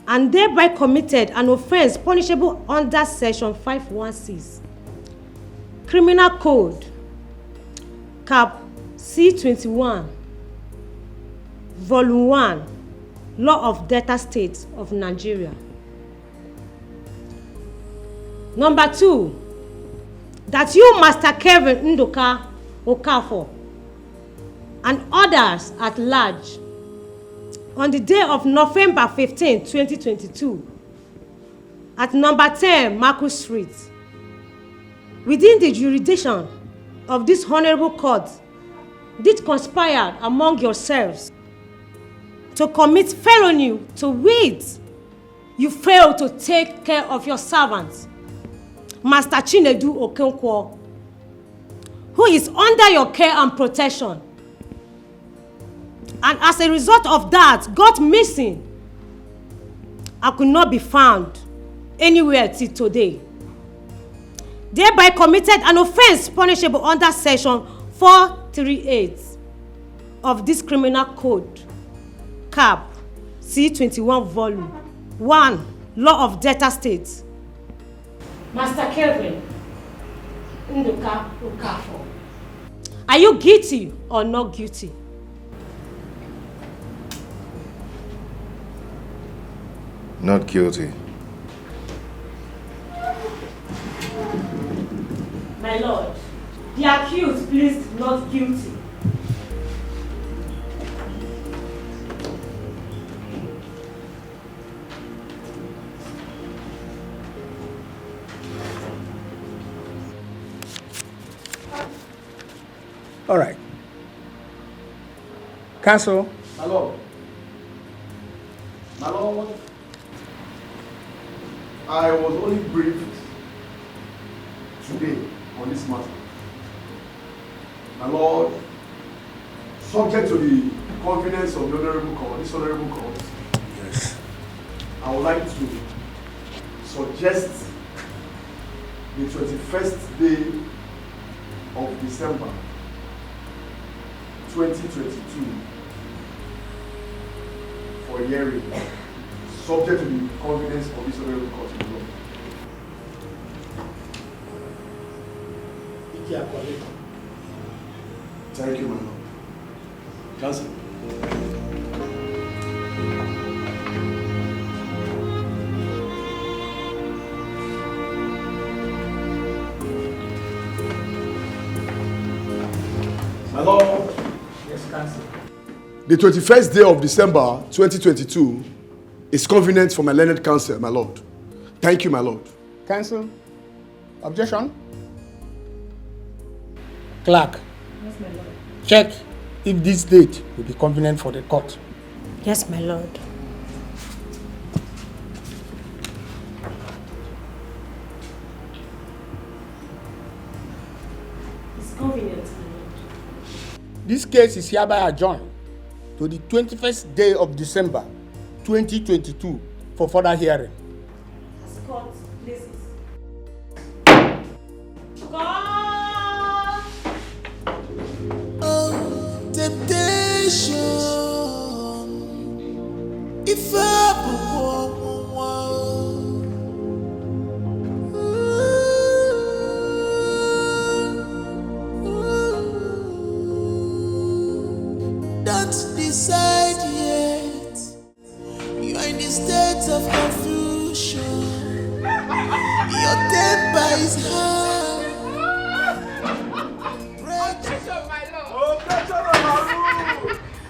and thereby committed an offense punishable under section 516 Criminal Code Cap C21 Volume 1 Law of Delta State of Nigeria. Number 2, that you, Master Kevin Ndoka Okafo, and others at large on the day of November 15, 2022, at number 10 Marcus Street, within the jurisdiction of this honorable court, did conspire among yourselves to commit felony to wit, you failed to take care of your servants, Master Chinedu Okonkwo, who is under your care and protection. And as a result of that, got missing. I could not be found anywhere till today. Thereby committed an offense punishable under section 438 of this criminal code, cap C21 volume 1, law of Delta States. Master Kelvin Nduka Ukafo, are you guilty or not guilty? Not guilty. My lord, the accused pleads not guilty. All right. Counsel. My lord. My lord, I was only briefed today on this matter. My lord, subject to the convenience of the honorable court, this honorable court, yes, I would like to suggest the 21st day of December 2022 for a hearing, subject to the convenience of this honorable court in law. Thank you, my lord. Counsel. My lord. Yes, counsel. The 21st day of December 2022 is convenient for my learned counsel, my lord. Thank you, my lord. Counsel. Objection. Clerk. Yes, my lord. Check if this date will be convenient for the court. Yes, my lord. It's convenient, my lord. This case is hereby adjourned to the 21st day of December 2022 for further hearing. As court pleases. God! Oh, temptation. If don't decide yet. You are in the state of confusion. Your temper is high. Objection, my lord. Objection, my lord.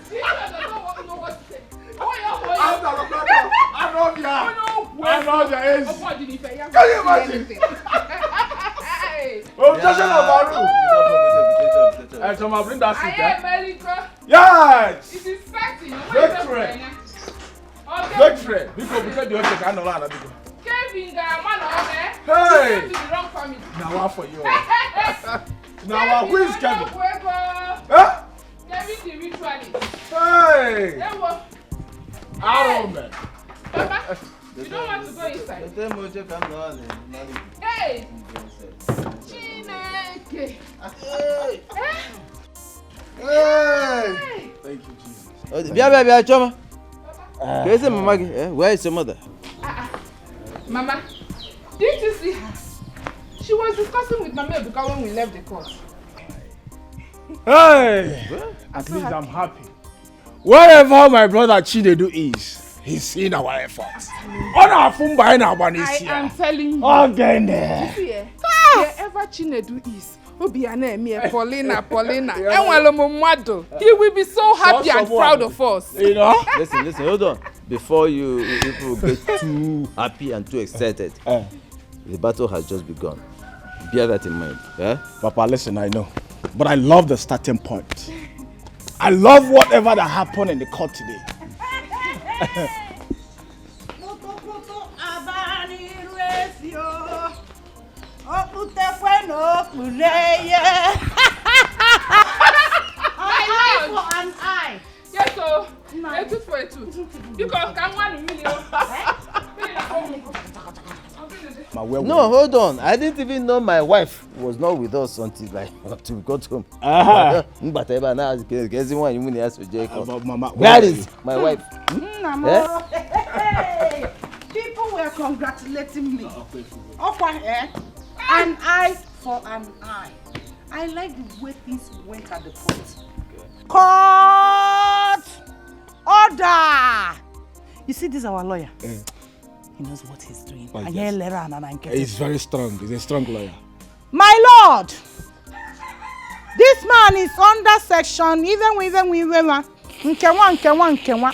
This one does not know what to say. Can you imagine? Objection of Baru. Hey, Choma, bring that seat. I am America. Yes! It is facting. Victory! Victory! Because the other can not Kevin, man, hey! you came to the wrong family. Now what for you? Now who is Kevin? Huh? Kevin the ritualist. Hey! There was. Aaron, man. Papa, you don't want to go inside. Hey! Chineke. Hey! Thank you, Jesus. Bia, Choma. Where's Mama? Where is your mother? Mama, didn't you see her? She was discussing with Mama because when we left the court. Hey! At least I'm happy. Wherever my brother Chinedu is, he's seen our efforts. I am telling you. Again. You see, wherever Chinedu is, Paulina. He will be so happy and proud of us. You know? Listen, hold on. Before you people get too happy and too excited, the battle has just begun. Bear that in mind. Yeah? Papa, listen, I know. But I love the starting point. I love whatever that happened in the court today. Yes, so a tooth for a tooth. You can come 1 million. No, hold on. I didn't even know my wife was not with us until we got home. Where is my wife? People were congratulating me. An eye for an eye. I like the way things went at the court. Court! Order! You see, this is our lawyer. He knows what he's doing. Oh, yes. He's very strong. He's a strong lawyer. My lord! This man is under section even Nkewa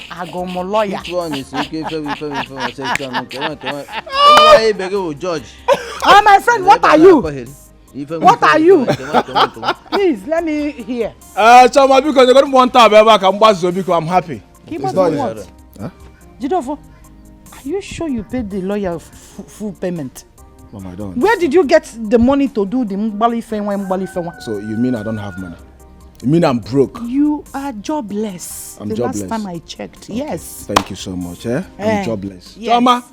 Agomo lawyer. Which one is Judge. Oh, my friend, what are you? What are you? Please, let me hear. Chama, because you got one tab back, I'm happy. Keep on what? Jidofo, are you sure you paid the lawyer full payment? Mama, I don't. Where did you get the money to do the Mbali Fenwa? So you mean I don't have money? You mean I'm broke? You are jobless. I'm jobless. Last time I checked, okay. Yes. Thank you so much, I'm jobless. Yes. Chama,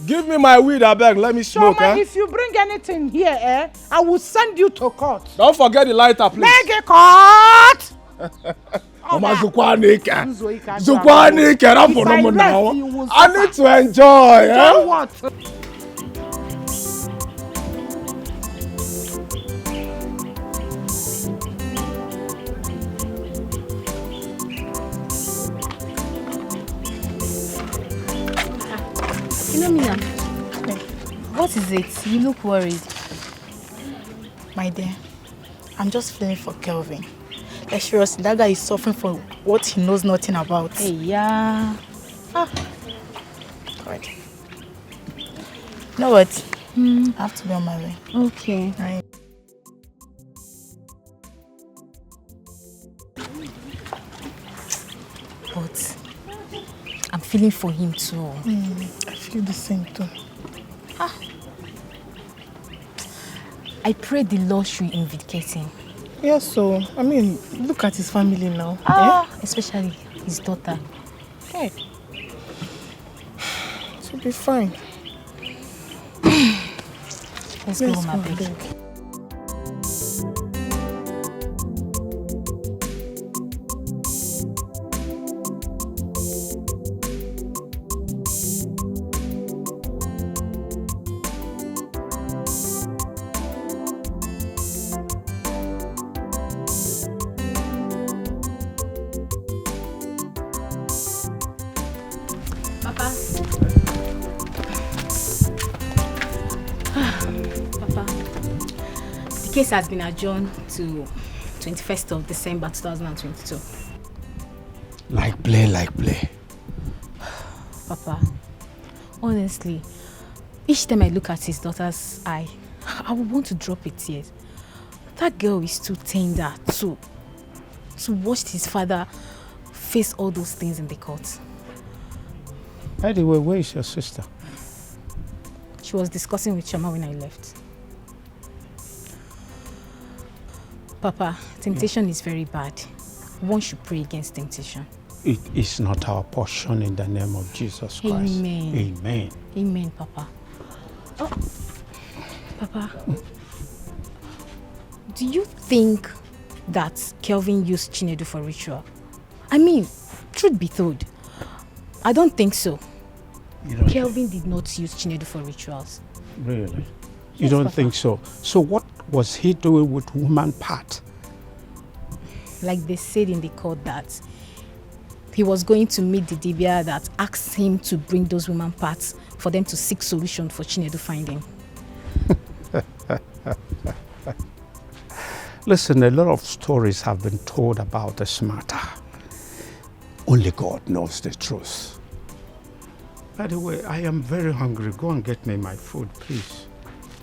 give me my weed, I beg. Let me smoke, Chama, if you bring anything here, I will send you to court. Don't forget the lighter, please. Make a court! Mama, Zukwanike, I need to enjoy, what? Philomena, what is it? You look worried. My dear, I'm just feeling for Kelvin. Like seriously, that guy is suffering from what he knows nothing about. Hey, yeah. God. You know what? I have to be on my way. Okay. Right. But I'm feeling for him too. I feel the same too. I pray the Lord should vindicate him. Yeah, so, I mean, look at his family now. Especially his daughter. Okay. It will be fine. Let's go, my baby. The case has been adjourned to 21st of December 2022. Like play. Papa, honestly, each time I look at his daughter's eye, I would want to drop a tear. That girl is too tender to watch his father face all those things in the court. By the way, where is your sister? She was discussing with Chama when I left. Papa, temptation is very bad. One should pray against temptation. It is not our portion in the name of Jesus Christ. Amen. Amen. Amen, Papa. Oh, Papa, do you think that Kelvin used Chinedu for ritual? I mean, truth be told, I don't think so. Kelvin did not use Chinedu for rituals. Really? You Yes, don't Papa. think so? So what was he doing with woman part? Like they said in the court that he was going to meet the Dibia that asked him to bring those women parts for them to seek solution for Chinedu finding. Listen, a lot of stories have been told about this matter. Only God knows the truth. By the way, I am very hungry. Go and get me my food, please.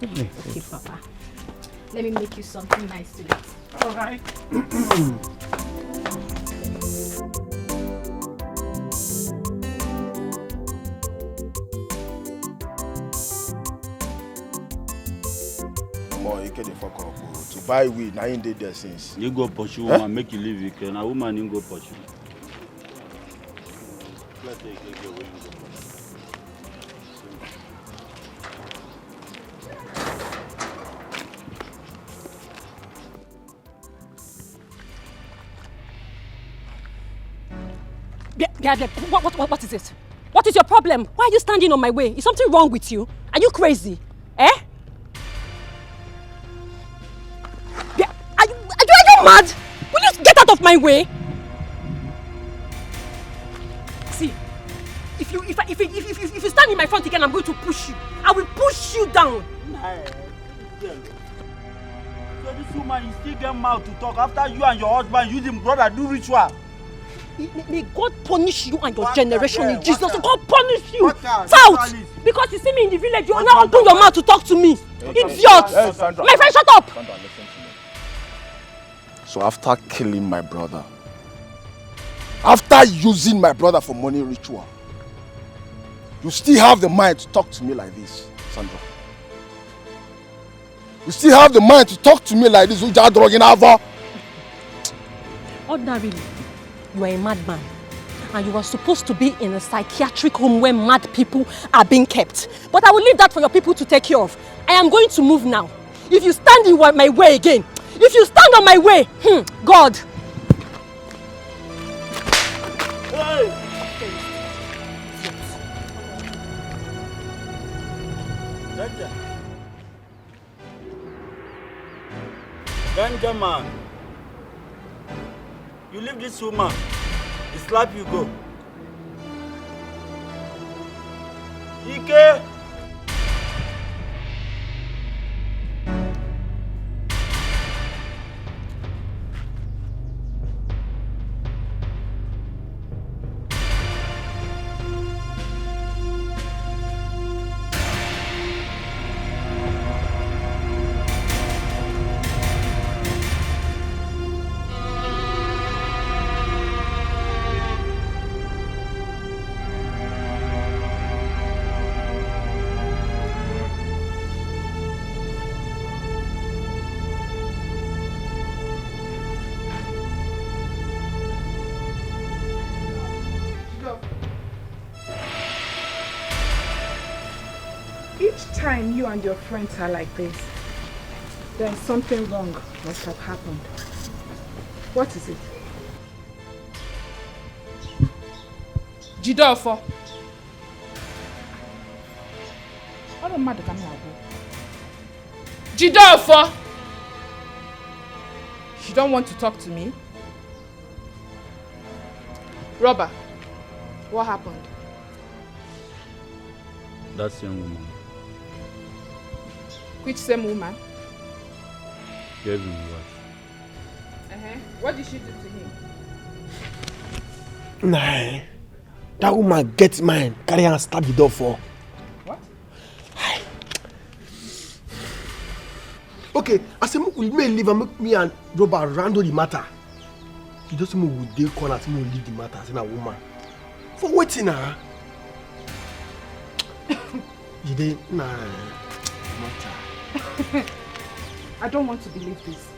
Give me food. Okay, Papa. Let me make you something nice to eat. All right. More you can fuck up. To buy weed, now you did there since. You go pursue woman, make you leave you can. A woman you go pursue. Let's take it away. What is it? What is your problem? Why are you standing on my way? Is something wrong with you? Are you crazy? Eh? Are you mad? Will you get out of my way? See, if you stand in my front again, I'm going to push you. I will push you down. So this woman, you still get mouth to talk after you and your husband using brother do ritual. May God punish you and your generation in Jesus. God punish you. Out! Because you see me in the village, you will now open your mouth to talk to me. Idiot! My friend, shut up! Sandra, listen to me. So after killing my brother, after using my brother for money ritual, you still have the mind to talk to me like this, Sandra. You still have the mind to talk to me like this, Ordinarily, you are a madman. And you are supposed to be in a psychiatric home where mad people are being kept. But I will leave that for your people to take care of. I am going to move now. If you stand in my way again, if you stand on my way, God. Hey! Gateman, you leave this woman, he slap you go. Ike! Time you and your friends are like this, then something wrong must have happened. What is it? Jidofo. What a mad can I do? Jidofo. You don't want to talk to me? Robert, what happened? That's young woman. Which same woman? Gateman wife. What did she do to him? Nah, that woman gets mine. Carry her and stab the door for. What? Okay, I say we may leave and make me and Robert handle the matter. You just say we would dey corner, say we will leave the matter as a woman. For waiting her. You dey nah. I don't want to believe this.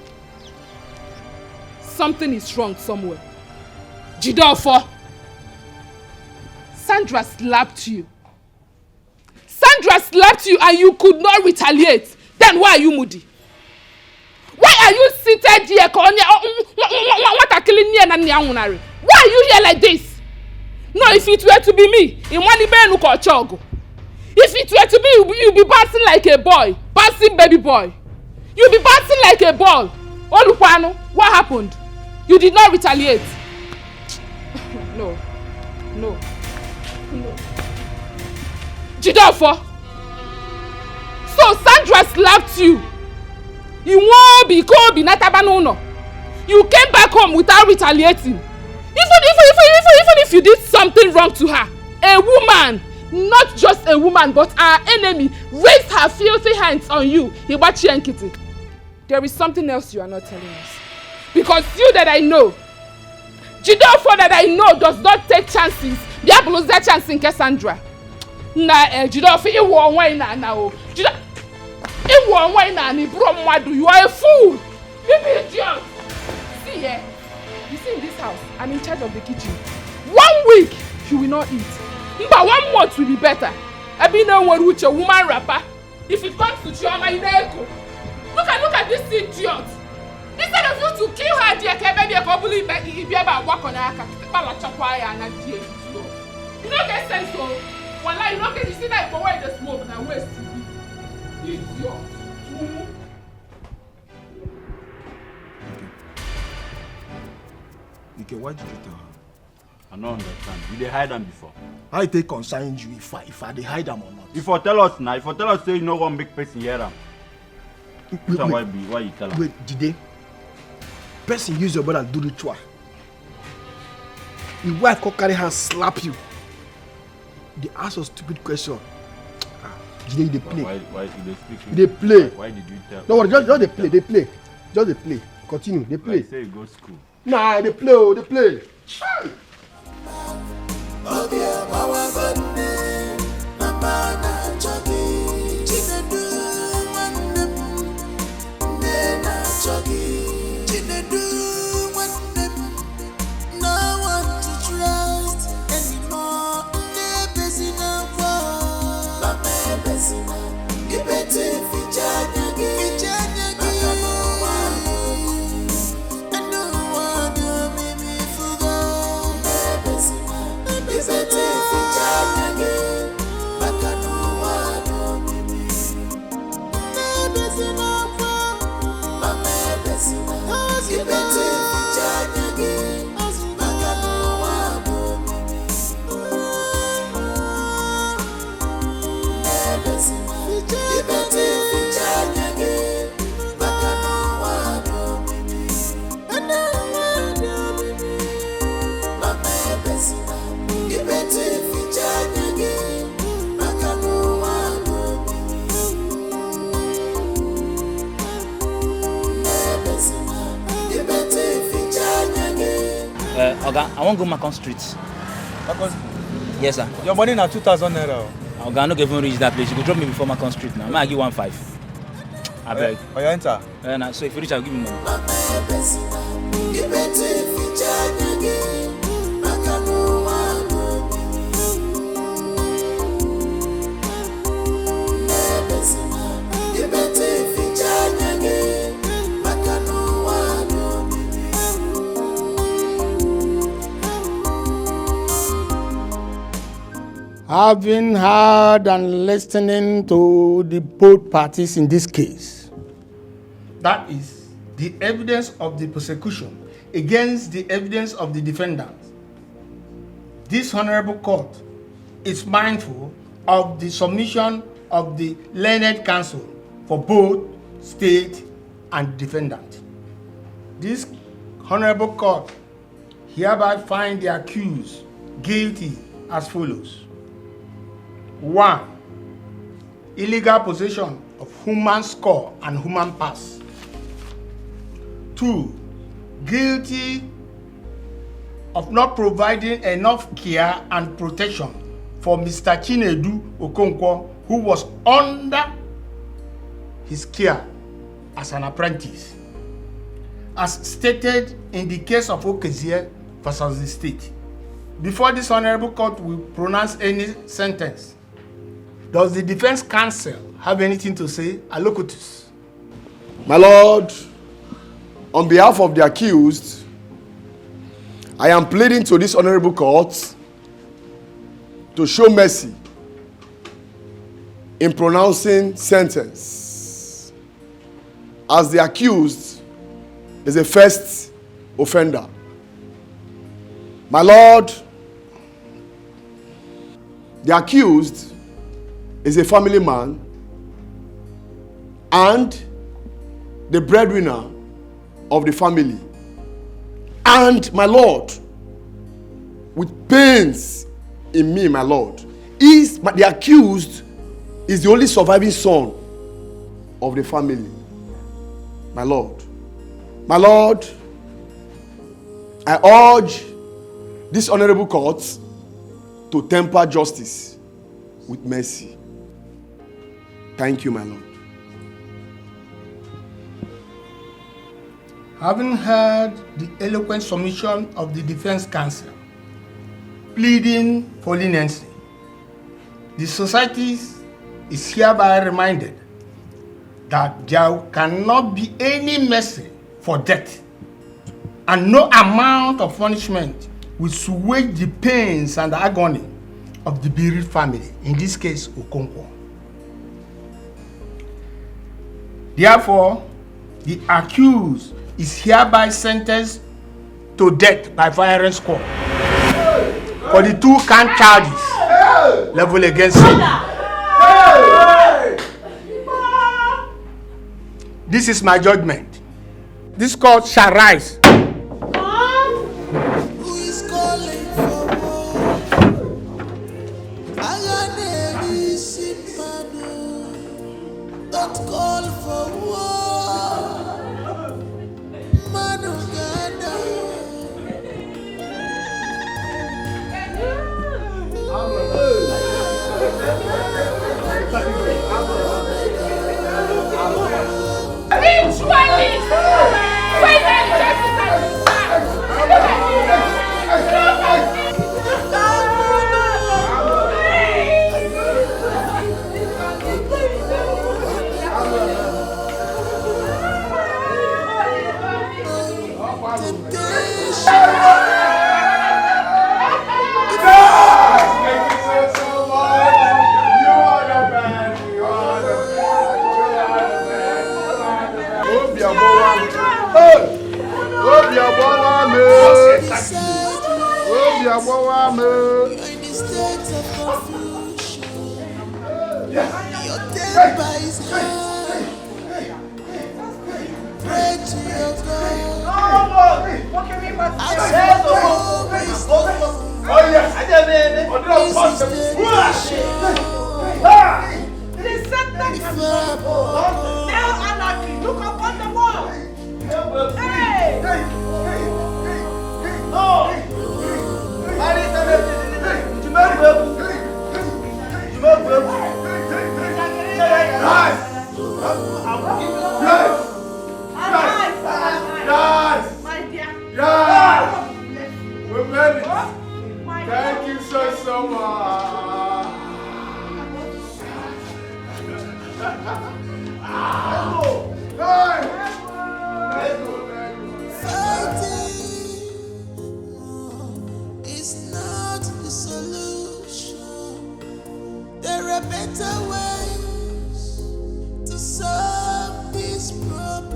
Something is wrong somewhere. Jidofo! Sandra slapped you. Sandra slapped you and you could not retaliate. Then why are you moody? Why are you seated here? Why are you here like this? No, if it were to be me, if it were to be, you'll be bouncing like a boy. Bouncing baby boy. You'll be bouncing like a ball. Olupano, what happened? You did not retaliate. No. Jidofo. So Sandra slapped you. You won't be Kobe Natabanono. You came back home without retaliating. Even if you did something wrong to her, a woman, not just a woman, but our enemy, raised her filthy hands on you. Hibachi and Kitty. There is something else you are not telling us. Because you that I know, Jidofo that I know does not take chances. Bia blows that chance in Cassandra. Na Jidofo, you won't wine now. You won't wine and you are a fool. You be idiot. See here, you see in this house, I'm in charge of the kitchen. 1 week, you will not eat. But 1 month will be better. I be no one with a woman rapper. If it comes to Chioma, you know. Look at this idiot. Instead of you to kill her, dear, maybe a couple of walk on her, and you don't get sense, so well, you don't get to see that for where the smoke and waste. Idiot. Okay, why did you tell her? I don't understand. You dey hide them before. I take concern you if I dey hide them or not. If you tell us now, if you tell us say you no one big person hear them. Why you tell us? Wait, Jide. Person use your brother and do ritual. Your wife can carry her slap you. They ask a stupid question. Jide, they play. Why did they speak? They play. Why did you tell? No, just they play. They play. Just they play. Continue. They play. Like say you go school. Nah, they play. Oh, they play. Oga, I won't go Macon Street. Macon? Yes, sir. Your money now 2,000 naira. Oga, I no even reach that place. You go drop me before Macon Street now. I give 1,500. I beg. Oh, you enter? Nah, so if you reach, I'll give you money. Having heard and listening to the both parties in this case, that is, the evidence of the prosecution against the evidence of the defendant, this honorable court is mindful of the submission of the learned counsel for both state and defendant. This honorable court hereby find the accused guilty as follows. 1. Illegal possession of human skull and human parts. 2. Guilty of not providing enough care and protection for Mr. Chinedu Okonkwo, who was under his care as an apprentice, as stated in the case of Okezie versus the state. Before this honorable court will pronounce any sentence, does the defense counsel have anything to say? Alocutus. My Lord, on behalf of the accused, I am pleading to this honorable court to show mercy in pronouncing sentence, as the accused is a first offender. My Lord, the accused is a family man and the breadwinner of the family. And my Lord, with pains in me, my Lord, the accused is the only surviving son of the family. My Lord, I urge this honorable court to temper justice with mercy. Thank you, my lord. Having heard the eloquent submission of the defense counsel, pleading for leniency, the society is hereby reminded that there cannot be any mercy for death, and no amount of punishment will assuage the pains and the agony of the bereaved family, in this case, Okonkwo. Therefore, the accused is hereby sentenced to death by firing squad for the 2 count charges leveled against him. This is my judgment. This court shall rise. Thank you so much. It's not the solution. There are better ways to solve this problem.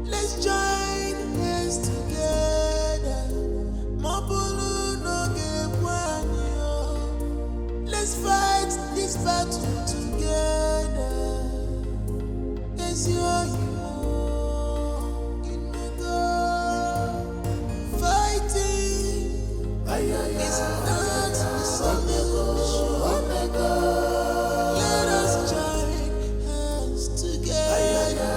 Let's join hands together. Let's fight this battle together. Yes, you are in my God. Fighting is not the solution. Let us join hands together.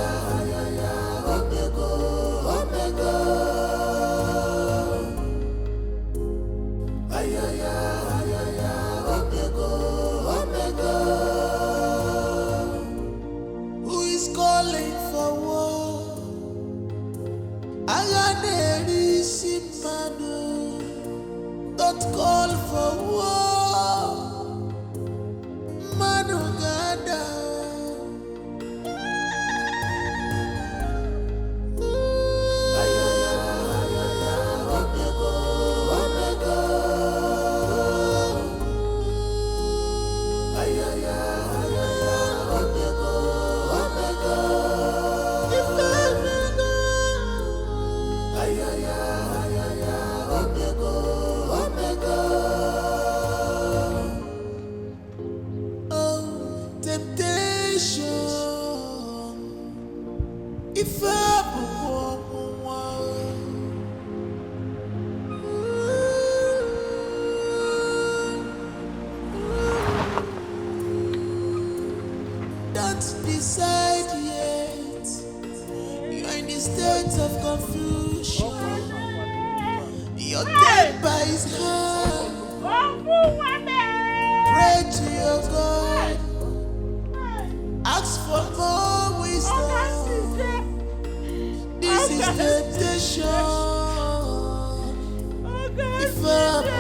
Who is calling for war? Don't call for war. Manugada. If don't decide yet. You are in the state of confusion. Your temper is high. Pray to your God. Ask for more wisdom. This is temptation. If I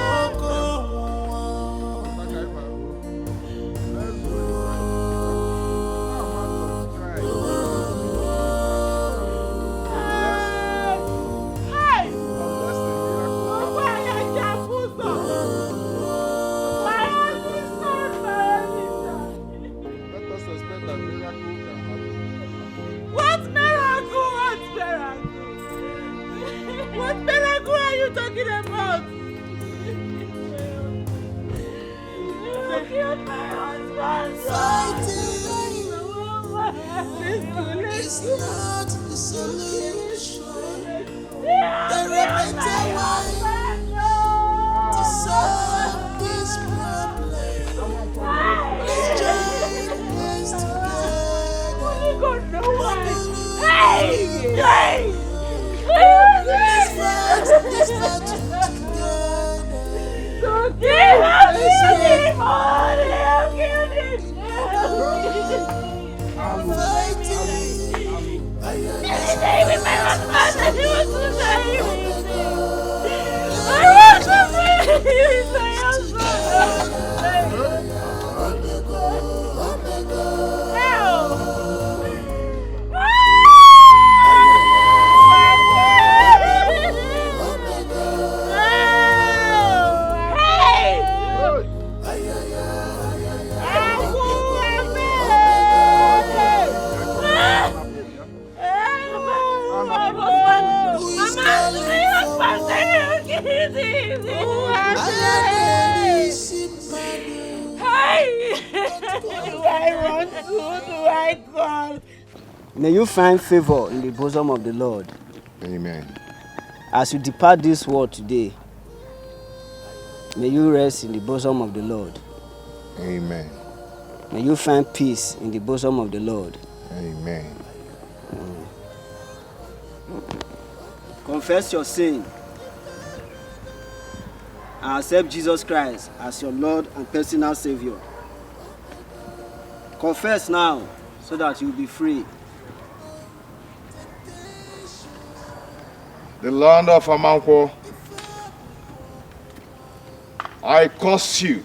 What miracle are you talking about? You killed my husband. It's not the solution. There are better ways to solve this problem. Let's join hands together. Hey! Let's fight this battle May you find favor in the bosom of the Lord. Amen. As you depart this world today, may you rest in the bosom of the Lord. Amen. May you find peace in the bosom of the Lord. Amen. Confess your sin and accept Jesus Christ as your Lord and personal Savior. Confess now so that you will be free. The land of Amanko, I curse you.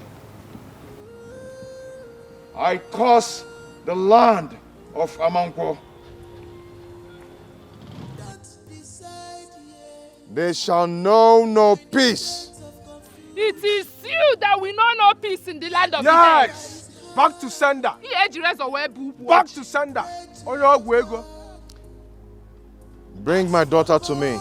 I curse the land of Amanko. They shall know no peace. It is you that we know no peace in the land of Yes! Back to sender. Back to sender. Bring my daughter to me.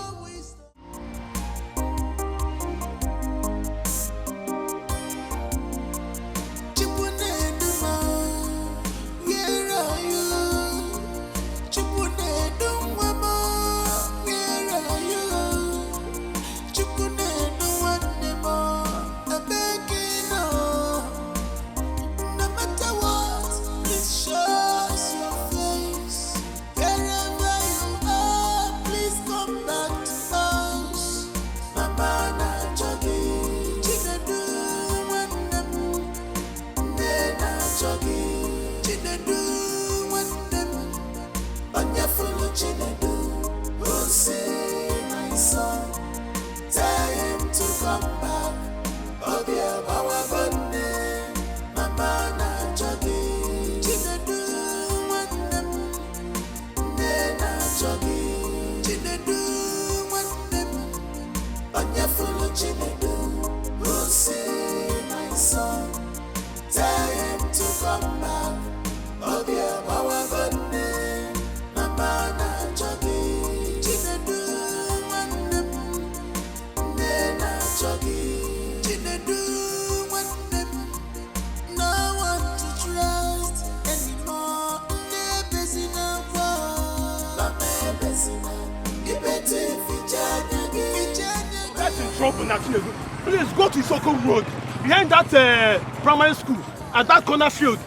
Please go to Etiko Road, behind that primary school, at that corner field.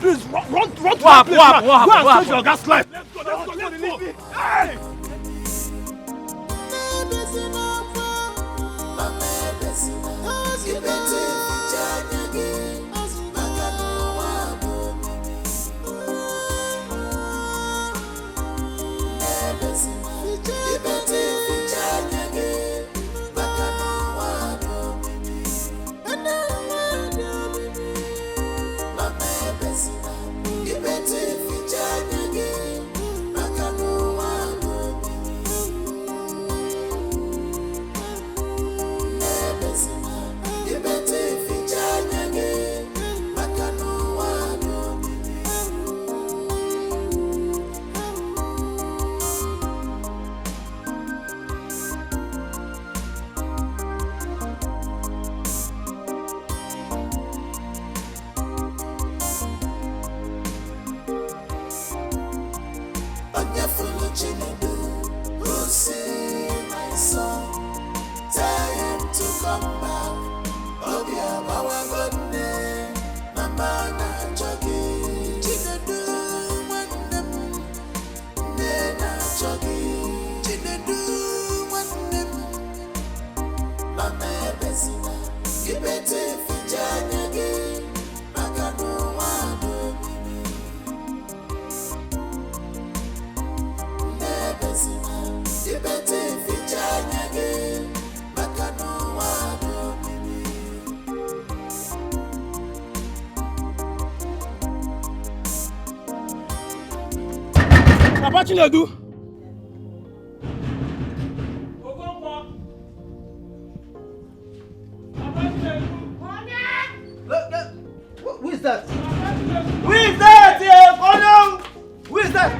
Please run to that place. Go and save your gas life. Let's go. Hey! Papa Chinedu. Who is that? Who is that? Who is that?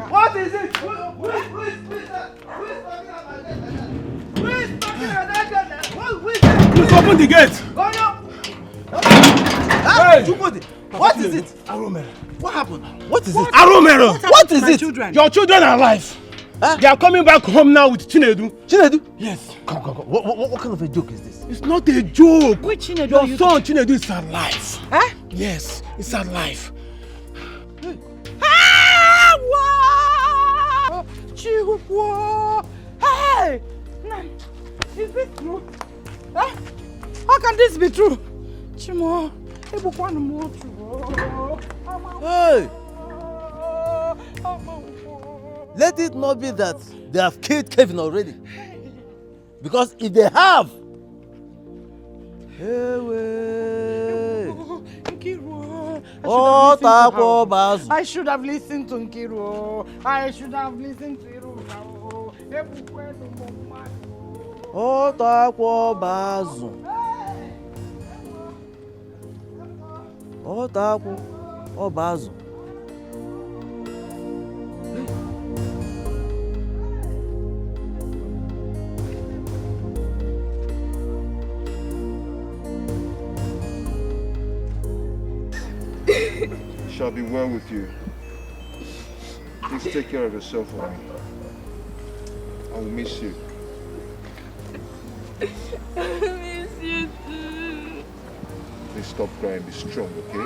What is it? Who is that? Who is talking about that? Who is talking about that? Who is that? Please open the gate. Hey, what is it? Aromero. What happened? What is it? Aromero. What is it? Your children are alive. Huh? They are coming back home now with Chinedu. Chinedu? Yes. Come. What kind of a joke is this? It's not a joke. Which Chinedu? Your son Chinedu is alive. Huh? Yes, it's alive. Hey! Is this true? Huh? How can this be true? Chimo, hey! Let it not be that they have killed Kevin already. Because if they have, I should have listened to Nkiru. I should have listened to Iru. Shall be well with you. Please take care of yourself for me. I will miss you. I miss you too. Please stop crying. Be strong, okay?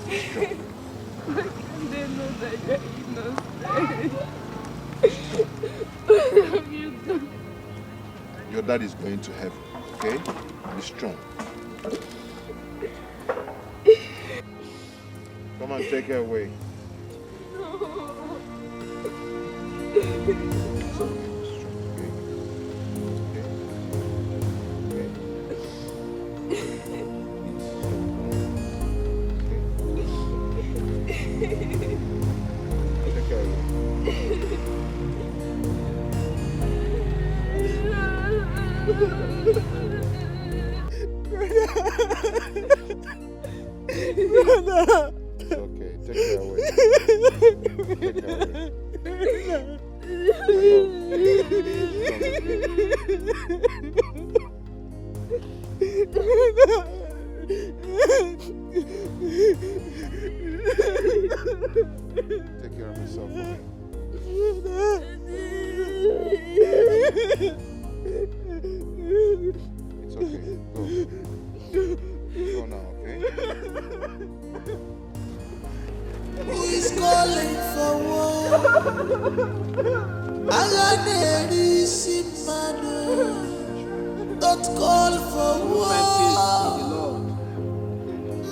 Be strong. Why can't they know that you're innocent? Your dad is going to heaven, okay? Be strong. Come on, take her away. Brother. It's okay, take her away. Take her away. Take care of yourself for me. It's okay. Go. Go now, okay? Who is calling for war? Don't call for war.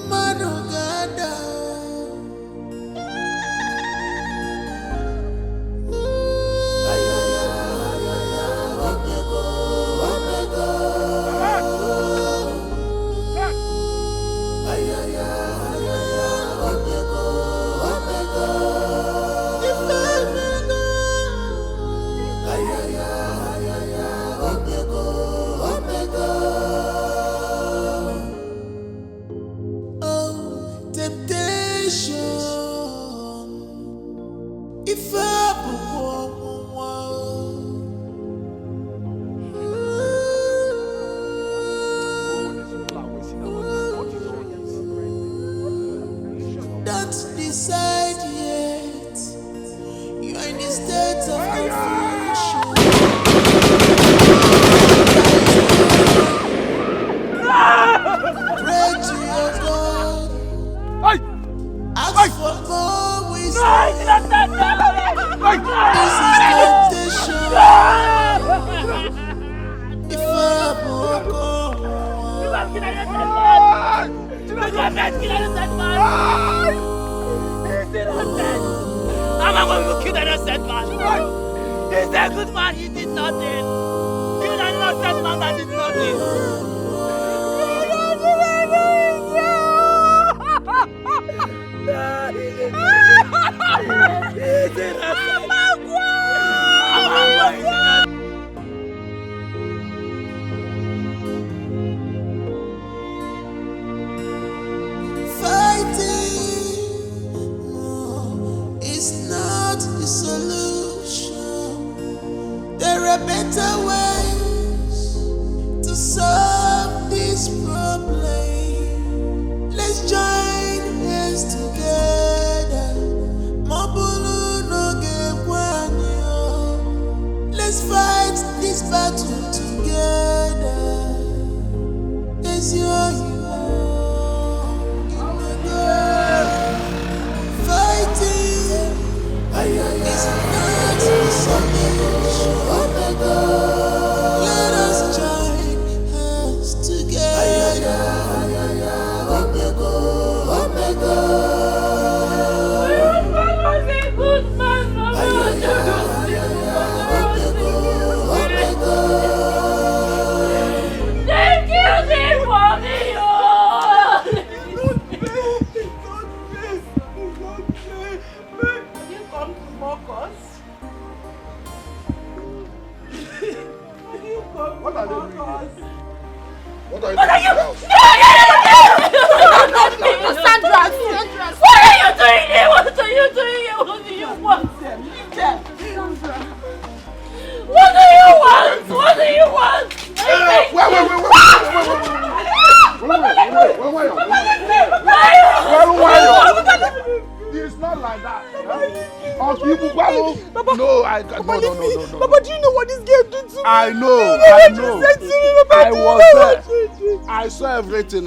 Manugada.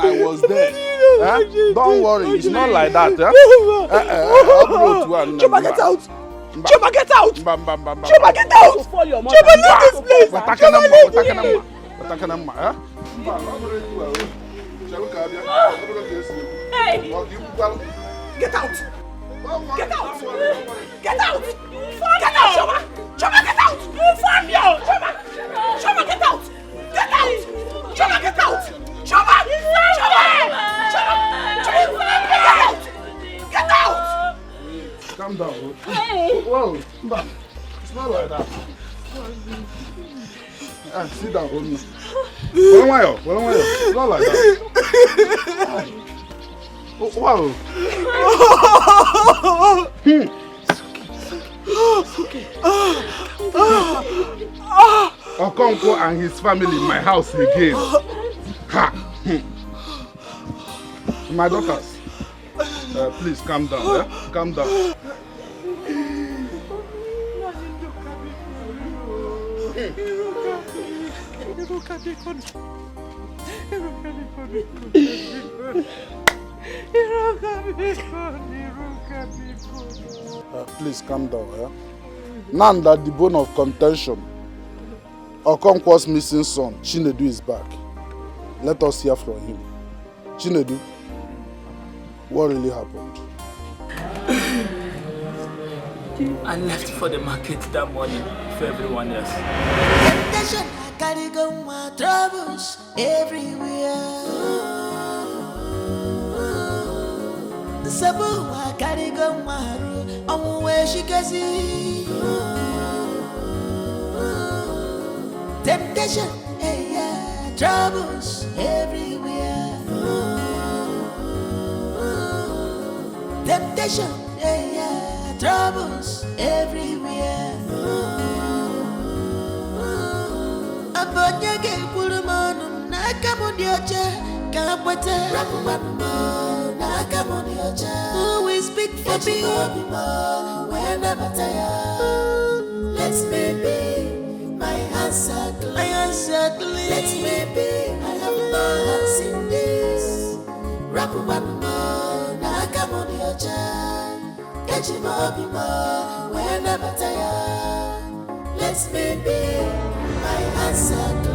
I was there. Don't worry, it's not like that. Chuma, get out! Chuma, get out! Chuma, get out! Chuma, leave this place! Chuma, leave this Hey! Get out! Get out! Get out! Get out, Chuma! Chuma, get out! Fabio! Chuma, get out! Get out! Chuma, get out! Chuma! Get out! Calm down. Whoa, it's not like that. Sit down, hold me. It's not like that. Wow. Okonkwo and his family in my house again. Ha! My daughters, please calm down. Calm down. Please calm down. Now that the bone of contention, Okonkwo's missing son, Chinedu, is back. Let us hear from him. Chinedu, what really happened? I left for the market that morning for everyone else. Temptation, I carry go my troubles everywhere. The sabu, I carry go my room. I'm where she can see. Temptation, yeah, troubles everywhere. Temptation, yeah, troubles everywhere. Abonyage kulumanu nakamudioche kapwete rakumanu nakamudioche. Who is big for me? When I'm tired, let me be. My hands are clean. My hands are clean. Let me be. I have no hands in this. Rakumanu nakamudioche. When I'm tired, let me be. My hands are clean.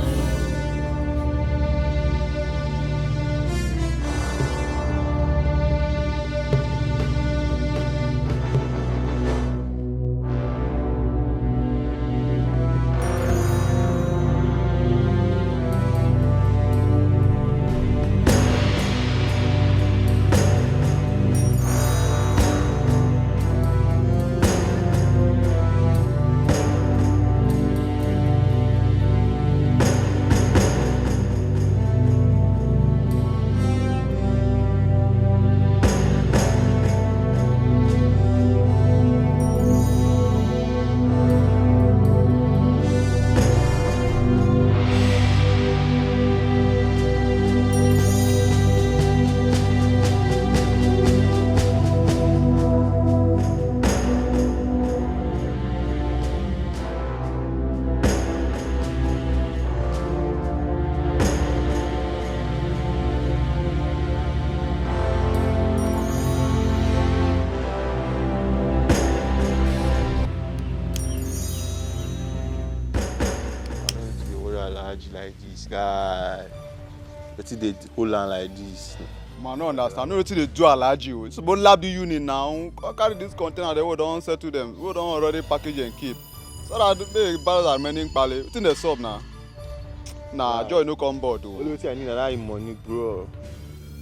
Like this guy, but they hold on like this. Man, no understand. No, they do allergy. It's about lab the unit now. Carry this container. They will don't settle them. We don't already package and keep. So that the barrels are many pale. It's in the sub now. Nah, Joy no come board. Only thing I need that money, bro.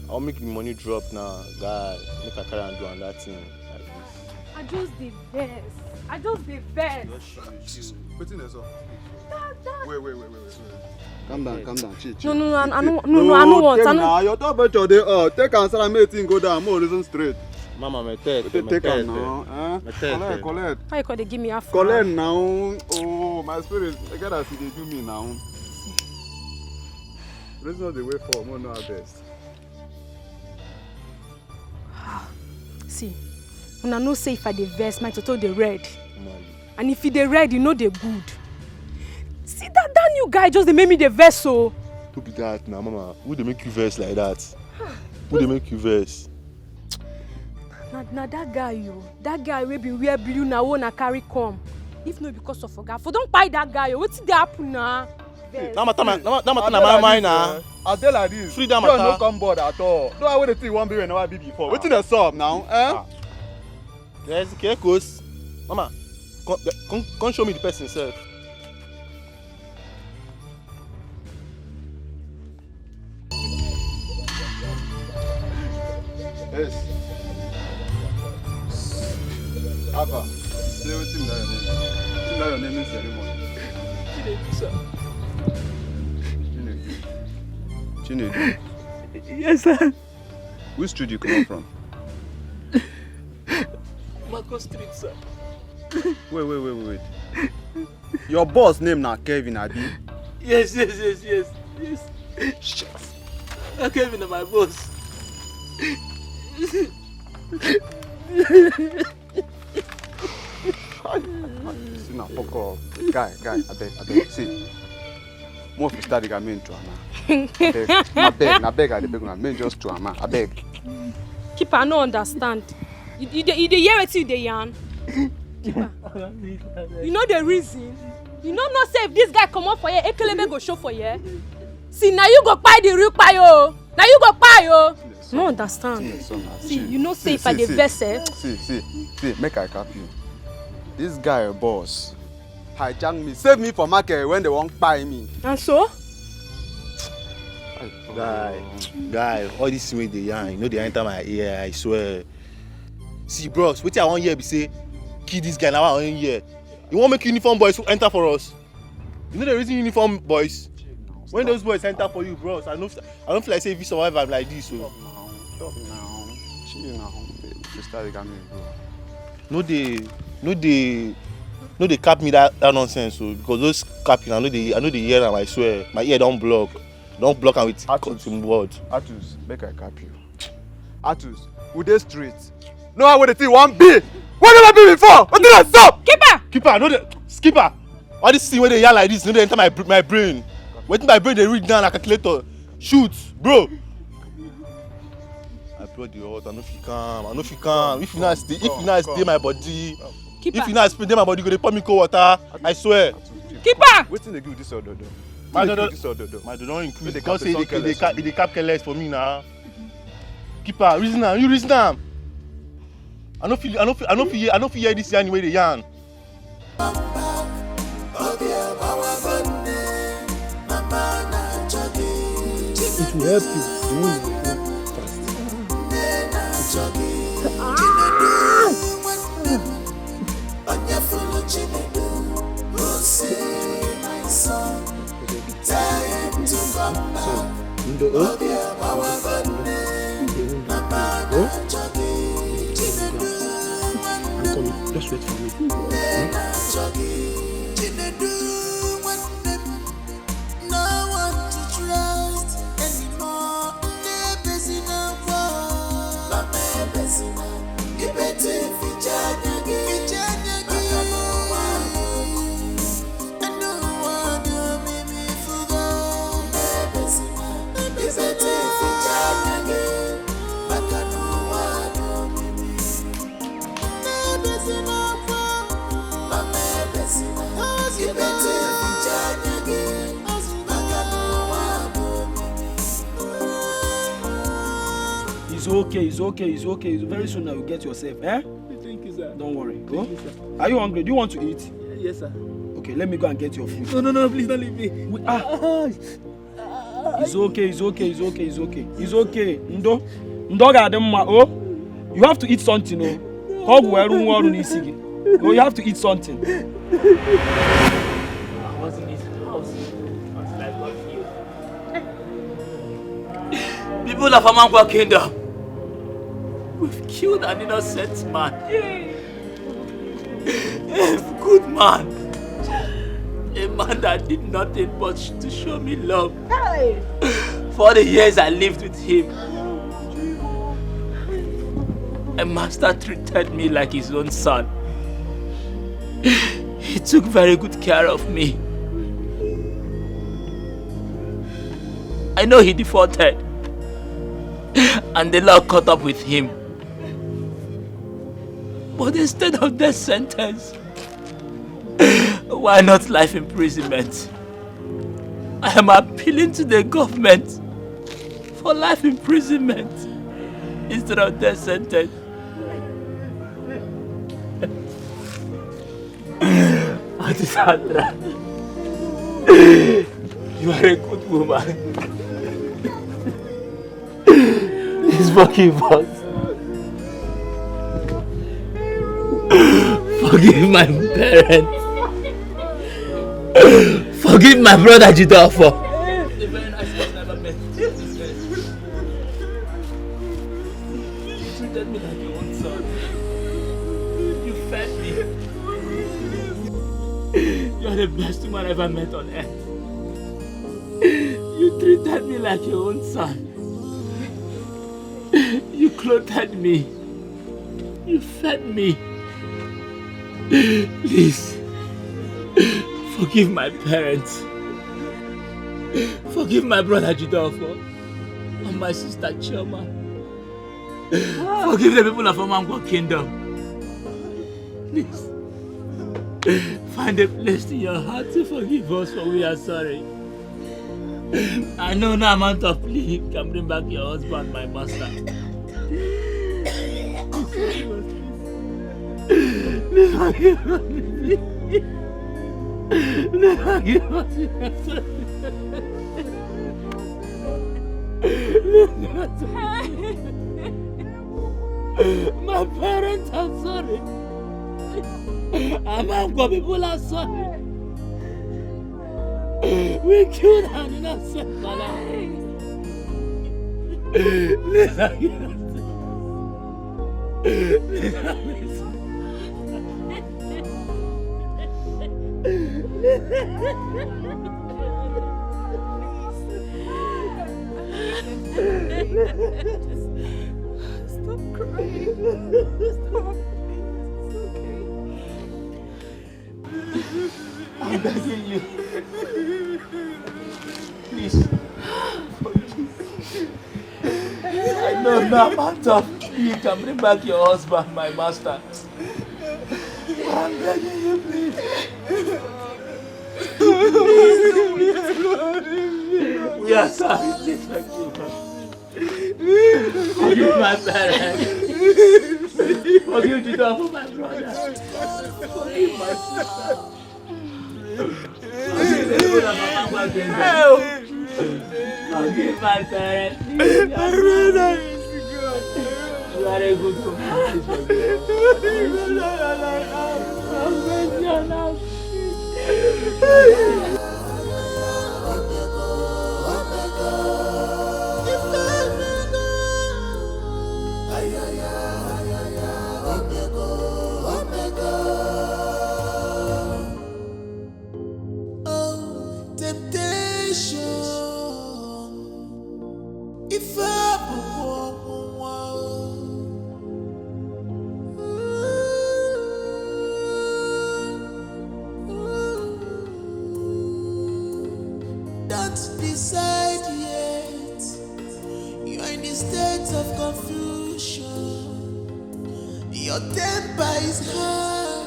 I'll make the money drop now, guy. Make a carry and do on that thing like this. I just the best. I just the best. What's in the sub? Wait. Calm down, chill. No, I don't want. Now, you're talking about your day. Take answer and make things go down. More reason straight. Mama, me take am now. Collect. How you call they give me half? Collect now. Oh, my spirit. I gotta see they do me now. This is not the way forward. More know our best. See, when I know say if I the vest, my total the red. And if the red, you know the good. See that new guy just they made me the vest so. Who be that now, mama? Who they make you verse like that? Who they make you verse? Now that guy that guy will be wear blue now wanna carry come. If not because of Oga, for don't buy that guy. What's the happen now? Now my mind now. I tell like this. Freedom matter. No come board at all. Don't I wait to see one be when I be before. What's in the sub now? Yes, okay, cause mama, come show me the person self. Yes. Abba, say what's in your name. What's in your name in ceremony? Chinedu. Yes, sir. Which street you come from? Marco Street, sir. Wait. Your boss name na Kevin, Abi? Yes. Shit. Kevin is my boss. See now, fuck off. Guy, I beg. See, more if you start the main to I beg, I beg, just to I beg. Keep I no understand. You hear what you dey yarn? You know the reason? You know not say if this guy come up for you, Ekelebe go show for you. See, now you go buy the real payo. Now you go buy yo. No understand. See, you know say if I dey vex eh. See, make I cap you. This guy boss hijack me, save me for market when they won't buy me. And so? Guy, all this way they yarn, you know they enter my ear, I swear. See, bros, wait till I 1 year be say, kill this guy now 1 year. You won't make uniform boys enter for us. You know the reason uniform boys? When those boys enter for you, bros, I don't feel like say if you survive I'm like this. So. Stop now. Chill now. Sister, you got me, bro. No they cap me that nonsense. So because those capping, I know they hear them. I swear, my ear don't block am with cotton words. Atus, make I cap you. Atus, with this street. No, I would have seen 1B. What did I be before? What did I stop? Keeper, no the skipper. All this thing when they hear like this, no they enter my brain. Waiting my brain they read down a calculator. Shoot, bro. I brought the horse. I know if you calm. If you not stay my body. Keeper. If you not stay my body, go dey pour me cold water. I swear. Keeper. Waiting they give this order. My don't increase. Because say they cap careless for me now. Keeper, reason now. You reason now. I don't feel hear this anyway they yarn. It will help you doing Just wait for me. It's okay. Very soon now you get yourself, eh? Thank you, sir. Don't worry. Thank you, sir. Are you hungry? Do you want to eat? Yes, sir. Okay, let me go and get your food. No, please don't leave me. It's okay. Ndo ga dem ma oh. You have to eat something, oh. Oh, you have to eat something. People of Amangwa Kingdom, we've killed an innocent man. A good man. A man that did nothing but to show me love. For the years I lived with him, a master treated me like his own son. He took very good care of me. I know he defaulted, and the law caught up with him. But instead of death sentence, why not life imprisonment? I am appealing to the government for life imprisonment instead of death sentence. Auntie Sandra, you are a good woman. Please forgive us. Forgive my parents. Forgive my brother Jidofo. The very nice person I ever met. You treated me like your own son. You fed me. You are the best woman I ever met on earth. You treated me like your own son. You clothed me. You fed me. Please, forgive my parents. Forgive my brother Jidofo and my sister Chioma. Forgive the people of Amangwa Kingdom. Please. Find a place in your heart to forgive us, for we are sorry. I know no amount of plea can bring back your husband, my master. Never give us. Never give us. My parents are sorry. Among people are sorry. We killed an innocent man. Stop crying. Stop. It's okay. I'm begging you. Please. I know no amount of you can bring back your husband, my master. I'm begging you, please. We are sorry, please forgive us. Forgive my parents. Forgive the dog for my brother. Forgive my sister. Forgive the people of my forgive my parents. You are a good woman. Don't decide yet. You are in a state of confusion. Your temper is high.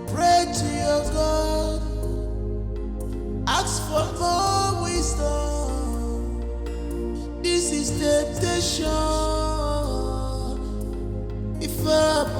Pray to your God. Ask for more wisdom. This is temptation. If I'm